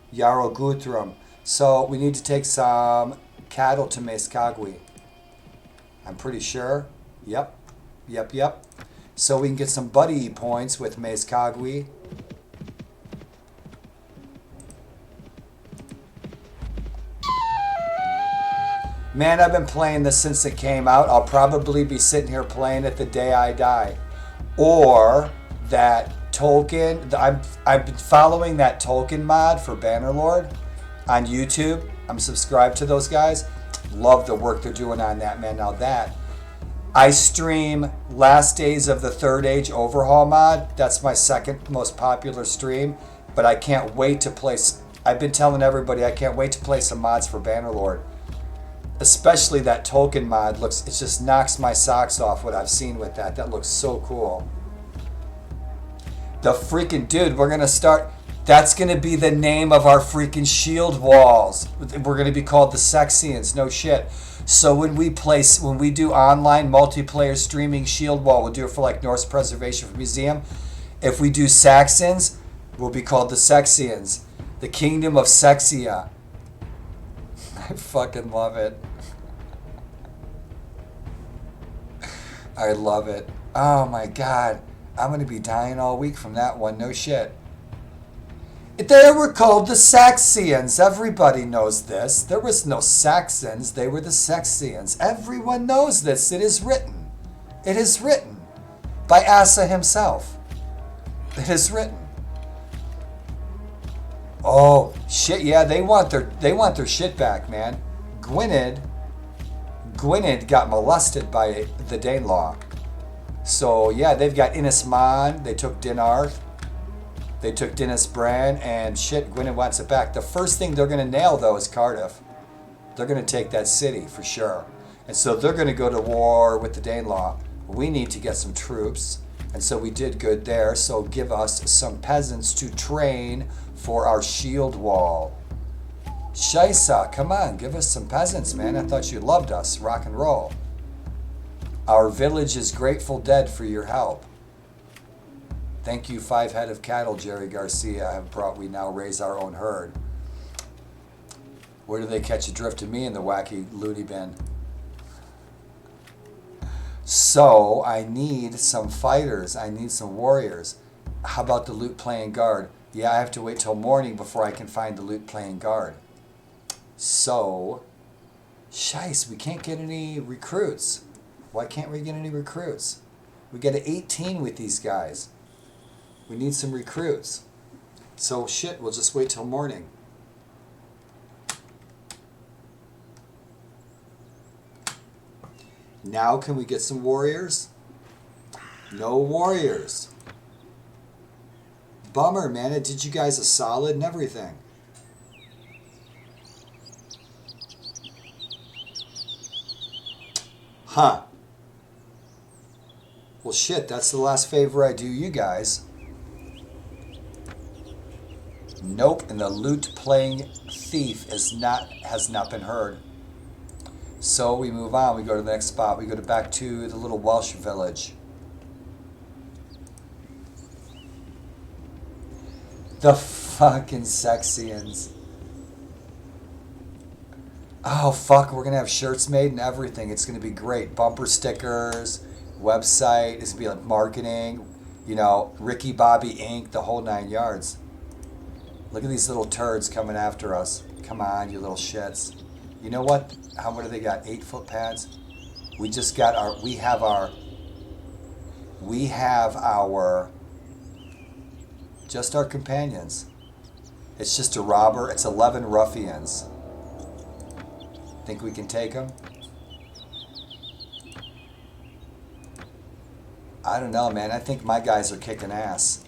Yarrow Guthrum. So we need to take some cattle to Meskagwi. I'm pretty sure. Yep. So we can get some buddy points with Meskagwi. Man, I've been playing this since it came out. I'll probably be sitting here playing it the day I die. Or that Tolkien, I've been following that Tolkien mod for Bannerlord on YouTube. I'm subscribed to those guys. Love the work they're doing on that, man. Now that, I stream Last Days of the Third Age Overhaul mod. That's my second most popular stream. But I can't wait to play, I've been telling everybody I can't wait to play some mods for Bannerlord. Especially that token mod it just knocks my socks off what I've seen with that. That looks so cool. The freaking dude, we're gonna start. That's gonna be the name of our freaking shield walls. We're gonna be called the Sexians. No shit. So when we do online multiplayer streaming shield wall, we'll do it for like Norse Preservation Museum. If we do Saxons, we'll be called the Sexians. The Kingdom of Sexia. I fucking love it. I love it. Oh my god. I'm going to be dying all week from that one. No shit. They were called the Saxians. Everybody knows this. There was no Saxons. They were the Sexians. Everyone knows this. It is written. It is written. By Asa himself. It is written. Oh, shit. Yeah, they want their shit back, man. Gwynedd got molested by the Danelaw. So, yeah, they've got Innis Mon. They took Dinarth. They took Dinas Bran. And shit, Gwynedd wants it back. The first thing they're going to nail, though, is Cardiff. They're going to take that city, for sure. And so they're going to go to war with the Danelaw. We need to get some troops. And so we did good there. So give us some peasants to train for our shield wall. Shaisa, come on, give us some peasants, man. I thought you loved us. Rock and roll. Our village is grateful dead for your help. Thank you, 5 head of cattle, Jerry Garcia, have brought we now raise our own herd. Where do they catch a drift of me in the wacky loony bin? So, I need some fighters. I need some warriors. How about the loot playing guard? Yeah, I have to wait till morning before I can find the loot playing guard. So, shice, we can't get any recruits. Why can't we get any recruits? We get an 18 with these guys. We need some recruits. So shit, we'll just wait till morning. Now can we get some warriors? No warriors. Bummer, man. It did you guys a solid and everything. Huh. Well, shit, that's the last favor I do you guys. Nope, and the loot playing thief has not been heard. So we move on. We go to the next spot. We go back to the little Welsh village. The fucking Sexians. Oh, fuck. We're going to have shirts made and everything. It's going to be great. Bumper stickers, website. It's going to be like marketing. You know, Ricky Bobby Inc., the whole 9 yards. Look at these little turds coming after us. Come on, you little shits. You know what? How much do they got? 8 foot pads? We just got our... We have our... Just our companions. It's just a robber. It's 11 ruffians. Think we can take them? I don't know, man. I think my guys are kicking ass.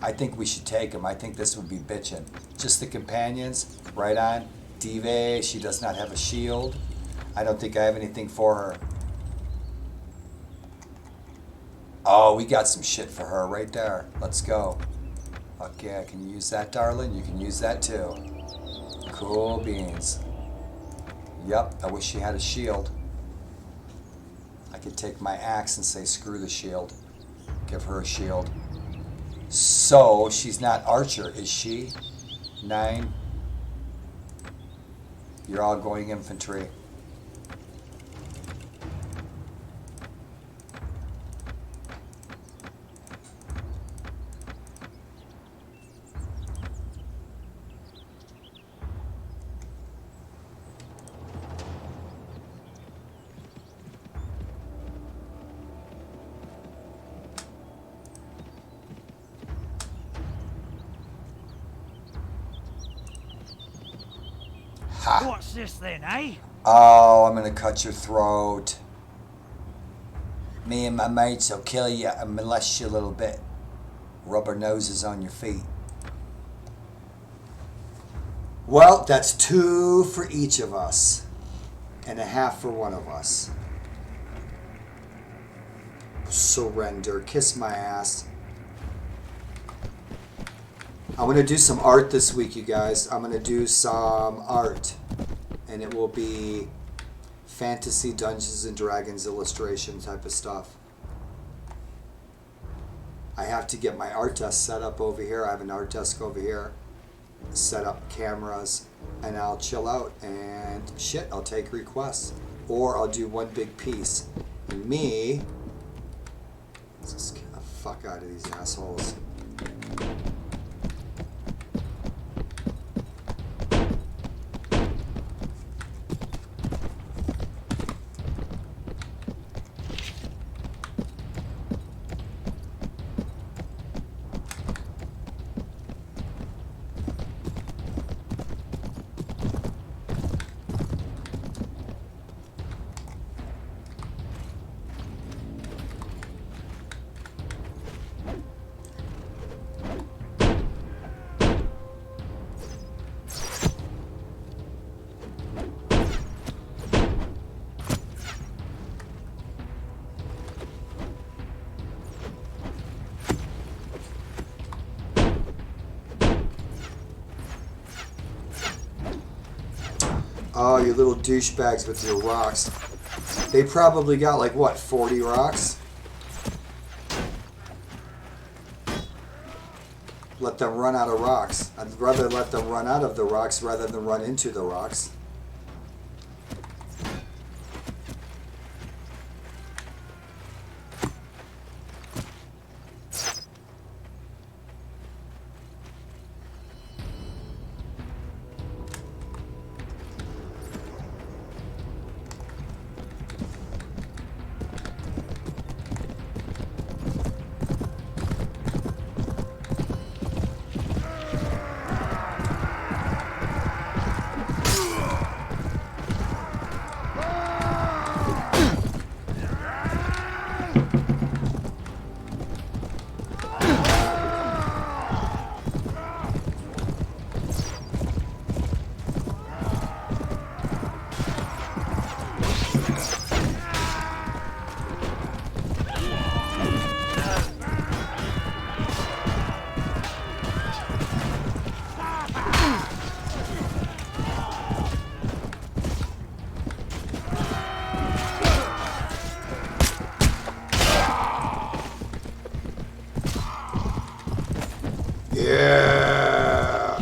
I think we should take them. I think this would be bitchin'. Just the companions. Right on. Dive, she does not have a shield. I don't think I have anything for her. Oh, we got some shit for her right there. Let's go. Fuck yeah, can you use that, darling? You can use that too. Cool beans. Yep, I wish she had a shield. I could take my axe and say screw the shield. Give her a shield. So, she's not archer, is she? 9. You're all going infantry. What's this then, eh? Oh, I'm gonna cut your throat. Me and my mates will kill you and molest you a little bit. Rubber noses on your feet. Well, that's 2 for each of us. And a half for one of us. Surrender. Kiss my ass. I'm going to do some art this week, you guys. I'm going to do some art. And it will be fantasy Dungeons and Dragons illustration type of stuff. I have to get my art desk set up over here. I have an art desk over here. Set up cameras. And I'll chill out. And shit, I'll take requests. Or I'll do one big piece. And me... Let's just get the fuck out of these assholes. Oh, you little douchebags with your rocks. They probably got like, what, 40 rocks? Let them run out of rocks. I'd rather let them run out of the rocks rather than run into the rocks. Yeah.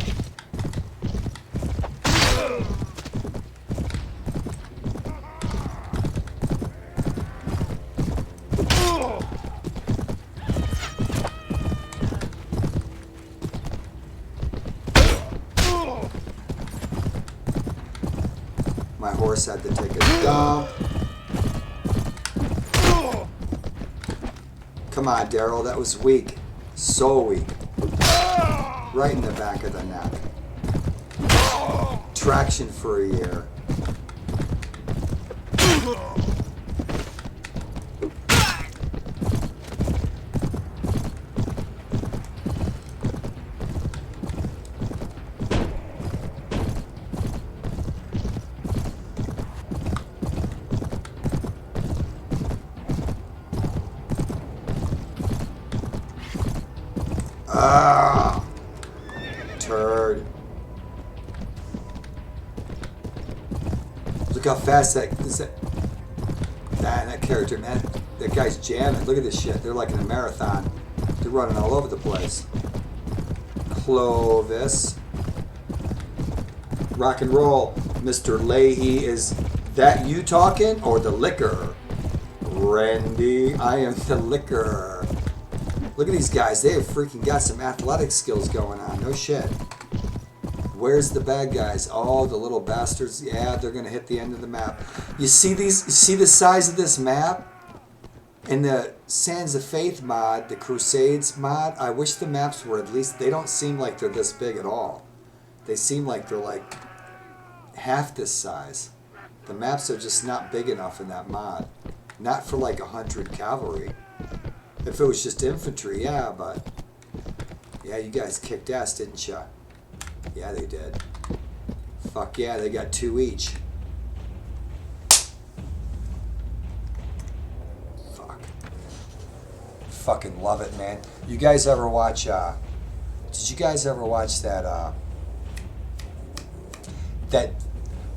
My horse had to take a dump. Come on, Daryl, that was weak. So weak. Right in the back of the neck. Traction for a year. Ah, turd. Look how fast that is. That character, man. That guy's jamming. Look at this shit. They're like in a marathon. They're running all over the place. Clovis. Rock and roll. Mr. Leahy, is that you talking or the liquor? Randy, I am the liquor. Look at these guys. They have freaking got some athletic skills going on. No shit. Where's the bad guys? Oh, the little bastards. Yeah, they're going to hit the end of the map. You see these? You see the size of this map? In the Sands of Faith mod, the Crusades mod, I wish the maps were at least... They don't seem like they're this big at all. They seem like they're like half this size. The maps are just not big enough in that mod. Not for like 100 cavalry. If it was just infantry, yeah, but... Yeah, you guys kicked ass, didn't ya? Yeah, they did. Fuck yeah, they got 2 each. Fuck. Fucking love it, man. You guys ever watch, did you guys ever watch that, that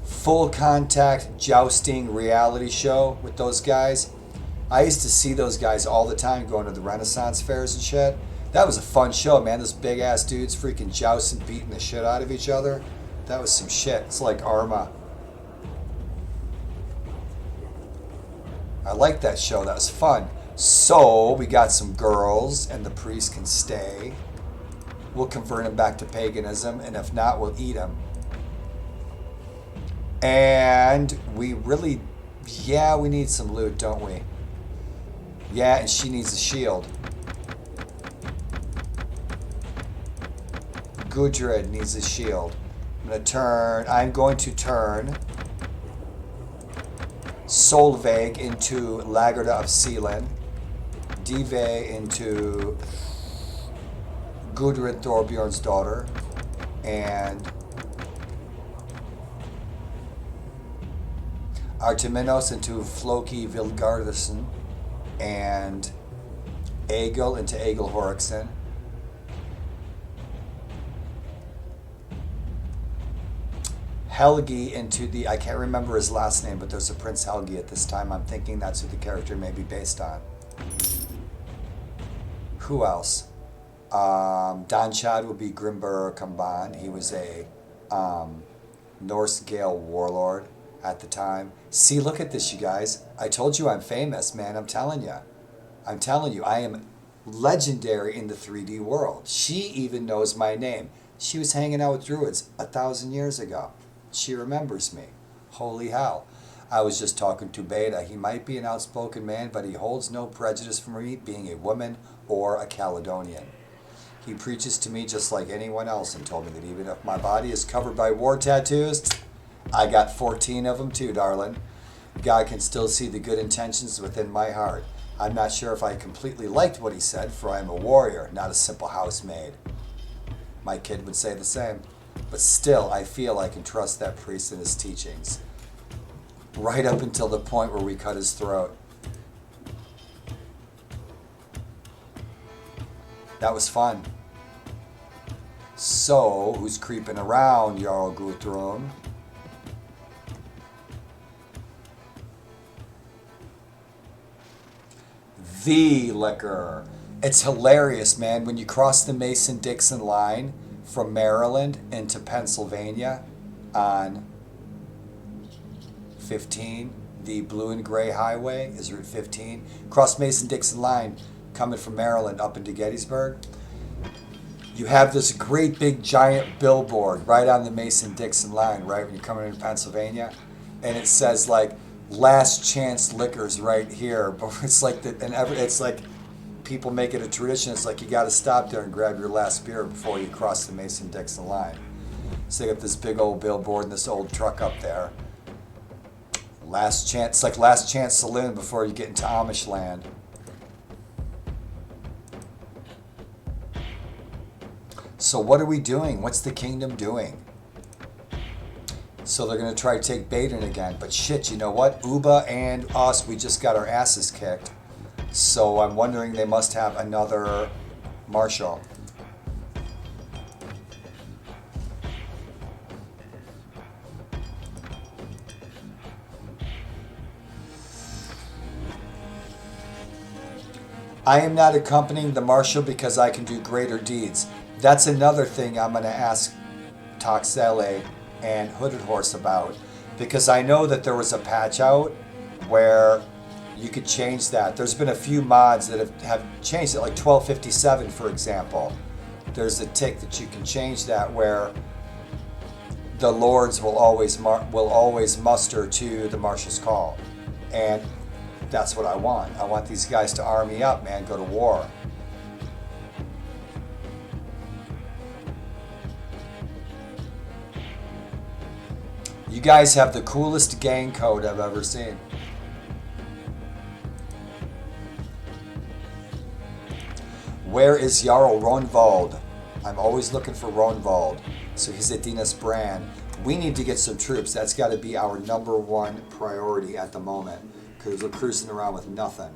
full contact jousting reality show with those guys? I used to see those guys all the time going to the Renaissance fairs and shit. That was a fun show, man. Those big ass dudes freaking jousting, beating the shit out of each other. That was some shit. It's like Arma. I liked that show. That was fun. So we got some girls, and the priest can stay. We'll convert him back to paganism, and if not, we'll eat him. And we really, yeah, we need some loot, don't we? Yeah, and she needs a shield. Gudrid needs a shield. I'm going to turn Solveig into Lagerda of Seelan, Dive into Gudrid, Thorbjorn's daughter, and Arteminos into Floki Vilgardason, and Egil into Egil Horikson. Helgi into the, I can't remember his last name, but there's a Prince Helgi at this time. I'm thinking that's who the character may be based on. Who else? Danchad would be Grimber Kamban. He was a Norse Gale warlord at the time. See, look at this, you guys. I told you I'm famous, man. I'm telling you. I am legendary in the 3D world. She even knows my name. She was hanging out with druids 1,000 years ago. She remembers me. Holy hell. I was just talking to Beta. He might be an outspoken man, but he holds no prejudice for me being a woman or a Caledonian. He preaches to me just like anyone else and told me that even if my body is covered by war tattoos, I got 14 of them too, darling. God can still see the good intentions within my heart. I'm not sure if I completely liked what he said, for I am a warrior, not a simple housemaid. My kid would say the same. But still, I feel I can trust that priest and his teachings. Right up until the point where we cut his throat. That was fun. So, who's creeping around, Jarl Guthrum? The liquor. It's hilarious, man. When you cross the Mason-Dixon line from Maryland into Pennsylvania on 15, the blue and gray highway is Route 15. Cross Mason-Dixon line coming from Maryland up into Gettysburg. You have this great big giant billboard right on the Mason-Dixon line, right when you're coming into Pennsylvania, and it says like last chance liquors right here. But it's like it's like people make it a tradition. It's like you got to stop there and grab your last beer before you cross the Mason-Dixon line. So they got this big old billboard and this old truck up there. Last chance, it's like last chance saloon before you get into Amish land. So what are we doing? What's the kingdom doing? So they're going to try to take Baden again. But shit, you know what? Uba and us, we just got our asses kicked. So I'm wondering they must have another marshal. I am not accompanying the marshal because I can do greater deeds. That's another thing I'm going to ask Toxele and Hooded Horse about, because I know that there was a patch out where you could change that. There's been a few mods that have changed it, like 1257, for example. There's a tick that you can change that where the lords will always muster to the marshal's call, and that's what I want. I want these guys to army up, man, go to war. You guys have the coolest gang code I've ever seen. Where is Jarl Ronvald? I'm always looking for Ronvald. So he's at Dinas Brand. We need to get some troops. That's got to be our number one priority at the moment, because we're cruising around with nothing.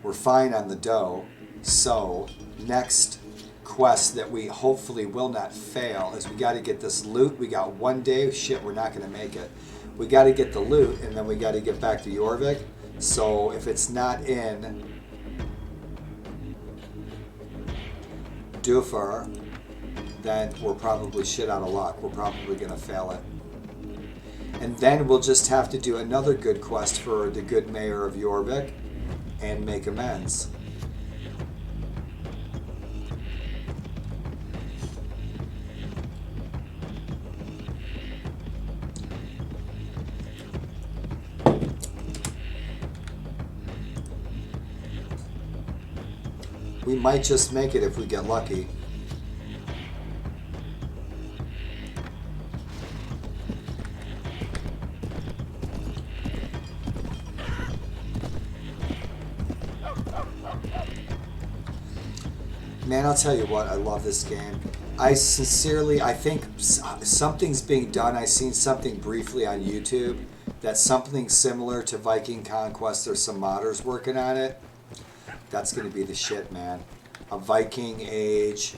We're fine on the dough. So next quest that we hopefully will not fail is we got to get this loot. We got 1 day. Shit, we're not going to make it. We got to get the loot, and then we got to get back to Jorvik. So if it's not in Dufur, then we're probably shit out of luck. We're probably going to fail it. And then we'll just have to do another good quest for the good mayor of Jorvik and make amends. We might just make it if we get lucky. Man, I'll tell you what, I love this game. I think something's being done. I seen something briefly on YouTube that's something similar to Viking Conquest. There's some modders working on it. That's going to be the shit, man. A Viking Age.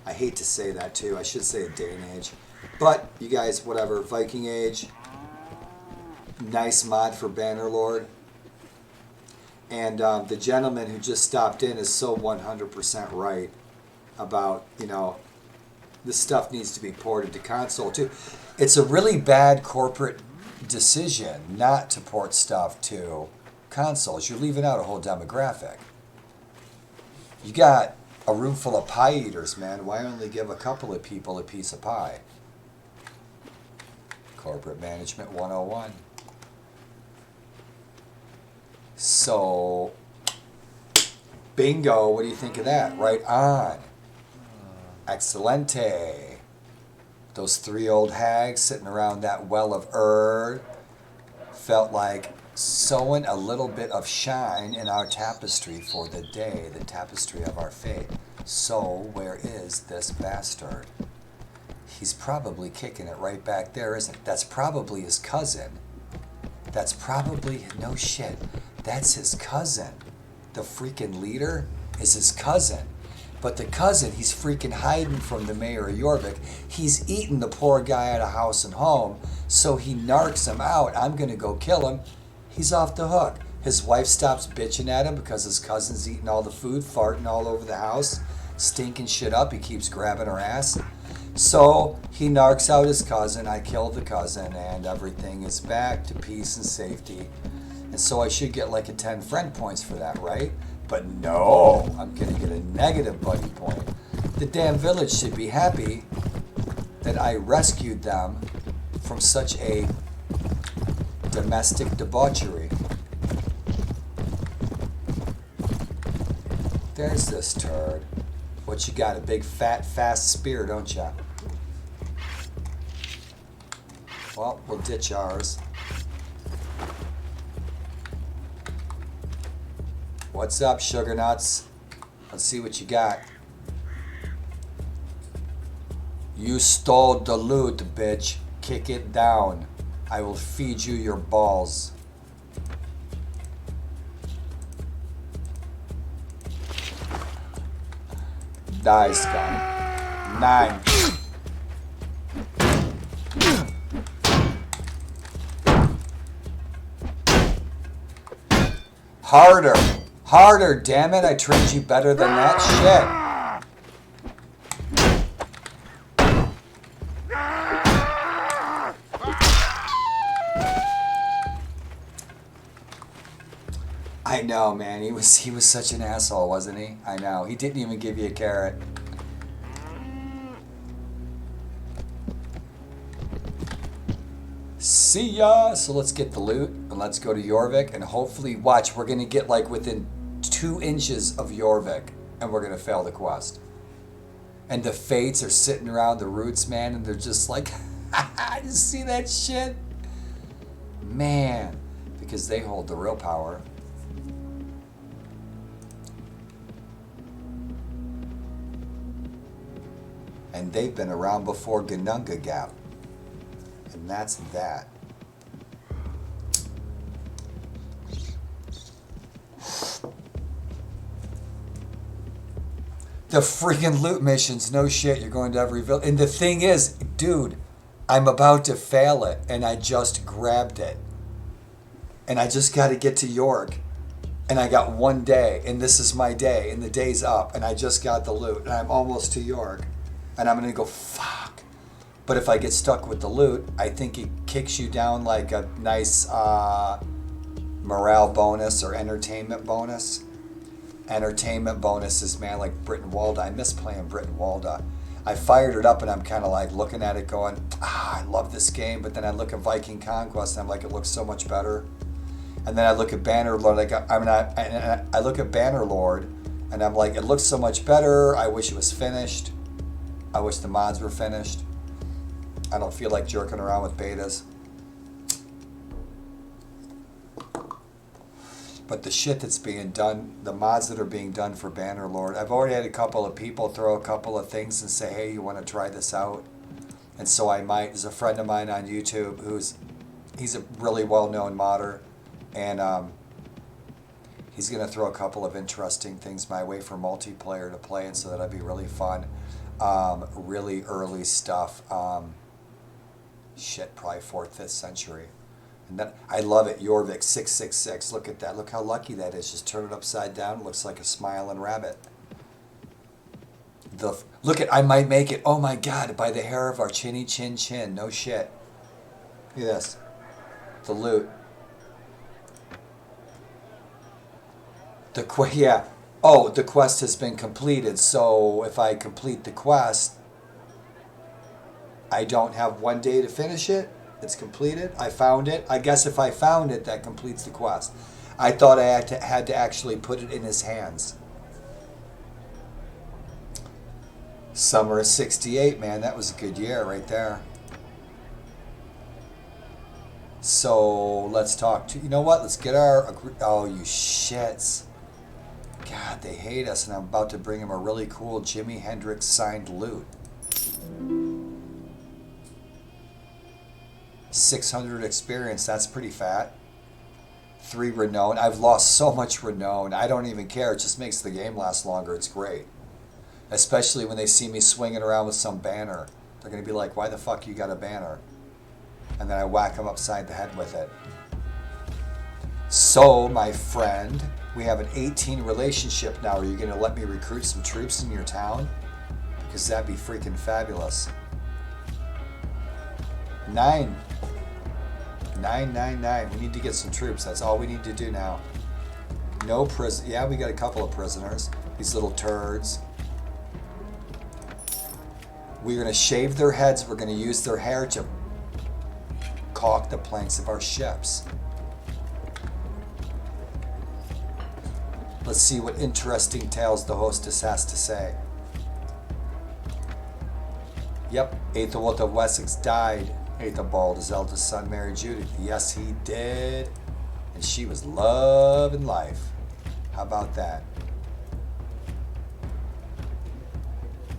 I hate to say that, too. I should say a day and age. But, you guys, whatever. Viking Age. Nice mod for Bannerlord. And the gentleman who just stopped in is so 100% right about, this stuff needs to be ported to console, too. It's a really bad corporate decision not to port stuff to consoles. You're leaving out a whole demographic. You got a room full of pie eaters, man. Why only give a couple of people a piece of pie? Corporate Management 101. So, bingo. What do you think of that? Right on. Excelente. Those 3 old hags sitting around that well of Erd felt like sewing a little bit of shine in our tapestry for the day, the tapestry of our fate. So, where is this bastard? He's probably kicking it right back there, isn't it? That's probably his cousin. That's probably, no shit, that's his cousin. The freaking leader is his cousin. But the cousin, he's freaking hiding from the mayor of Jorvik. He's eating the poor guy out of house and home, so he narcs him out. I'm going to go kill him. He's off the hook. His wife stops bitching at him because his cousin's eating all the food, farting all over the house, stinking shit up. He keeps grabbing her ass. So he narcs out his cousin. I killed the cousin, and everything is back to peace and safety. And so I should get like a 10 friend points for that, right? But no, I'm going to get a negative buddy point. The damn village should be happy that I rescued them from such a domestic debauchery. There's this turd. What you got? A big, fat, fast spear, don't ya? Well, we'll ditch ours. What's up, sugar nuts? Let's see what you got. You stole the loot, bitch. Kick it down. I will feed you your balls. Nice guy. 9. Harder. Harder, damn it. I trained you better than that shit. I know, man. He was such an asshole, wasn't he? I know. He didn't even give you a carrot. See ya. So let's get the loot and let's go to Jorvik and hopefully watch. We're gonna get like within 2 inches of Jorvik and we're gonna fail the quest. And the Fates are sitting around the roots, man, and they're just like, I just see that shit, man, because they hold the real power. And they've been around before Ganunga Gap. And that's that. The freaking loot missions, no shit, you're going to every village. And the thing is, dude, I'm about to fail it, and I just grabbed it. And I just got to get to York. And I got one day, and this is my day, and the day's up, and I just got the loot, and I'm almost to York. And I'm going to go, fuck. But if I get stuck with the loot, I think it kicks you down like a nice morale bonus or entertainment bonus. Entertainment bonuses, man, like Brittenwalda. I miss playing Brittenwalda. I fired it up and I'm kind of like looking at it going, I love this game. But then I look at Viking Conquest and I'm like, it looks so much better. And then I look at Bannerlord, like I look at Bannerlord and I'm like, it looks so much better. I wish it was finished. I wish the mods were finished. I don't feel like jerking around with betas. But the shit that's being done, the mods that are being done for Bannerlord, I've already had a couple of people throw a couple of things and say, hey, you want to try this out? And so I might. There's a friend of mine on YouTube he's a really well-known modder, and he's going to throw a couple of interesting things my way for multiplayer to play, and so that'll be really fun. Really early stuff. Shit, probably 4th, 5th century. And that, I love it. Jorvik 666. Look at that. Look how lucky that is. Just turn it upside down. It looks like a smiling rabbit. Look at, I might make it. Oh my God, by the hair of our chinny chin chin. No shit. Look at this. The loot. Yeah. Oh, the quest has been completed. So if I complete the quest, I don't have one day to finish it. It's completed. I found it. I guess if I found it, that completes the quest. I thought I had to actually put it in his hands. Summer of 68, man. That was a good year right there. So let's talk to, you know what? Let's get our, oh, you shits. God, they hate us, and I'm about to bring him a really cool Jimi Hendrix signed loot. 600 experience, that's pretty fat. 3 renown. I've lost so much renown. I don't even care. It just makes the game last longer. It's great. Especially when they see me swinging around with some banner. They're going to be like, why the fuck you got a banner? And then I whack them upside the head with it. So, my friend, we have an 18 relationship now. Are you going to let me recruit some troops in your town? Because that'd be freaking fabulous. 9. 999. We need to get some troops. That's all we need to do now. No prison. Yeah, we got a couple of prisoners. These little turds. We're going to shave their heads. We're going to use their hair to caulk the planks of our ships. Let's see what interesting tales the hostess has to say. Yep, Aethelwulf of Wessex died. Aethelbald, his eldest son, married Judith. Yes, he did. And she was loving life. How about that?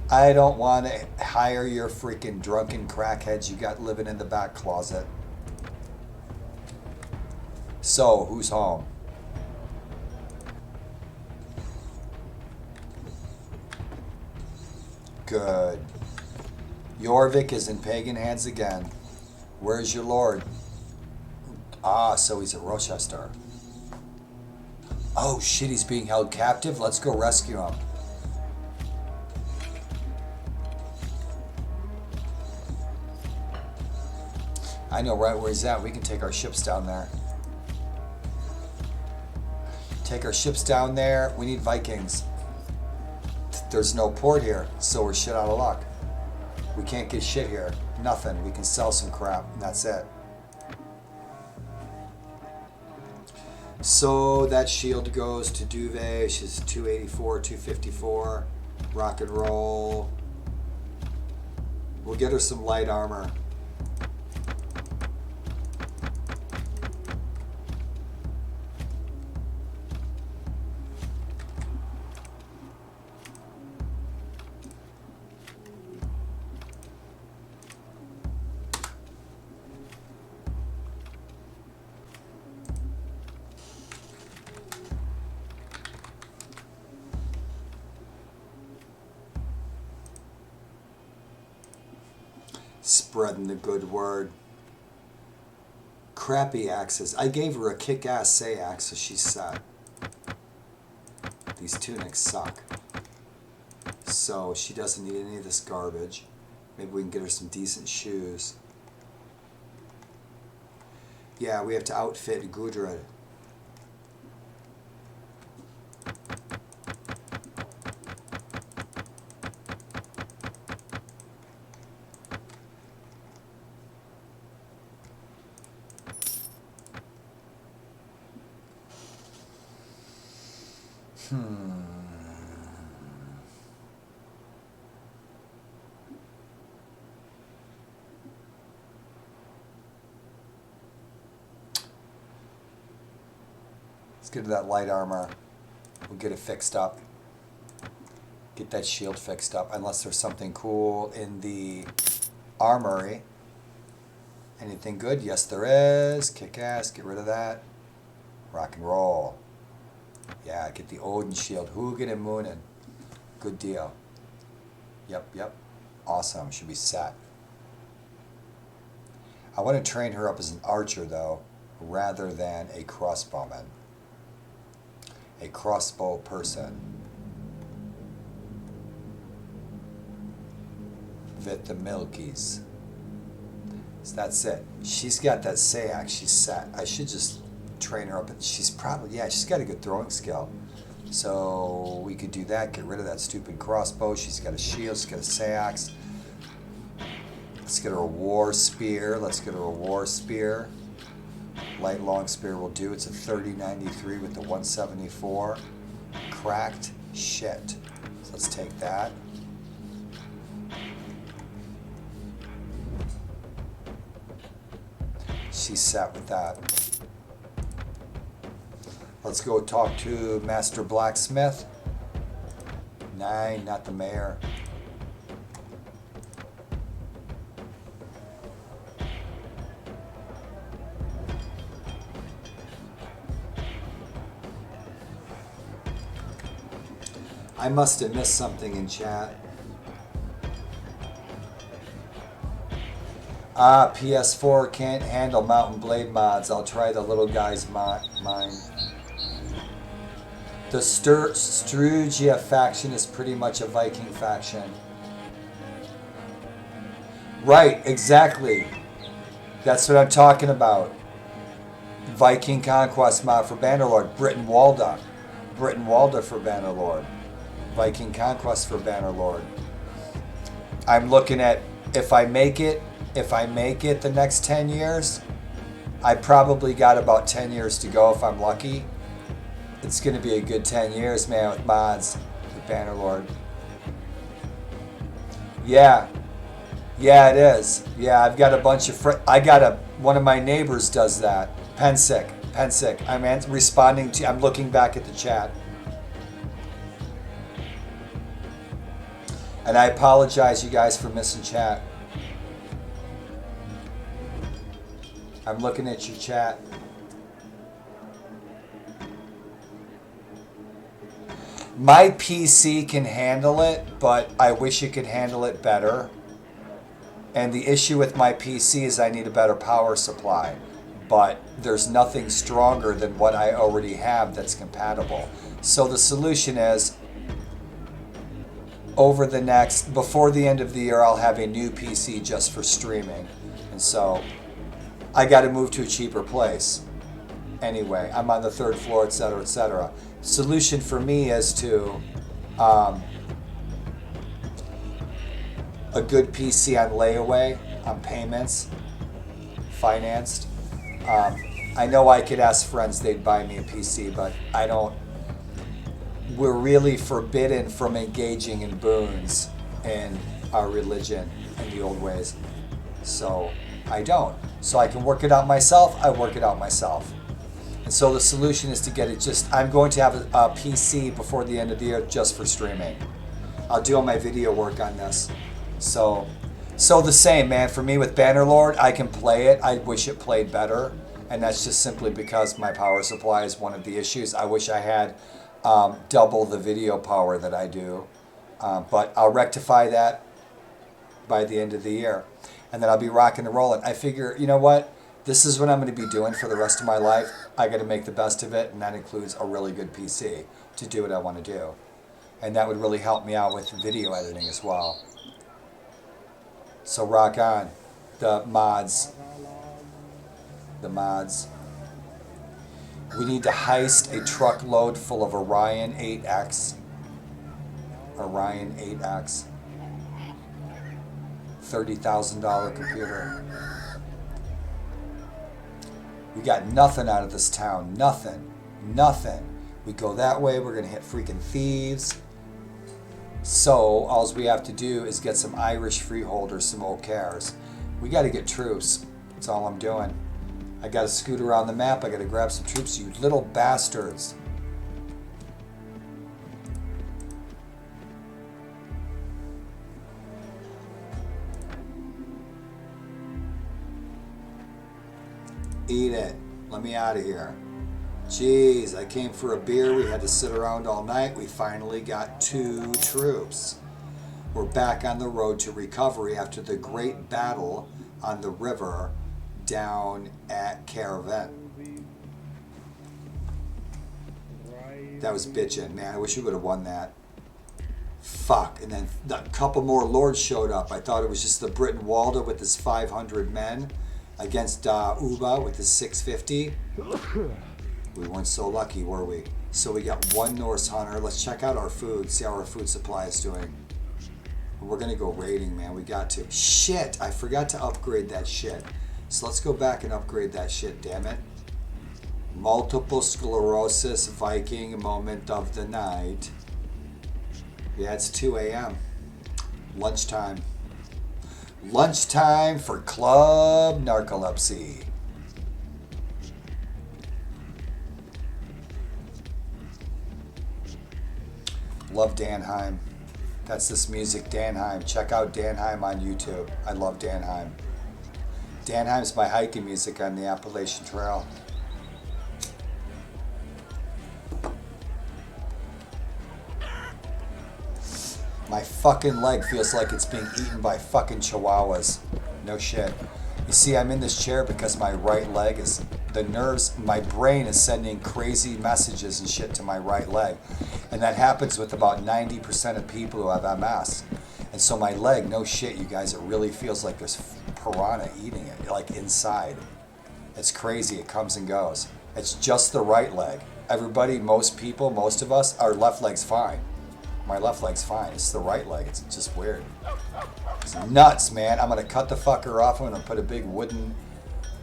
I don't want to hire your freaking drunken crackheads you got living in the back closet. So, who's home? Good. Jorvik is in pagan hands again. Where's your lord? Ah, so he's at Rochester. Oh shit, he's being held captive. Let's go rescue him. I know right where he's at. We can take our ships down there. Take our ships down there. We need Vikings. There's no port here, so we're shit out of luck. We can't get shit here. Nothing. We can sell some crap, and that's it. So that shield goes to Duvet. She's 284, 254. Rock and roll. We'll get her some light armor. Spreading the good word. Crappy axes. I gave her a kick-ass say axe, so she's set. These tunics suck. So she doesn't need any of this garbage. Maybe we can get her some decent shoes. Yeah, we have to outfit Gudrun. Let's get to that light armor. We'll get it fixed up. Get that shield fixed up. Unless there's something cool in the armory. Anything good? Yes, there is. Kick ass. Get rid of that. Rock and roll. Yeah, get the Odin shield. Hugin and Moonin. Good deal. Yep. Awesome. Should be set. I want to train her up as an archer, though, rather than a crossbowman. A crossbow person. With the Milkies. So that's it. She's got that Sayak. She's set. I should just train her up. She's probably, yeah, she's got a good throwing skill. So we could do that. Get rid of that stupid crossbow. She's got a shield. She's got a Sayak. Let's get her a war spear. Light long spear will do. It's a 3093 with the 174. Cracked shit. So let's take that. She's set with that. Let's go talk to Master Blacksmith. 9, not the mayor. I must have missed something in chat. PS4 can't handle Mountain Blade mods. I'll try the little guy's mine. The Strugia faction is pretty much a Viking faction. Right, exactly. That's what I'm talking about. Viking Conquest mod for Bannerlord. Britain Walda for Bannerlord. Viking Conquest for Bannerlord. I'm looking at, if I make it the next 10 years, I probably got about 10 years to go if I'm lucky. It's going to be a good 10 years, man, with mods, with Bannerlord. Yeah, it is. Yeah, I've got a bunch of one of my neighbors does that. Pensick. I'm responding to, I'm looking back at the chat. And I apologize, you guys, for missing chat. I'm looking at your chat. My PC can handle it, but I wish it could handle it better. And the issue with my PC is I need a better power supply. But there's nothing stronger than what I already have that's compatible. So the solution is, before the end of the year, I'll have a new PC just for streaming. And so I got to move to a cheaper place. Anyway, I'm on the 3rd floor, etc., etc. Solution for me is to a good PC on layaway, on payments, financed. I know I could ask friends, they'd buy me a PC, but I don't. We're really forbidden from engaging in boons in our religion in the old ways. So I don't. So I can work it out myself, I work it out myself. And so the solution is to get it I'm going to have a PC before the end of the year just for streaming. I'll do all my video work on this. So the same, man. For me with Bannerlord, I can play it. I wish it played better. And that's just simply because my power supply is one of the issues. I wish I had double the video power that I do. But I'll rectify that by the end of the year. and then I'll be rocking and rolling. I figure, you know what? This is what I'm going to be doing for the rest of my life. I got to make the best of it, and that includes a really good PC to do what I want to do. And that would really help me out with video editing as well. So rock on. The mods. The mods. We need to heist a truckload full of Orion 8X. Orion 8X. $30,000 computer. We got nothing out of this town. Nothing. Nothing. We go that way, we're going to hit freaking thieves. So, all we have to do is get some Irish freeholders, some old cars. We got to get troops. That's all I'm doing. I got to scoot around the map. I got to grab some troops, you little bastards. Eat it. Let me out of here. Jeez, I came for a beer. We had to sit around all night. We finally got 2 troops. We're back on the road to recovery after the great battle on the river down at Caravan. That was bitchin', man. I wish we would have won that. Fuck. And then a couple more lords showed up. I thought it was just the Britain Walda with his 500 men against Uba with his 650. We weren't so lucky, were we? So we got 1 Norse hunter. Let's check out our food, see how our food supply is doing. We're gonna go raiding, man. We got to. Shit, I forgot to upgrade that shit. So let's go back and upgrade that shit, damn it. Multiple sclerosis Viking moment of the night. Yeah, it's 2 a.m. Lunchtime. Lunchtime for Club Narcolepsy. Love Danheim. That's this music, Danheim. Check out Danheim on YouTube. I love Danheim. Danheim's my hiking music on the Appalachian Trail. My fucking leg feels like it's being eaten by fucking chihuahuas. No shit. You see, I'm in this chair because my right leg is, the nerves, my brain is sending crazy messages and shit to my right leg. And that happens with about 90% of people who have MS. And so my leg, no shit, you guys, it really feels like there's piranha eating it, like inside. It's crazy, it comes and goes. It's just the right leg. Everybody, most people, most of us, our left leg's fine. My left leg's fine, it's the right leg, it's just weird. It's nuts, man. I'm gonna cut the fucker off, I'm gonna put a big wooden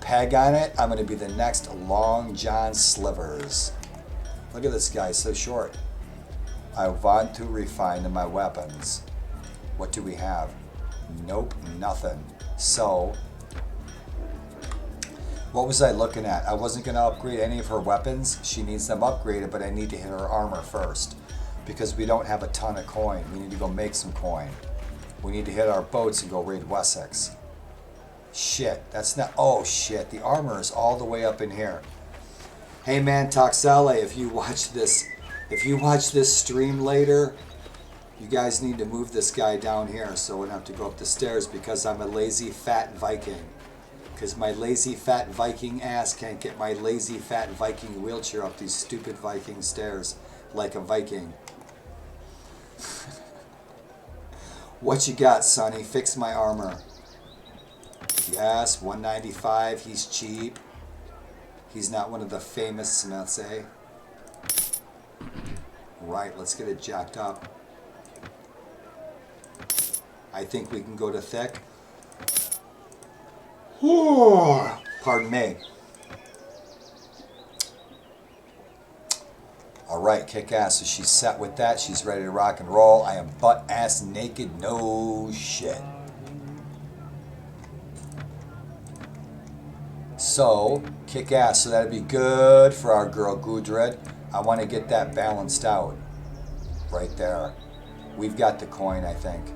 peg on it. I'm gonna be the next Long John Slivers. Look at this guy, so short. I want to refine my weapons. What do we have? Nope, nothing. So, what was I looking at? I wasn't gonna upgrade any of her weapons. She needs them upgraded, but I need to hit her armor first because we don't have a ton of coin. We need to go make some coin. We need to hit our boats and go raid Wessex. Shit, that's not, oh shit, the armor is all the way up in here. Hey man, Toxale, if you watch this stream later, you guys need to move this guy down here so I wouldn't have to go up the stairs because I'm a lazy fat Viking. Because my lazy fat Viking ass can't get my lazy fat Viking wheelchair up these stupid Viking stairs like a Viking. What you got, Sonny? Fix my armor. Yes, 195. He's cheap. He's not one of the famous smiths, eh? Right, let's get it jacked up. I think we can go to thick. Pardon me. Alright, kick ass. So she's set with that. She's ready to rock and roll. I am butt ass naked. No shit. So, kick ass. So that'd be good for our girl Gudrid. I want to get that balanced out. Right there. We've got the coin, I think.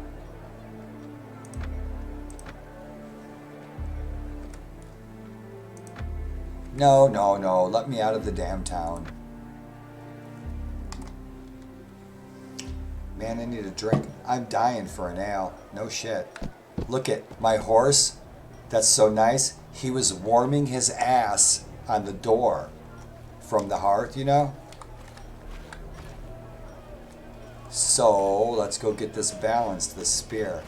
No, no, no. Let me out of the damn town. Man, I need a drink. I'm dying for an ale. No shit. Look at my horse. That's so nice. He was warming his ass on the door from the hearth, you know? So, let's go get this balanced, this spear.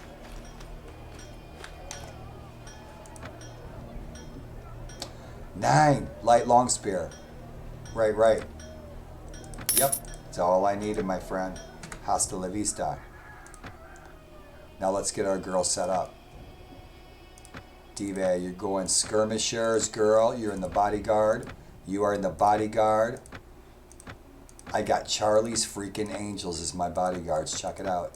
Nine, light long spear. Right. Yep, that's all I needed, my friend. Hasta la vista. Now let's get our girl set up. Diva, you're going skirmishers, girl. You're in the bodyguard. You are in the bodyguard. I got Charlie's freaking Angels as my bodyguards. Check it out.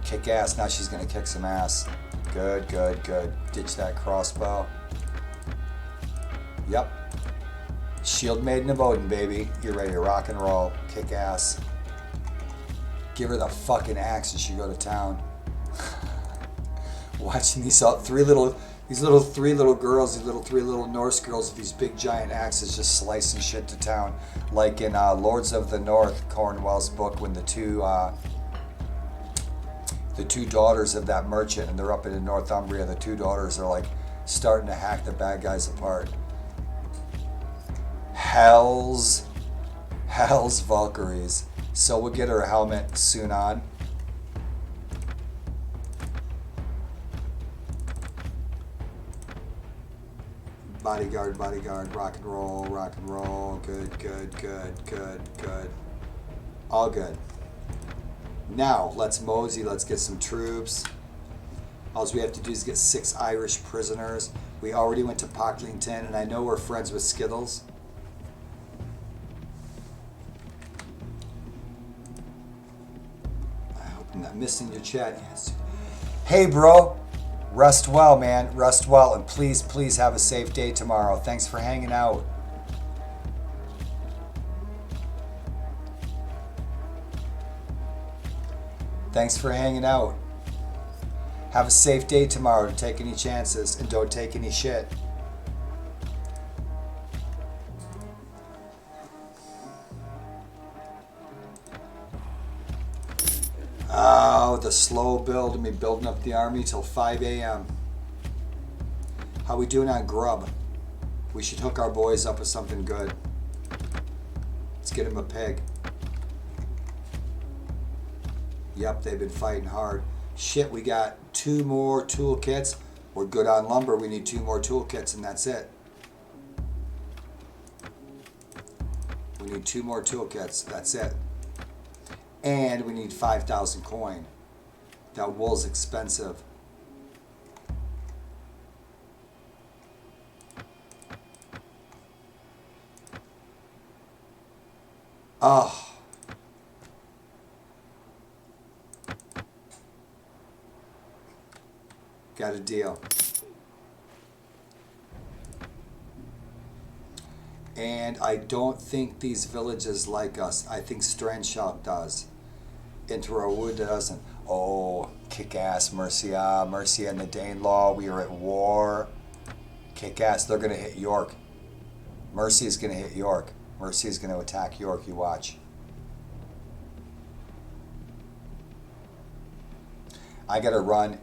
Kick ass. Now she's going to kick some ass. Good. Ditch that crossbow. Yep. Shield Maiden of Odin, baby. You're ready to rock and roll. Kick ass. Give her the fucking axe and she go to town. Watching these three little girls, these three little Norse girls with these big giant axes just slicing shit to town. Like in Lords of the North, Cornwell's book, when the two daughters of that merchant, and they're up in Northumbria, the two daughters are like starting to hack the bad guys apart. Hell's Valkyries. So we'll get her a helmet soon on. Bodyguard, rock and roll. Good. All good. Now, let's mosey, let's get some troops. All we have to do is get 6 Irish prisoners. We already went to Pocklington, and I know we're friends with Skittles. I hope I'm not missing your chat. Yes. Hey, bro. Rest well, man. Rest well, and please have a safe day tomorrow. Thanks for hanging out. Thanks for hanging out. Have a safe day tomorrow. Don't take any chances and don't take any shit. Oh, the slow build, me building up the army till 5 a.m. How we doing on grub? We should hook our boys up with something good. Let's get them a pig. Yep, they've been fighting hard. Shit, we got 2 more toolkits. We're good on lumber. We need 2 more toolkits and that's it. We need 2 more toolkits. That's it. And we need 5,000 coin. That wool's expensive. Oh. Got a deal. And I don't think these villages like us. I think Strandshalk does. Interwood doesn't. Oh, kick-ass Mercia. Mercia and the Danelaw. We are at war. Kick-ass. They're going to hit York. Mercia is going to hit York. Mercia is going to attack York. You watch. I got to run.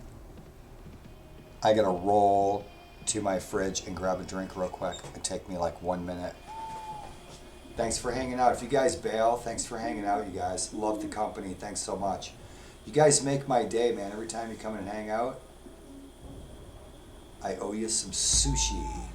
I got to roll to my fridge and grab a drink real quick. It'd take me like 1 minute. Thanks for hanging out. If you guys bail, thanks for hanging out, you guys. Love the company. Thanks so much. You guys make my day, man. Every time you come in and hang out, I owe you some sushi.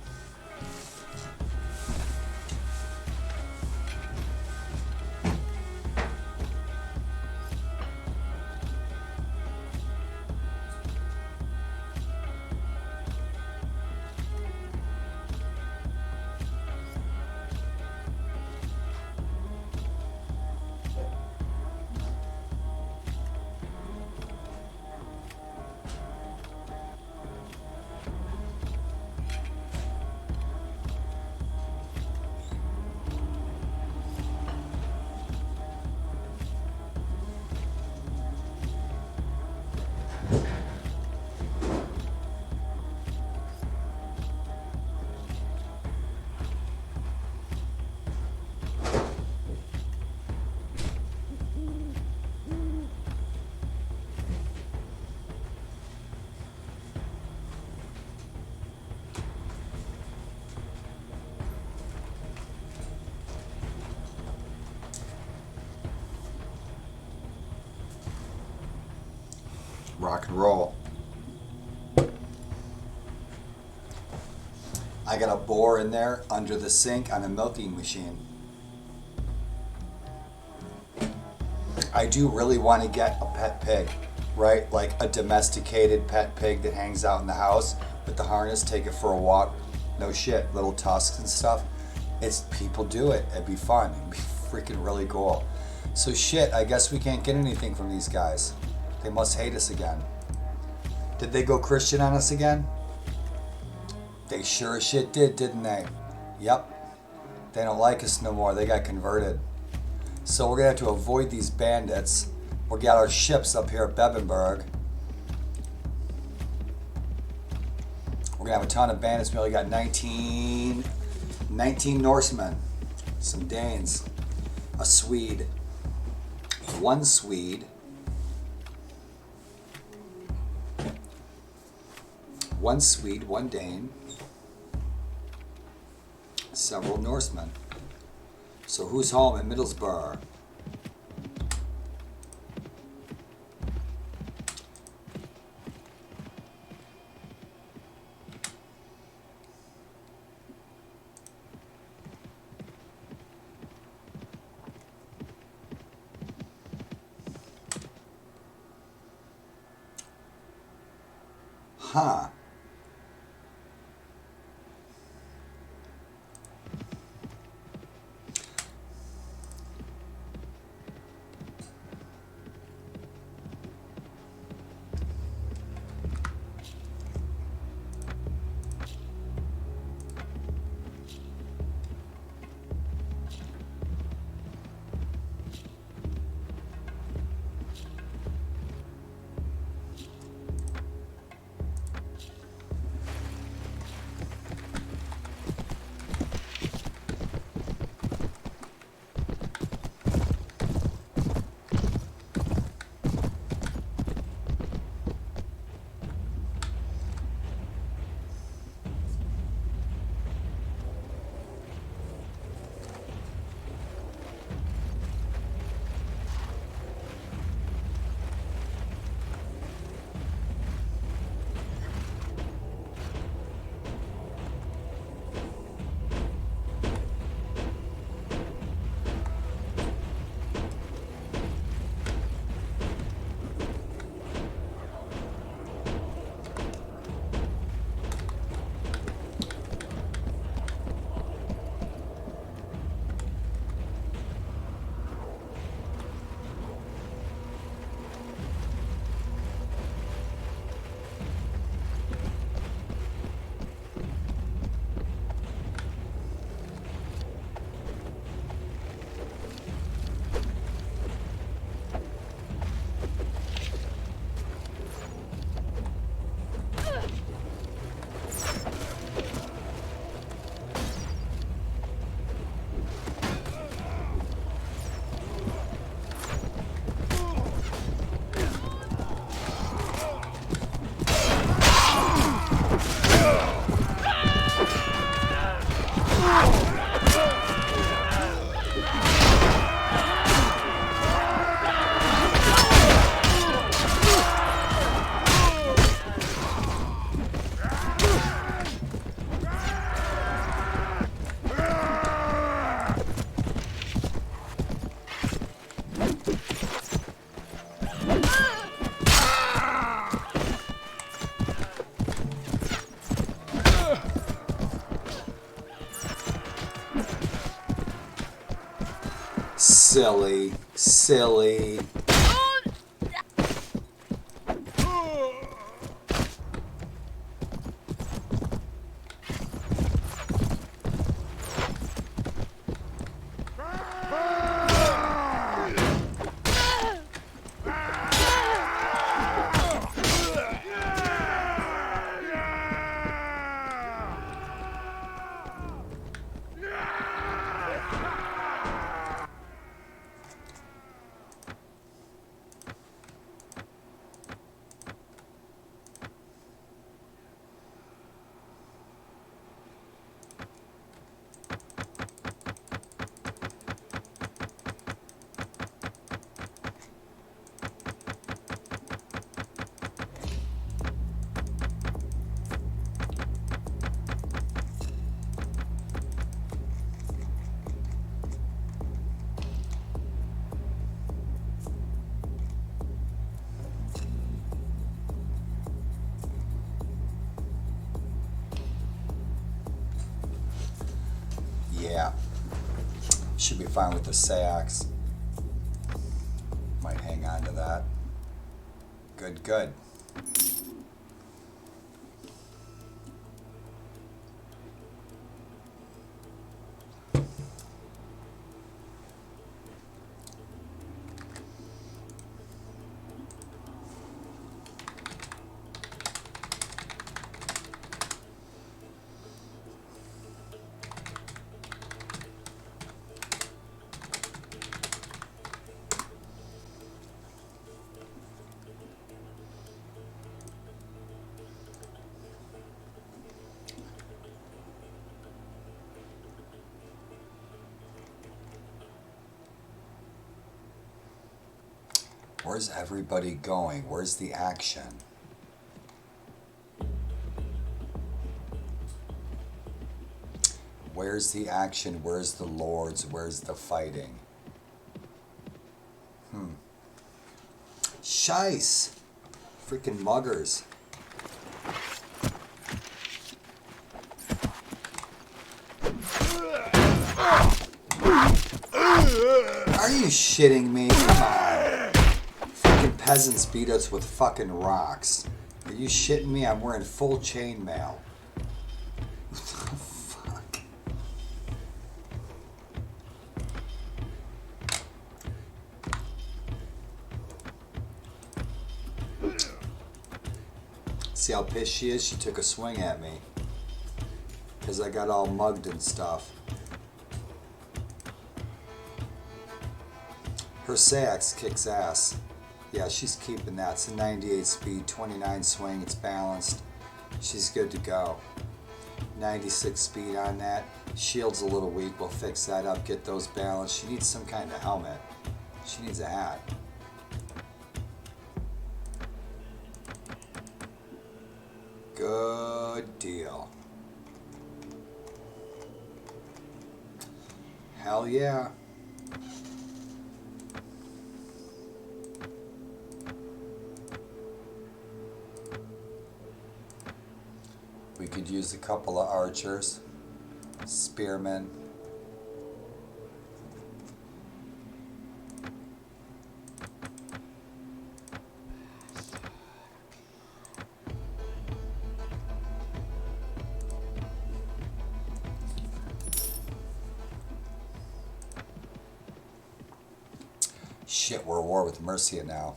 Rock and roll. I got a boar in there under the sink on a milking machine. I do really want to get a pet pig, right? Like a domesticated pet pig that hangs out in the house with the harness, take it for a walk. No shit, little tusks and stuff. It's people do it. It'd be fun. It'd be freaking really cool. So shit, I guess we can't get anything from these guys. They must hate us again. Did they go Christian on us again? They sure as shit did, didn't they? Yep. They don't like us no more. They got converted. So we're going to have to avoid these bandits. We got our ships up here at Bebenberg. We're going to have a ton of bandits. We only got 19 Norsemen. Some Danes. A Swede. One Swede. One Swede, one Dane. Several Norsemen. So who's home in Middlesbrough? Huh. Silly, silly. Yeah. Should be fine with the Sax. Might hang on to that. Good, good. Where's everybody going? Where's the action? Where's the action? Where's the lords? Where's the fighting? Shice! Freaking muggers. Are you shitting me? Come on. Freaking peasants beat us with fucking rocks. Are you shitting me? I'm wearing full chainmail. What the fuck? See how pissed she is? She took a swing at me. Because I got all mugged and stuff. Her Sax kicks ass. Yeah, she's keeping that. It's a 98 speed, 29 swing. It's balanced. She's good to go. 96 speed on that. Shield's a little weak. We'll fix that up. Get those balanced. She needs some kind of helmet. She needs a hat. Good deal. Hell yeah. We could use a couple of archers, spearmen. Shit, we're at war with Mercia now.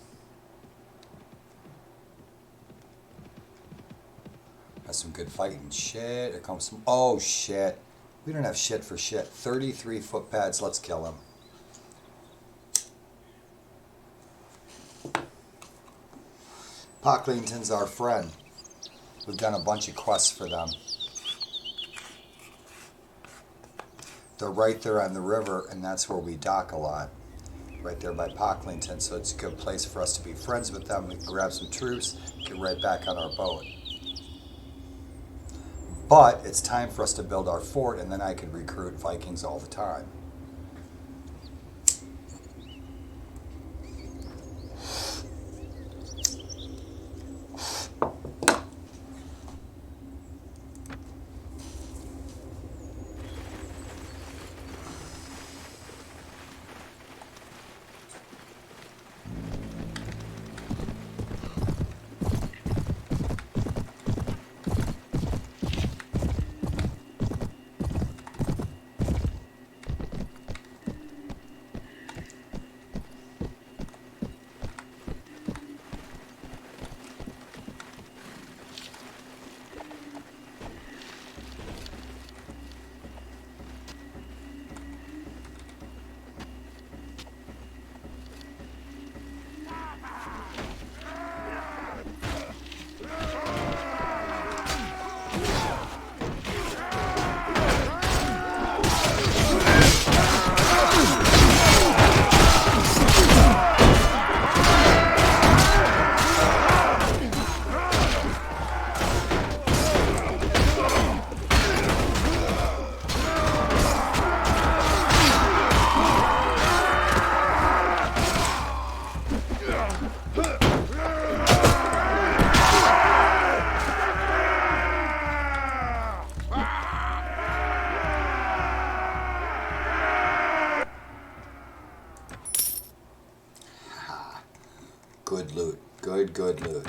That's some good fighting. Shit, here comes some... Oh, shit. We don't have shit for shit. 33 foot pads. Let's kill him. Pocklington's our friend. We've done a bunch of quests for them. They're right there on the river, and that's where we dock a lot. Right there by Pocklington, so it's a good place for us to be friends with them. We can grab some troops, get right back on our boat. But it's time for us to build our fort, and then I can recruit Vikings all the time. Good loot.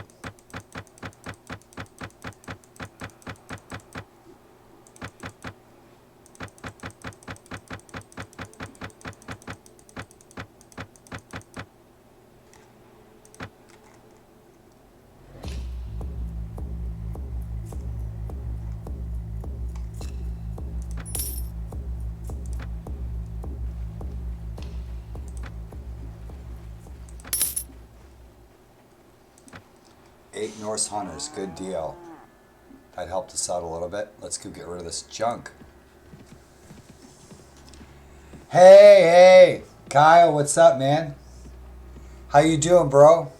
Eight Norse hunters, good deal. That helped us out a little bit. Let's go get rid of this junk. Hey, Kyle, what's up, man? How you doing, bro?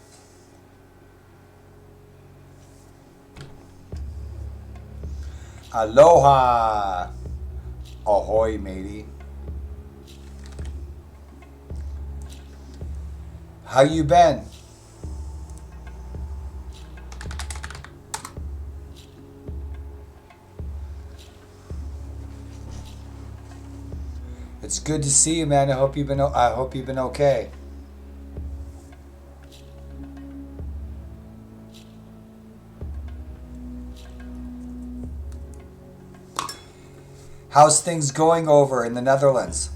Aloha. Ahoy, matey. How you been? It's good to see you, man. I hope you've been okay. How's things going over in the Netherlands?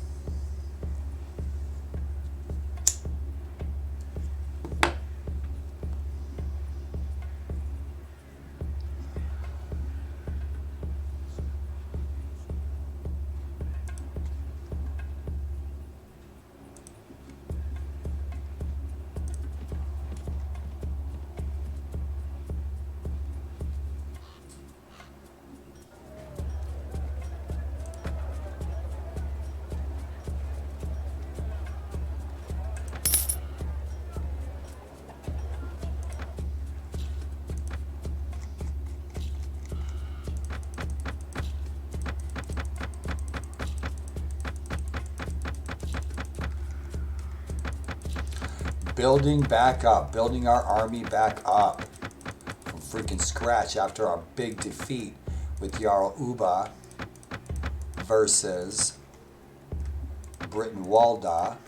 Building back up, building our army back up from freaking scratch after our big defeat with Jarl Uba versus Britain Walda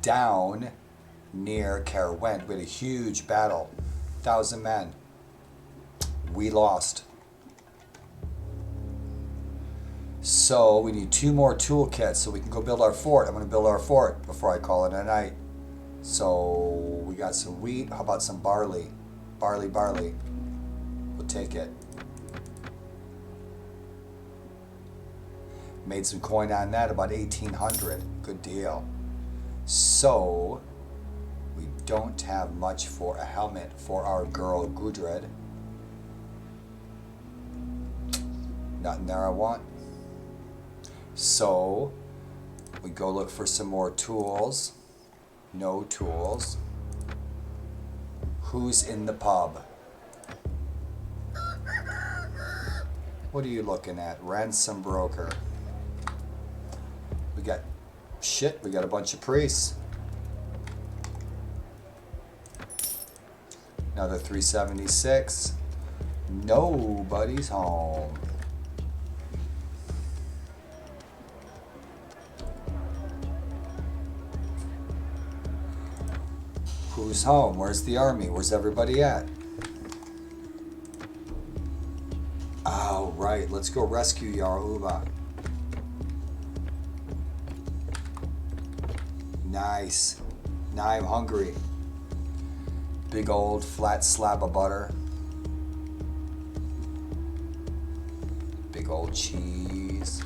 down near Caerwent. We had a huge battle, 1,000 men. We lost. So we need 2 more toolkits so we can go build our fort. I'm going to build our fort before I call it a night. So we got some wheat. How about some barley? Barley. We'll take it. Made some coin on that, about 1,800. Good deal. So we don't have much for a helmet for our girl Gudrid. Nothing there I want. So we go look for some more tools. No tools. Who's in the pub? What are you looking at? Ransom broker. We got a bunch of priests. Another 376. Nobody's home. Who's home? Where's the army? Where's everybody at? Oh, right. Let's go rescue Jarl Uba. Nice. Now I'm hungry. Big old flat slab of butter. Big old cheese.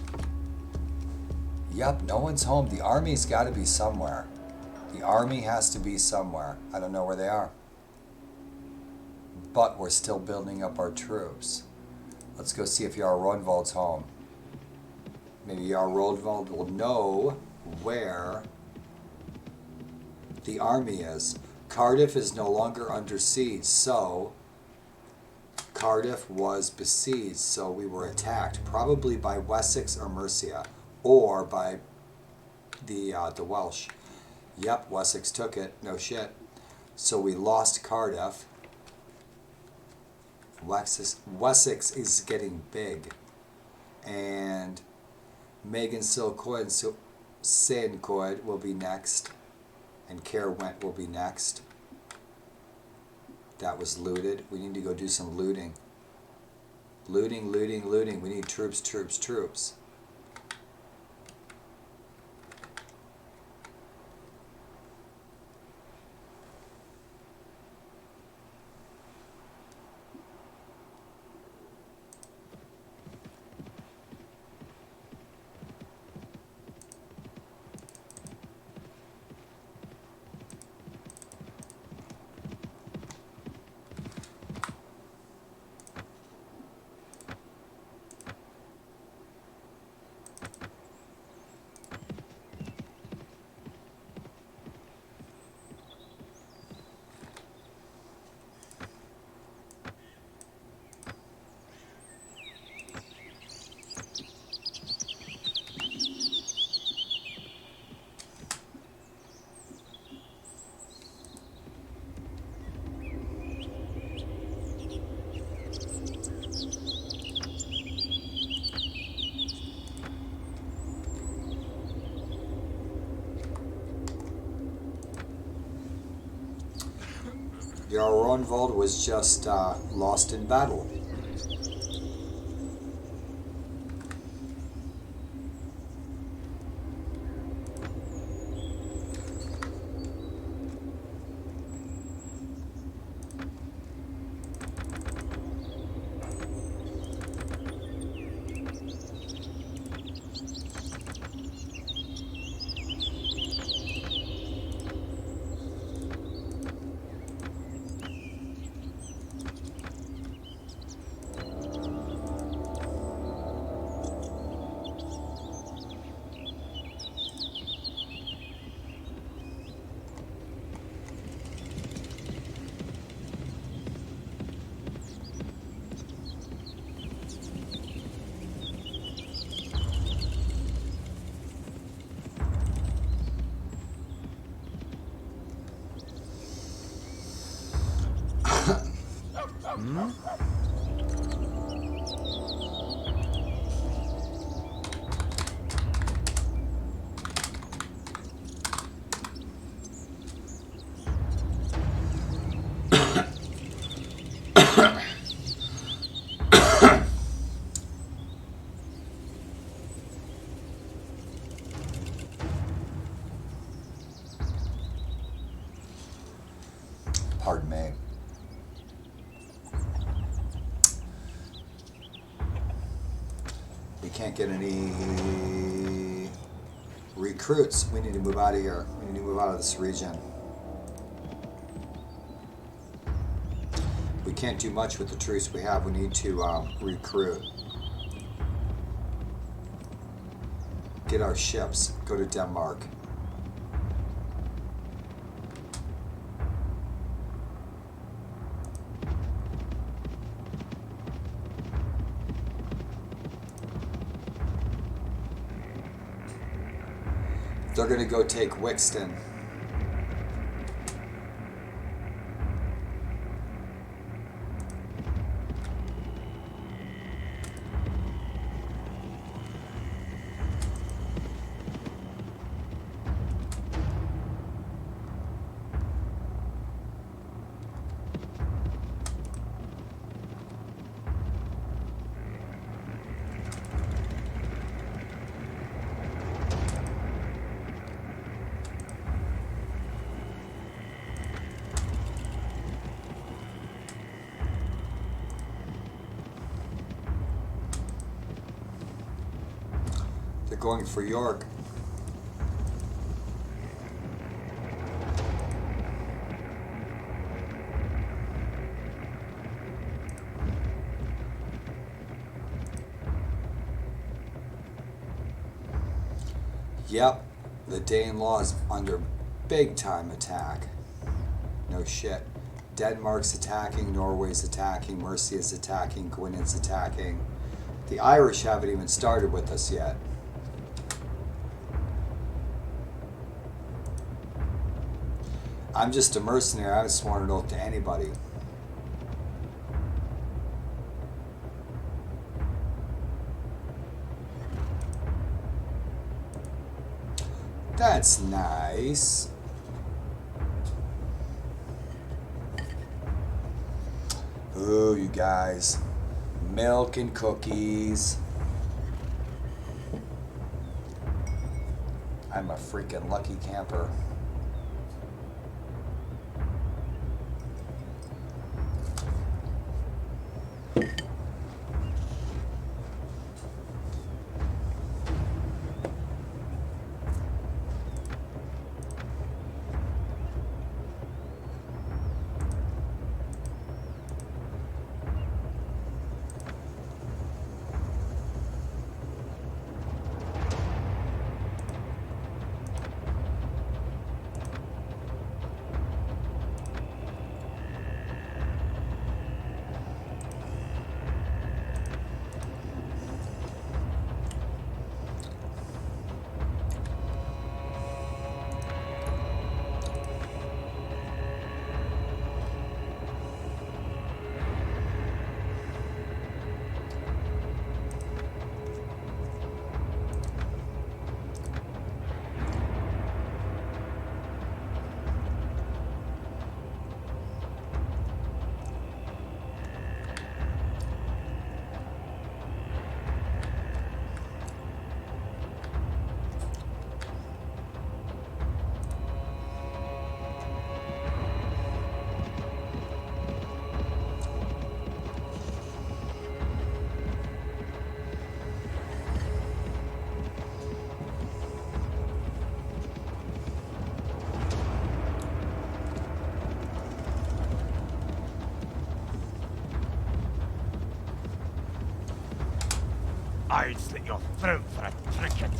Yep, no one's home. The army's got to be somewhere. The army has to be somewhere. I don't know where they are. But we're still building up our troops. Let's go see if Jarl Rognvald's home. Maybe Jarl Rognvald will know where the army is. Cardiff is no longer under siege, so Cardiff was besieged, so we were attacked, probably by Wessex or Mercia, or by the Welsh. Yep, Wessex took it. No shit. So we lost Cardiff. Wessex is getting big. And Megan Silcoid and Saincoid will be next. And Caerwent will be next. That was looted. We need to go do some looting. Looting, looting, looting. We need troops, troops, troops. Jarl Ronvald was just lost in battle. Pardon me. We can't get any recruits. We need to move out of here. We need to move out of this region. We can't do much with the troops we have. We need to recruit. Get our ships. Go to Denmark. They're going to go take Wixton. Going for York. Yep, the Danelaw is under big time attack. No shit. Denmark's attacking, Norway's attacking, Mercia is attacking, Gwyned's attacking. The Irish haven't even started with us yet. I'm just a mercenary. I haven't sworn an oath to anybody. That's nice. Ooh, you guys. Milk and cookies. I'm a freaking lucky camper. I'd slit your throat for a trinket.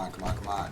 Come on, come on.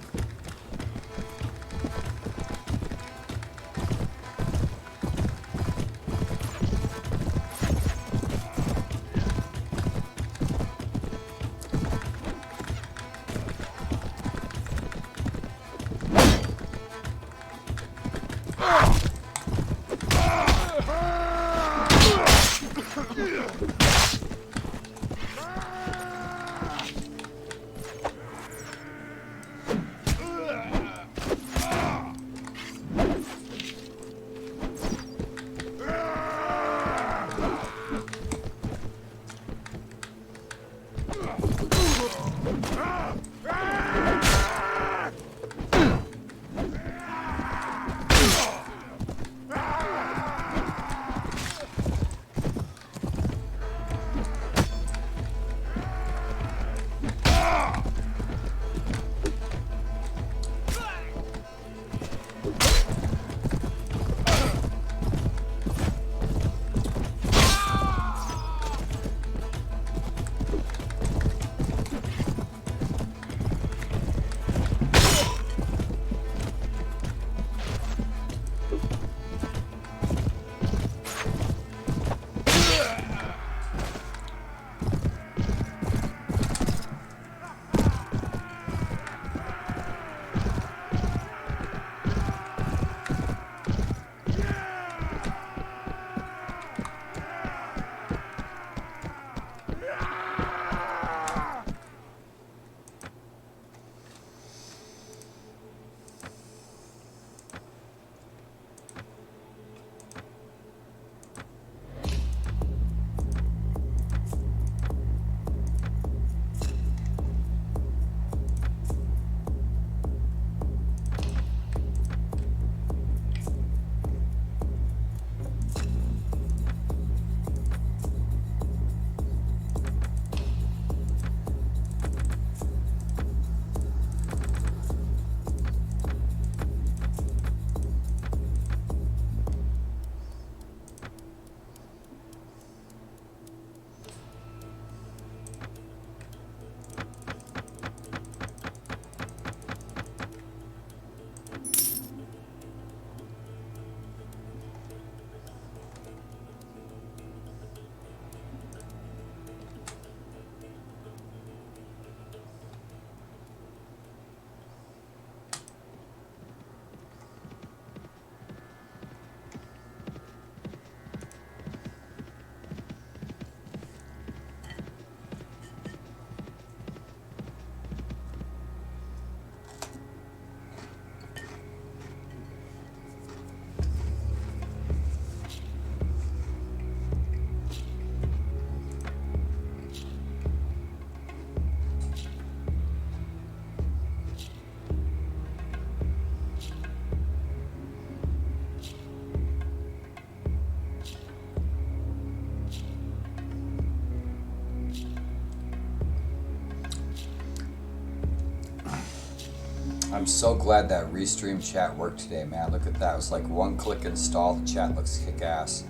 I'm so glad that restream chat worked today, man. Look at that. It was like one click install. The chat looks kick-ass.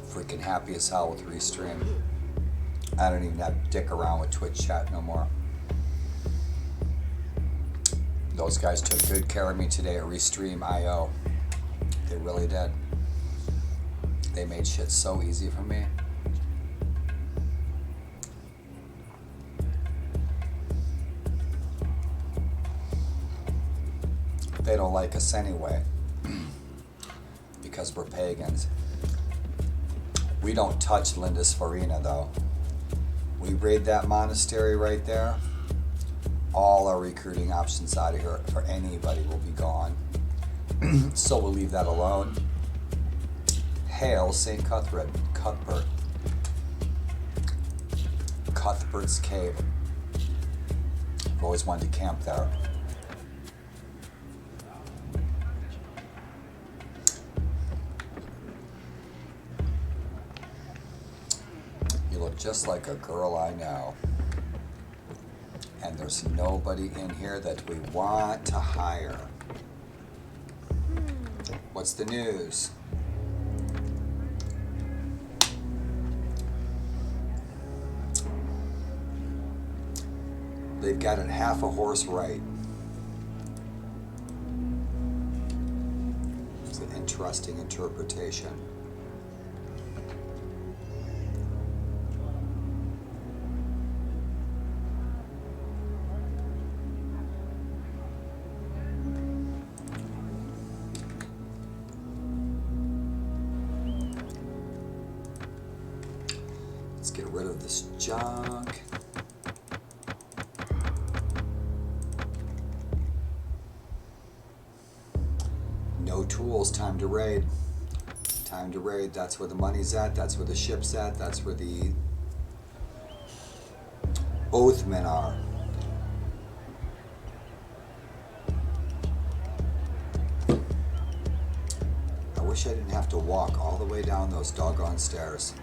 Freaking happy as hell with restream. I don't even have to dick around with Twitch chat no more. Those guys took good care of me today at Restream.io. They really did. They made shit so easy for me. They don't like us anyway because we're pagans. We don't touch Lindisfarina though. We raid that monastery right there. All our recruiting options out of here for anybody will be gone. So we'll leave that alone. Hail St. Cuthbert. Cuthbert's Cave. I've always wanted to camp there. You look just like a girl I know. And there's nobody in here that we want to hire. What's the news? They've got it half a horse right. It's an interesting interpretation. Let's get rid of this junk. No tools, time to raid. Time to raid, that's where the money's at, that's where the ship's at, that's where the Oathmen are. I wish I didn't have to walk all the way down those doggone stairs.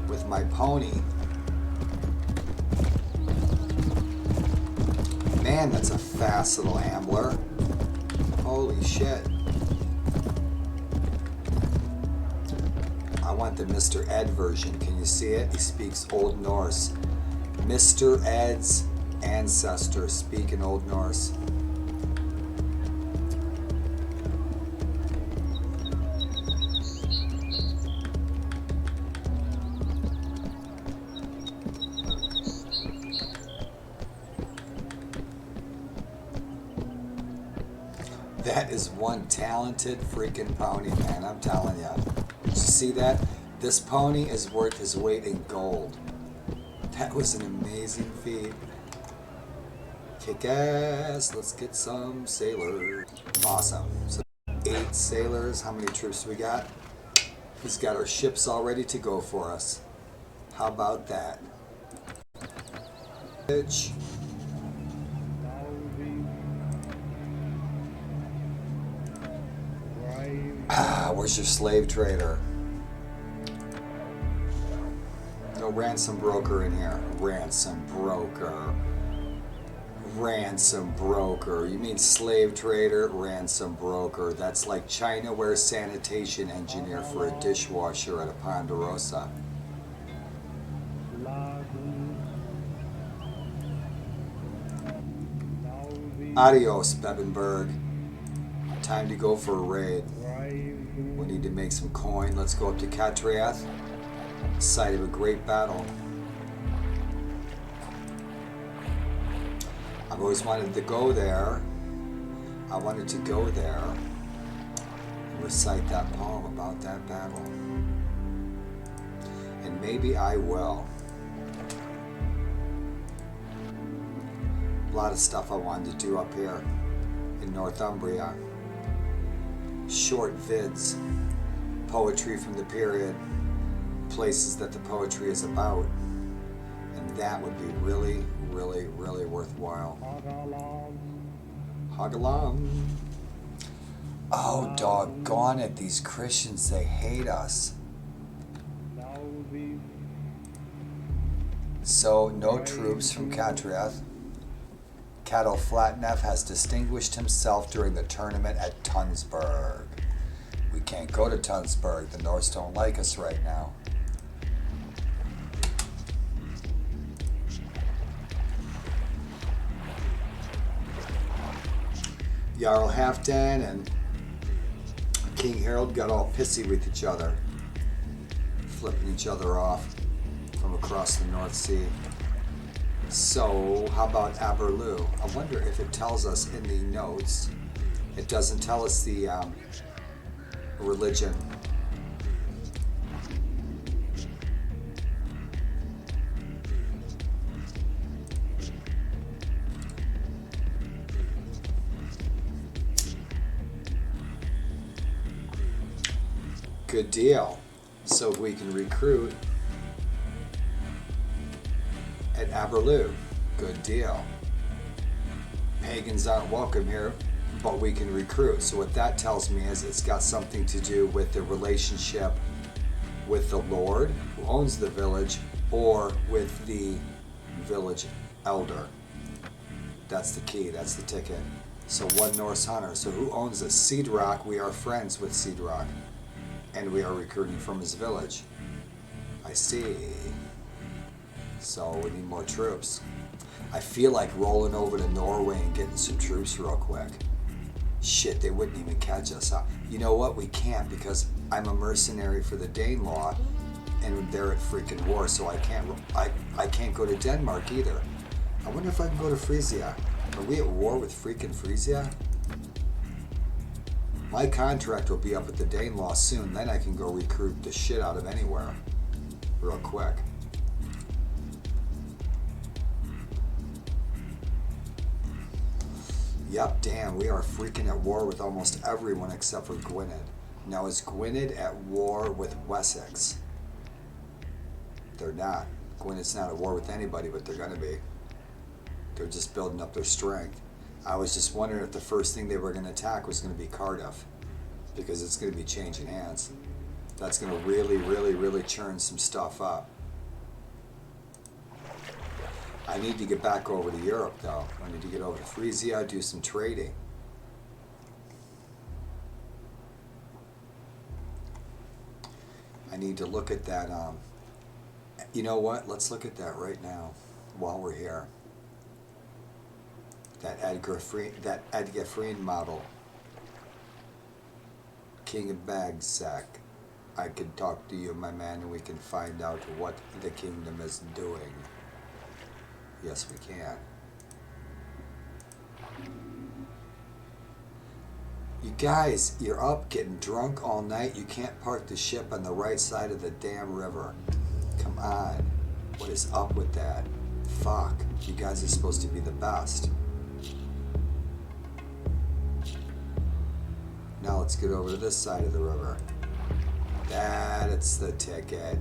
With my pony. Man, that's a fast little ambler. Holy shit. I want the Mr. Ed version. Can you see it? He speaks Old Norse. Mr. Ed's ancestors speak in Old Norse. That is one talented freaking pony, man. I'm telling you. Did you see that? This pony is worth his weight in gold. That was an amazing feat. Kick ass. Let's get some sailors. Awesome. So 8 sailors. How many troops do we got? He's got our ships all ready to go for us. How about that? Bitch. Where's your slave trader? No ransom broker in here. Ransom broker. Ransom broker. You mean slave trader? Ransom broker. That's like Chinaware sanitation engineer for a dishwasher at a Ponderosa. Adios, Bebenberg. Time to go for a raid. We need to make some coin. Let's go up to Catriath, site of a great battle. I've always wanted to go there. I wanted to go there and recite that poem about that battle. And maybe I will. A lot of stuff I wanted to do up here in Northumbria. Short vids, poetry from the period, places that the poetry is about, and that would be really, really, really worthwhile. Hagalam. Oh, doggone it, these Christians, they hate us. So, no troops from Katriath. Cattle Flatneff has distinguished himself during the tournament at Tunsberg. We can't go to Tunsberg. The Norse don't like us right now. Jarl Halfdan and King Harold got all pissy with each other, flipping each other off from across the North Sea. So, how about Aberlue? I wonder if it tells us in the notes. It doesn't tell us the religion. Good deal. So we can recruit at Aberlue. Good deal. Pagans aren't welcome here, but we can recruit. So what that tells me is it's got something to do with the relationship with the Lord who owns the village or with the village elder. That's the key. That's the ticket. So one Norse hunter. So who owns this? Seedrock. We are friends with Seedrock. And we are recruiting from his village. I see. So we need more troops. I feel like rolling over to Norway and getting some troops real quick. Shit, they wouldn't even catch us. You know what? We can't because I'm a mercenary for the Danelaw, and they're at freaking war. So I can't go to Denmark either. I wonder if I can go to Frisia. Are we at war with freaking Frisia? My contract will be up at the Danelaw soon. Then I can go recruit the shit out of anywhere real quick. Yep, damn, we are freaking at war with almost everyone except for Gwynedd. Now, is Gwynedd at war with Wessex? They're not. Gwynedd's not at war with anybody, but they're going to be. They're just building up their strength. I was just wondering if the first thing they were going to attack was going to be Cardiff, because it's going to be changing hands. That's going to really, really, really churn some stuff up. I need to get back over to Europe, though. I need to get over to Frisia, do some trading. I need to look at that. You know what? Let's look at that right now while we're here. That Edgefreen model. King of Bagsack. I can talk to you, my man, and we can find out what the kingdom is doing. Yes, we can. You guys, you're up getting drunk all night. You can't park the ship on the right side of the damn river. Come on. What is up with that? Fuck. You guys are supposed to be the best. Now let's get over to this side of the river. That's the ticket.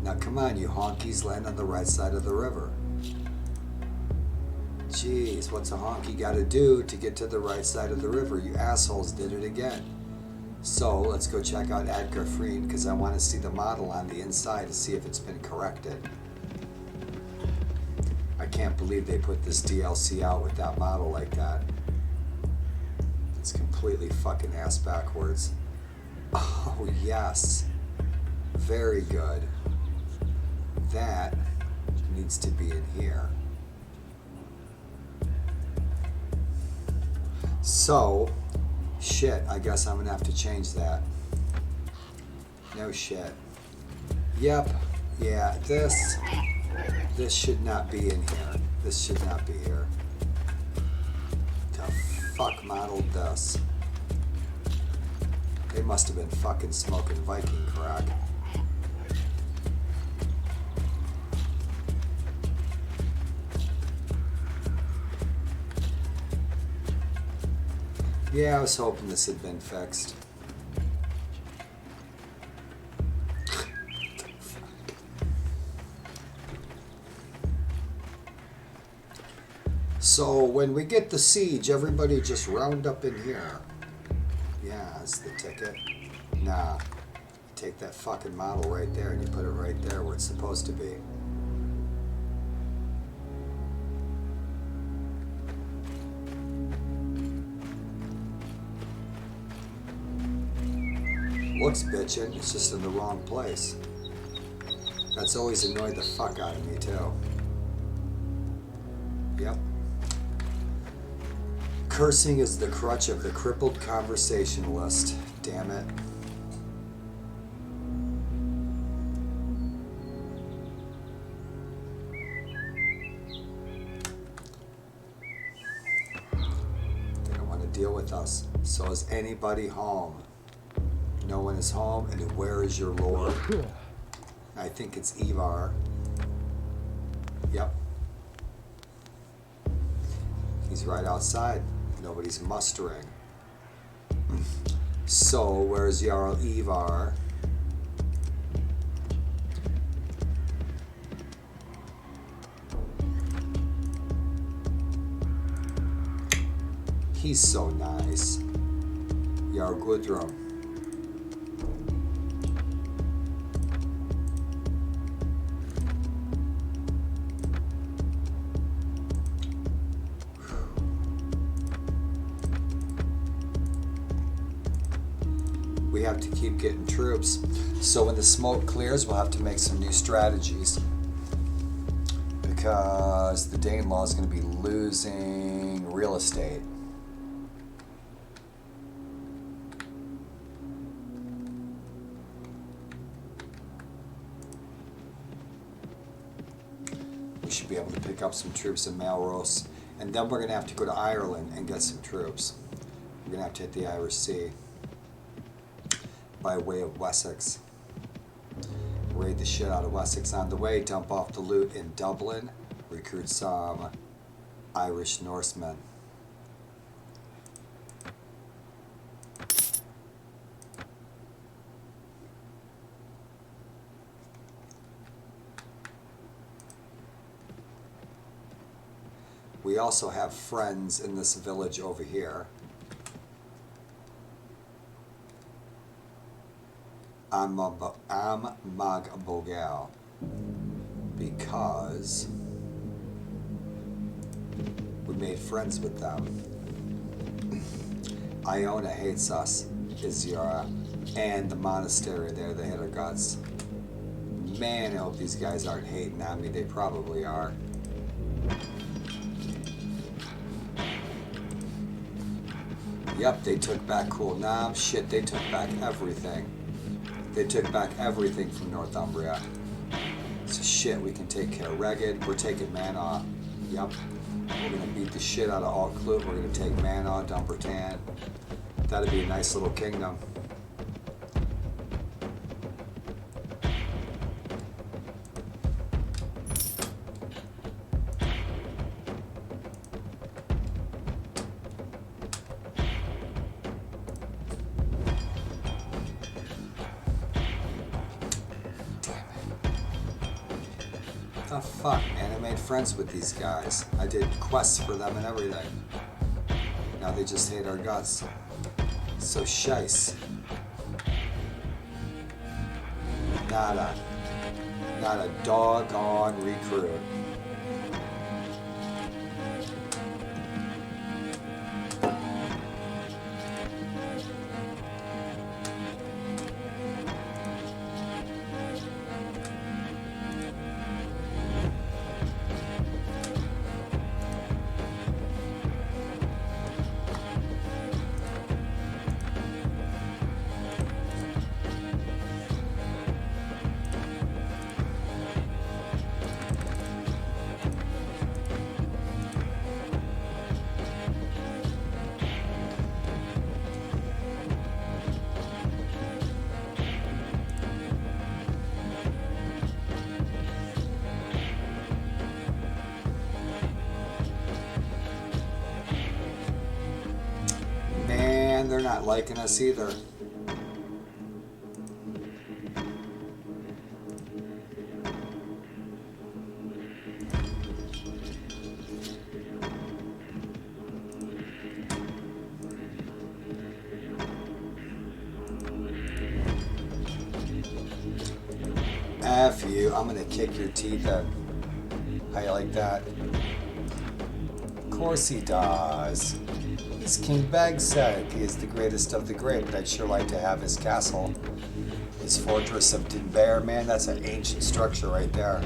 Now come on, you honkies, land on the right side of the river. Jeez, what's a honky got to do to get to the right side of the river? You assholes did it again. So let's go check out Edgefreen because I want to see the model on the inside to see if it's been corrected. I can't believe they put this DLC out with that model like that. It's completely fucking ass backwards. Oh, yes. Very good. That needs to be in here. So, shit, I guess I'm gonna have to change that. No shit. Yep, yeah, this should not be in here. This should not be here. The fuck modeled this? They must have been fucking smoking Viking crack. Yeah, I was hoping this had been fixed. So when we get the siege, everybody just round up in here. Yeah, that's the ticket. Nah. take that fucking model right there and you put it right there where it's supposed to be. Looks bitchin', it's just in the wrong place. That's always annoyed the fuck out of me too. Yep. Cursing is the crutch of the crippled conversationalist. Damn it. They don't want to deal with us. So is anybody home? No one is home, and where is your lord? I think it's Ivar. Yep. He's right outside. Nobody's mustering. So, where's Jarl Ivar? He's so nice. Jarl Gudrun. We have to keep getting troops. So when the smoke clears, we'll have to make some new strategies. Because the Danelaw is going to be losing real estate. We should be able to pick up some troops in Melrose. And then we're going to have to go to Ireland and get some troops. We're going to have to hit the Irish Sea. By way of Wessex. Raid the shit out of Wessex on the way, dump off the loot in Dublin, recruit some Irish Norsemen. We also have friends in this village over here. Amagbogal, because we made friends with them. Iona hates us, Izyara, and the monastery there, they hate our guts. Man, I hope these guys aren't hating on me. They probably are. Yep, they took back Coolnam. Shit, they took back everything. They took back everything from Northumbria. So shit, we can take care of Reged. We're taking Manaw. Yep. We're gonna beat the shit out of Alt-Clute. We're gonna take Manaw, Dumbarton. That'd be a nice little kingdom. Oh fuck, man, I made friends with these guys. I did quests for them and everything. Now they just hate our guts. So shice. Not a doggone recruit. They're not liking us either. F you. I'm gonna kick your teeth in. How you like that? Of course he does. He's King Bagset. He is the greatest of the great, but I'd sure like to have his castle. His fortress of Dinbar, man, that's an ancient structure right there.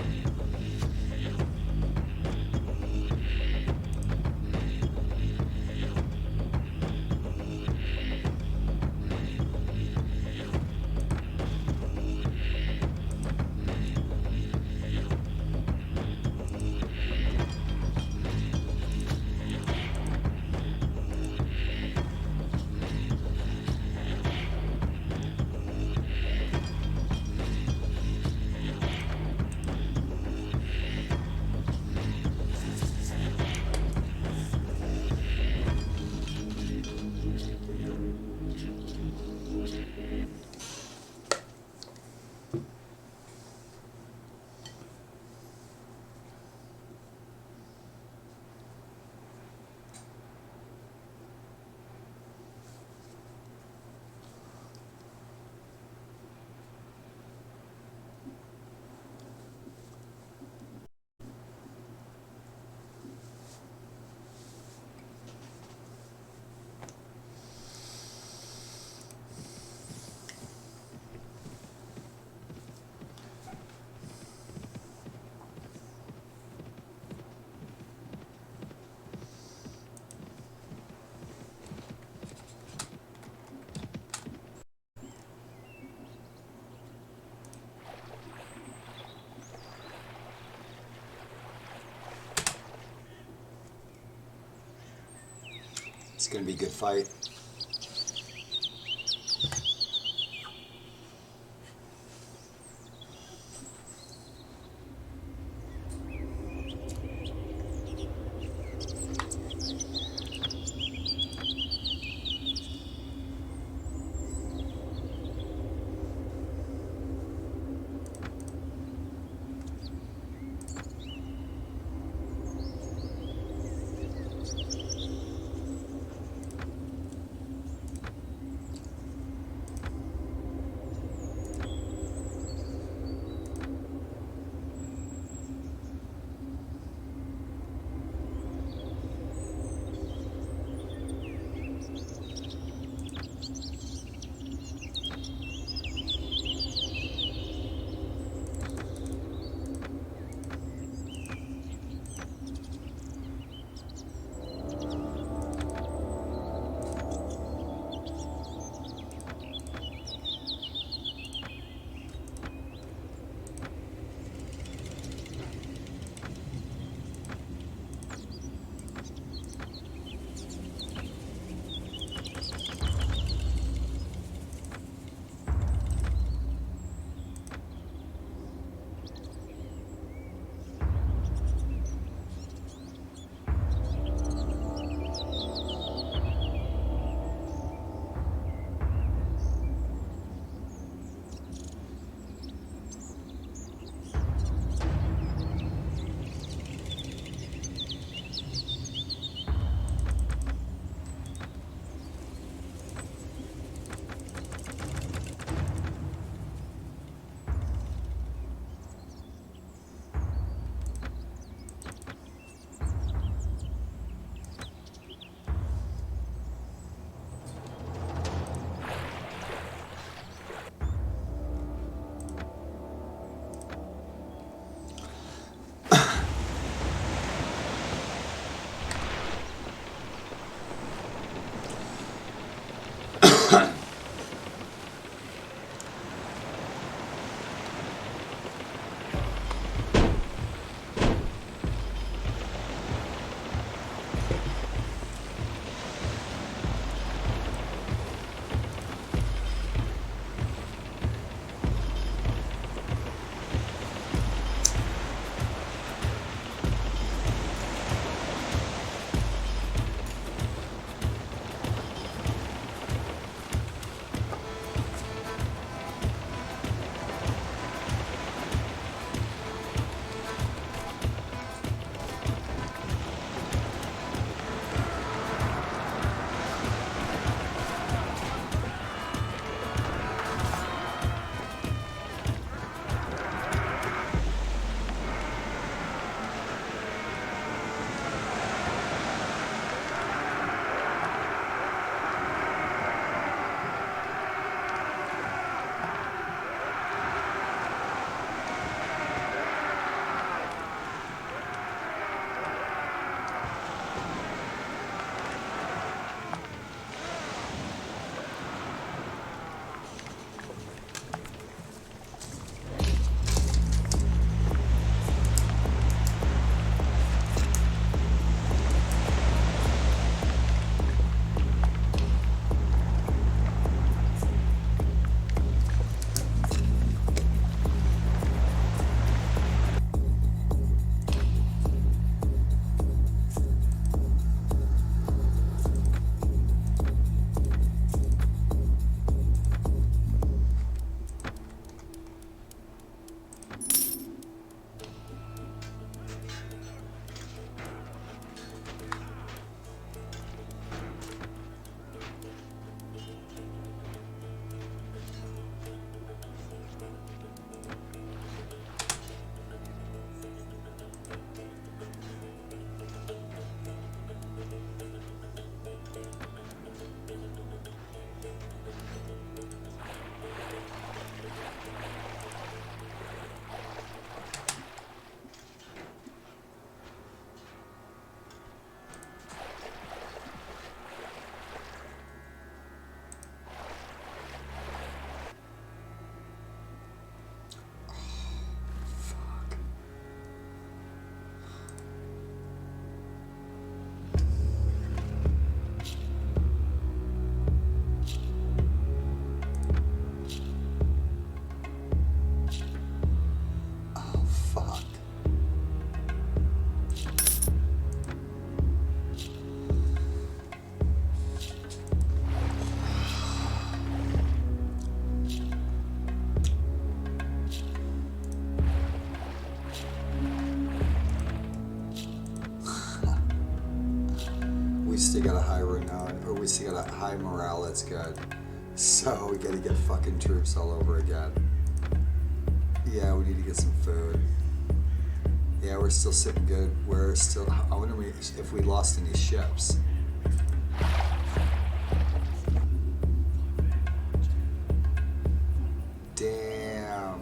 It's gonna be a good fight. still got a high renown, or we still got a high morale. That's good. So we gotta get fucking troops all over again. Yeah, we need to get some food. Yeah, we're still sitting good. We're still. I wonder if we lost any ships. Damn.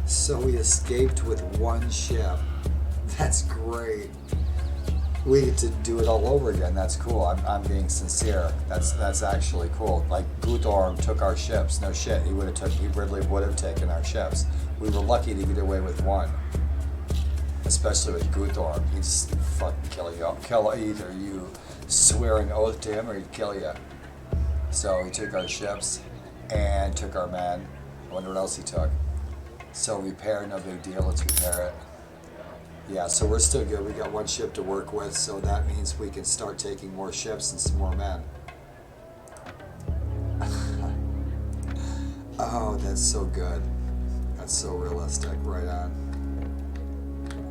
So we escaped with one ship. That's great. We get to do it all over again. That's cool. I'm being sincere. That's actually cool. Like Guthorm took our ships. No shit. He really would have taken our ships. We were lucky to get away with one. Especially with Guthorm. He'd just fucking kill you. Kill either you swear an oath to him or he'd kill you. So he took our ships and took our men. I wonder what else he took. So repair, no big deal. Let's repair it. Yeah, so we're still good. We got one ship to work with, so that means we can start taking more ships and some more men. Oh, that's so good. That's so realistic. Right on.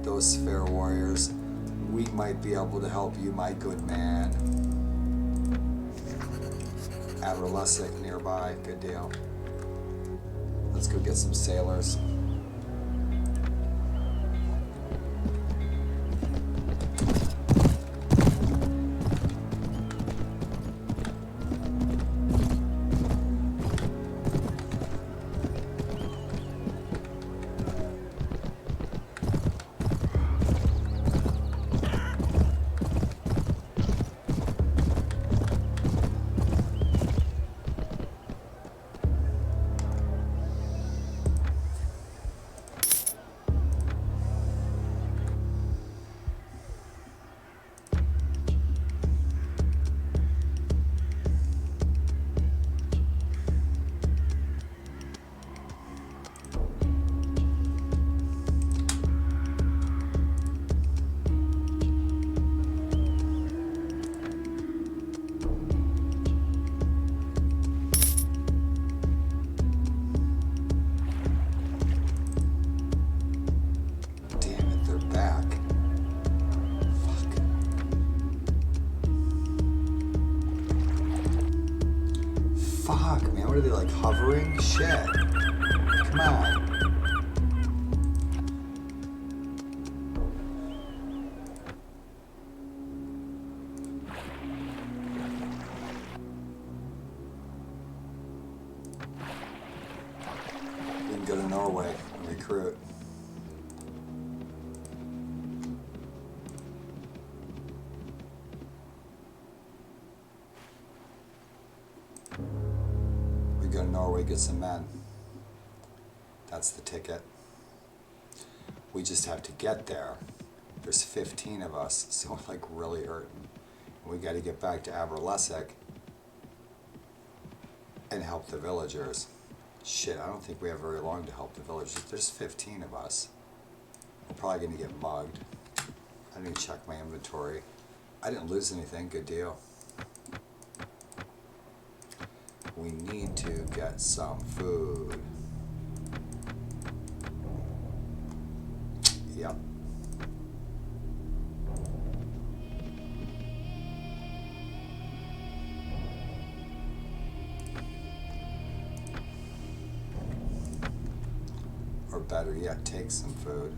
Those fair warriors, we might be able to help you, my good man. Aberlesic nearby. Good deal. Let's go get some sailors. Fuck, man, what are they, like, hovering? Shit. Come on. We can go to Norway and recruit. Go to Norway, get some men. That's the ticket. We just have to get there. There's 15 of us, so we're like really hurting. We got to get back to Aberlesic and help the villagers. Shit, I don't think we have very long to help the villagers. There's 15 of us. We're probably going to get mugged. I didn't check my inventory. I didn't lose anything. Good deal. We need to get some food. Yep. Or better yet, take some food.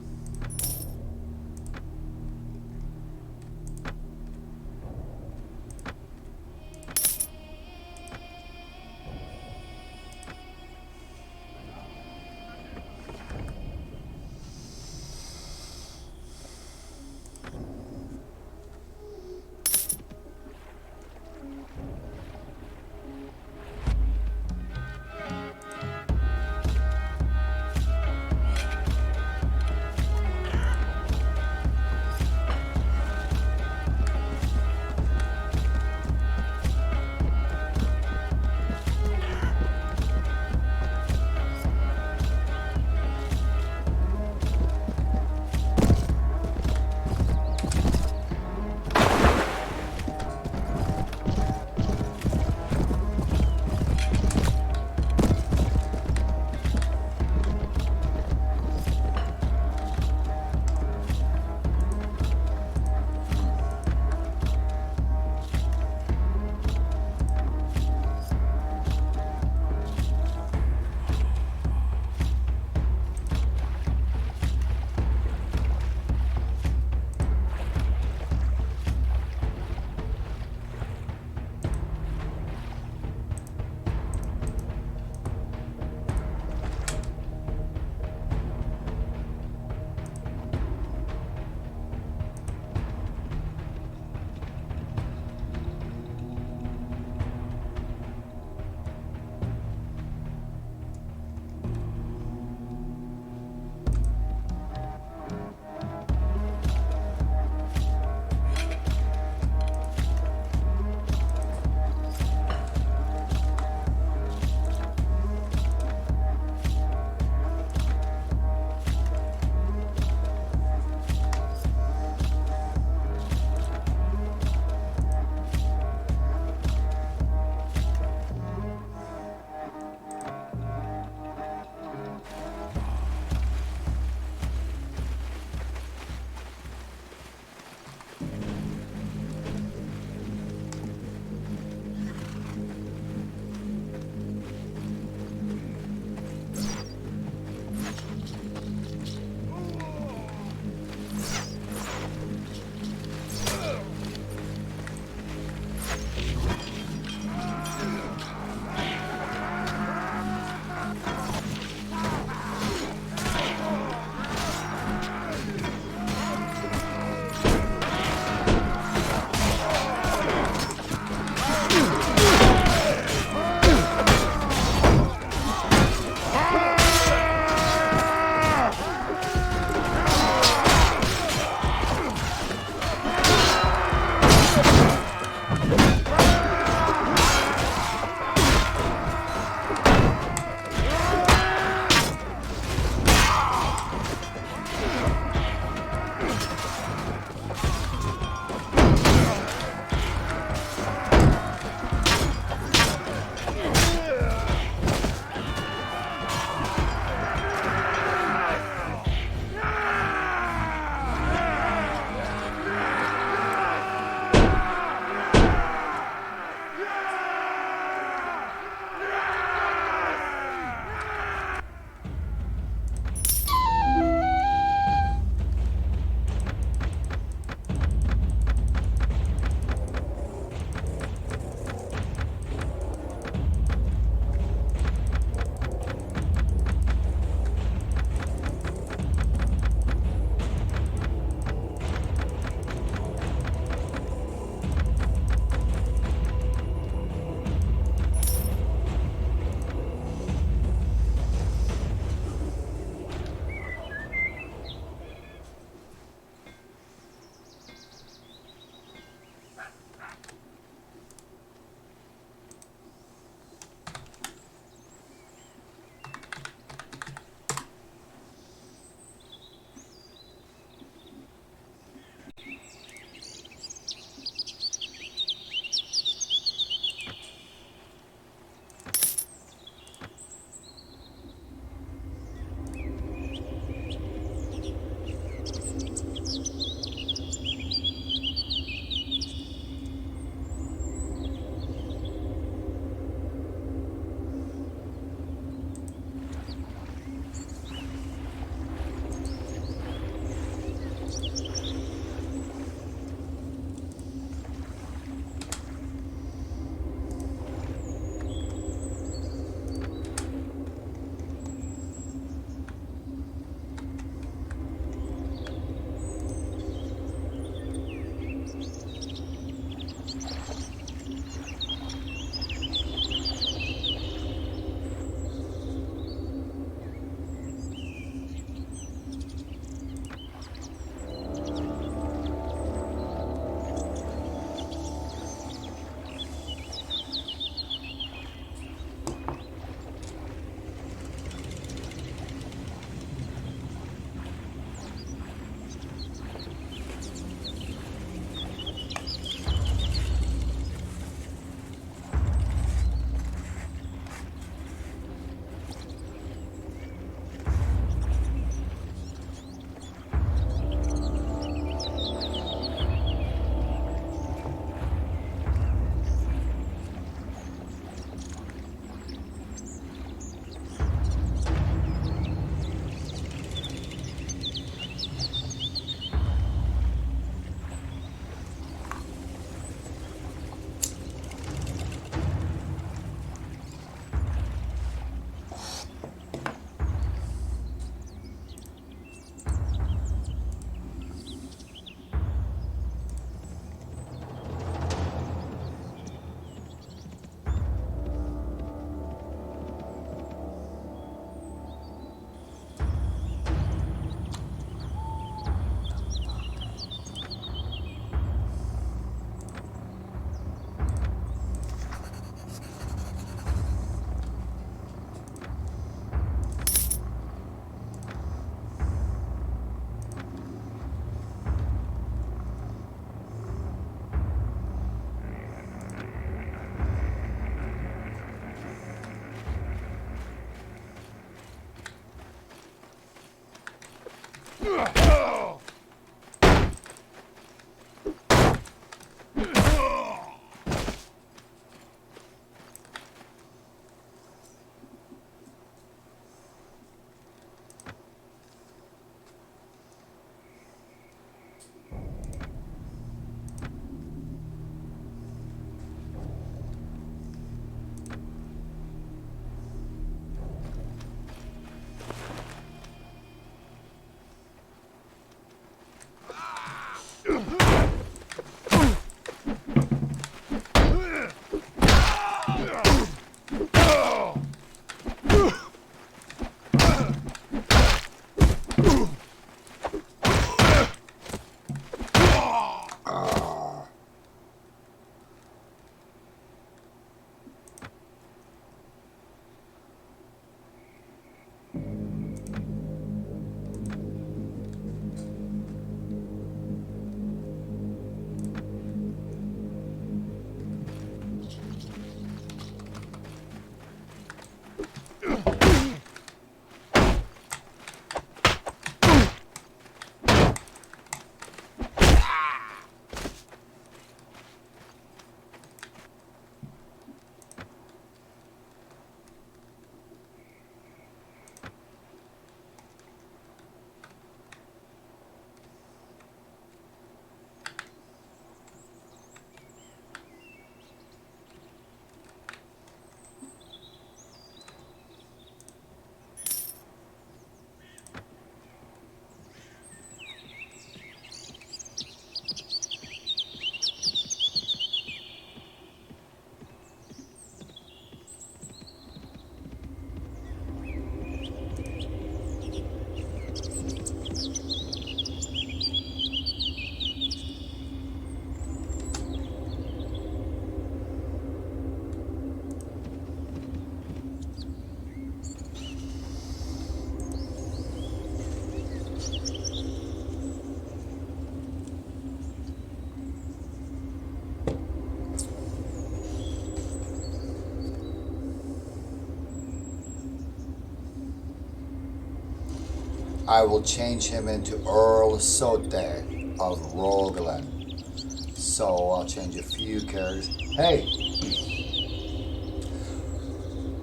I will change him into Earl Sote of Rogaland. So I'll change a few characters. Hey!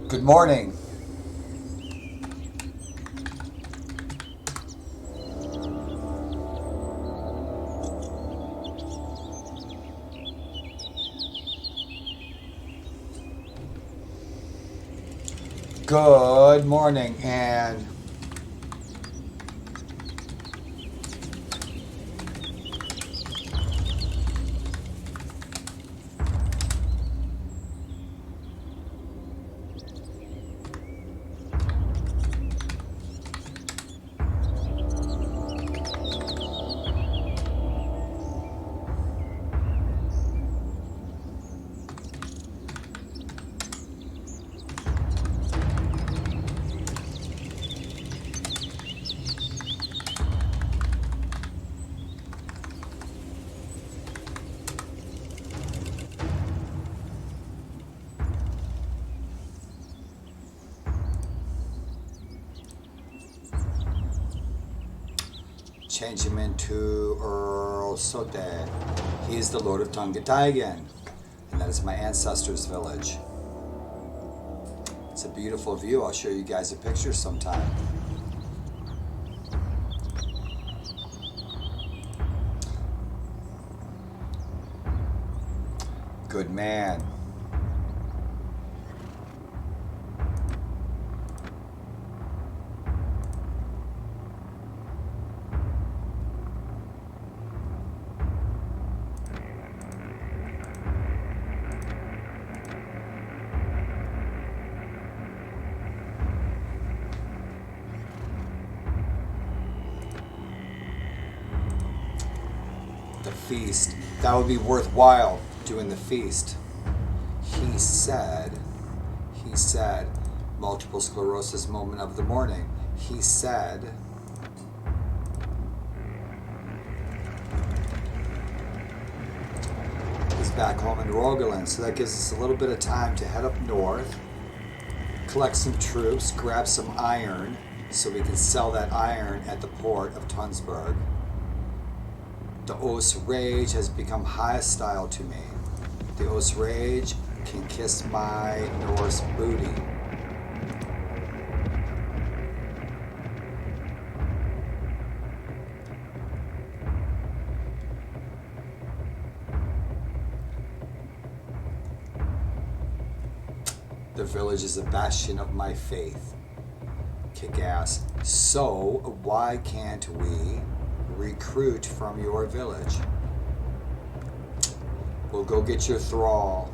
Good morning. Good morning, and change him into Earl Sote. He is the Lord of Tungataigan, and that is my ancestors' village. It's a beautiful view. I'll show you guys a picture sometime. Good man. The feast. That would be worthwhile, doing the feast. He said, multiple sclerosis moment of the morning. He said, he's back home in Rogaland, so that gives us a little bit of time to head up north, collect some troops, grab some iron, so we can sell that iron at the port of Tunsberg. The Osrage has become hostile to me. The Osrage can kiss my Norse booty. The village is a bastion of my faith. Kick ass. So, why can't we recruit from your village? We'll go get your thrall.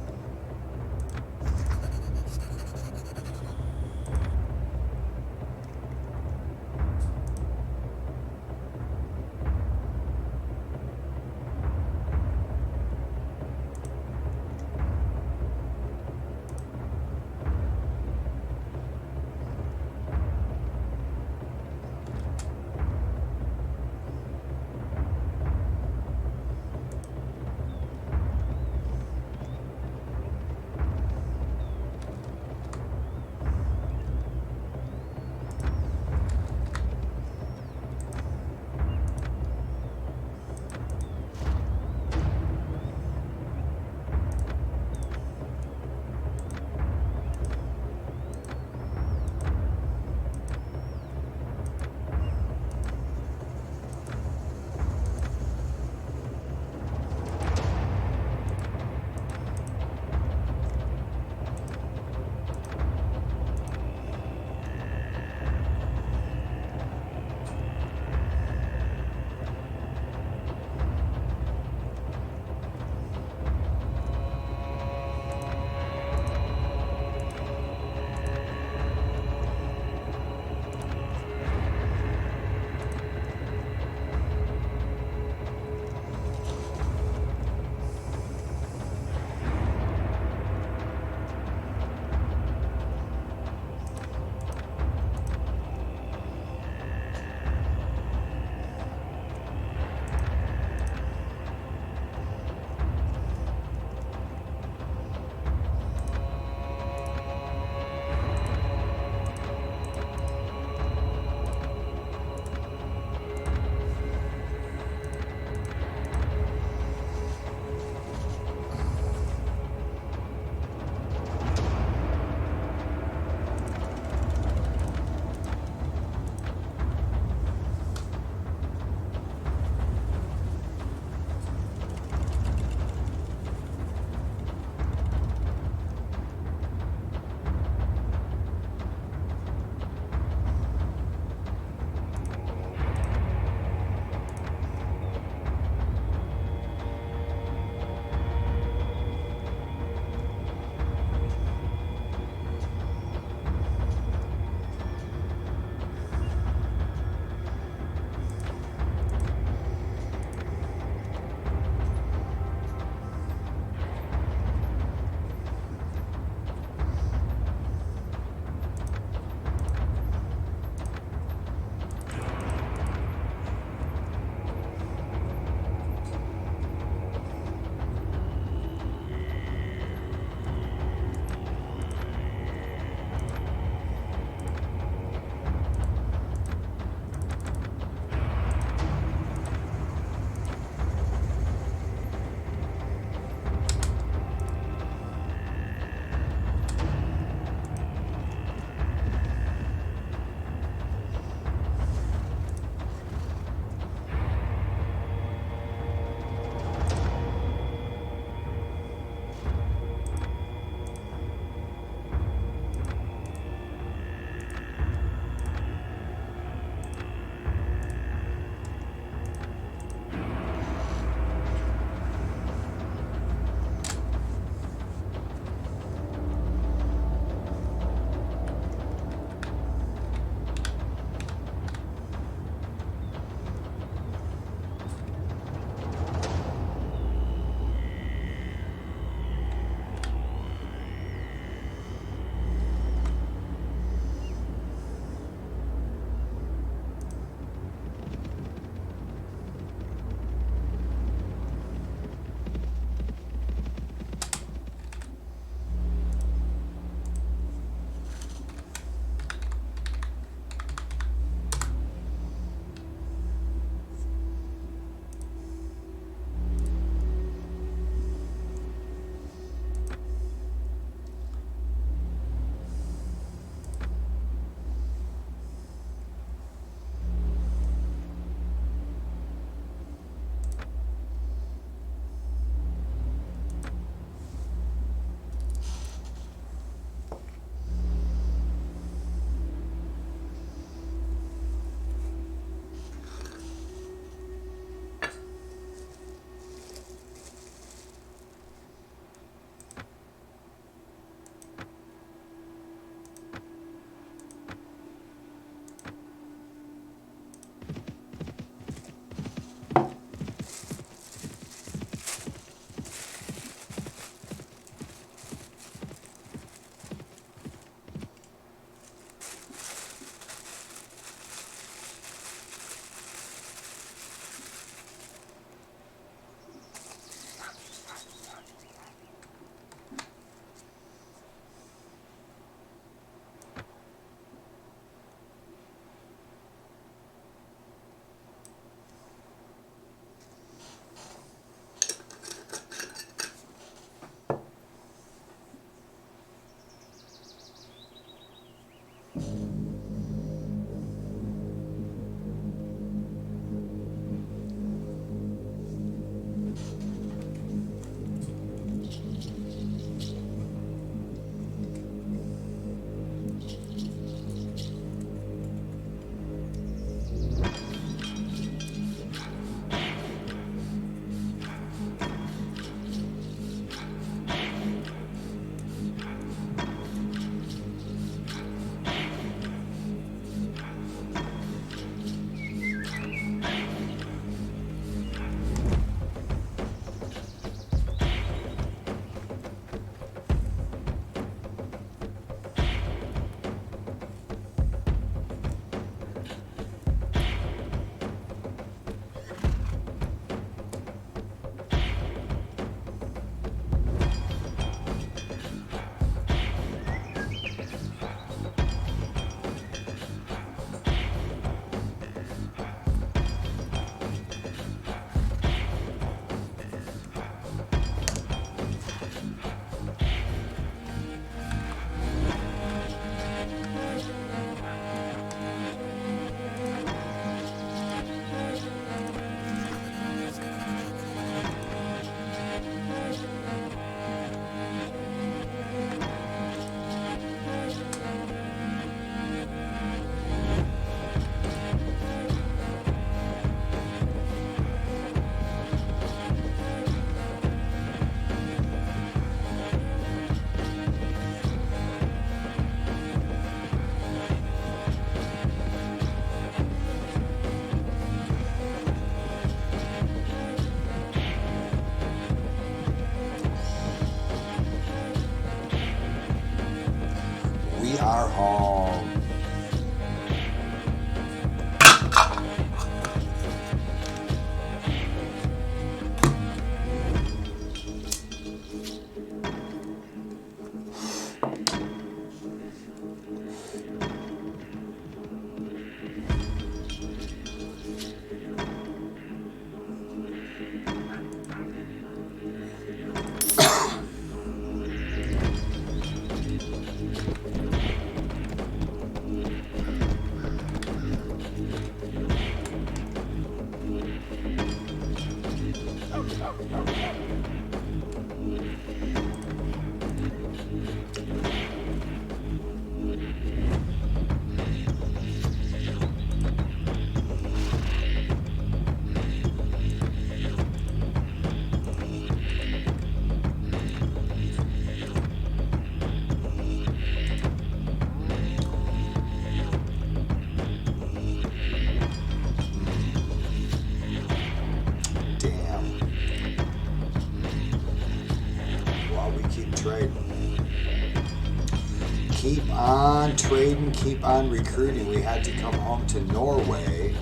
on trading, keep on recruiting. We had to come home to Norway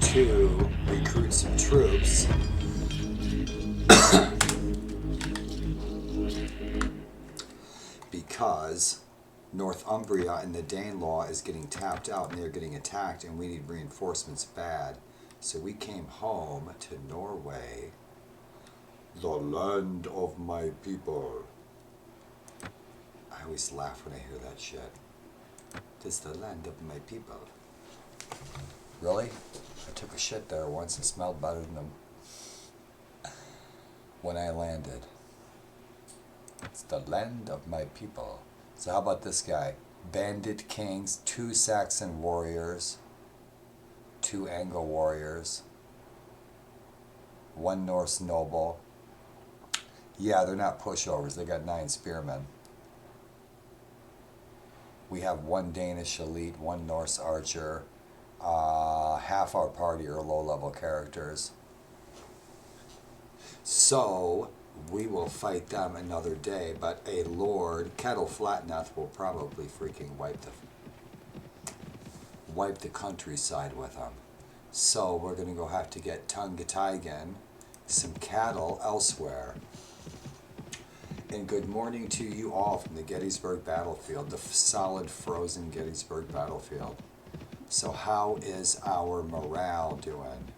to recruit some troops. Because Northumbria and the Danelaw is getting tapped out and they're getting attacked and we need reinforcements bad. So we came home to Norway, the land of my people. I always laugh when I hear that shit. Tis the land of my people. Really? I took a shit there once and smelled better than them when I landed. It's the land of my people. So how about this guy? Bandit kings, 2 Saxon warriors, 2 Anglo warriors, 1 Norse noble. Yeah, they're not pushovers. They got 9 spearmen. We have 1 Danish elite, 1 Norse archer. Half our party are low-level characters. So we will fight them another day, but a Lord Kettle Flatneth will probably freaking wipe the countryside with them. So we're going to go have to get Tungatigan, some cattle elsewhere. And good morning to you all from the Gettysburg battlefield, the solid frozen Gettysburg battlefield. So how is our morale doing?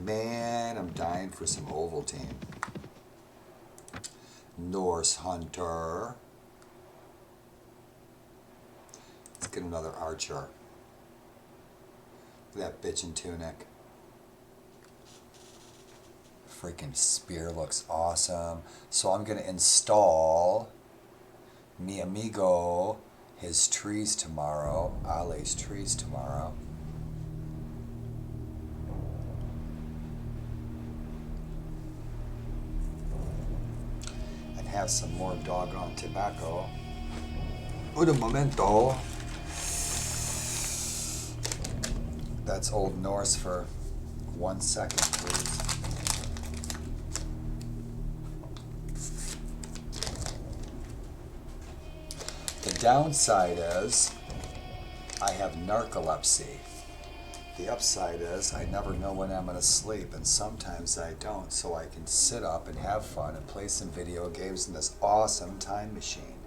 Man, I'm dying for some Ovaltine. Norse Hunter. Let's get another archer. Look at that bitch in tunic. Freaking spear looks awesome. So I'm going to install mi amigo his trees tomorrow. Ale's trees tomorrow. And have some more doggone tobacco. Un momento. That's Old Norse for 1 second, please. The downside is I have narcolepsy. The upside is I never know when I'm going to sleep, and sometimes I don't, so I can sit up and have fun and play some video games in this awesome time machine.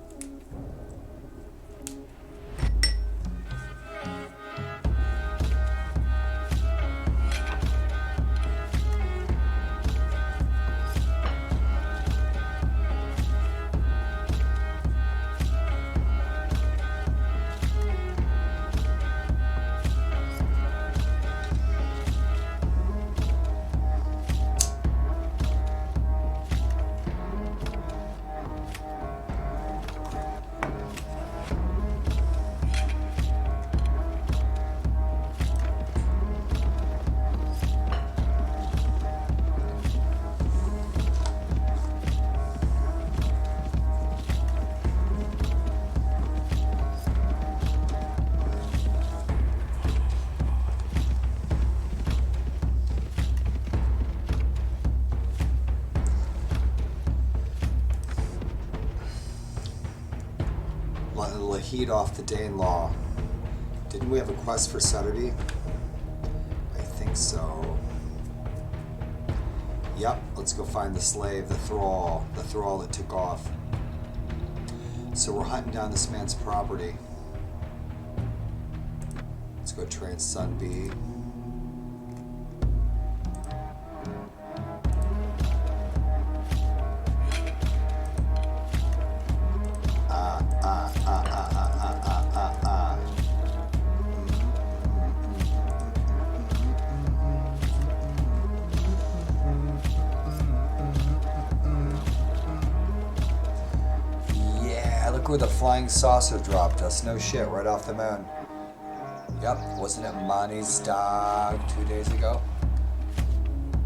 Heat off the Danelaw. Didn't we have a quest for Saturday? I think so. Yep, let's go find the slave, the thrall that took off. So we're hunting down this man's property. Let's go trans Sun B. Where the flying saucer dropped us. No shit, right off the moon. Yep, wasn't it Mani's dog 2 days ago?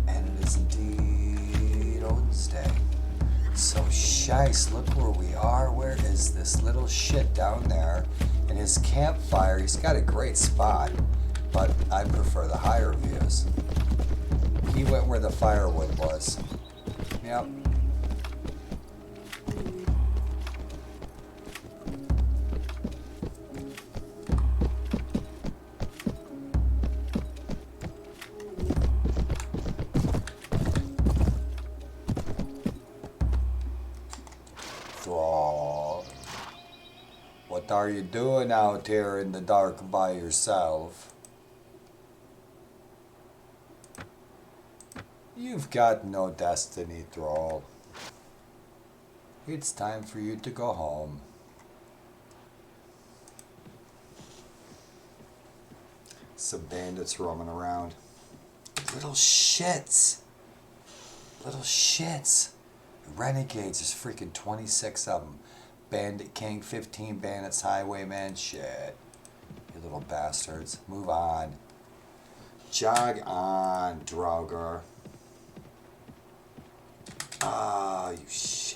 And it is indeed Odin's Day. So shice, look where we are. Where is this little shit down there? And his campfire, he's got a great spot, but I prefer the higher views. He went where the firewood was. Yep. What are you doing out here in the dark by yourself? You've got no destiny, Thrall. It's time for you to go home. Some bandits roaming around. Little shits. Little shits. Renegades, there's freaking 26 of them. Bandit King, 15 bandits, highwayman, shit. You little bastards. Move on. Jog on, Draugr. Ah, you shits.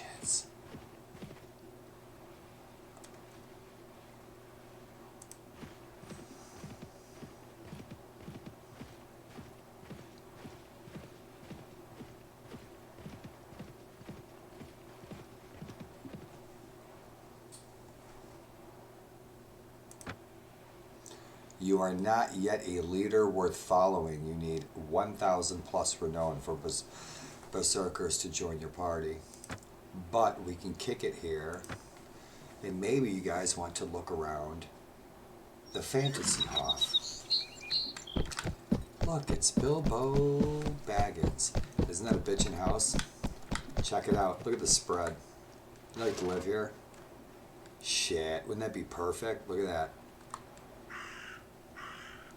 You are not yet a leader worth following. You need 1,000 plus renown for berserkers to join your party. But we can kick it here. And maybe you guys want to look around the Fantasy Hof. Look, it's Bilbo Baggins. Isn't that a bitchin' house? Check it out. Look at the spread. You'd like to live here? Shit, wouldn't that be perfect? Look at that.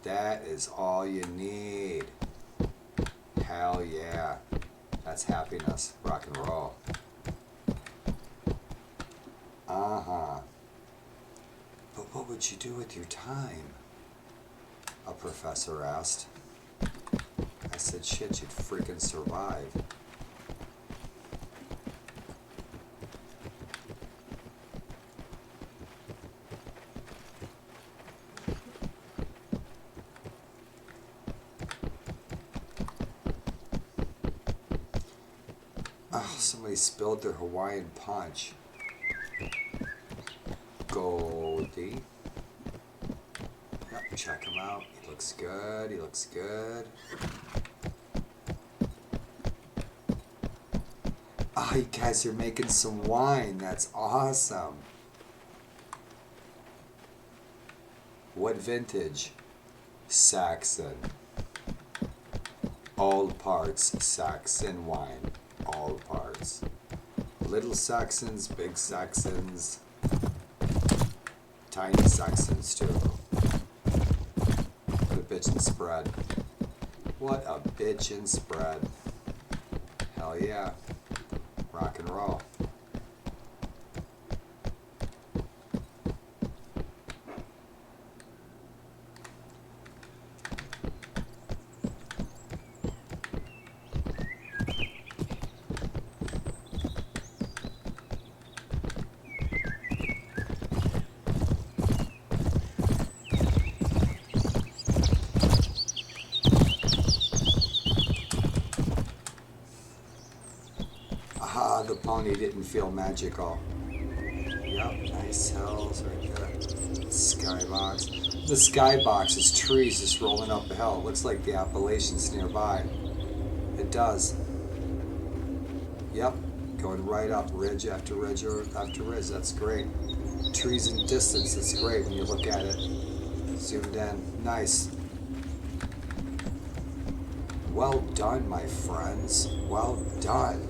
That is all you need. Hell yeah. That's happiness. Rock and roll. Uh-huh. But what would you do with your time? A professor asked. I said, shit, you'd freaking survive. Oh, somebody spilled their Hawaiian punch. Goldie. Yep, check him out. He looks good. He looks good. Oh, you guys are making some wine. That's awesome. What vintage? Saxon. Old parts. Saxon wine. All parts. Little Saxons, big Saxons, tiny Saxons too. What a bitchin' spread. What a bitchin' spread. Hell yeah. Rock and roll. The pony didn't feel magical. Yep, nice hills right there. Skybox. The skybox is trees just rolling up the hill. It looks like the Appalachians nearby. It does. Yep, going right up, ridge after ridge after ridge. That's great. Trees in distance, that's great when you look at it. Zoomed in. Nice. Well done, my friends. Well done.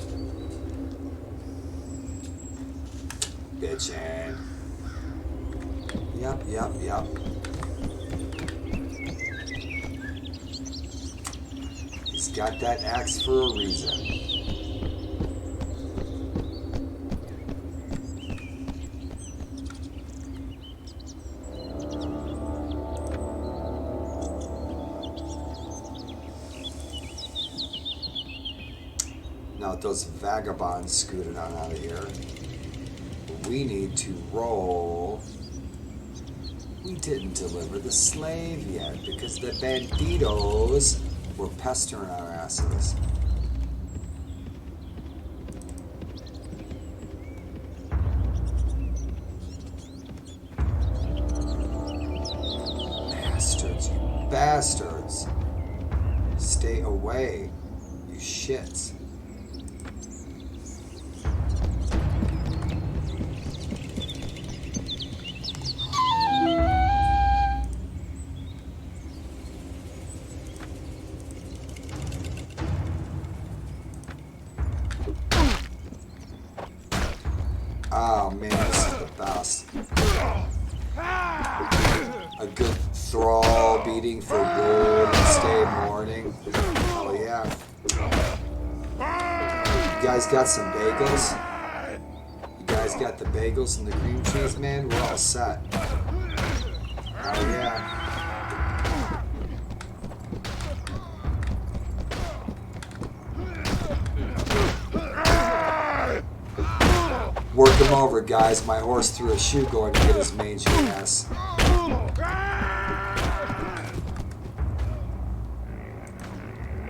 Bitchin'. Yep. He's got that axe for a reason. Now those vagabonds scooted on out of here. We need to roll. We didn't deliver the slave yet because the banditos were pestering our asses. Bastards, you bastards. Stay away, you shits. A good thrall beating for Wednesday morning. Oh yeah. You guys got some bagels? You guys got the bagels and the cream cheese, man? We're all set. Oh yeah. Work him over, guys. My horse threw a shoe going to get his mangy ass.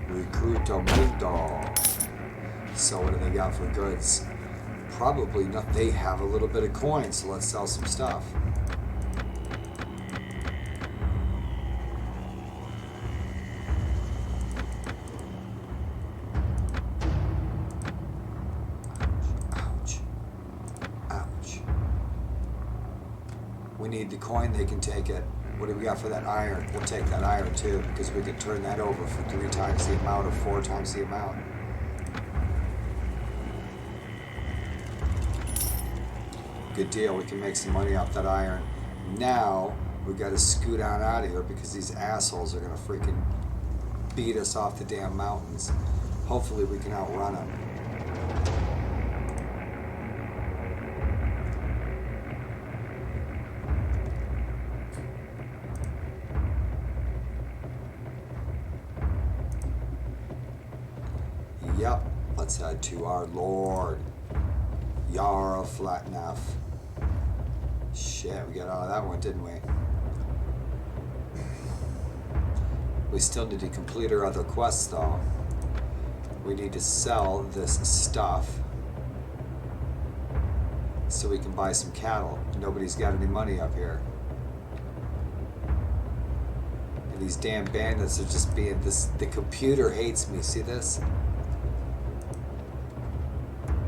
Recruito mundo. So what do they got for goods? Probably not. They have a little bit of coin, so let's sell some stuff. Ouch. Ouch. We need the coin, they can take it. What do we got for that iron? We'll take that iron too, because we could turn that over for 3 times the amount or 4 times the amount. Good deal, we can make some money off that iron. Now, we gotta scoot on out of here because these assholes are gonna freaking beat us off the damn mountains. Hopefully we can outrun them. Yep, let's head to our Lord. Yara Flatneff. Shit, we got out of that one, didn't we? We still need to complete our other quests, though. We need to sell this stuff so we can buy some cattle. Nobody's got any money up here. And these damn bandits are just being this. The computer hates me. See this?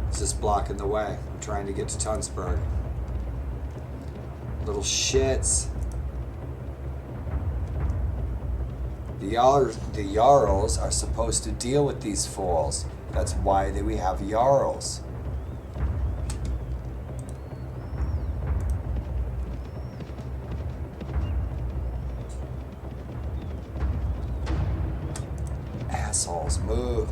It's just blocking the way. I'm trying to get to Tunsberg. Little shits. The Jarls are supposed to deal with these fools. That's why we have Jarls. Assholes, move.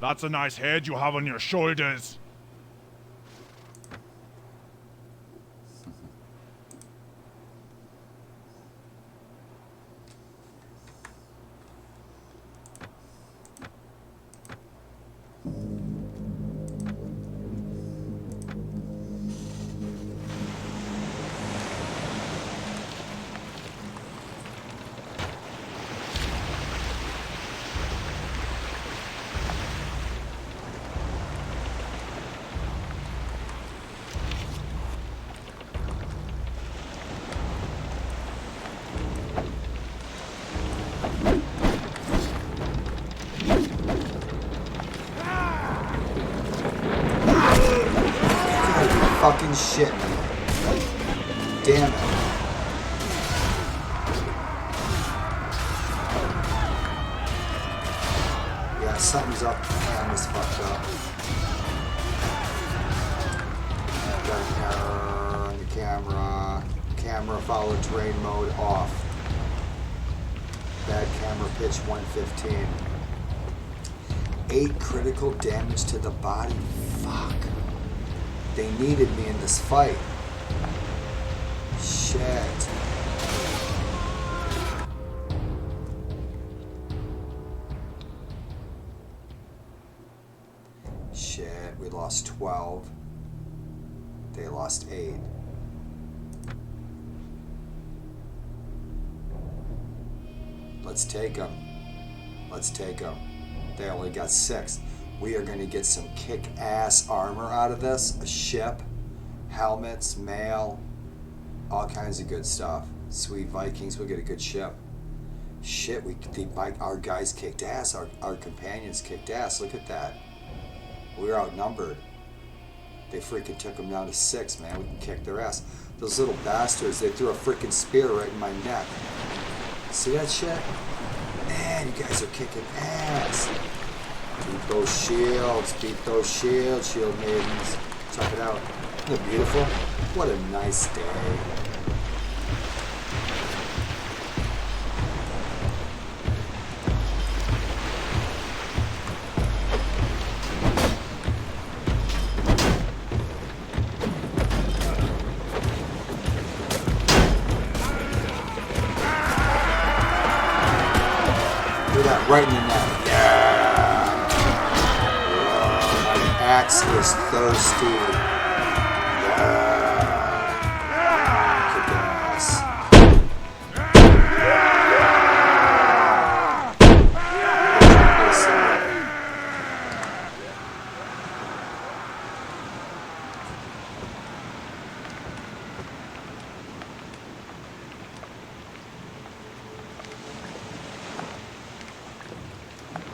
That's a nice head you have on your shoulders. Fucking shit. Damn it. Yeah, something's up. Camera's fucked up. Got an error on the camera. Camera follow terrain mode off. Bad camera pitch 115. 8 critical damage to the body. Fuck. They needed me in this fight. Shit. Shit, we lost 12. They lost 8. Let's take them. Let's take them. They only got 6. We are going to get some kick-ass armor out of this. A ship, helmets, mail, all kinds of good stuff. Sweet Vikings, we'll get a good ship. Shit, our guys kicked ass. Our companions kicked ass. Look at that. We were outnumbered. They freaking took them down to 6, man. We can kick their ass. Those little bastards, they threw a freaking spear right in my neck. See that shit? Man, you guys are kicking ass. Beat those shields, shield maidens. Check it out. Isn't it beautiful? What a nice day. Look at that, right in the neck. Axe is thirsty. Yeah. Kick ass.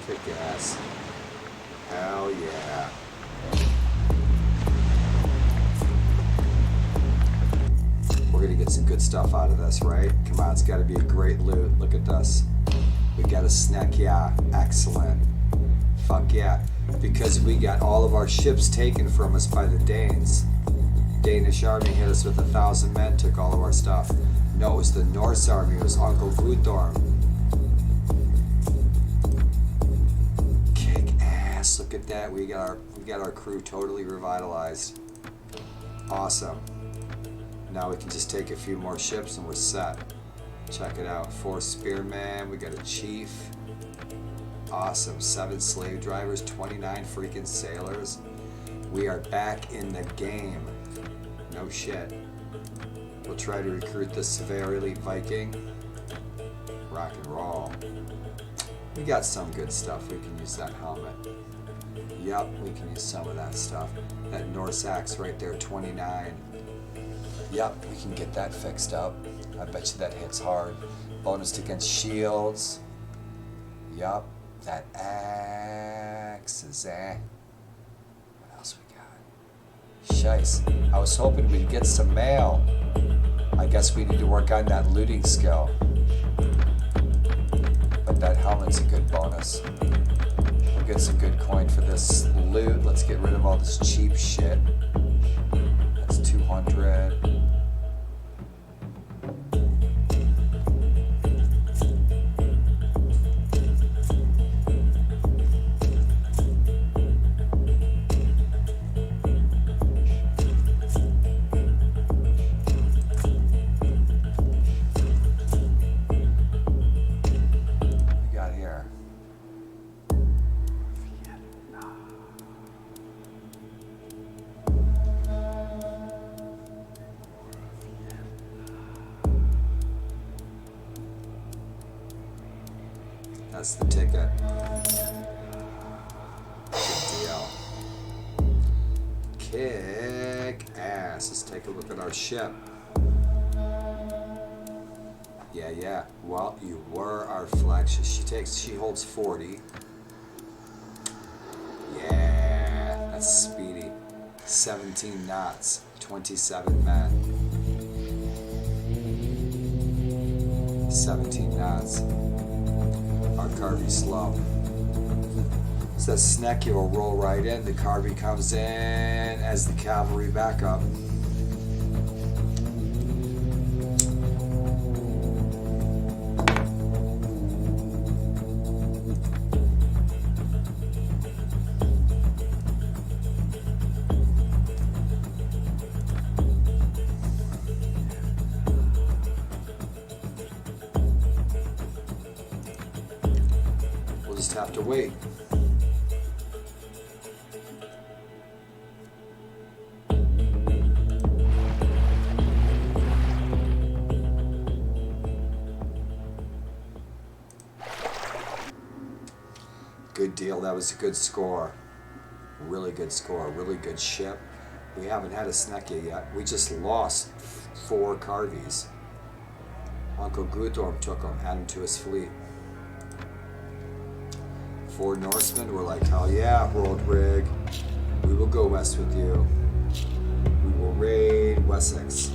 Kick ass. Hell yeah. We're gonna get some good stuff out of this, right? Come on, it's gotta be a great loot. Look at this. We got a snack, yeah. Excellent. Fuck yeah. Because we got all of our ships taken from us by the Danes. Danish army hit us with 1,000 men, took all of our stuff. No, it was the Norse army. It was Uncle Guthorm. Kick ass. Look at that. We got our crew totally revitalized. Awesome. Now we can just take a few more ships and we're set. Check it out. 4 spearmen. We got a chief. Awesome. 7 slave drivers. 29 freaking sailors. We are back in the game. No shit. We'll try to recruit the Severe Elite Viking. Rock and roll. We got some good stuff. We can use that helmet. Yup, we can use some of that stuff. That Norse axe right there, 29. Yup, we can get that fixed up. I bet you that hits hard. Bonus against shields. Yup, that axe is What else we got? Shice. I was hoping we'd get some mail. I guess we need to work on that looting skill. But that helmet's a good bonus. We'll get some good coin for this loot. Let's get rid of all this cheap shit. That's 200. That's the ticket. Good deal. Kick ass. Let's take a look at our ship. Yeah. Well, you were our flagship. She holds 40. Yeah, that's speedy. 17 knots, 27 men. 17 knots. Our Carvy's slow. So that Snecky will roll right in. The Carvey comes in as the cavalry backup. We'll just have to wait. Good deal. That was a good score. Really good score. Really good ship. We haven't had a Snecky yet. We just lost 4 Carvies. Uncle Guthorm took them, added them to his fleet. 4 Norsemen were like, hell yeah, World Rig. We will go west with you. We will raid Wessex.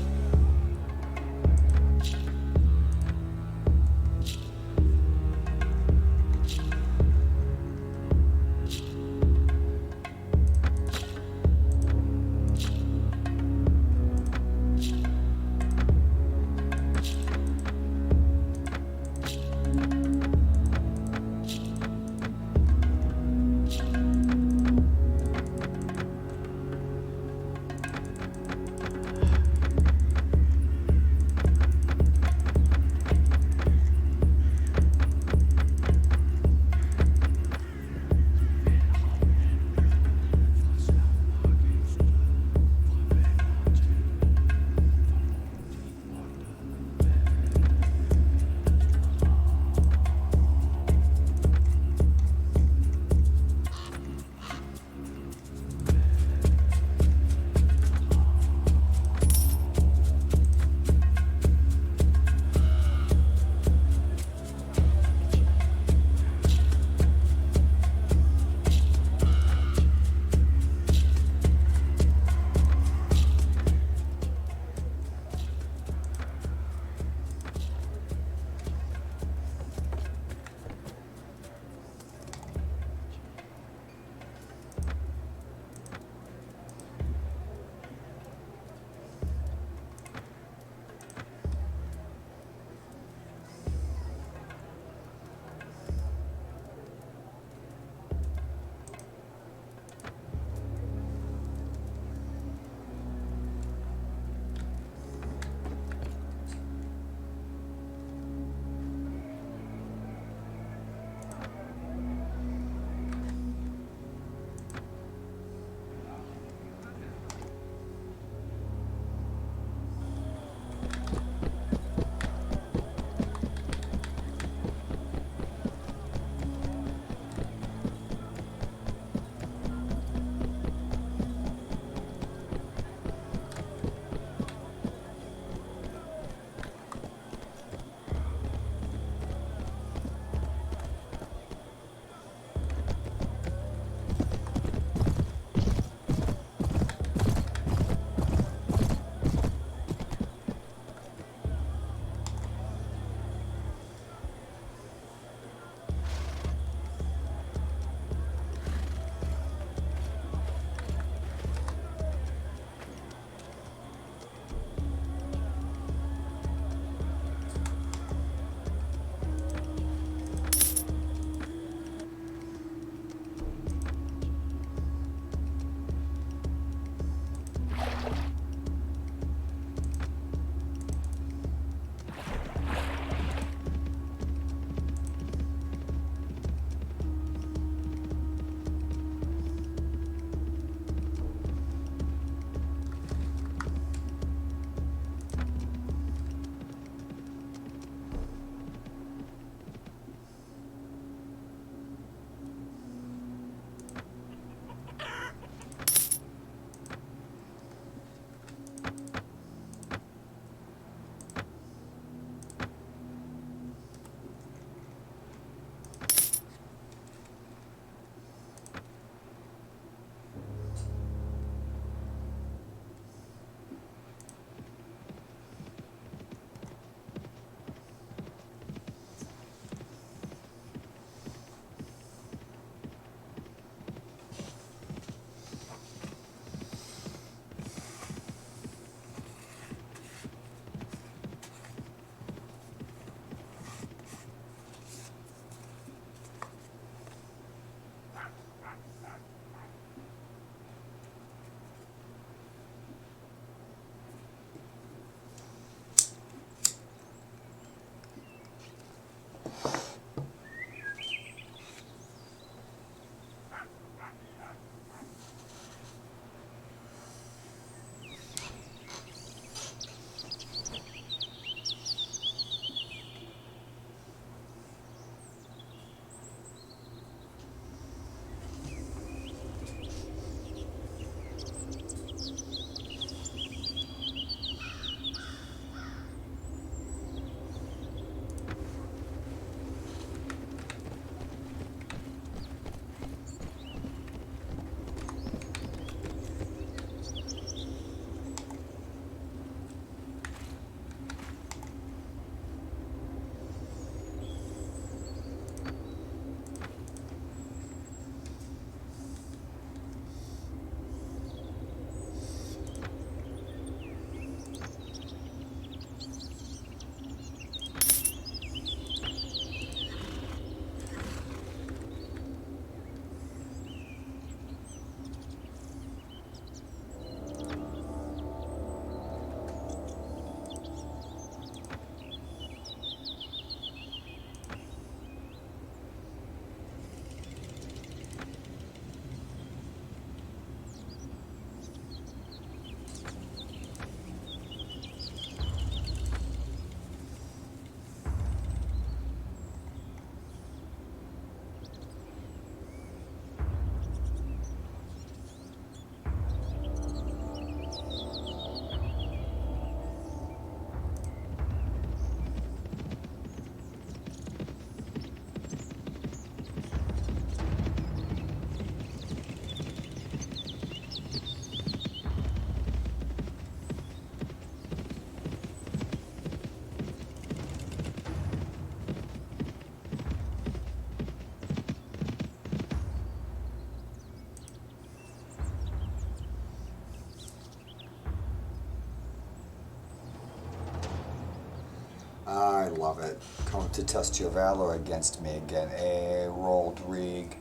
I love it. Come to test your valor against me again. Rolled Rig.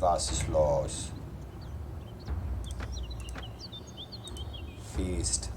Was ist los? Feast.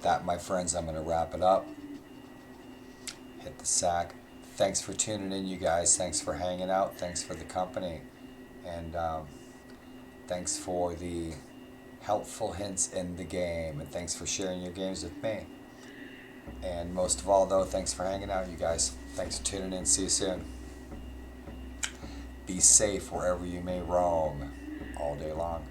with that, my friends, I'm going to wrap it up. Hit the sack. Thanks for tuning in, you guys. Thanks for hanging out. Thanks for the company. And thanks for the helpful hints in the game. And thanks for sharing your games with me. And most of all, though, thanks for hanging out, you guys. Thanks for tuning in. See you soon. Be safe wherever you may roam all day long.